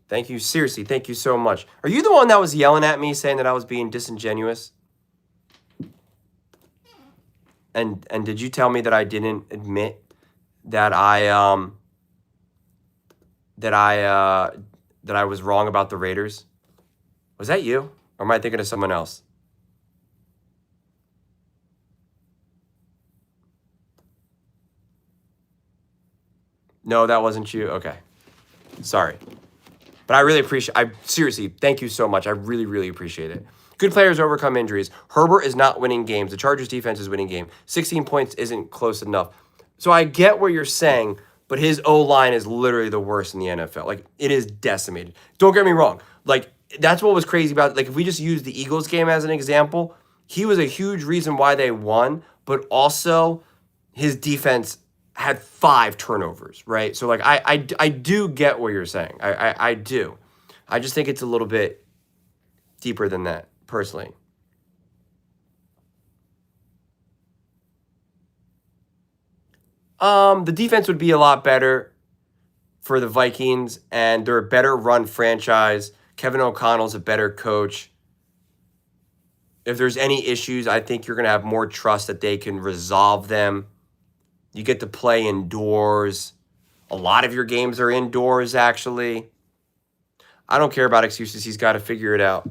Thank you. Seriously, thank you so much. Are you the one that was yelling at me saying that I was being disingenuous? And did you tell me that I didn't admit that I was wrong about the Raiders? Was that you? Or am I thinking of someone else? No, that wasn't you. Okay. Sorry. But I really appreciate seriously, thank you so much. I really, really appreciate it. Good players overcome injuries. Herbert is not winning games. The Chargers defense is winning game. 16 points isn't close enough. So I get what you're saying, but his O-line is literally the worst in the NFL. Like, it is decimated. Don't get me wrong. Like, that's what was crazy about, like, if we just use the Eagles game as an example, he was a huge reason why they won, but also his defense had 5 turnovers, right? So, like, I do get what you're saying. I do. I just think it's a little bit deeper than that, personally. The defense would be a lot better for the Vikings, and they're a better run franchise. Kevin O'Connell's a better coach. If there's any issues, I think you're going to have more trust that they can resolve them. You get to play indoors. A lot of your games are indoors, actually. I don't care about excuses. He's got to figure it out.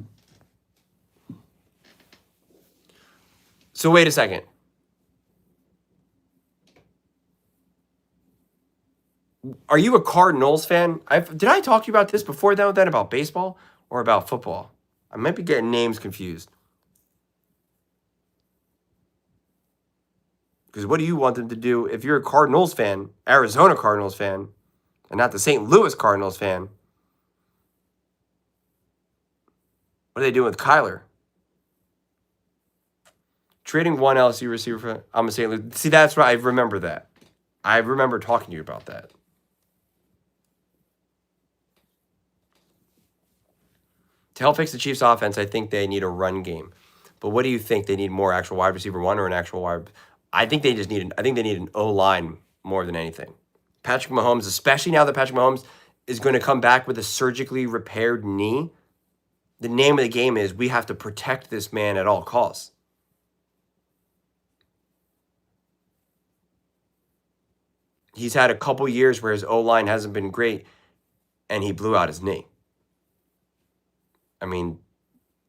So wait a second. Are you a Cardinals fan? Did I talk to you about this before then about baseball or about football? I might be getting names confused. Because what do you want them to do if you're a Cardinals fan, Arizona Cardinals fan, and not the St. Louis Cardinals fan? What are they doing with Kyler? Trading one LSU receiver for I'm a St. Louis. See, that's right. I remember that. I remember talking to you about that. To help fix the Chiefs' offense, I think they need a run game. But what do you think? They need more actual wide receiver one or an actual wide? I think they just need. I think they need an O line more than anything. Patrick Mahomes, especially now that Patrick Mahomes is going to come back with a surgically repaired knee. The name of the game is we have to protect this man at all costs. He's had a couple years where his O-line hasn't been great, and he blew out his knee. I mean,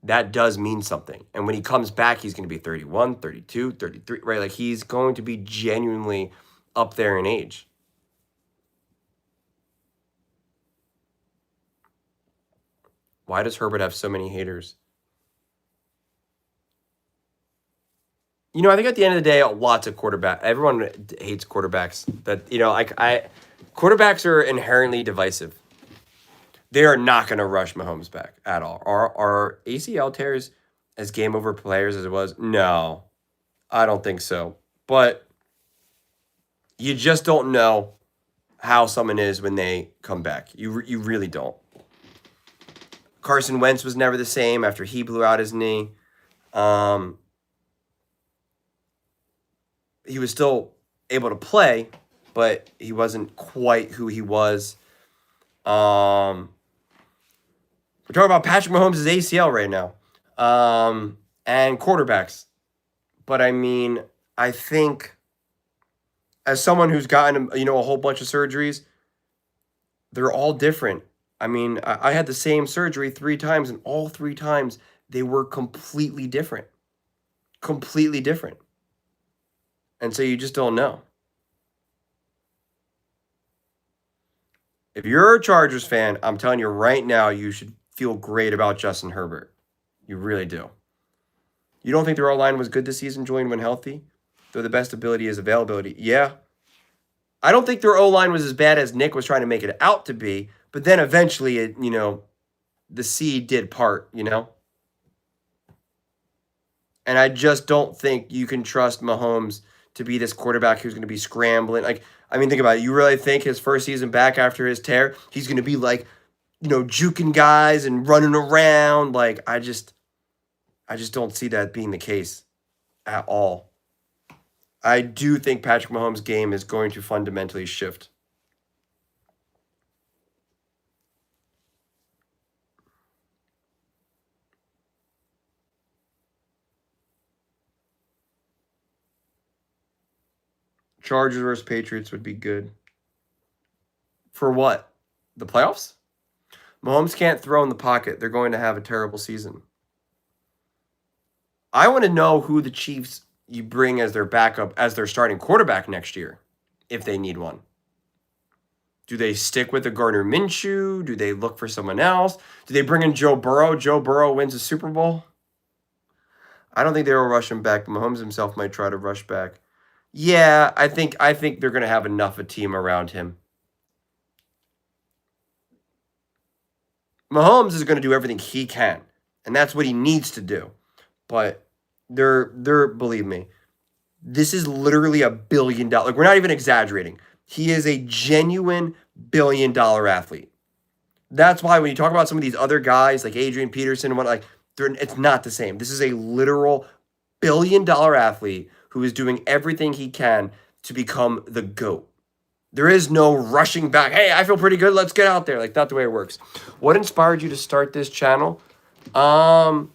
that does mean something. And when he comes back, he's going to be 31, 32, 33, right? Like, he's going to be genuinely up there in age. Why does Herbert have so many haters? You know, I think at the end of the day, lots of everyone hates quarterbacks. That, you know, quarterbacks are inherently divisive. They are not going to rush Mahomes back at all. Are ACL tears as game over players as it was? No, I don't think so. But you just don't know how someone is when they come back. You really don't. Carson Wentz was never the same after he blew out his knee. He was still able to play, but he wasn't quite who he was. We're talking about Patrick Mahomes' ACL right now, and quarterbacks. But I mean, I think as someone who's gotten a whole bunch of surgeries, they're all different. I mean, I had the same surgery 3 times, and all 3 times they were completely different. Completely different. And so you just don't know. If you're a Chargers fan, I'm telling you right now, you should feel great about Justin Herbert. You really do. You don't think their O-line was good this season, Julian, when healthy? Though the best ability is availability. Yeah. I don't think their O-line was as bad as Nick was trying to make it out to be, but then eventually, the sea did part, And I just don't think you can trust Mahomes to be this quarterback who's going to be scrambling. Like, I mean, think about it. You really think his first season back after his tear, he's going to be like, juking guys and running around? Like, I just don't see that being the case at all. I do think Patrick Mahomes' game is going to fundamentally shift. Chargers versus Patriots would be good. For what? The playoffs? Mahomes can't throw in the pocket. They're going to have a terrible season. I want to know who the Chiefs you bring as their backup, as their starting quarterback next year, if they need one. Do they stick with the Gardner Minshew? Do they look for someone else? Do they bring in Joe Burrow? Joe Burrow wins a Super Bowl? I don't think they will rush him back. Mahomes himself might try to rush back. Yeah, I think they're going to have enough of a team around him. Mahomes is going to do everything he can, and that's what he needs to do. But they're believe me, this is literally $1 billion. Like, we're not even exaggerating. He is a genuine $1 billion athlete. That's why when you talk about some of these other guys like Adrian Peterson and what, like, it's not the same. This is a literal $1 billion athlete who is doing everything he can to become the GOAT. There is no rushing back. Hey, I feel pretty good. Let's get out there. Like, not the way it works. What inspired you to start this channel? Lots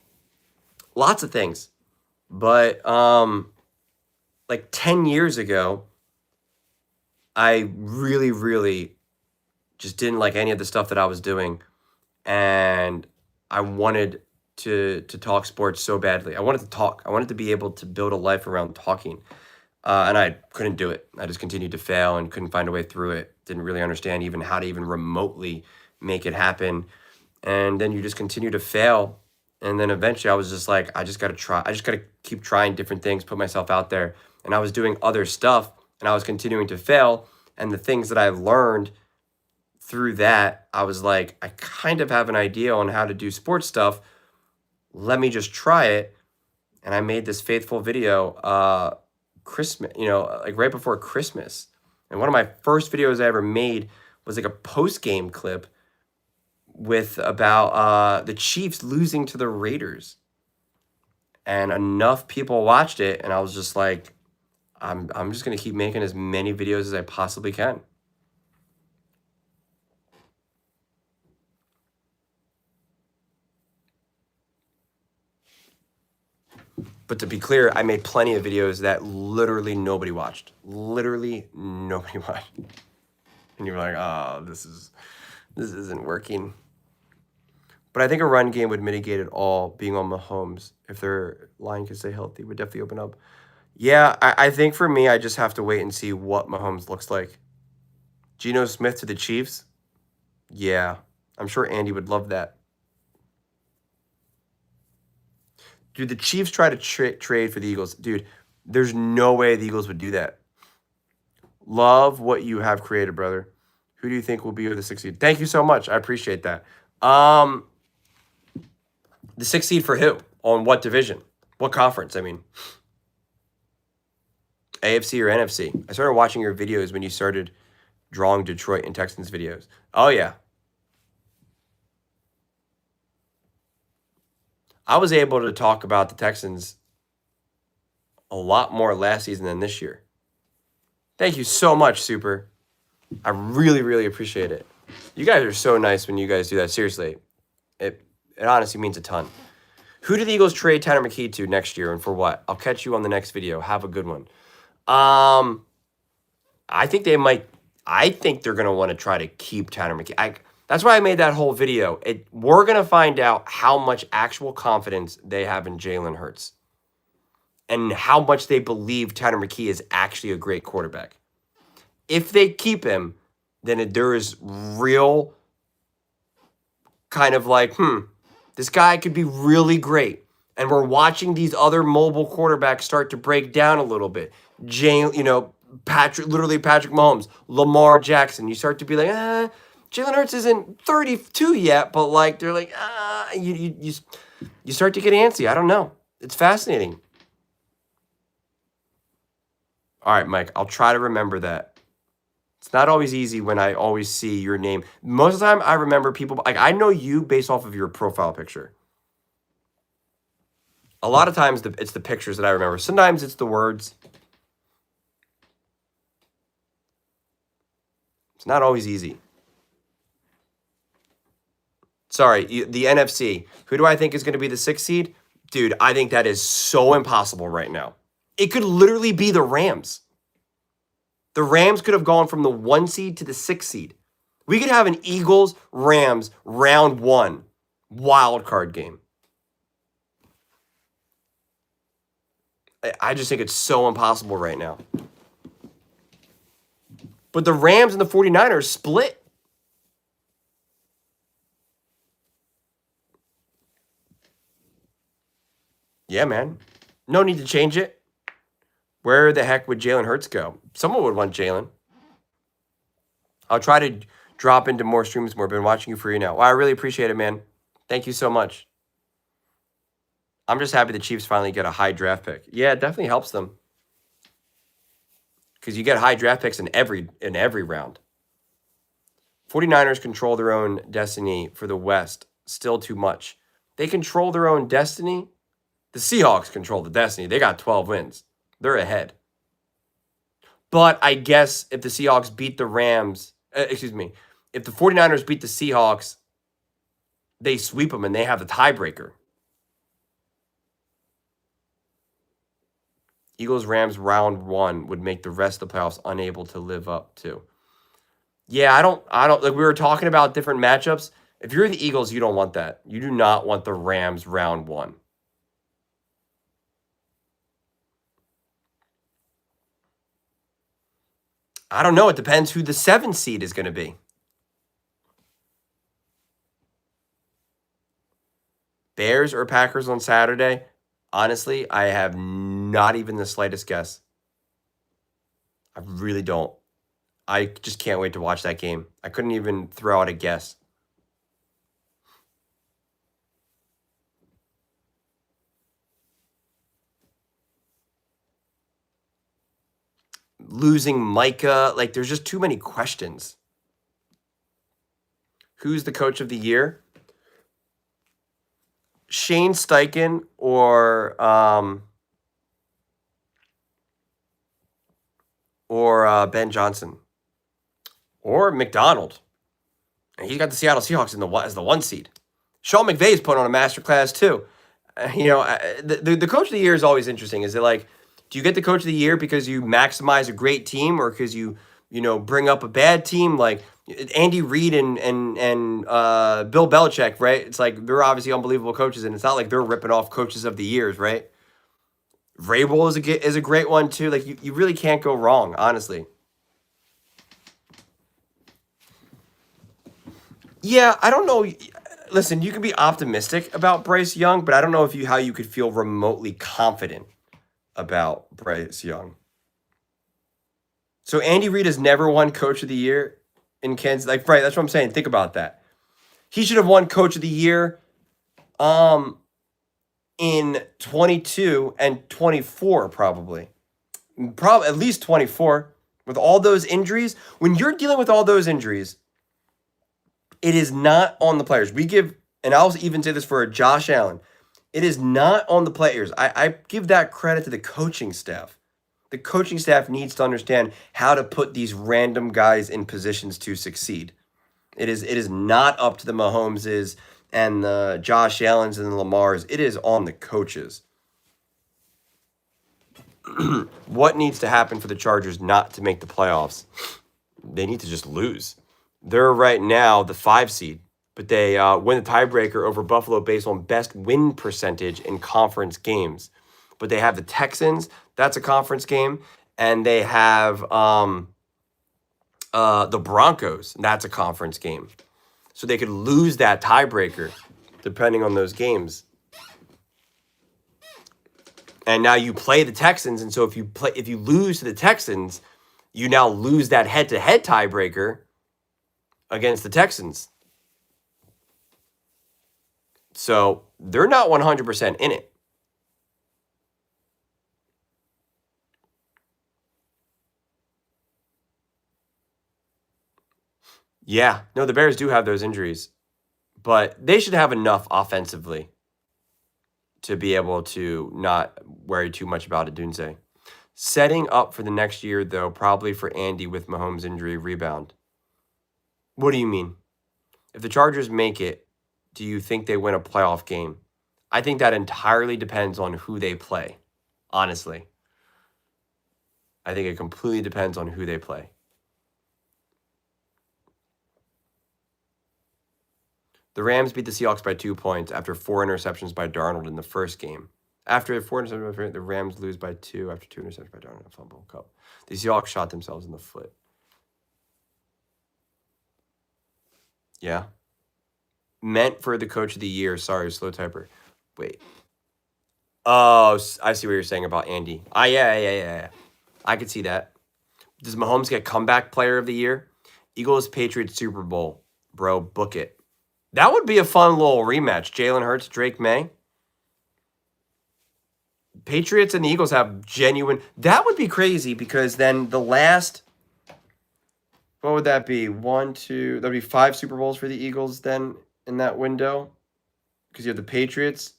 of things. But like 10 years ago, I really, really just didn't like any of the stuff that I was doing. And I wanted to talk sports so badly. I wanted to talk. I wanted to be able to build a life around talking. And I couldn't do it. I just continued to fail and couldn't find a way through it. Didn't really understand even how to even remotely make it happen. And then you just continue to fail. And then eventually I was just like, I just got to try. I just got to keep trying different things, put myself out there. And I was doing other stuff and I was continuing to fail. And the things that I've learned through that, I was like, I kind of have an idea on how to do sports stuff. Let me just try it. And I made this faithful video, Christmas, like right before Christmas. And one of my first videos I ever made was like a post-game clip with about the Chiefs losing to the Raiders. And enough people watched it, and I was just like, I'm just gonna keep making as many videos as I possibly can. But to be clear, I made plenty of videos that literally nobody watched. Literally nobody watched. And you were like, oh, this isn't working. But I think a run game would mitigate it all, being on Mahomes. If their line could stay healthy, would definitely open up. Yeah, I think for me, I just have to wait and see what Mahomes looks like. Geno Smith to the Chiefs? Yeah, I'm sure Andy would love that. Dude, the Chiefs try to trade for the Eagles. Dude, there's no way the Eagles would do that. Love what you have created, brother. Who do you think will be the 6th seed? Thank you so much. I appreciate that. The 6th seed for who? On what division? What conference? I mean, AFC or NFC? I started watching your videos when you started drawing Detroit and Texans videos. Oh, yeah. I was able to talk about the Texans a lot more last season than this year. Thank you so much, Super. I really, really appreciate it. You guys are so nice when you guys do that. Seriously, it honestly means a ton. Who do the Eagles trade Tanner McKee to next year and for what? I'll catch you on the next video. Have a good one. I think they might. I think they're going to want to try to keep Tanner McKee. That's why I made that whole video. We're going to find out how much actual confidence they have in Jalen Hurts and how much they believe Tanner McKee is actually a great quarterback. If they keep him, then there is real kind of like, this guy could be really great. And we're watching these other mobile quarterbacks start to break down a little bit. Patrick Mahomes, Lamar Jackson. You start to be like, Jalen Hurts isn't 32 yet, but like they're like, you start to get antsy. I don't know. It's fascinating. All right, Mike, I'll try to remember that. It's not always easy when I always see your name. Most of the time, I remember people, like I know you based off of your profile picture. A lot of times, it's the pictures that I remember. Sometimes it's the words. It's not always easy. Sorry, the NFC. Who do I think is going to be the 6th seed? Dude, I think that is so impossible right now. It could literally be the Rams. The Rams could have gone from the 1 seed to the 6 seed. We could have an Eagles-Rams round 1 wild card game. I just think it's so impossible right now. But the Rams and the 49ers split. Yeah, man. No need to change it. Where the heck would Jalen Hurts go? Someone would want Jalen. I'll try to drop into more streams more. Been watching you for you now. Well, I really appreciate it, man. Thank you so much. I'm just happy the Chiefs finally get a high draft pick. Yeah, it definitely helps them. Because you get high draft picks in every round. 49ers control their own destiny for the West. Still too much. They control their own destiny. The Seahawks control the destiny. They got 12 wins. They're ahead. But I guess if the Seahawks beat the Rams, if the 49ers beat the Seahawks, they sweep them and they have the tiebreaker. Eagles-Rams round 1 would make the rest of the playoffs unable to live up to. Yeah, I don't like we were talking about different matchups. If you're the Eagles, you don't want that. You do not want the Rams round 1. I don't know. It depends who the 7 seed is going to be. Bears or Packers on Saturday? Honestly, I have not even the slightest guess. I really don't. I just can't wait to watch that game. I couldn't even throw out a guess. Losing Micah, like there's just too many questions. Who's the coach of the year? Shane Steichen or Ben Johnson or McDonald. He's got the Seattle Seahawks as the 1 seed. Sean McVay's put on a masterclass too. The coach of the year is always interesting. Is it like, do you get the coach of the year because you maximize a great team or because you bring up a bad team? Like Andy Reid and Bill Belichick, right? It's like they're obviously unbelievable coaches, and it's not like they're ripping off coaches of the years, right? Vrabel is a great one too. Like you really can't go wrong, honestly. Yeah, I don't know. Listen, you can be optimistic about Bryce Young, but I don't know how you could feel remotely confident about Bryce Young. So Andy Reid has never won Coach of the Year in Kansas. Like, right, that's what I'm saying. Think about that. He should have won Coach of the Year in 22 and 24 probably. Probably at least 24 with all those injuries. When you're dealing with all those injuries, it is not on the players. And I'll even say this for Josh Allen, it is not on the players. I give that credit to the coaching staff. The coaching staff needs to understand how to put these random guys in positions to succeed. It is not up to the Mahomeses and the Josh Allens and the Lamars. It is on the coaches. What needs to happen for the Chargers not to make the playoffs? They need to just lose. They're right now the 5 seed, but they win the tiebreaker over Buffalo based on best win percentage in conference games. But they have the Texans, that's a conference game, and they have the Broncos, that's a conference game. So they could lose that tiebreaker depending on those games. And now you play the Texans, and so if you lose to the Texans, you now lose that head-to-head tiebreaker against the Texans. So they're not 100% in it. Yeah, no, the Bears do have those injuries, but they should have enough offensively to be able to not worry too much about it, Dunze. Setting up for the next year, though, probably for Andy with Mahomes' injury rebound. What do you mean? If the Chargers make it, do you think they win a playoff game? I think that entirely depends on who they play, honestly. I think it completely depends on who they play. The Rams beat the Seahawks by 2 points after 4 interceptions by Darnold in the first game. After 4 interceptions, the Rams lose by 2 after 2 interceptions by Darnold in a fumble cup. The Seahawks shot themselves in the foot. Yeah. Meant for the coach of the year. Sorry, slow typer. Wait. Oh, I see what you're saying about Andy. Yeah. I could see that. Does Mahomes get comeback player of the year? Eagles, Patriots, Super Bowl. Bro, book it. That would be a fun little rematch. Jalen Hurts, Drake May. Patriots and the Eagles have genuine... That would be crazy because then the last... What would that be? 1, 2... That would be 5 Super Bowls for the Eagles then in that window. Because you have the Patriots.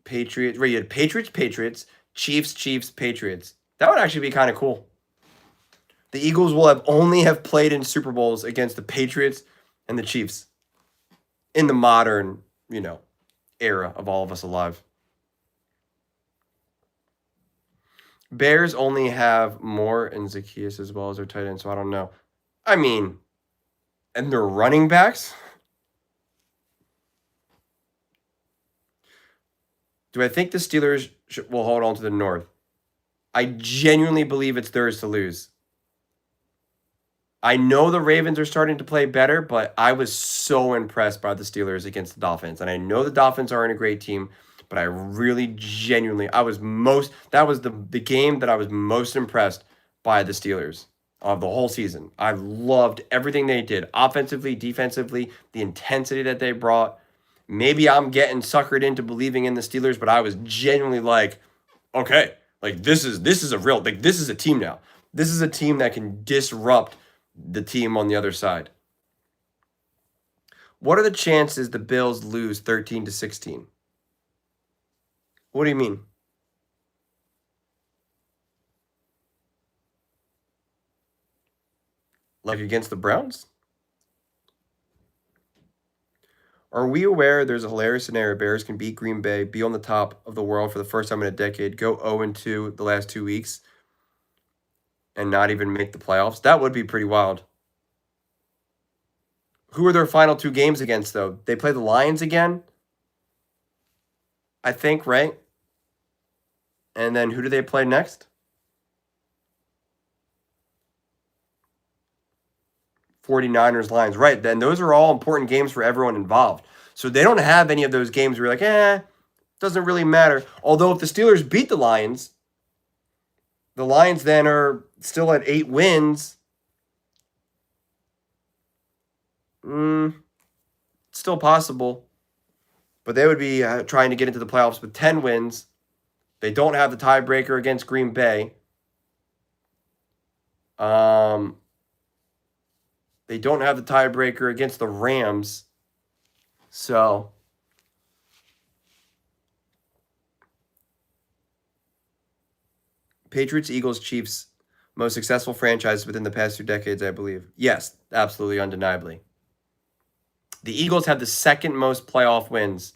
Right, you had Patriots, Chiefs, Patriots. That would actually be kind of cool. The Eagles will only have played in Super Bowls against the Patriots and the Chiefs in the modern, era of all of us alive. Bears only have Moore and Zacchaeus as well as their tight end, so I don't know. I mean, and their running backs? Do I think the Steelers will hold on to the North? I genuinely believe it's theirs to lose. I know the Ravens are starting to play better, but I was so impressed by the Steelers against the Dolphins. And I know the Dolphins aren't a great team, but I really genuinely, that was the game that I was most impressed by the Steelers of the whole season. I loved everything they did, offensively, defensively, the intensity that they brought. Maybe I'm getting suckered into believing in the Steelers, but I was genuinely like, okay, like this is a team now. This is a team that can disrupt the team on the other side. What are the chances the Bills lose 13-16? What do you mean? Like against the Browns? Are we aware there's a hilarious scenario Bears can beat Green Bay, be on the top of the world for the first time in a decade, go 0-2 the last 2 weeks, and not even make the playoffs? That would be pretty wild. Who are their final 2 games against, though? They play the Lions again? I think, right? And then who do they play next? 49ers, Lions. Right, then those are all important games for everyone involved. So they don't have any of those games where you're like, doesn't really matter. Although if the Steelers beat the Lions then are still at 8 wins. Still possible. But they would be trying to get into the playoffs with 10 wins. They don't have the tiebreaker against Green Bay. They don't have the tiebreaker against the Rams. So Patriots, Eagles, Chiefs, most successful franchise within the past 2 decades, I believe. Yes, absolutely, undeniably. The Eagles have the second most playoff wins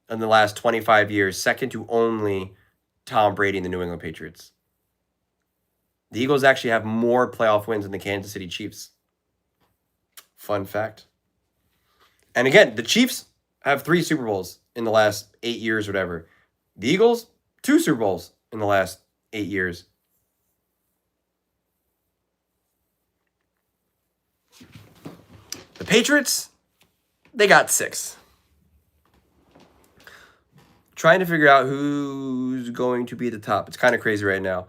in the last 25 years, second to only Tom Brady and the New England Patriots. The Eagles actually have more playoff wins than the Kansas City Chiefs. Fun fact. And again, the Chiefs have 3 Super Bowls in the last 8 years or whatever. The Eagles, 2 Super Bowls in the last 8 years. The Patriots, they got 6. Trying to figure out who's going to be at the top. It's kind of crazy right now.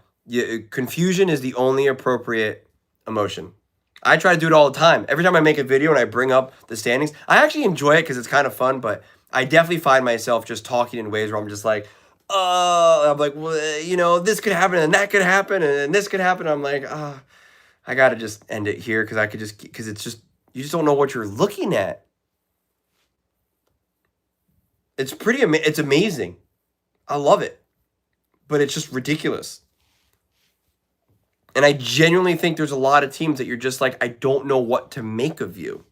Confusion is the only appropriate emotion. I try to do it all the time. Every time I make a video and I bring up the standings, I actually enjoy it because it's kind of fun, but I definitely find myself just talking in ways where I'm just like, I'm like, well, this could happen and that could happen and this could happen. I'm like, I got to just end it here because it's just, you just don't know what you're looking at. It's amazing. I love it, but it's just ridiculous. And I genuinely think there's a lot of teams that you're just like, I don't know what to make of you.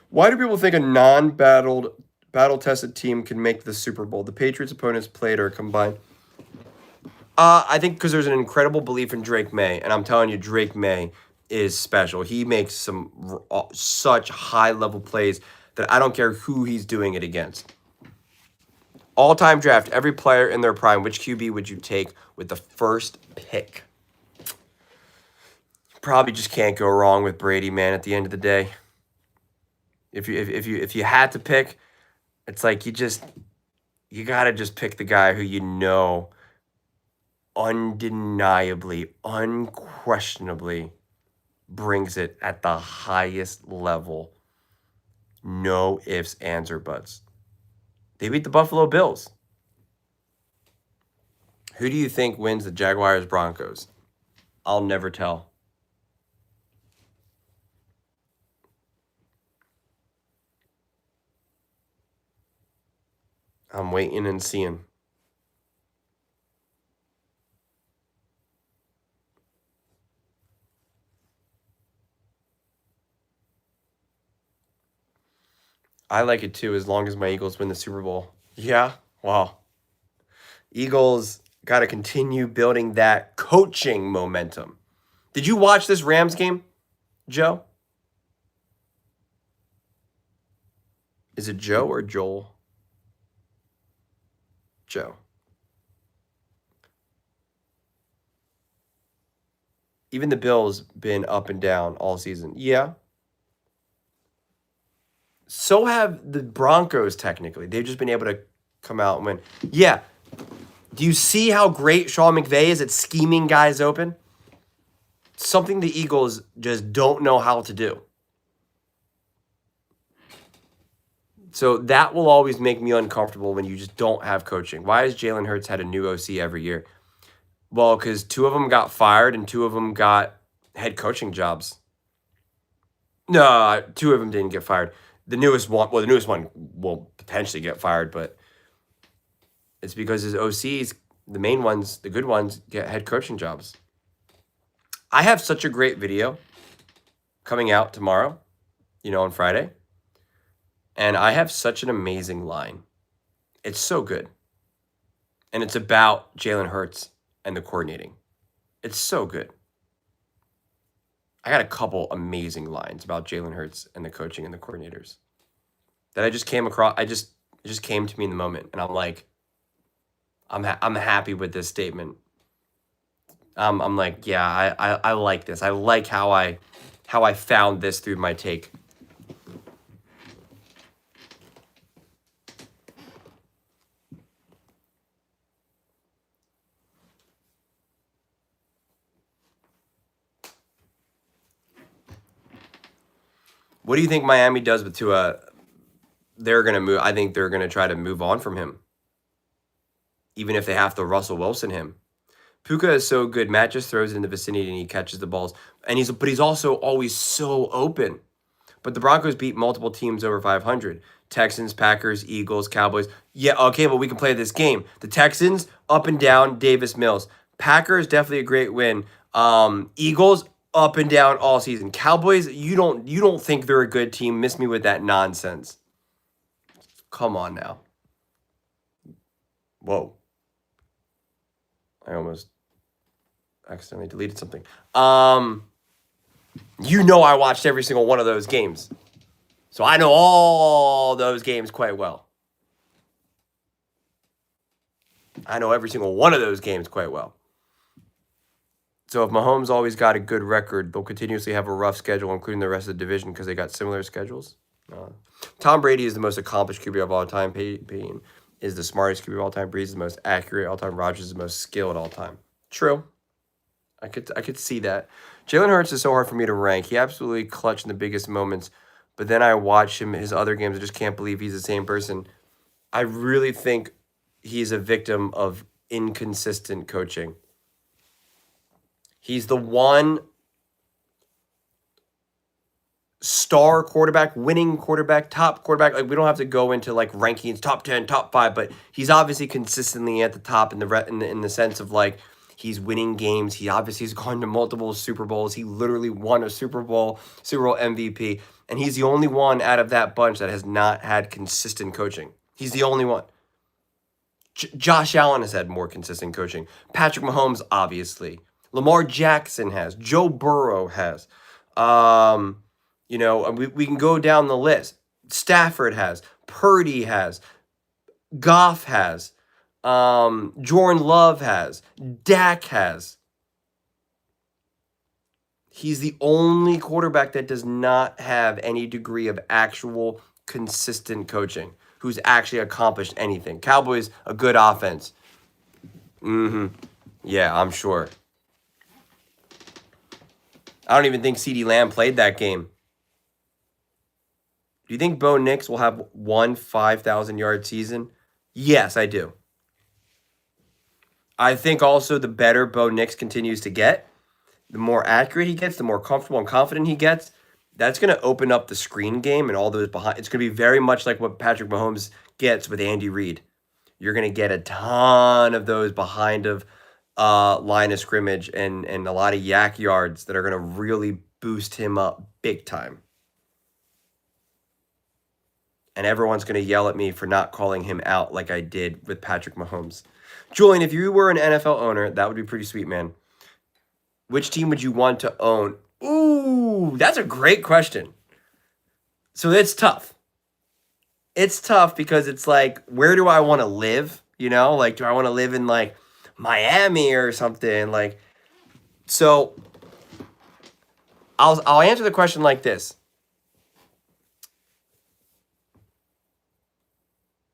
Why do people think a battle-tested team can make the Super Bowl? The Patriots' opponents played are combined. I think because there's an incredible belief in Drake May, and I'm telling you, Drake May is special. He makes such high level plays that I don't care who he's doing it against. All time draft, every player in their prime. Which QB would you take with the first pick? Probably just can't go wrong with Brady, man. At the end of the day, if you had to pick, it's like you gotta just pick the guy who you know undeniably, unquestionably brings it at the highest level. No ifs, ands, or buts. They beat the Buffalo Bills. Who do you think wins the Jaguars Broncos? I'll never tell. I'm waiting and seeing. I like it too, as long as my Eagles win the Super Bowl. Yeah? Wow. Eagles got to continue building that coaching momentum. Did you watch this Rams game, Joe? Is it Joe or Joel? Joe. Even the Bills been up and down all season. Yeah. So have the Broncos technically. They've just been able to come out and win. Yeah. Do you see how great Sean McVay is at scheming guys open? Something the Eagles just don't know how to do. So that will always make me uncomfortable when you just don't have coaching. Why has Jalen Hurts had a new OC every year? Well, because 2 of them got fired and 2 of them got head coaching jobs. No, 2 of them didn't get fired. The newest one will potentially get fired, but it's because his OCs, the main ones, the good ones, get head coaching jobs. I have such a great video coming out tomorrow, on Friday. And I have such an amazing line. It's so good. And it's about Jalen Hurts and the coordinating. It's so good. I got a couple amazing lines about Jalen Hurts and the coaching and the coordinators that I just came across. It just came to me in the moment, and I'm like, I'm happy with this statement. I'm like, yeah, I like this. I like how I found this through my take. What do you think Miami does with Tua? They're going to move. I think they're going to try to move on from him, even if they have to Russell Wilson him. Puka is so good. Matt just throws it in the vicinity and he catches the balls. And he's also always so open. But the Broncos beat multiple teams over 500. Texans, Packers, Eagles, Cowboys. Yeah, okay, but we can play this game. The Texans, up and down, Davis Mills. Packers, definitely a great win. Eagles, up and down all season. Cowboys, you don't think they're a good team. Miss me with that nonsense. Come on now. Whoa. I almost accidentally deleted something. I watched every single one of those games. So I know all those games quite well. I know every single one of those games quite well. So if Mahomes always got a good record, they'll continuously have a rough schedule, including the rest of the division, because they got similar schedules. Tom Brady is the most accomplished QB of all time. Peyton is the smartest QB of all time. Breeze is the most accurate all time. Rodgers is the most skilled all time. True. I could see that. Jalen Hurts is so hard for me to rank. He absolutely clutched in the biggest moments, but then I watch him, his other games, I just can't believe he's the same person. I really think he's a victim of inconsistent coaching. He's the one star quarterback, winning quarterback, top quarterback. Like, we don't have to go into like rankings, top 10, top 5, but he's obviously consistently at the top in the sense of like he's winning games. He obviously has gone to multiple Super Bowls. He literally won a Super Bowl MVP, and he's the only one out of that bunch that has not had consistent coaching. He's the only one. Josh Allen has had more consistent coaching. Patrick Mahomes, obviously. Lamar Jackson has. Joe Burrow has. We can go down the list. Stafford has. Purdy has. Goff has. Jordan Love has. Dak has. He's the only quarterback that does not have any degree of actual consistent coaching, who's actually accomplished anything. Cowboys, a good offense. Yeah, I'm sure. I don't even think CeeDee Lamb played that game. Do you think Bo Nix will have one 5,000-yard season? Yes, I do. I think also the better Bo Nix continues to get, the more accurate he gets, the more comfortable and confident he gets, that's going to open up the screen game and all those behind. It's going to be very much like what Patrick Mahomes gets with Andy Reid. You're going to get a ton of those behind of line of scrimmage and a lot of yak yards that are going to really boost him up big time. And everyone's going to yell at me for not calling him out like I did with Patrick Mahomes. Julian, if you were an NFL owner, that would be pretty sweet, man. Which team would you want to own? Ooh, that's a great question. So it's tough. It's tough because it's like, where do I want to live? You know, like, do I want to live in like Miami or something? Like, so I'll answer the question like this.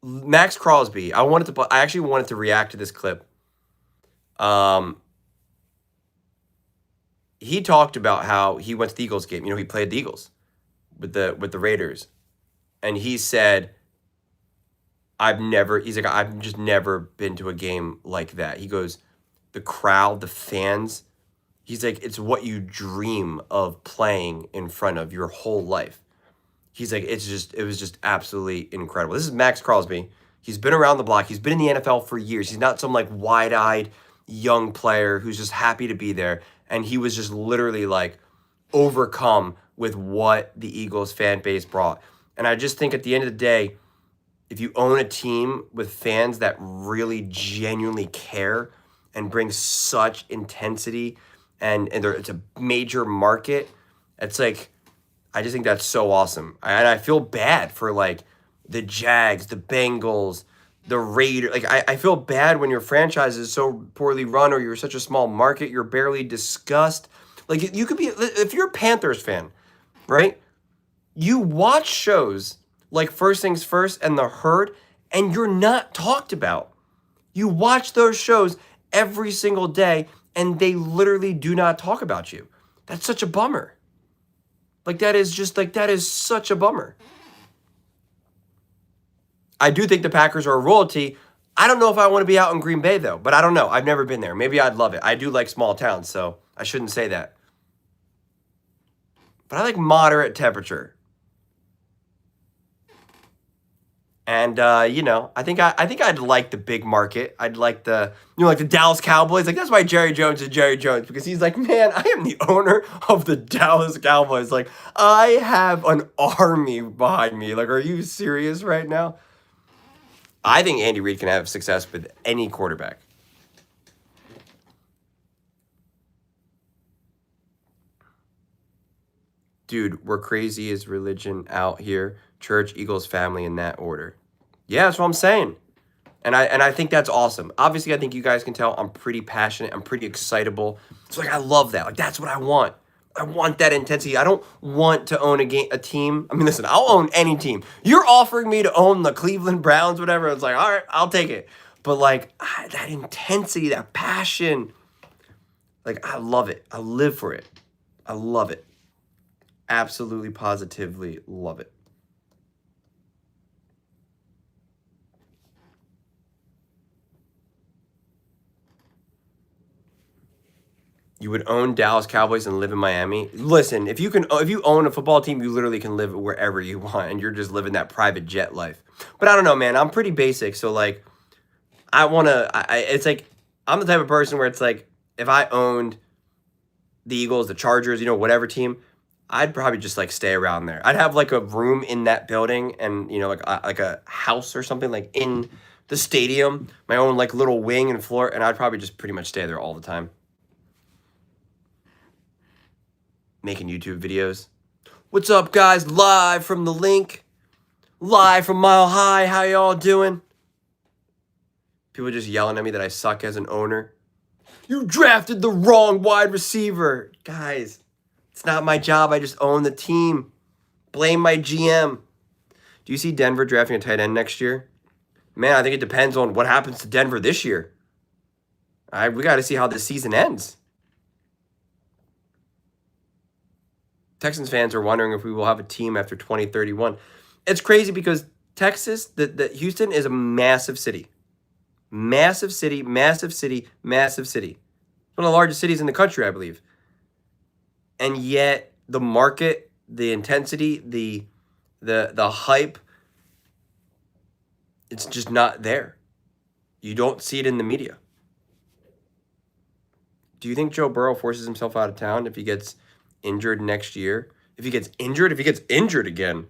Max Crosby, I actually wanted to react to this clip. He talked about how he went to the Eagles game. You know, he played the Eagles with the Raiders. And he said, I've just never been to a game like that. He goes, the crowd, the fans, he's like, it's what you dream of playing in front of your whole life. He's like, it was just absolutely incredible. This is Max Crosby. He's been around the block. He's been in the NFL for years. He's not some like wide-eyed young player who's just happy to be there. And he was just literally like overcome with what the Eagles fan base brought. And I just think at the end of the day, if you own a team with fans that really genuinely care and bring such intensity and it's a major market, it's like, I just think that's so awesome. And I feel bad for like the Jags, the Bengals, the Raiders. Like I feel bad when your franchise is so poorly run or you're such a small market, you're barely discussed. Like you could be, if you're a Panthers fan, right? You watch shows like First Things First and The Herd, and you're not talked about. You watch those shows every single day, and they literally do not talk about you. That's such a bummer. That is such a bummer. I do think the Packers are a royalty. I don't know if I want to be out in Green Bay, though, but I don't know. I've never been there. Maybe I'd love it. I do like small towns, so I shouldn't say that. But I like moderate temperature. And I think I'd like the big market. I'd like like the Dallas Cowboys. Like that's why Jerry Jones is Jerry Jones, because he's like, man, I am the owner of the Dallas Cowboys. Like I have an army behind me. Like, are you serious right now? I think Andy Reid can have success with any quarterback. Dude, we're crazy as religion out here. Church, Eagles, family, in that order. Yeah, that's what I'm saying. And I think that's awesome. Obviously, I think you guys can tell I'm pretty passionate. I'm pretty excitable. So I love that. Like that's what I want. I want that intensity. I don't want to own a team. I mean, listen, I'll own any team. You're offering me to own the Cleveland Browns, whatever. It's like, all right, I'll take it. But like that intensity, that passion, like I love it. I live for it. I love it. Absolutely, positively love it. You would own Dallas Cowboys and live in Miami? Listen, if you own a football team, you literally can live wherever you want, and you're just living that private jet life. But I don't know, man. I'm pretty basic, so like, it's like I'm the type of person where it's like if I owned the Eagles, the Chargers, whatever team, I'd probably just like stay around there. I'd have like a room in that building, and like a house or something like in the stadium, my own like little wing and floor, and I'd probably just pretty much stay there all the time. Making YouTube videos. What's up, guys? Live from the link. Live from Mile High. How y'all doing? People just yelling at me that I suck as an owner. You drafted the wrong wide receiver. Guys, it's not my job. I just own the team. Blame my GM. Do you see Denver drafting a tight end next year? Man, I think it depends on what happens to Denver this year. We got to see how this season ends. Texans fans are wondering if we will have a team after 2031. It's crazy because Texas, the Houston is a massive city. Massive city, massive city, massive city. One of the largest cities in the country, I believe. And yet the market, the intensity, the hype, it's just not there. You don't see it in the media. Do you think Joe Burrow forces himself out of town if he gets injured next year? If he gets injured again,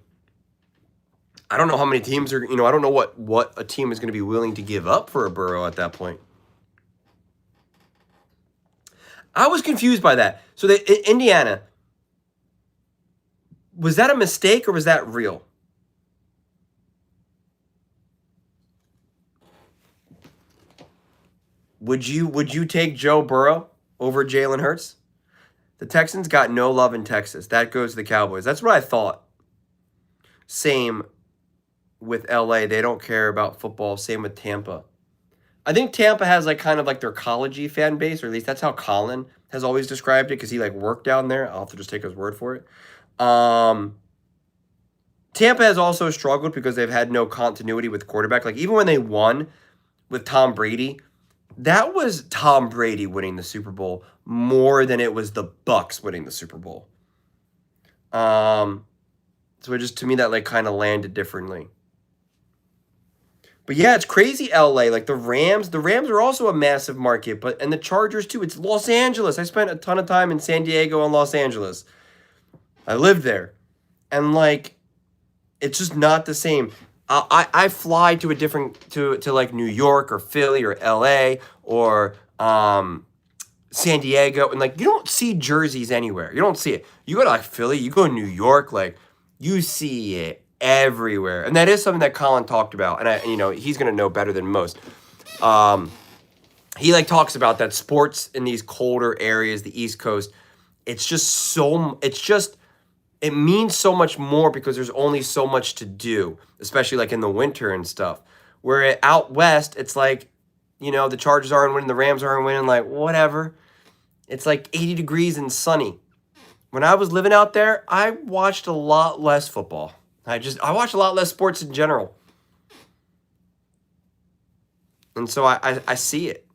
I don't know how many teams are, I don't know what a team is going to be willing to give up for a Burrow at that point. I was confused by that. So Indiana, was that a mistake or was that real? Would you take Joe Burrow over Jalen Hurts? The Texans got no love in Texas. That goes to the Cowboys. That's what I thought. Same with LA. They don't care about football. Same with Tampa. I think Tampa has like kind of like their college-y fan base, or at least that's how Colin has always described it because he like worked down there. I'll have to just take his word for it. Tampa has also struggled because they've had no continuity with quarterback. Like even when they won with Tom Brady, that was Tom Brady winning the Super Bowl more than it was the Bucks winning the Super Bowl. So it just, to me, that like kind of landed differently. But yeah, it's crazy LA. Like the Rams are also a massive market, and the Chargers too. It's Los Angeles. I spent a ton of time in San Diego and Los Angeles. I lived there. And like, it's just not the same. I fly to a different, to like New York or Philly or LA or San Diego, and like you don't see jerseys anywhere. You don't see it. You go to like Philly, you go to New York, like you see it everywhere. And that is something that Colin talked about. And he's gonna know better than most. He like talks about that sports in these colder areas, the East Coast, it means so much more because there's only so much to do, especially like in the winter and stuff. Where out west, it's like, the Chargers aren't winning, the Rams aren't winning, like whatever. It's like 80 degrees and sunny. When I was living out there, I watched a lot less football. I watched a lot less sports in general. And so I see it.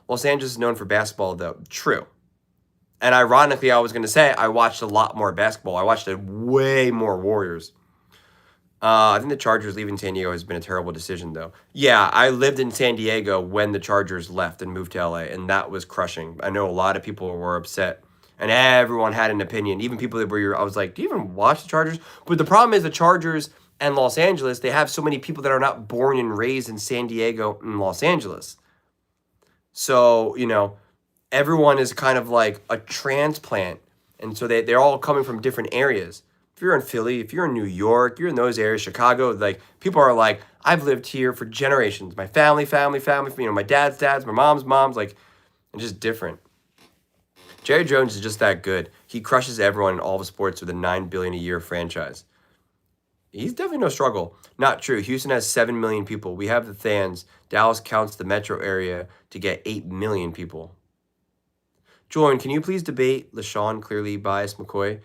Los Angeles is known for basketball, though. True. And ironically, I was going to say I watched a lot more basketball. I watched way more Warriors. I think the Chargers leaving San Diego has been a terrible decision, though. Yeah, I lived in San Diego when the Chargers left and moved to LA, and that was crushing. I know a lot of people were upset, and everyone had an opinion. Even people that were, I was like, do you even watch the Chargers? But the problem is the Chargers and Los Angeles, they have so many people that are not born and raised in San Diego and Los Angeles. So, everyone is kind of like a transplant. And so they're all coming from different areas. If you're in Philly, if you're in New York, you're in those areas, Chicago, like people are like, I've lived here for generations. My family, my dad's dads, my mom's moms, like, it's just different. Jerry Jones is just that good. He crushes everyone in all the sports with a $9 billion a year franchise. He's definitely no struggle. Not true. Houston has 7 million people. We have the fans. Dallas counts the metro area to get 8 million people. Jordan, can you please debate LaShawn clearly biased McCoy?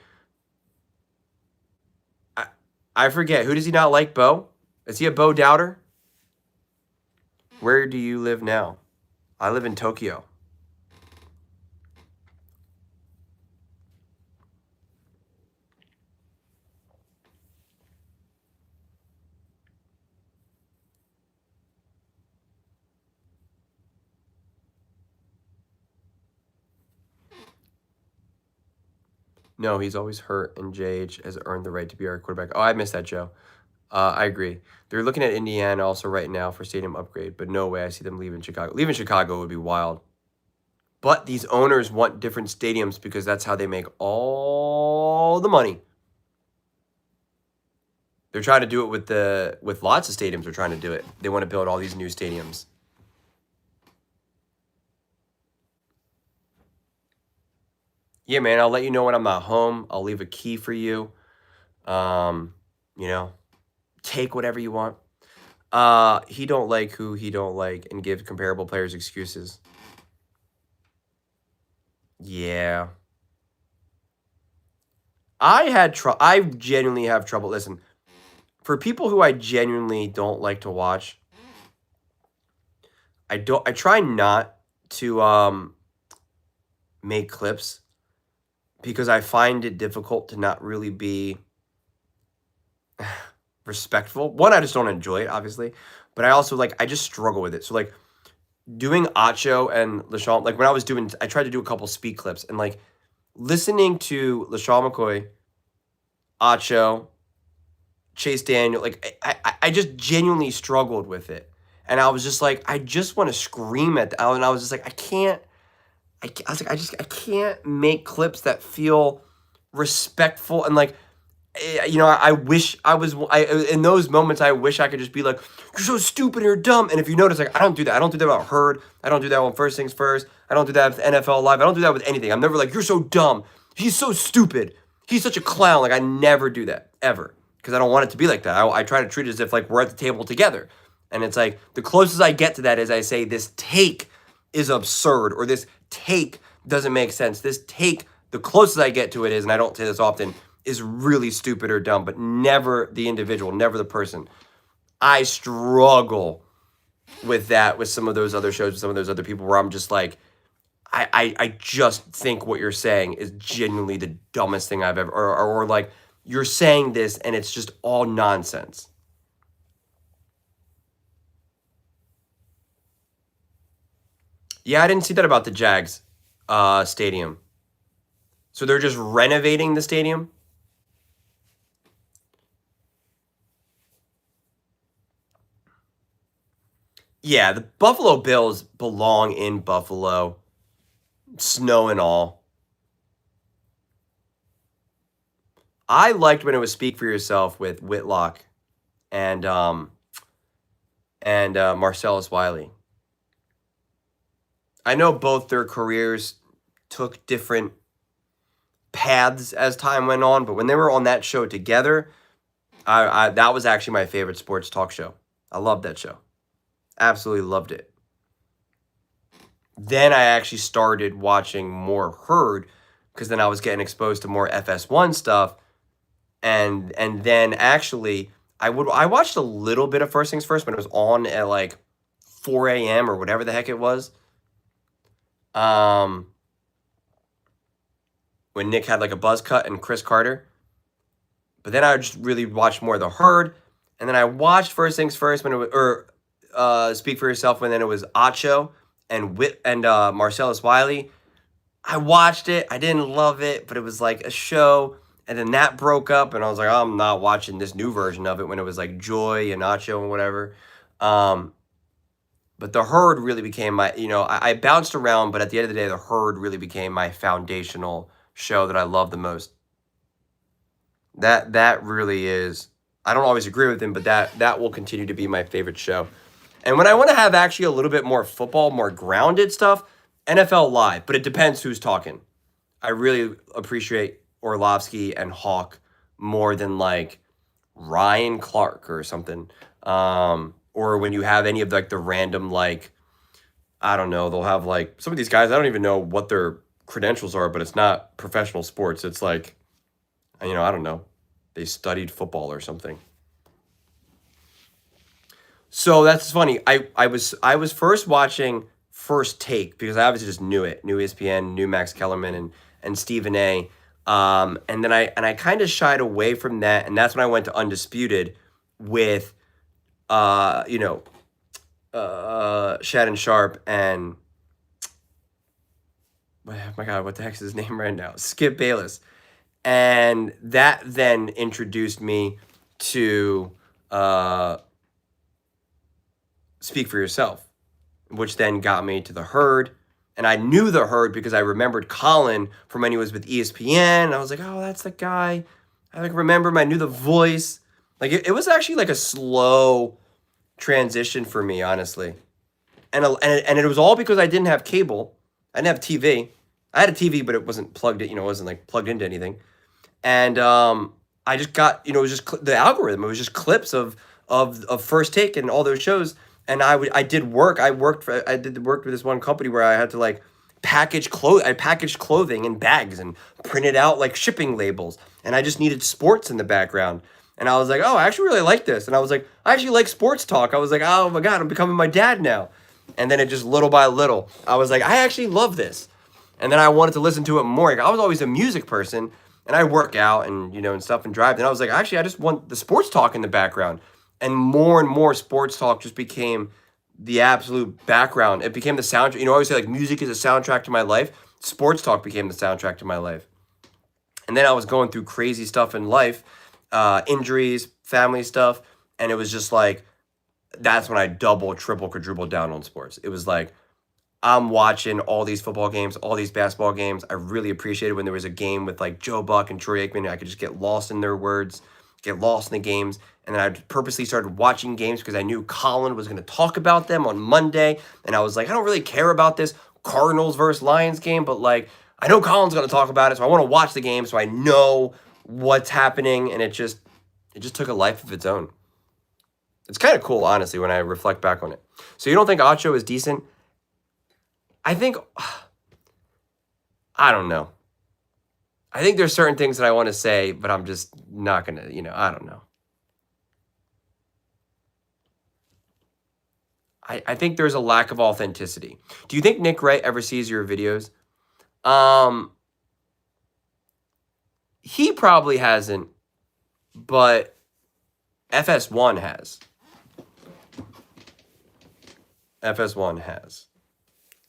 I forget. Who does he not like, Bo? Is he a Bo doubter? Where do you live now? I live in Tokyo. No, he's always hurt, and JH has earned the right to be our quarterback. Oh, I missed that, Joe. I agree. They're looking at Indiana also right now for stadium upgrade, but no way I see them leaving Chicago. Leaving Chicago would be wild. But these owners want different stadiums because that's how they make all the money. They're trying to do it with lots of stadiums. They're trying to do it. They want to build all these new stadiums. Yeah, man, I'll let you know when I'm not home. I'll leave a key for you. You know, take whatever you want. He don't like who he don't like and give comparable players excuses. Yeah. I genuinely have trouble. Listen, for people who I genuinely don't like to watch, I try not to make clips because I find it difficult to not really be respectful. One, I just don't enjoy it, obviously, but I also I just struggle with it. So doing Acho and LaShawn, like when I was doing, I tried to do a couple speed clips and listening to LaShawn McCoy, Acho, Chase Daniel, I just genuinely struggled with it. And I was just I just want to scream at and I was just I can't, I was I can't make clips that feel respectful and I wish in those moments, I wish I could just be like, you're so stupid or dumb. And if you notice, I don't do that. I don't do that about Herd. I don't do that on First Things First. I don't do that with NFL Live. I don't do that with anything. I'm never like, you're so dumb. He's so stupid. He's such a clown. I never do that, ever. Because I don't want it to be like that. I try to treat it as if we're at the table together. And it's the closest I get to that is I say, this take is absurd, or this take doesn't make sense. This take, the closest I get to it is, and I don't say this often, is really stupid or dumb, but never the individual, never the person. I struggle with that with some of those other shows, with some of those other people where I'm just I just think what you're saying is genuinely the dumbest thing I've ever, or you're saying this and it's just all nonsense. Yeah, I didn't see that about the Jags stadium. So they're just renovating the stadium? Yeah, the Buffalo Bills belong in Buffalo, snow and all. I liked when it was Speak for Yourself with Whitlock and Marcellus Wiley. I know both their careers took different paths as time went on, but when they were on that show together, I that was actually my favorite sports talk show. I loved that show. Absolutely loved it. Then I actually started watching more Herd because then I was getting exposed to more FS1 stuff, and then actually I watched a little bit of First Things First when it was on at 4 a.m. or whatever the heck it was. When Nick had a buzz cut and Chris Carter. But then I just really watched more of the Herd, and then I watched First Things First when it was, or Speak for Yourself when then it was Acho and Marcellus Wiley. I watched it. I didn't love it, but it was a show. And then that broke up, and I was I'm not watching this new version of it when it was Joy and Nacho and whatever. But the Herd really became my, I bounced around, but at the end of the day, the Herd really became my foundational show that I love the most. That really is. I don't always agree with him, but that will continue to be my favorite show. And when I want to have actually a little bit more football, more grounded stuff, NFL Live, but it depends who's talking. I really appreciate Orlovsky and Hawk more than Ryan Clark or something. Or when you have any of the random I don't know, they'll have some of these guys, I don't even know what their credentials are, but it's not professional sports. It's I don't know. They studied football or something. So that's funny. I was first watching First Take because I obviously just knew it, knew ESPN, knew Max Kellerman and Stephen A. And then I kind of shied away from that, and that's when I went to Undisputed with Shannon Sharp and oh my God, what the heck is his name right now? Skip Bayless. And that then introduced me to Speak for Yourself, which then got me to The Herd. And I knew The Herd because I remembered Colin from when he was with ESPN. And I was like, oh, that's the guy. I like remember him. I knew the voice. Like it was actually like a slow transition for me, honestly. And it was all because I didn't have cable. I didn't have TV. I had a TV, but it wasn't plugged in. It wasn't like plugged into anything. And I just got, it was just the algorithm. It was just clips of First Take and all those shows. And I did work. I did work with this one company where I had to like I packaged clothing in bags and printed out like shipping labels. And I just needed sports in the background. And I was like, oh, I actually really like this. And I was like, I actually like sports talk. I was like, oh my God, I'm becoming my dad now. And then it just little by little, I was like, I actually love this. And then I wanted to listen to it more. Like, I was always a music person, and I work out and and stuff and drive. And I was like, actually, I just want the sports talk in the background. And more sports talk just became the absolute background. It became the soundtrack. I always say like music is a soundtrack to my life. Sports talk became the soundtrack to my life. And then I was going through crazy stuff in life, injuries, family stuff, and it was just like that's when I double, triple, quadruple down on sports. It was like I'm watching all these football games, all these basketball games. I really appreciated when there was a game with like Joe Buck and Troy Aikman. I could just get lost in their words, get lost in the games. And then I purposely started watching games because I knew Colin was going to talk about them on Monday. And I was like, I don't really care about this Cardinals versus Lions game, but like, I know Colin's going to talk about it. So I want to watch the game so I know what's happening. And it just took a life of its own. It's kind of cool, honestly, when I reflect back on it. So you don't think Acho is decent? I think, I don't know. I think there's certain things that I want to say, but I'm just not going to, I don't know. I think there's a lack of authenticity. Do you think Nick Wright ever sees your videos? He probably hasn't, but FS1 has. FS1 has.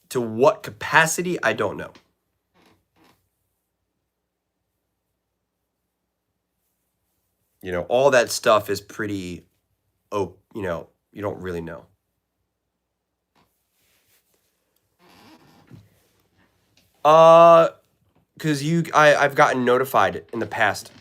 To what capacity, I don't know. All that stuff is pretty, you don't really know. Because I've gotten notified in the past.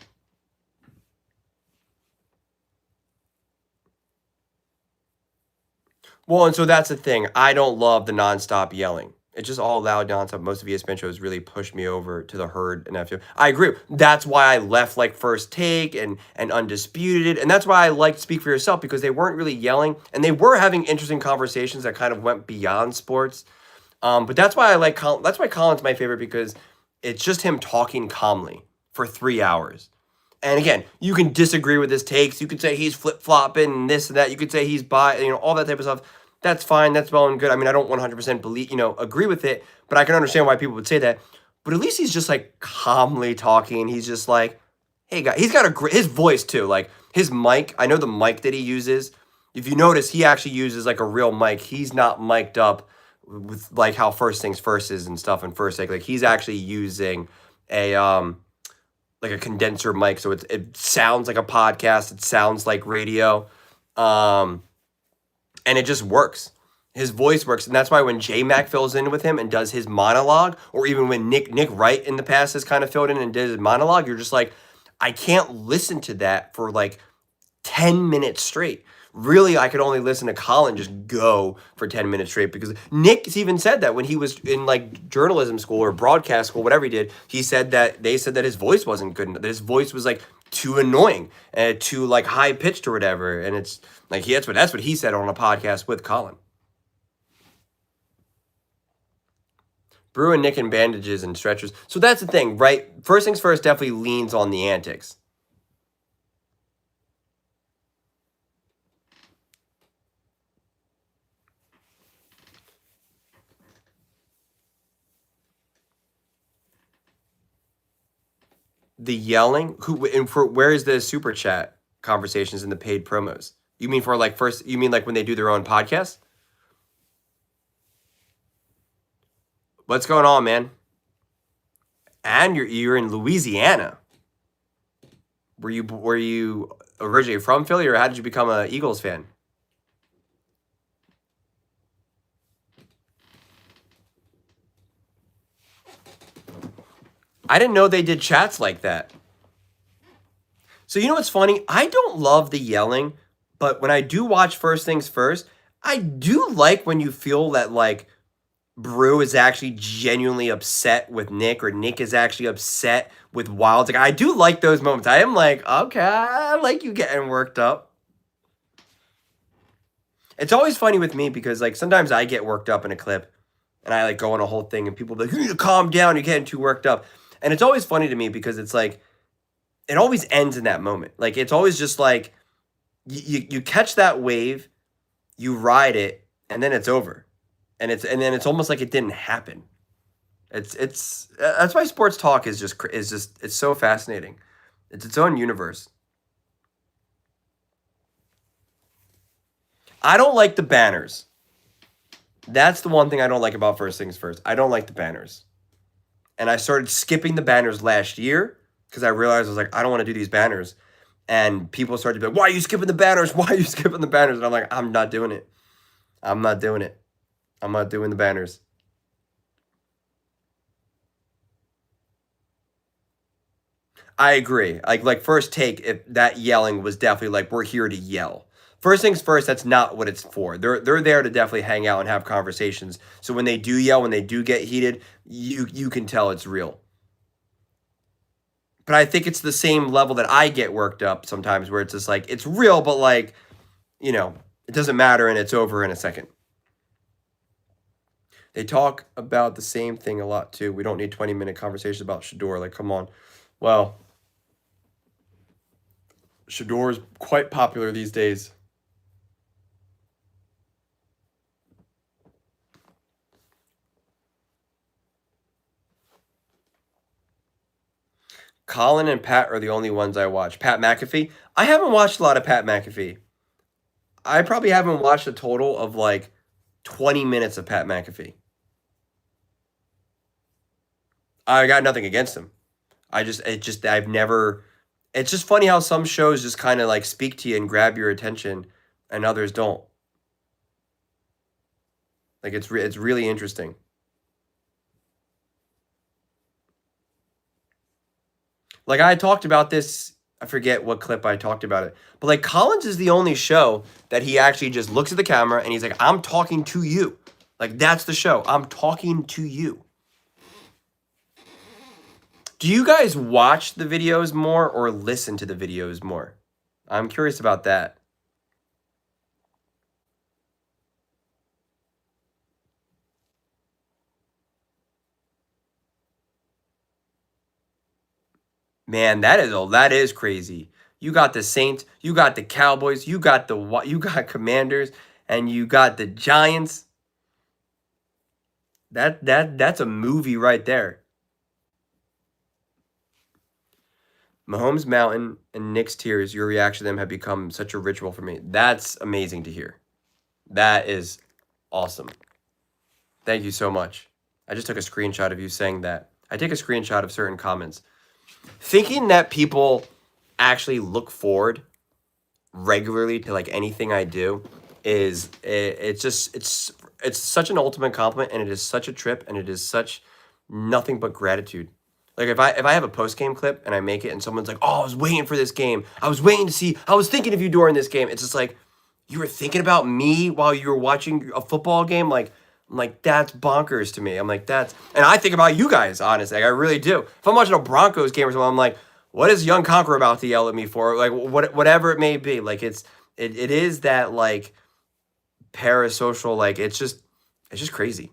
Well, and so that's the thing. I don't love the nonstop yelling. It's just all loud nonstop. Most of ESPN shows really pushed me over to the Herd and F2. I agree. That's why I left like First Take and Undisputed, and that's why I liked Speak for Yourself because they weren't really yelling and they were having interesting conversations that kind of went beyond sports. But that's why I like Colin. That's why Colin's my favorite because it's just him talking calmly for 3 hours. And again, you can disagree with his takes. You could say he's flip-flopping and this and that. You could say he's all that type of stuff. That's fine. That's well and good. I mean, I don't 100% believe, agree with it, but I can understand why people would say that. But at least he's just like calmly talking. He's just like, hey, guy. He's got his voice too. Like his mic, I know the mic that he uses. If you notice, he actually uses like a real mic. He's not mic'd up with like how First Things First is and stuff in First Take. Like he's actually using a like a condenser mic, so it sounds like a podcast. It sounds like radio, and it just works. His voice works, and that's why when J-Mac fills in with him and does his monologue, or even when Nick Wright in the past has kind of filled in and did his monologue, you're just like, I can't listen to that for like 10 minutes straight. Really, I could only listen to Colin just go for 10 minutes straight because Nick's even said that when he was in like journalism school or broadcast school, whatever he did, they said that his voice wasn't good enough, that his voice was like too annoying and too like high pitched or whatever. And it's like, that's what he said on a podcast with Colin. Brew and Nick in bandages and stretchers. So that's the thing, right? First Things First definitely leans on the antics. The yelling, where is the super chat conversations in the paid promos? You mean you mean like when they do their own podcast? What's going on, man? And you're in Louisiana. Were you originally from Philly, or how did you become a Eagles fan? I didn't know they did chats like that. So you know what's funny? I don't love the yelling, but when I do watch First Things First, I do like when you feel that like Brew is actually genuinely upset with Nick, or Nick is actually upset with Wild. Like, I do like those moments. I am like, okay, I like you getting worked up. It's always funny with me because like sometimes I get worked up in a clip and I like go on a whole thing and people be like, you need to calm down, you're getting too worked up. And it's always funny to me because it's like it always ends in that moment. Like it's always just like you catch that wave, you ride it, and then it's over. And then it's almost like it didn't happen. It's that's why sports talk is just it's so fascinating. It's its own universe. I don't like the banners. That's the one thing I don't like about First Things First. I don't like the banners. And I started skipping the banners last year because I realized I was like, I don't want to do these banners. And people started to be like, why are you skipping the banners? Why are you skipping the banners? And I'm like, I'm not doing it. I'm not doing it. I'm not doing the banners. I agree. Like first take, if that yelling was definitely like we're here to yell. First things first, that's not what it's for. They're there to definitely hang out and have conversations. So when they do yell, when they do get heated, you can tell it's real. But I think it's the same level that I get worked up sometimes where it's just like it's real, but like, you know, it doesn't matter and it's over in a second. They talk about the same thing a lot too. We don't need 20-minute conversations about Shador. Like, come on. Well, Shador is quite popular these days. Colin and Pat are the only ones I watch. Pat McAfee. I haven't watched a lot of Pat McAfee. I probably haven't watched a total of like 20 minutes of Pat McAfee. I got nothing against him. I've never. It's just funny how some shows just kind of like speak to you and grab your attention, and others don't. Like it's really interesting. Like I talked about this. I forget what clip I talked about it, but like Collins is the only show that he actually just looks at the camera and he's like, "I'm talking to you." Like that's the show. I'm talking to you. Do you guys watch the videos more or listen to the videos more? I'm curious about that. Man, that is crazy. You got the Saints, you got the Cowboys, you got Commanders, and you got the Giants. That's a movie right there. Mahomes Mountain and Nick's tears, your reaction to them have become such a ritual for me. That's amazing to hear. That is awesome. Thank you so much. I just took a screenshot of you saying that. I take a screenshot of certain comments. Thinking that people actually look forward regularly to like anything I do is it's such an ultimate compliment, and it is such a trip, and it is such nothing but gratitude. Like if I have a post game clip and I make it and someone's like, "Oh, I was waiting for this game. I was waiting to see. I was thinking of you during this game." It's just like you were thinking about me while you were watching a football game. Like I'm like that's bonkers to me. I'm like that's and I think about you guys honestly. Like, I really do. If I'm watching a Broncos game or something, I'm like, what is Young Conqueror about to yell at me for? Like whatever it may be. Like it is that like parasocial. Like it's just crazy.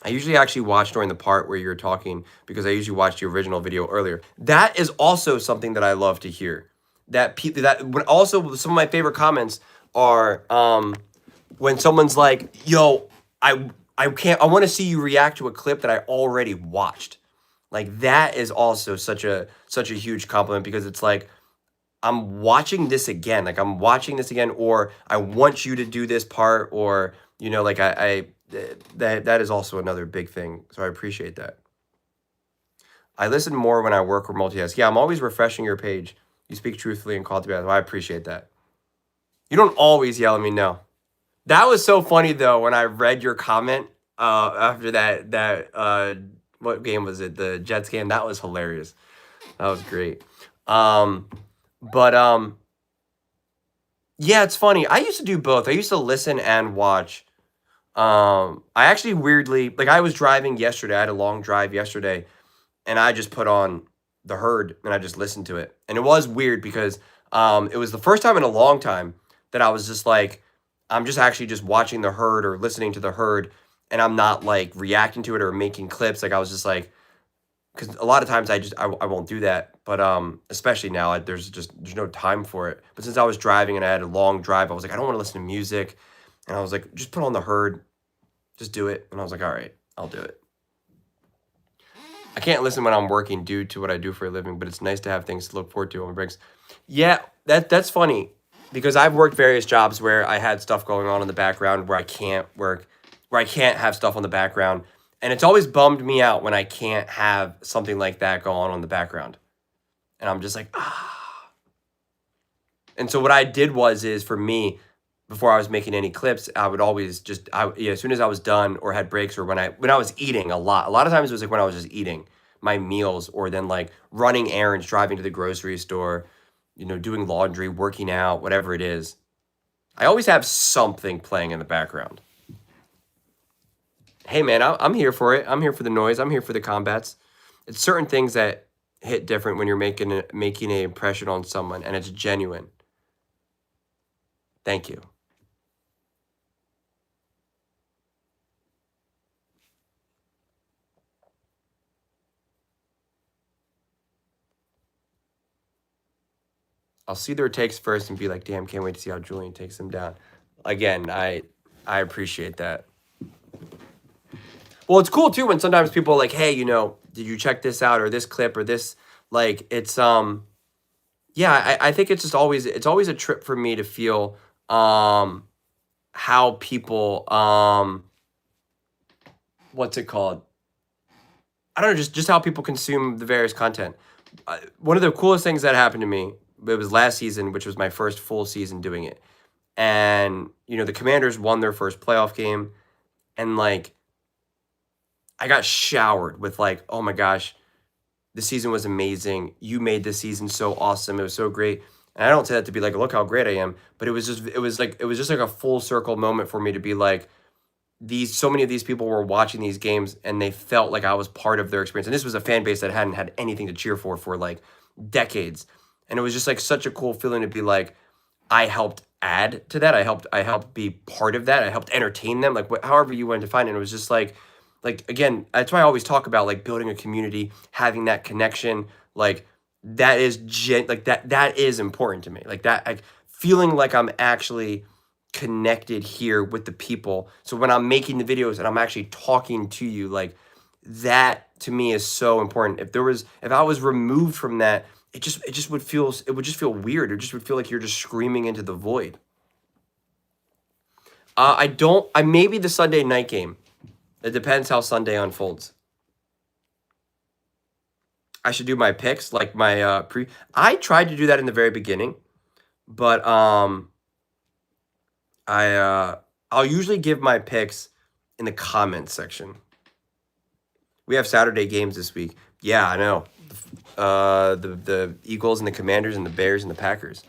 I usually actually watch during the part where you're talking because I usually watch the original video earlier. That is also something that I love to hear. That people that when also some of my favorite comments are when someone's like, "Yo, I want to see you react to a clip that I already watched." Like that is also such a huge compliment because it's like I'm watching this again. Like I'm watching this again, or I want you to do this part, or like that is also another big thing. So I appreciate that. I listen more when I work or multitask. Yeah, I'm always refreshing your page. You speak truthfully and call to be honest. Well, I appreciate that. You don't always yell at me, no. That was so funny though when I read your comment after that what game was it? The Jets game. That was hilarious. That was great. But yeah, it's funny. I used to do both. I used to listen and watch. I actually weirdly, like, I was driving yesterday. I had a long drive yesterday, and I just put on The Herd and I just listened to it. And it was weird because it was the first time in a long time that I was just like, I'm just actually just watching The Herd or listening to The Herd, and I'm not like reacting to it or making clips. Like, I was just like, because a lot of times I won't do that, but especially now, there's no time for it. But since I was driving and I had a long drive, I was like, I don't want to listen to music, and I was like, just put on The Herd, just do it. And I was like, all right, I'll do it. I can't listen when I'm working due to what I do for a living, but it's nice to have things to look forward to on breaks. Yeah, that's funny because I've worked various jobs where I had stuff going on in the background where I can't work, where I can't have stuff on the background. And it's always bummed me out when I can't have something like that go on the background. And I'm just like, ah. And so what I did is for me, before I was making any clips, I would always just, as soon as I was done or had breaks or when I was eating a lot of times it was like when I was just eating my meals or then like running errands, driving to the grocery store, doing laundry, working out, whatever it is. I always have something playing in the background. Hey man, I'm here for it. I'm here for the noise. I'm here for the combats. It's certain things that hit different when you're making an impression on someone and it's genuine. Thank you. I'll see their takes first and be like, damn, can't wait to see how Julian takes them down. Again, I appreciate that. Well, it's cool too when sometimes people are like, hey, did you check this out or this clip or this? Like, it's yeah, I think it's always a trip for me to feel how people what's it called? I don't know, just how people consume the various content. One of the coolest things that happened to me, it was last season, which was my first full season doing it. And, the Commanders won their first playoff game. And, like, I got showered with, like, oh my gosh, the season was amazing. You made this season so awesome. It was so great. And I don't say that to be like, look how great I am. But it was just like a full circle moment for me to be like, so many of these people were watching these games and they felt like I was part of their experience. And this was a fan base that hadn't had anything to cheer for like decades. And it was just like such a cool feeling to be like, I helped add to that. I helped be part of that. I helped entertain them, like however you want to define it. It was just like again, that's why I always talk about like building a community, having that connection. Like that is that is important to me. Like that, like feeling like I'm actually connected here with the people. So when I'm making the videos and I'm actually talking to you, like that to me is so important. If I was removed from that, it would feel weird. It just would feel like you're just screaming into the void. I maybe the Sunday night game. It depends how Sunday unfolds. I should do my picks, like my I tried to do that in the very beginning, but I'll usually give my picks in the comments section. We have Saturday games this week. Yeah, I know. The Eagles and the Commanders and the Bears and the Packers.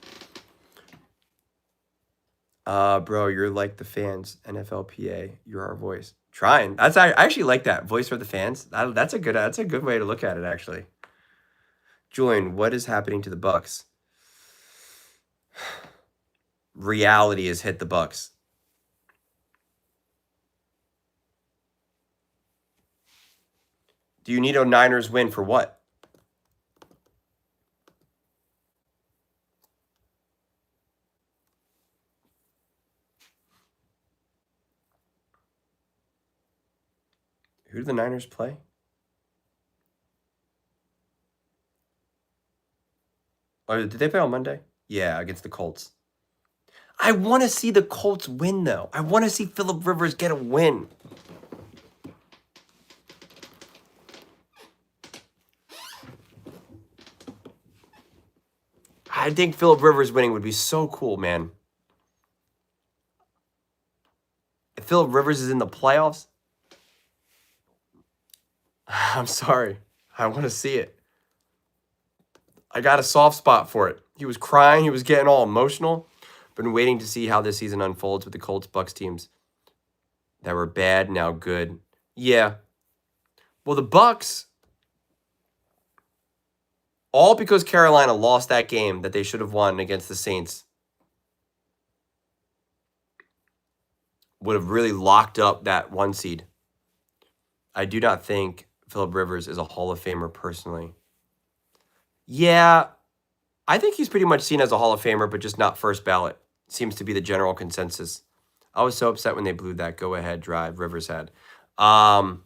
Bro, you're like the fans. NFLPA, you're our voice. Trying. I actually like that voice for the fans. That's a good way to look at it, actually. Julian, what is happening to the Bucks? Reality has hit the Bucks. Do you need a Niners win for what? Who do the Niners play? Oh, did they play on Monday? Yeah, against the Colts. I want to see the Colts win, though. I want to see Phillip Rivers get a win. I think Phillip Rivers winning would be so cool, man. If Phillip Rivers is in the playoffs, I'm sorry. I want to see it. I got a soft spot for it. He was crying. He was getting all emotional. Been waiting to see how this season unfolds with the Colts Bucks teams that were bad, now good. Yeah. Well, the Bucks, all because Carolina lost that game that they should have won against the Saints, would have really locked up that 1 seed. I do not think Phillip Rivers is a Hall of Famer personally. Yeah, I think he's pretty much seen as a Hall of Famer, but just not first ballot. Seems to be the general consensus. I was so upset when they blew that go-ahead drive Rivers had. Well,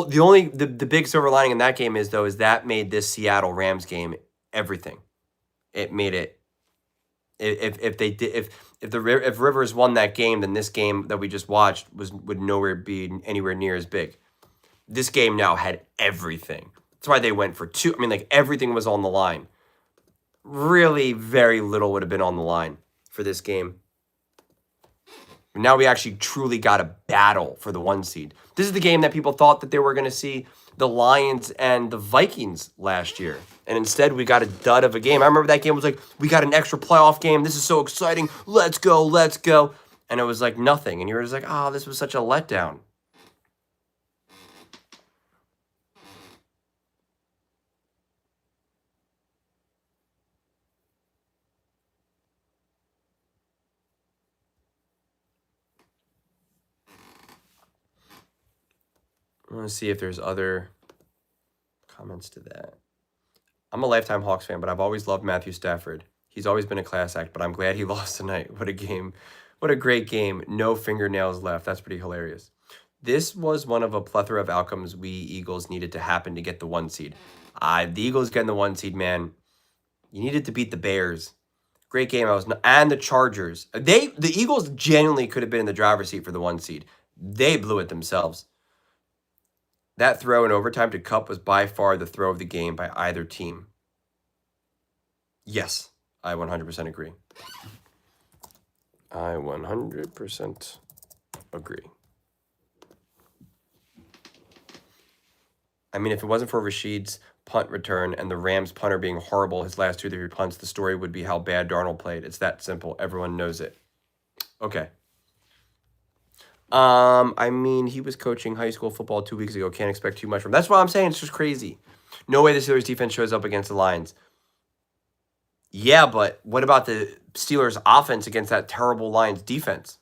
the big silver lining in that game is that made this Seattle Rams game everything. It made it. If Rivers won that game, then this game that we just watched would nowhere be anywhere near as big. This game now had everything. That's why they went for 2. I mean, like, everything was on the line. Really, very little would have been on the line for this game. Now we actually truly got a battle for the 1 seed. This is the game that people thought that they were going to see the Lions and the Vikings last year. And instead, we got a dud of a game. I remember that game was like, we got an extra playoff game. This is so exciting. Let's go, let's go. And it was like nothing. And you were just like, oh, this was such a letdown. I want to see if there's other comments to that. I'm a lifetime Hawks fan, but I've always loved Matthew Stafford. He's always been a class act, but I'm glad he lost tonight. What a game. What a great game. No fingernails left. That's pretty hilarious. This was one of a plethora of outcomes we Eagles needed to happen to get the 1 seed. The Eagles getting the 1 seed, man. You needed to beat the Bears. Great game. And the Chargers. The Eagles genuinely could have been in the driver's seat for the 1 seed. They blew it themselves. That throw in overtime to Kupp was by far the throw of the game by either team. Yes, I 100% agree. I 100% agree. I mean, if it wasn't for Rashid's punt return and the Rams punter being horrible his last 2 or 3 punts, the story would be how bad Darnold played. It's that simple. Everyone knows it. Okay. I mean, he was coaching high school football 2 weeks ago. Can't expect too much from him. That's why I'm saying it's just crazy. No way the Steelers defense shows up against the Lions. Yeah, but what about the Steelers offense against that terrible Lions defense?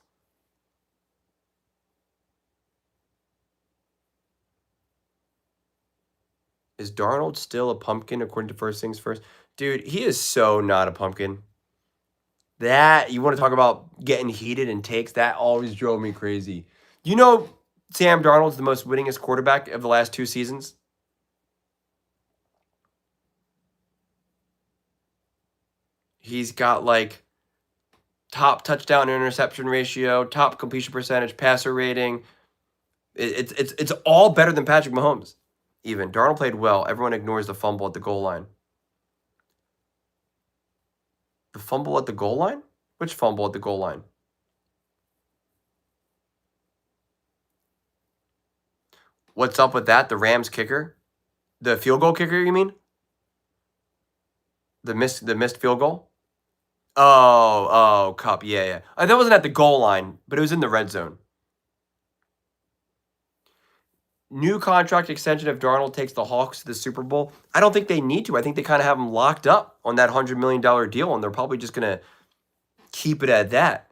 Is Darnold still a pumpkin according to First Things First? Dude, he is so not a pumpkin. That, you want to talk about getting heated and takes, that always drove me crazy. You know, Sam Darnold's the most winningest quarterback of the last 2 seasons. He's got like top touchdown to interception ratio, top completion percentage, passer rating. It's all better than Patrick Mahomes. Even Darnold played well. Everyone ignores the fumble at the goal line. The fumble at the goal line? Which fumble at the goal line? What's up with that? The Rams kicker? The field goal kicker, you mean? The missed field goal? Oh, Kupp. Yeah. That wasn't at the goal line, but it was in the red zone. New contract extension if Darnold takes the Hawks to the Super Bowl. I don't think they need to. I think they kind of have him locked up on that $100 million deal, and they're probably just going to keep it at that.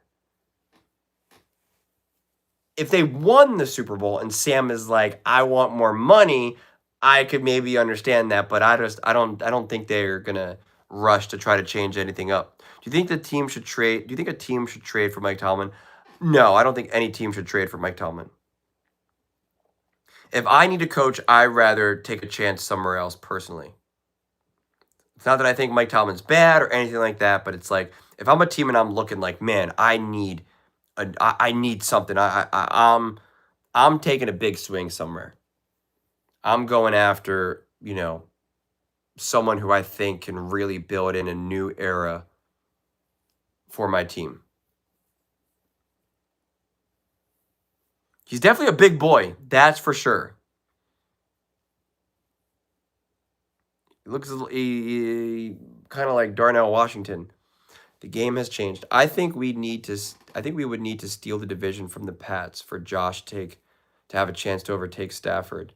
If they won the Super Bowl and Sam is like, I want more money, I could maybe understand that, but I don't think they're going to rush to try to change anything up. Do you think a team should trade for Mike Tomlin? No, I don't think any team should trade for Mike Tomlin. If I need a coach, I'd rather take a chance somewhere else personally. It's not that I think Mike Tomlin's bad or anything like that, but it's like, if I'm a team and I'm looking like, man, I need something. I'm taking a big swing somewhere. I'm going after, someone who I think can really build in a new era for my team. He's definitely a big boy, that's for sure. He looks kind of like Darnell Washington. The game has changed. I think we would need to steal the division from the Pats for Josh to have a chance to overtake Stafford.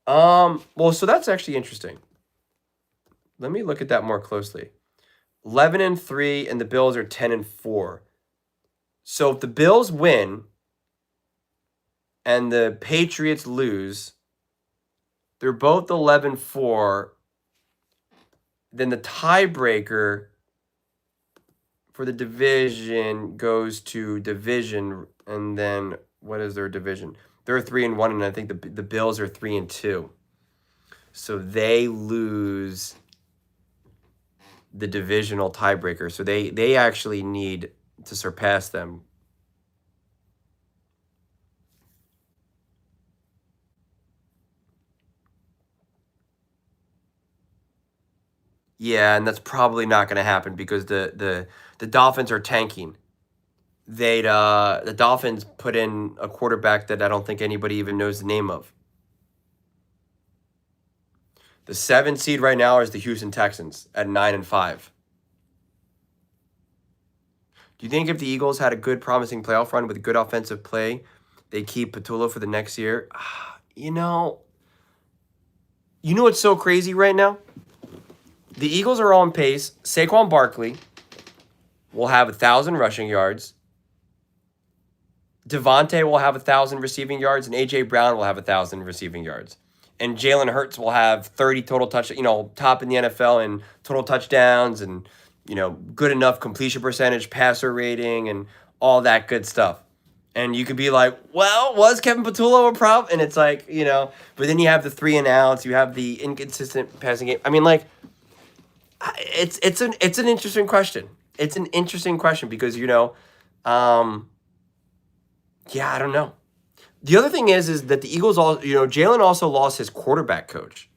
Well, so that's actually interesting. Let me look at that more closely. 11-3, and the Bills are 10-4. So if the Bills win and the Patriots lose, they're both 11-4. Then the tiebreaker for the division goes to division, and then what is their division? They're 3-1, and I think the Bills are 3-2. So they lose the divisional tiebreaker. So they actually need to surpass them. Yeah, and that's probably not going to happen because the Dolphins are tanking. The Dolphins put in a quarterback that I don't think anybody even knows the name of. The 7 seed right now is the Houston Texans at 9-5. Do you think if the Eagles had a good, promising playoff run with good offensive play, they'd keep Patullo for the next year? You know what's so crazy right now? The Eagles are on pace. Saquon Barkley will have 1,000 rushing yards. Devontae will have 1,000 receiving yards, and A.J. Brown will have 1,000 receiving yards. And Jalen Hurts will have 30 total touchdowns, top in the NFL in total touchdowns and, good enough completion percentage, passer rating, and all that good stuff. And you could be like, well, was Kevin Patullo a problem? And it's like, but then you have the 3 and outs, you have the inconsistent passing game. I mean, like, it's an interesting question. It's an interesting question because, yeah, I don't know. The other thing is that the Eagles Jalen also lost his quarterback coach,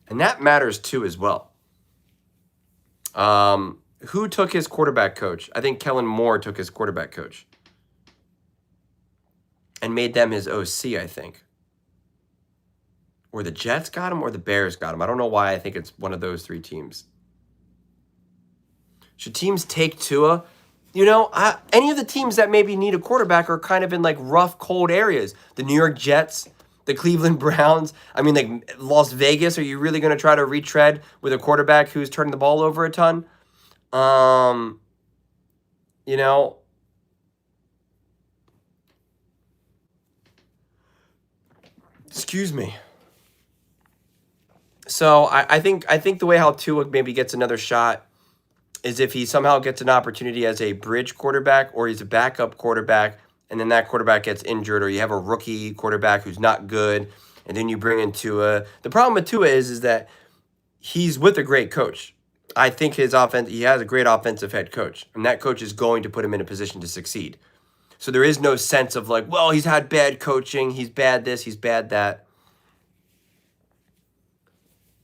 and that matters too as well. Who took his quarterback coach? I think Kellen Moore took his quarterback coach and made them his OC, I think. Or the Jets got him or the Bears got him. I don't know why I think it's one of those 3 teams. Should teams take Tua? Any of the teams that maybe need a quarterback are kind of in like rough, cold areas. The New York Jets, the Cleveland Browns. I mean, like Las Vegas. Are you really going to try to retread with a quarterback who's turning the ball over a ton? Excuse me. So I think the way how Tua maybe gets another shot is if he somehow gets an opportunity as a bridge quarterback or he's a backup quarterback and then that quarterback gets injured or you have a rookie quarterback who's not good and then you bring in Tua. The problem with Tua is that he's with a great coach. I think he has a great offensive head coach, and that coach is going to put him in a position to succeed. So there is no sense of like, well, he's had bad coaching, he's bad this, he's bad that.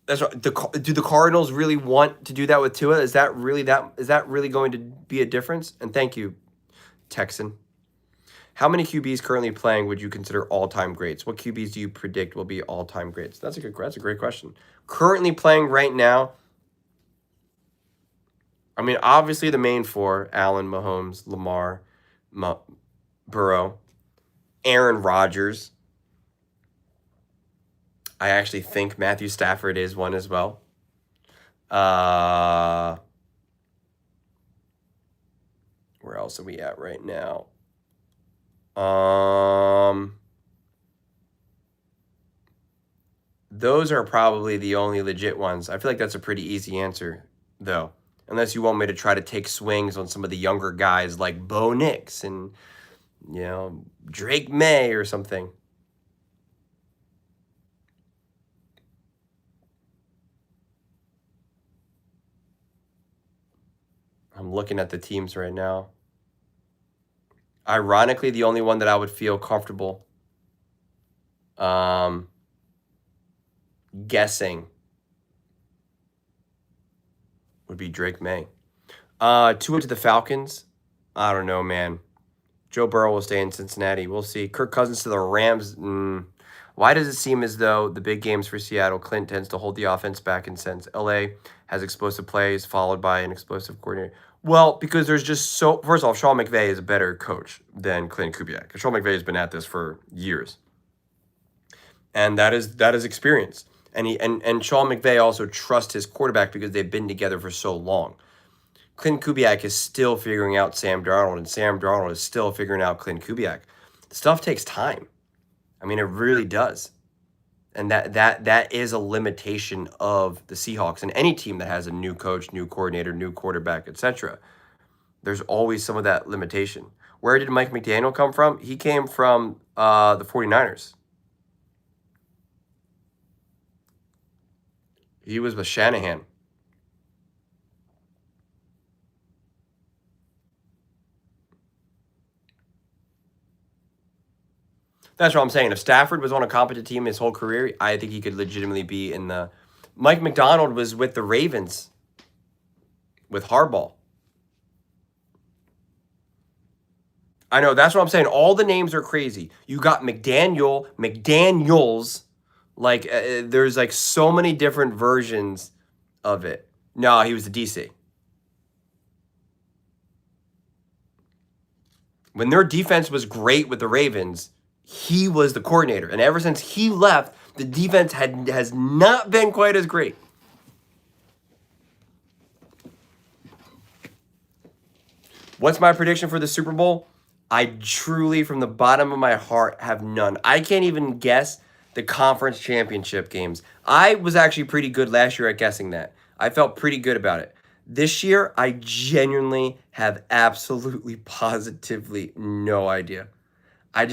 That's right. Do the Cardinals really want to do that with Tua? Is that really going to be a difference? And thank you, Texan. How many QBs currently playing would you consider all-time greats? What QBs do you predict will be all-time greats? That's a great question. Currently playing right now, I mean, obviously the main 4, Allen, Mahomes, Lamar, Burrow, Aaron Rodgers. I actually think Matthew Stafford is one as well. Where else are we at right now? Those are probably the only legit ones. I feel like that's a pretty easy answer, though. Unless you want me to try to take swings on some of the younger guys like Bo Nix and, Drake May or something. I'm looking at the teams right now. Ironically, the only one that I would feel comfortable guessing would be Drake May. Tua to the Falcons. I don't know, man. Joe Burrow will stay in Cincinnati. We'll see. Kirk Cousins to the Rams. Why does it seem as though the big games for Seattle, Clint tends to hold the offense back in sense? LA has explosive plays followed by an explosive coordinator. Well, because there's just so. First off, Sean McVay is a better coach than Clint Kubiak. Sean McVay has been at this for years, and that is experience. And Sean McVay also trusts his quarterback because they've been together for so long. Clint Kubiak is still figuring out Sam Darnold, and Sam Darnold is still figuring out Clint Kubiak. Stuff takes time. I mean, it really does. And that is a limitation of the Seahawks and any team that has a new coach, new coordinator, new quarterback, etc. There's always some of that limitation. Where did Mike McDaniel come from? He came from the 49ers. He was with Shanahan. That's what I'm saying. If Stafford was on a competent team his whole career, I think he could legitimately be in the... Mike McDonald was with the Ravens with Harbaugh. I know, that's what I'm saying. All the names are crazy. You got McDaniels. Like, there's like so many different versions of it. No, he was the DC. When their defense was great with the Ravens, he was the coordinator. And ever since he left, the defense has not been quite as great. What's my prediction for the Super Bowl? I truly, from the bottom of my heart, have none. I can't even guess the conference championship games. I was actually pretty good last year at guessing that. I felt pretty good about it. This year, I genuinely have absolutely, positively no idea. I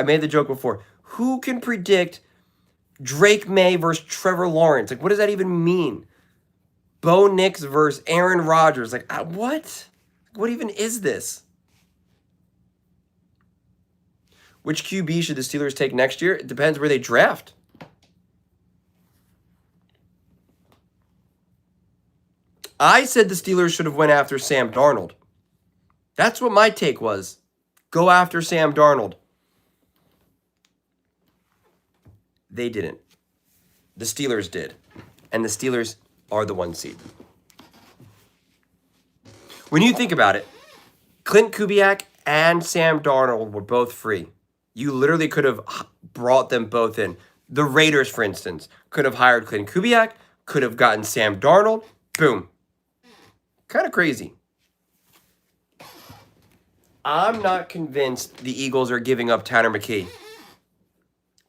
made the joke before. Who can predict Drake May versus Trevor Lawrence? Like, what does that even mean? Bo Nix versus Aaron Rodgers. Like, what? What even is this? Which QB should the Steelers take next year? It depends where they draft. I said the Steelers should have went after Sam Darnold. That's what my take was. Go after Sam Darnold. They didn't. The Steelers did. And the Steelers are the 1 seed. When you think about it, Clint Kubiak and Sam Darnold were both free. You literally could have brought them both in. The Raiders, for instance, could have hired Clint Kubiak, could have gotten Sam Darnold. Boom. Kind of crazy. I'm not convinced the Eagles are giving up Tanner McKee.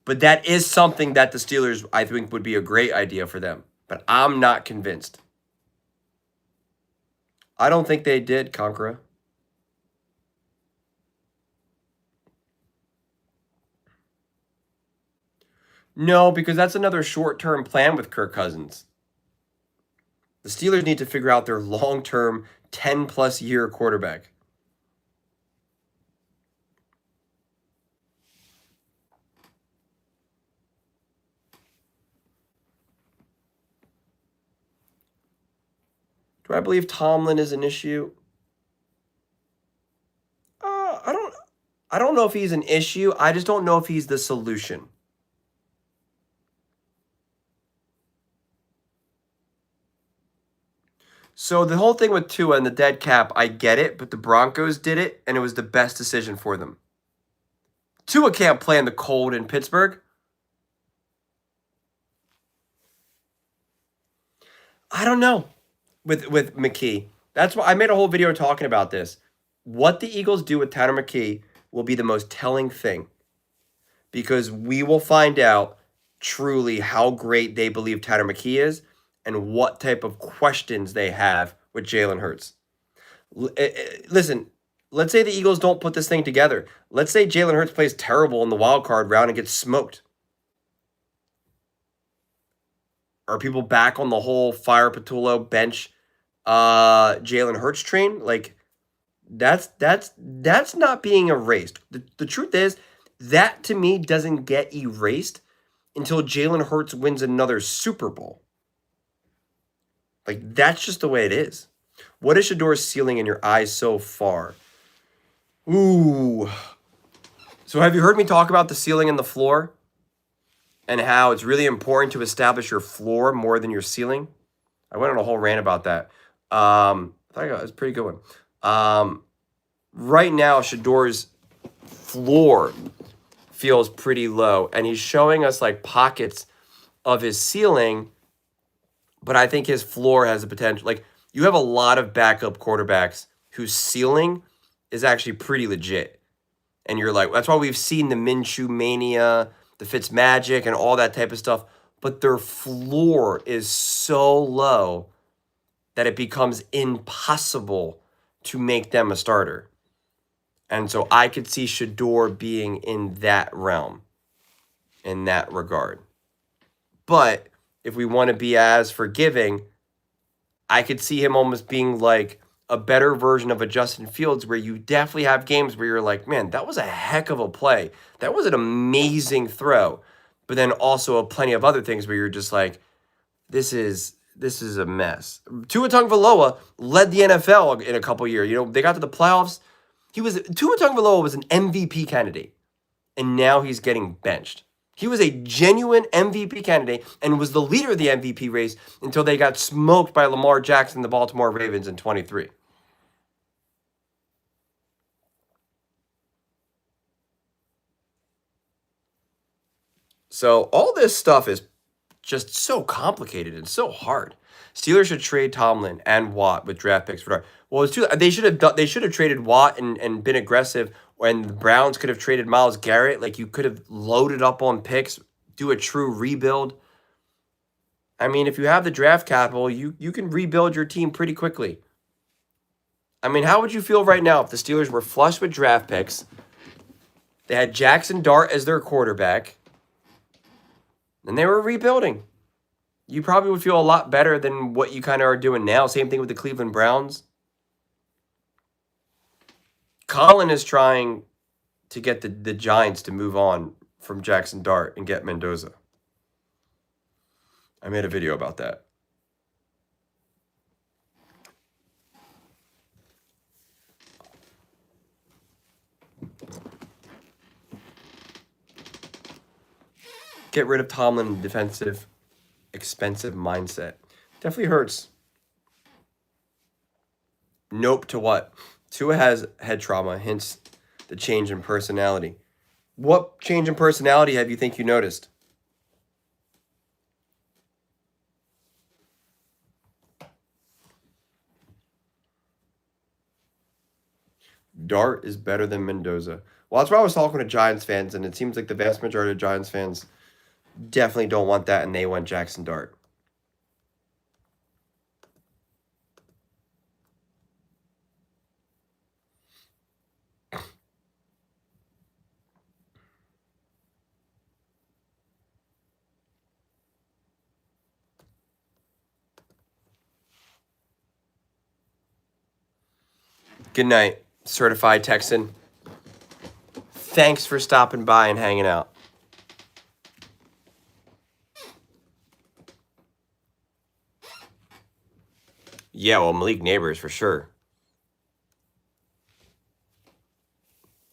But that is something that the Steelers, I think, would be a great idea for them. But I'm not convinced. I don't think they did, Conqueror. No, because that's another short-term plan with Kirk Cousins. The Steelers need to figure out their long-term, 10-plus year quarterback. Do I believe Tomlin is an issue? I don't know if he's an issue. I just don't know if he's the solution. So the whole thing with Tua and the dead cap, I get it, but the Broncos did it, and it was the best decision for them. Tua can't play in the cold in Pittsburgh. I don't know with McKee. That's why I made a whole video talking about this. What the Eagles do with Tanner McKee will be the most telling thing, because we will find out truly how great they believe Tanner McKee is and what type of questions they have with Jalen Hurts. Listen, let's say the Eagles don't put this thing together. Let's say Jalen Hurts plays terrible in the wild card round and gets smoked. Are people back on the whole Fire Patullo bench Jalen Hurts train? Like, that's not being erased. The truth is, that to me doesn't get erased until Jalen Hurts wins another Super Bowl. Like, that's just the way it is. What is Shador's ceiling in your eyes so far? Ooh. So have you heard me talk about the ceiling and the floor? And how it's really important to establish your floor more than your ceiling? I went on a whole rant about that. I thought it was a pretty good one. Right now, Shador's floor feels pretty low, and he's showing us like pockets of his ceiling, but I think his floor has the potential. Like, you have a lot of backup quarterbacks whose ceiling is actually pretty legit. And you're like, that's why we've seen the Minshew mania, the Fitzmagic, and all that type of stuff. But their floor is so low that it becomes impossible to make them a starter. And so I could see Shador being in that realm, in that regard. But if we want to be as forgiving, I could see him almost being like a better version of a Justin Fields, where you definitely have games where you're like, man, that was a heck of a play. That was an amazing throw. But then also plenty of other things where you're just like, this is a mess. Tua Tagovailoa led the NFL in a couple years. You know, they got to the playoffs. Tua Tagovailoa was an MVP candidate, and now he's getting benched. He was a genuine MVP candidate and was the leader of the MVP race until they got smoked by Lamar Jackson, the Baltimore Ravens, in 23. So all this stuff is just so complicated and so hard. Steelers should trade Tomlin and Watt with draft picks for. Well, it's too. They should have done. They should have traded Watt and been aggressive. When the Browns could have traded Myles Garrett, like, you could have loaded up on picks, do a true rebuild. I mean, if you have the draft capital, you can rebuild your team pretty quickly. I mean, how would you feel right now if the Steelers were flush with draft picks? They had Jackson Dart as their quarterback, and they were rebuilding. You probably would feel a lot better than what you kind of are doing now. Same thing with the Cleveland Browns. Colin is trying to get the Giants to move on from Jackson Dart and get Mendoza. I made a video about that. Get rid of Tomlin defensive, expensive mindset. Definitely hurts. Nope to what? Tua has head trauma, hence the change in personality. What change in personality have you think you noticed? Dart is better than Mendoza. Well, that's why I was talking to Giants fans, and it seems like the vast majority of Giants fans definitely don't want that, and they want Jackson Dart. Good night, certified Texan. Thanks for stopping by and hanging out. Yeah, well, Malik Neighbors for sure.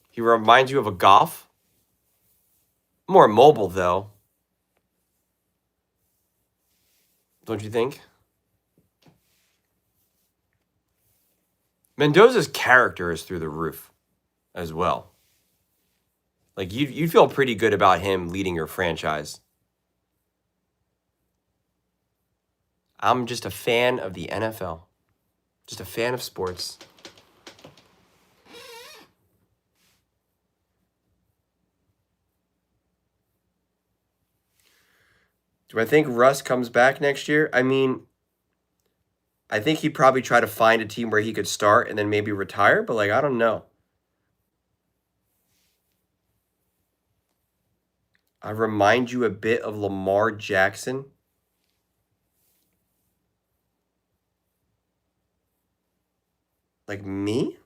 He reminds you of a Goff. More mobile, though. Don't you think? Mendoza's character is through the roof as well. Like, you'd feel pretty good about him leading your franchise. I'm just a fan of the NFL. Just a fan of sports. Do I think Russ comes back next year? I mean, I think he'd probably try to find a team where he could start and then maybe retire, but, like, I don't know. I remind you a bit of Lamar Jackson. Like me?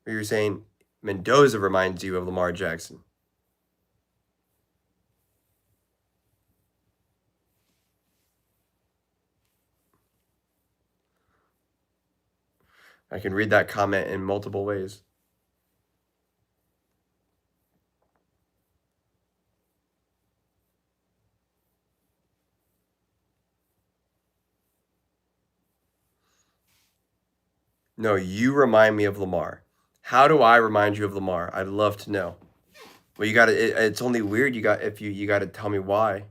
Or you're saying Mendoza reminds you of Lamar Jackson? I can read that comment in multiple ways. No, you remind me of Lamar. How do I remind you of Lamar? I'd love to know. Well, you got to. It's only weird. You got to tell me why.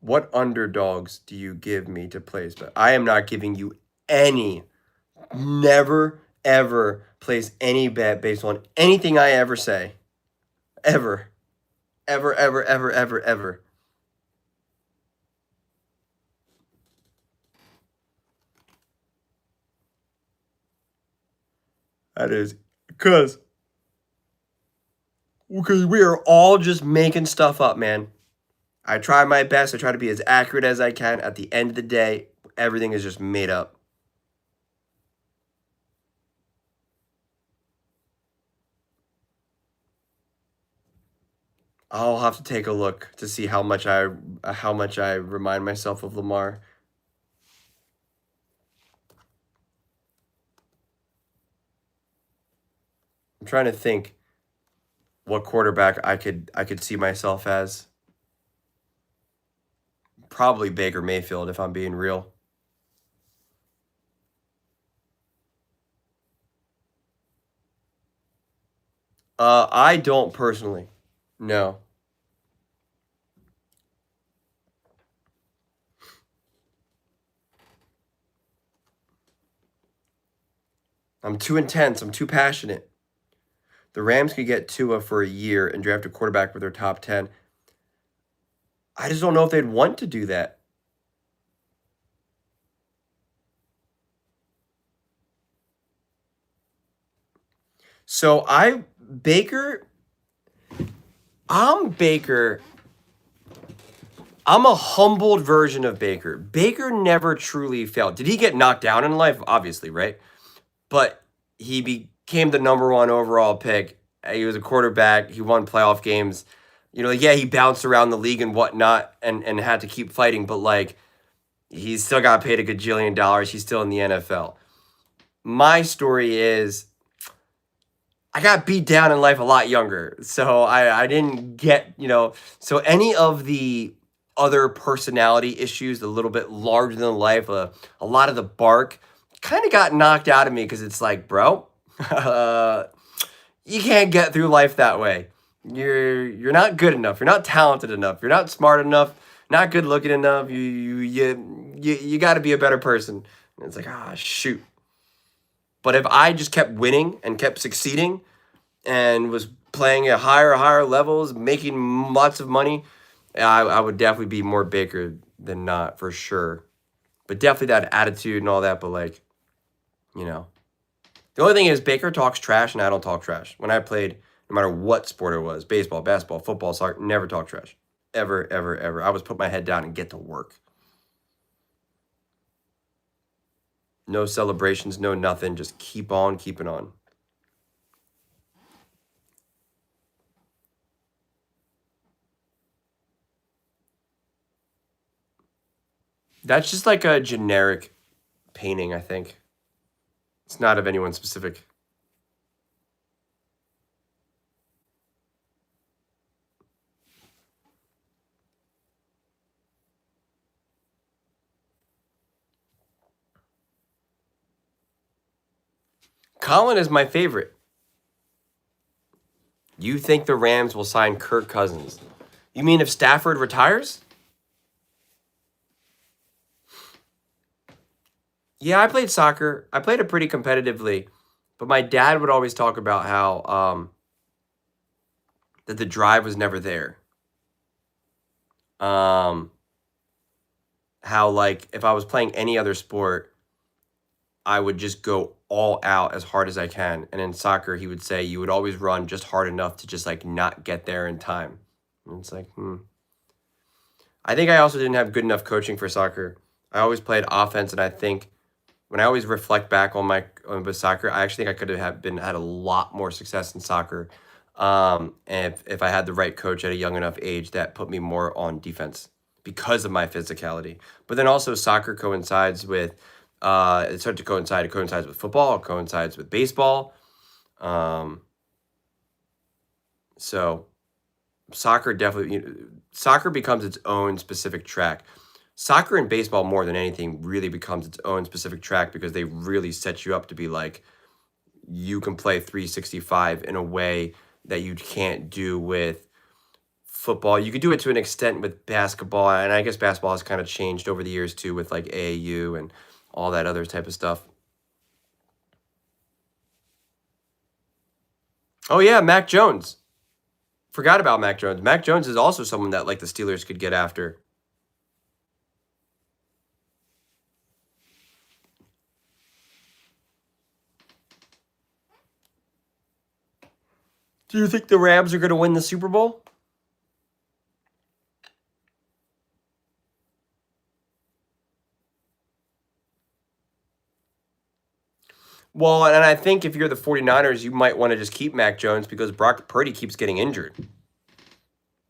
What underdogs do you give me to place? But I am not giving you any. Never ever place any bet based on anything I ever say. Ever. Ever, ever, ever, ever, ever. That is because we are all just making stuff up, man. I try my best. I try to be as accurate as I can. At the end of the day, everything is just made up. I'll have to take a look to see how much I remind myself of Lamar. I'm trying to think what quarterback I could see myself as. Probably Baker Mayfield if I'm being real. I don't personally. No. I'm too intense. I'm too passionate. The Rams could get Tua for a year and draft a quarterback with their top 10. I just don't know if they'd want to do that. So Baker, I'm Baker. I'm a humbled version of Baker. Baker never truly failed. Did he get knocked down in life? Obviously, right? But he became the number one overall pick. He was a quarterback. He won playoff games. Yeah, he bounced around the league and whatnot and had to keep fighting, but like he's still got paid a gajillion dollars. He's still in the NFL. My story is I got beat down in life a lot younger. So I didn't get, so any of the other personality issues, a little bit larger than life, a lot of the bark kind of got knocked out of me because it's like, bro, you can't get through life that way. You're not good enough. You're not talented enough. You're not smart enough. Not good looking enough. You got to be a better person. And it's like, shoot. But if I just kept winning and kept succeeding and was playing at higher levels, making lots of money, I would definitely be more Baker than not, for sure. But definitely that attitude and all that. But like, the only thing is Baker talks trash and I don't talk trash. When I played, no matter what sport it was, baseball, basketball, football, soccer, never talk trash. Ever, ever, ever. I was put my head down and get to work. No celebrations, no nothing. Just keep on keeping on. That's just like a generic painting, I think. It's not of anyone specific. Colin is my favorite. You think the Rams will sign Kirk Cousins? You mean if Stafford retires? Yeah, I played soccer. I played it pretty competitively, but my dad would always talk about how that the drive was never there. How like if I was playing any other sport, I would just go all out as hard as I can. And in soccer, he would say you would always run just hard enough to just like not get there in time. And it's like, I think I also didn't have good enough coaching for soccer. I always played offense, and I think when I always reflect back on my soccer, I actually think I could have had a lot more success in soccer, and if I had the right coach at a young enough age that put me more on defense, because of my physicality. But then also soccer coincides with it started to coincide. It coincides with football. It coincides with baseball. So soccer definitely soccer becomes its own specific track. Soccer and baseball more than anything really becomes its own specific track because they really set you up to be like you can play 365 in a way that you can't do with football. You could do it to an extent with basketball, and I guess basketball has kind of changed over the years too with like AAU and all that other type of stuff. Oh yeah, Mac Jones. Forgot about Mac Jones. Mac Jones is also someone that like the Steelers could get after. Do you think the Rams are going to win the Super Bowl? Well, and I think if you're the 49ers, you might want to just keep Mac Jones because Brock Purdy keeps getting injured.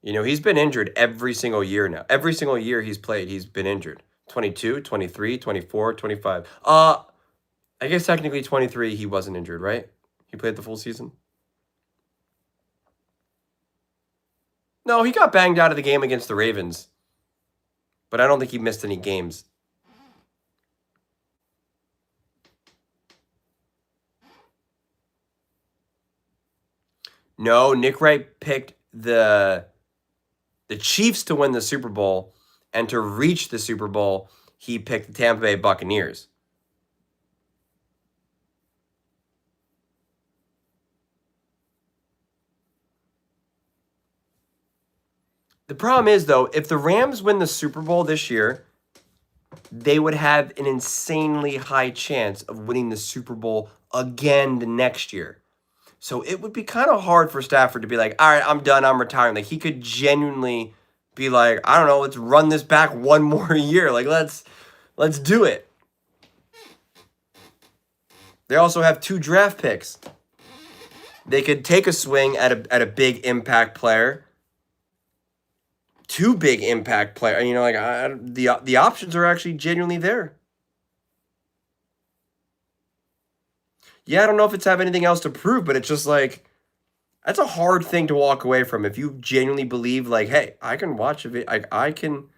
You know, he's been injured every single year now. Every single year he's played, he's been injured. 22, 23, 24, 25. I guess technically 23 he wasn't injured, right? He played the full season. No, he got banged out of the game against the Ravens. But I don't think he missed any games. No, Nick Wright picked the Chiefs to win the Super Bowl, and to reach the Super Bowl, he picked the Tampa Bay Buccaneers. The problem is, though, if the Rams win the Super Bowl this year, they would have an insanely high chance of winning the Super Bowl again the next year. So it would be kind of hard for Stafford to be like, all right, I'm done, I'm retiring. Like, he could genuinely be like, I don't know, let's run this back one more year. Like, let's do it. They also have 2 draft picks. They could take a swing at a big impact player. 2 big impact player. You know, like the options are actually genuinely there. Yeah, I don't know if it's have anything else to prove, but it's just like that's a hard thing to walk away from if you genuinely believe like, hey, I can watch a video, I can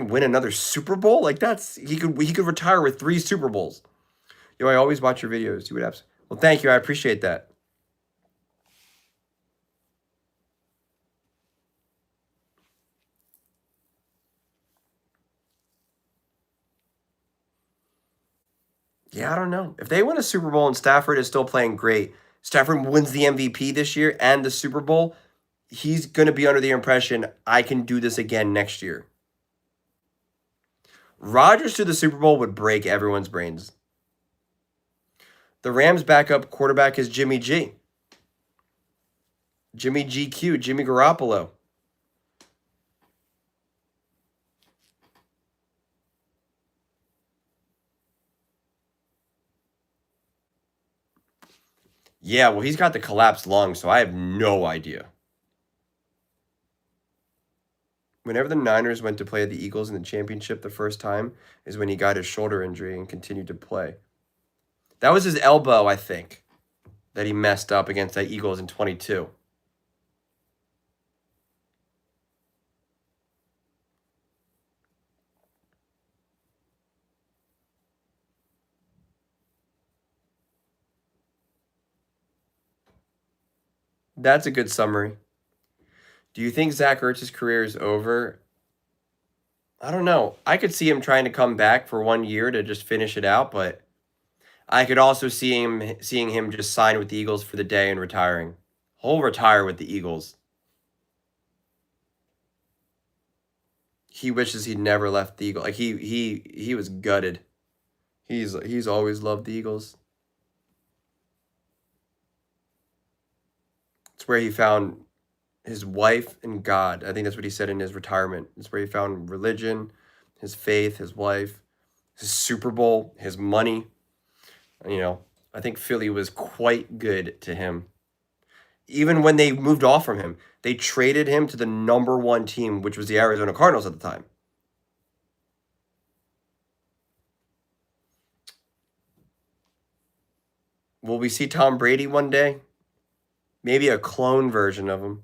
win another Super Bowl. Like that's he could retire with 3 Super Bowls. Yo, I always watch your videos. You would have. Well, thank you. I appreciate that. Yeah, I don't know. If they win a Super Bowl and Stafford is still playing great, Stafford wins the MVP this year and the Super Bowl, he's going to be under the impression I can do this again next year. Rodgers to the Super Bowl would break everyone's brains. The Rams' backup quarterback is Jimmy G. Jimmy GQ, Jimmy Garoppolo. Yeah, well, he's got the collapsed lung, so I have no idea. Whenever the Niners went to play the Eagles in the championship the first time is when he got his shoulder injury and continued to play. That was his elbow, I think, that he messed up against the Eagles in 22. That's a good summary. Do you think Zach Ertz's career is over? I don't know. I could see him trying to come back for 1 year to just finish it out, but I could also seeing him just sign with the Eagles for the day and retiring. He'll retire with the Eagles. He wishes he'd never left the Eagles. Like he was gutted. He's always loved the Eagles. It's where he found his wife and God. I think that's what he said in his retirement. It's where he found religion, his faith, his wife, his Super Bowl, his money. You know, I think Philly was quite good to him. even when they moved off from him, they traded him to the #1 team, which was the Arizona Cardinals at the time. Will we see Tom Brady one day? Maybe a clone version of him.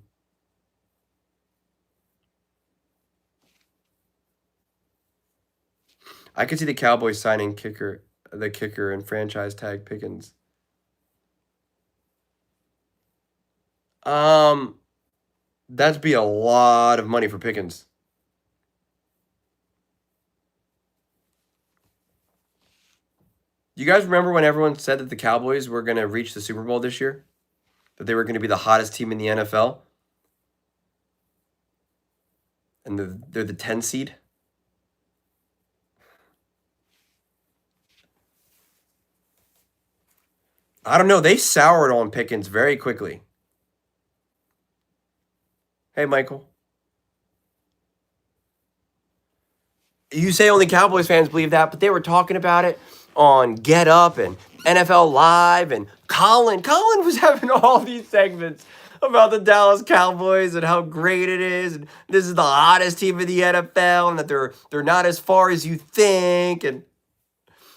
I could see the Cowboys signing the kicker and franchise tag Pickens. That'd be a lot of money for Pickens. You guys remember when everyone said that the Cowboys were going to reach the Super Bowl this year? That they were going to be the hottest team in the NFL? And they're the 10 seed? I don't know. They soured on Pickens very quickly. Hey, Michael. You say only Cowboys fans believe that, but they were talking about it on Get Up and NFL Live, and Colin was having all these segments about the Dallas Cowboys and how great it is, and this is the hottest team in the NFL, and that they're not as far as you think, and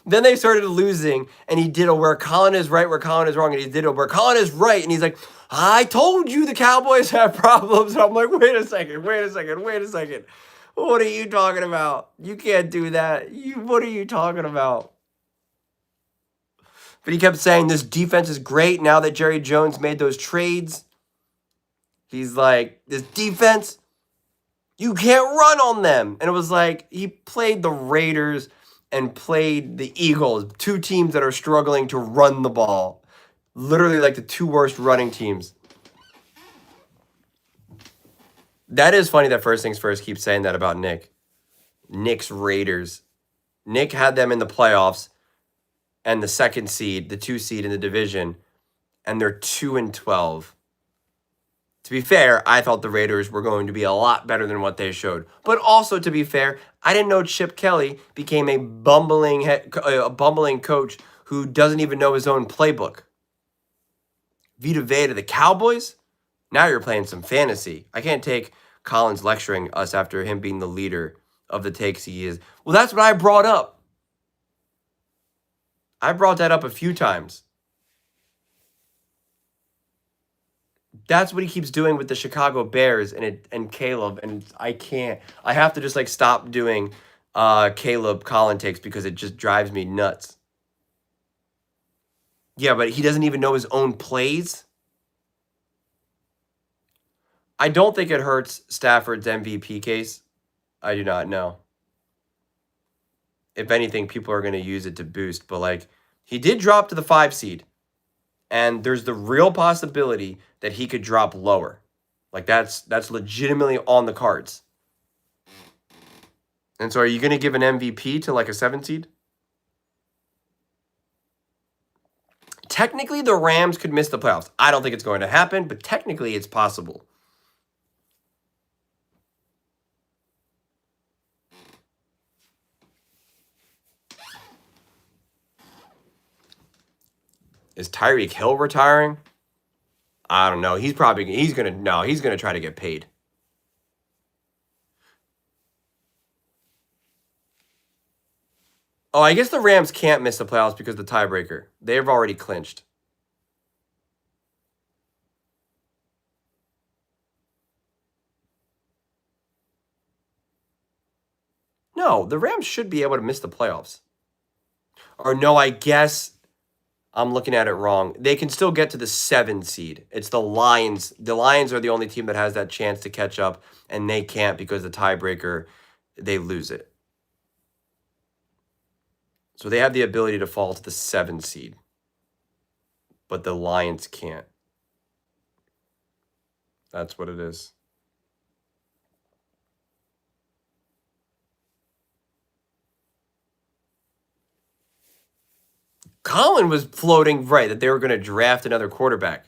then they started losing, and he did a where Colin is right, where Colin is wrong, and he did a where Colin is right, and he's like, I told you the Cowboys have problems. And I'm like, wait a second. What are you talking about? You can't do that. What are you talking about? But he kept saying this defense is great now that Jerry Jones made those trades. He's like, this defense, you can't run on them. And it was like he played the Raiders and played the Eagles, two teams that are struggling to run the ball. Literally like the two worst running teams. That is funny that First Things First keeps saying that about Nick. Nick's Raiders. Nick had them in the playoffs and the 2 seed, the 2 seed in the division, and they're 2-12. To be fair, I thought the Raiders were going to be a lot better than what they showed. But also, to be fair, I didn't know Chip Kelly became a bumbling coach who doesn't even know his own playbook. Vita Vea to the Cowboys? Now you're playing some fantasy. I can't take Collins lecturing us after him being the leader of the takes he is. Well, that's what I brought up. I brought that up a few times. That's what he keeps doing with the Chicago Bears and Caleb, and I can't. I have to just like stop doing Caleb Colin takes because it just drives me nuts. Yeah, but he doesn't even know his own plays. I don't think it hurts Stafford's MVP case. I do not know. If anything, people are going to use it to boost, but like he did drop to the 5 seed. And there's the real possibility that he could drop lower. Like that's legitimately on the cards. And so are you going to give an MVP to like a 7 seed? Technically, the Rams could miss the playoffs. I don't think it's going to happen, but technically it's possible. Is Tyreek Hill retiring? I don't know. He's going to try to get paid. Oh, I guess the Rams can't miss the playoffs because of the tiebreaker. They've already clinched. No, the Rams should be able to miss the playoffs. Or no, I guess I'm looking at it wrong. They can still get to the 7 seed. It's the Lions. The Lions are the only team that has that chance to catch up, and they can't because the tiebreaker, they lose it. So they have the ability to fall to the 7 seed, but the Lions can't. That's what it is. Colin was floating right that they were going to draft another quarterback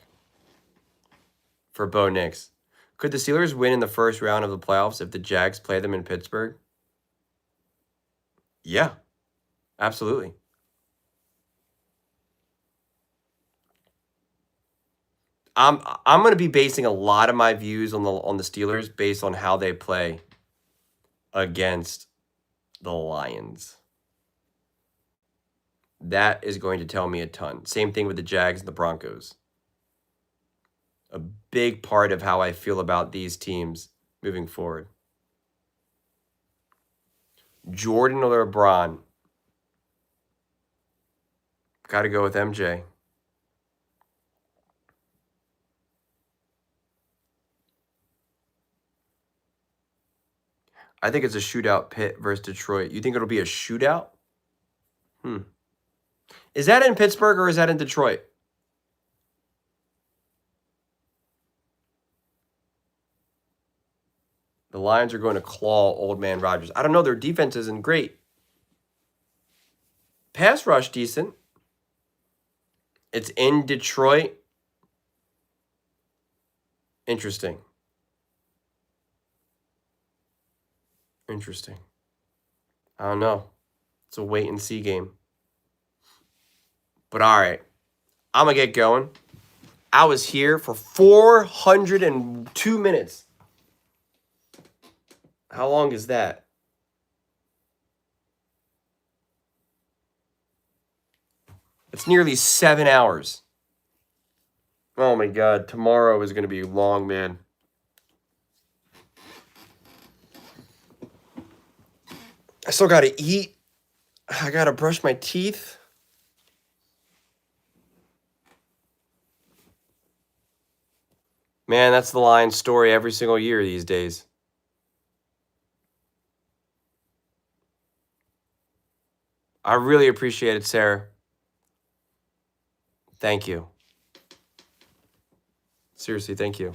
for Bo Nix. Could the Steelers win in the first round of the playoffs if the Jags play them in Pittsburgh? Yeah, absolutely. I'm gonna be basing a lot of my views on the Steelers based on how they play against the Lions. That is going to tell me a ton. Same thing with the Jags and the Broncos. A big part of how I feel about these teams moving forward. Jordan or LeBron? Got to go with MJ. I think it's a shootout, Pitt versus Detroit. You think it'll be a shootout? Is that in Pittsburgh or is that in Detroit? The Lions are going to claw Old Man Rodgers. I don't know. Their defense isn't great. Pass rush, decent. It's in Detroit. Interesting. I don't know. It's a wait and see game. But all right. I'm going to get going. I was here for 402 minutes. How long is that? It's nearly 7 hours. Oh my God. Tomorrow is going to be long, man. I still got to eat. I got to brush my teeth. Man, that's the Lions story every single year these days. I really appreciate it, Sarah. Thank you. Seriously, thank you.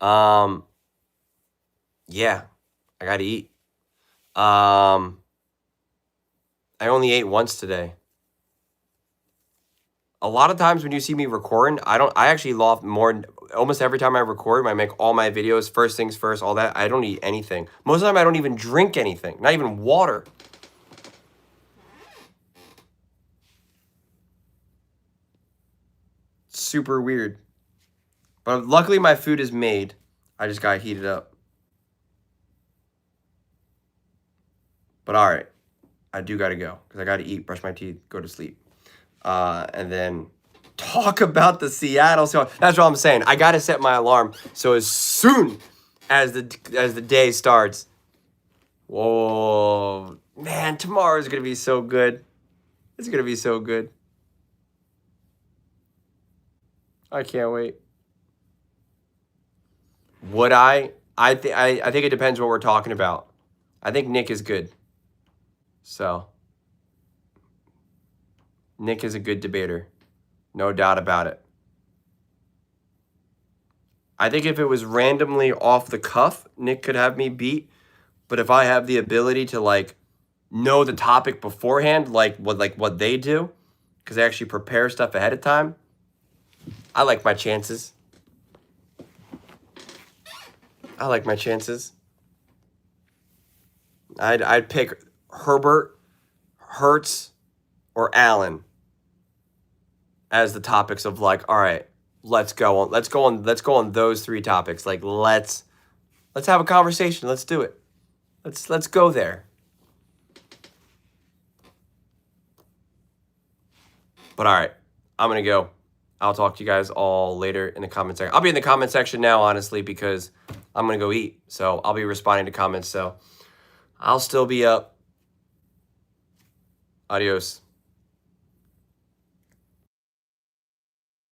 Yeah, I got to eat. I only ate once today. A lot of times when you see me recording, I actually loft more. Almost every time I record, when I make all my videos, first things first, all that, I don't eat anything. Most of the time, I don't even drink anything, not even water. Super weird. But luckily, my food is made. I just got to heat it up. But all right, I do got to go because I got to eat, brush my teeth, go to sleep. And then talk about the Seattle Seahawks. That's what I'm saying. I got to set my alarm so as soon as the day starts. Whoa, man, tomorrow is going to be so good. It's going to be so good. I can't wait. Would I? I think it depends what we're talking about. I think Nick is good. So Nick is a good debater. No doubt about it. I think if it was randomly off the cuff, Nick could have me beat. But if I have the ability to know the topic beforehand, like what they do, because they actually prepare stuff ahead of time, I like my chances. I'd pick Herbert, Hurts, or Allen as the topics of all right, let's go on those three topics. Let's have a conversation. Let's do it. Let's go there. But all right, I'm gonna go. I'll talk to you guys all later in the comment section. I'll be in the comment section now, honestly, because I'm gonna go eat. So I'll be responding to comments. So I'll still be up. Adios.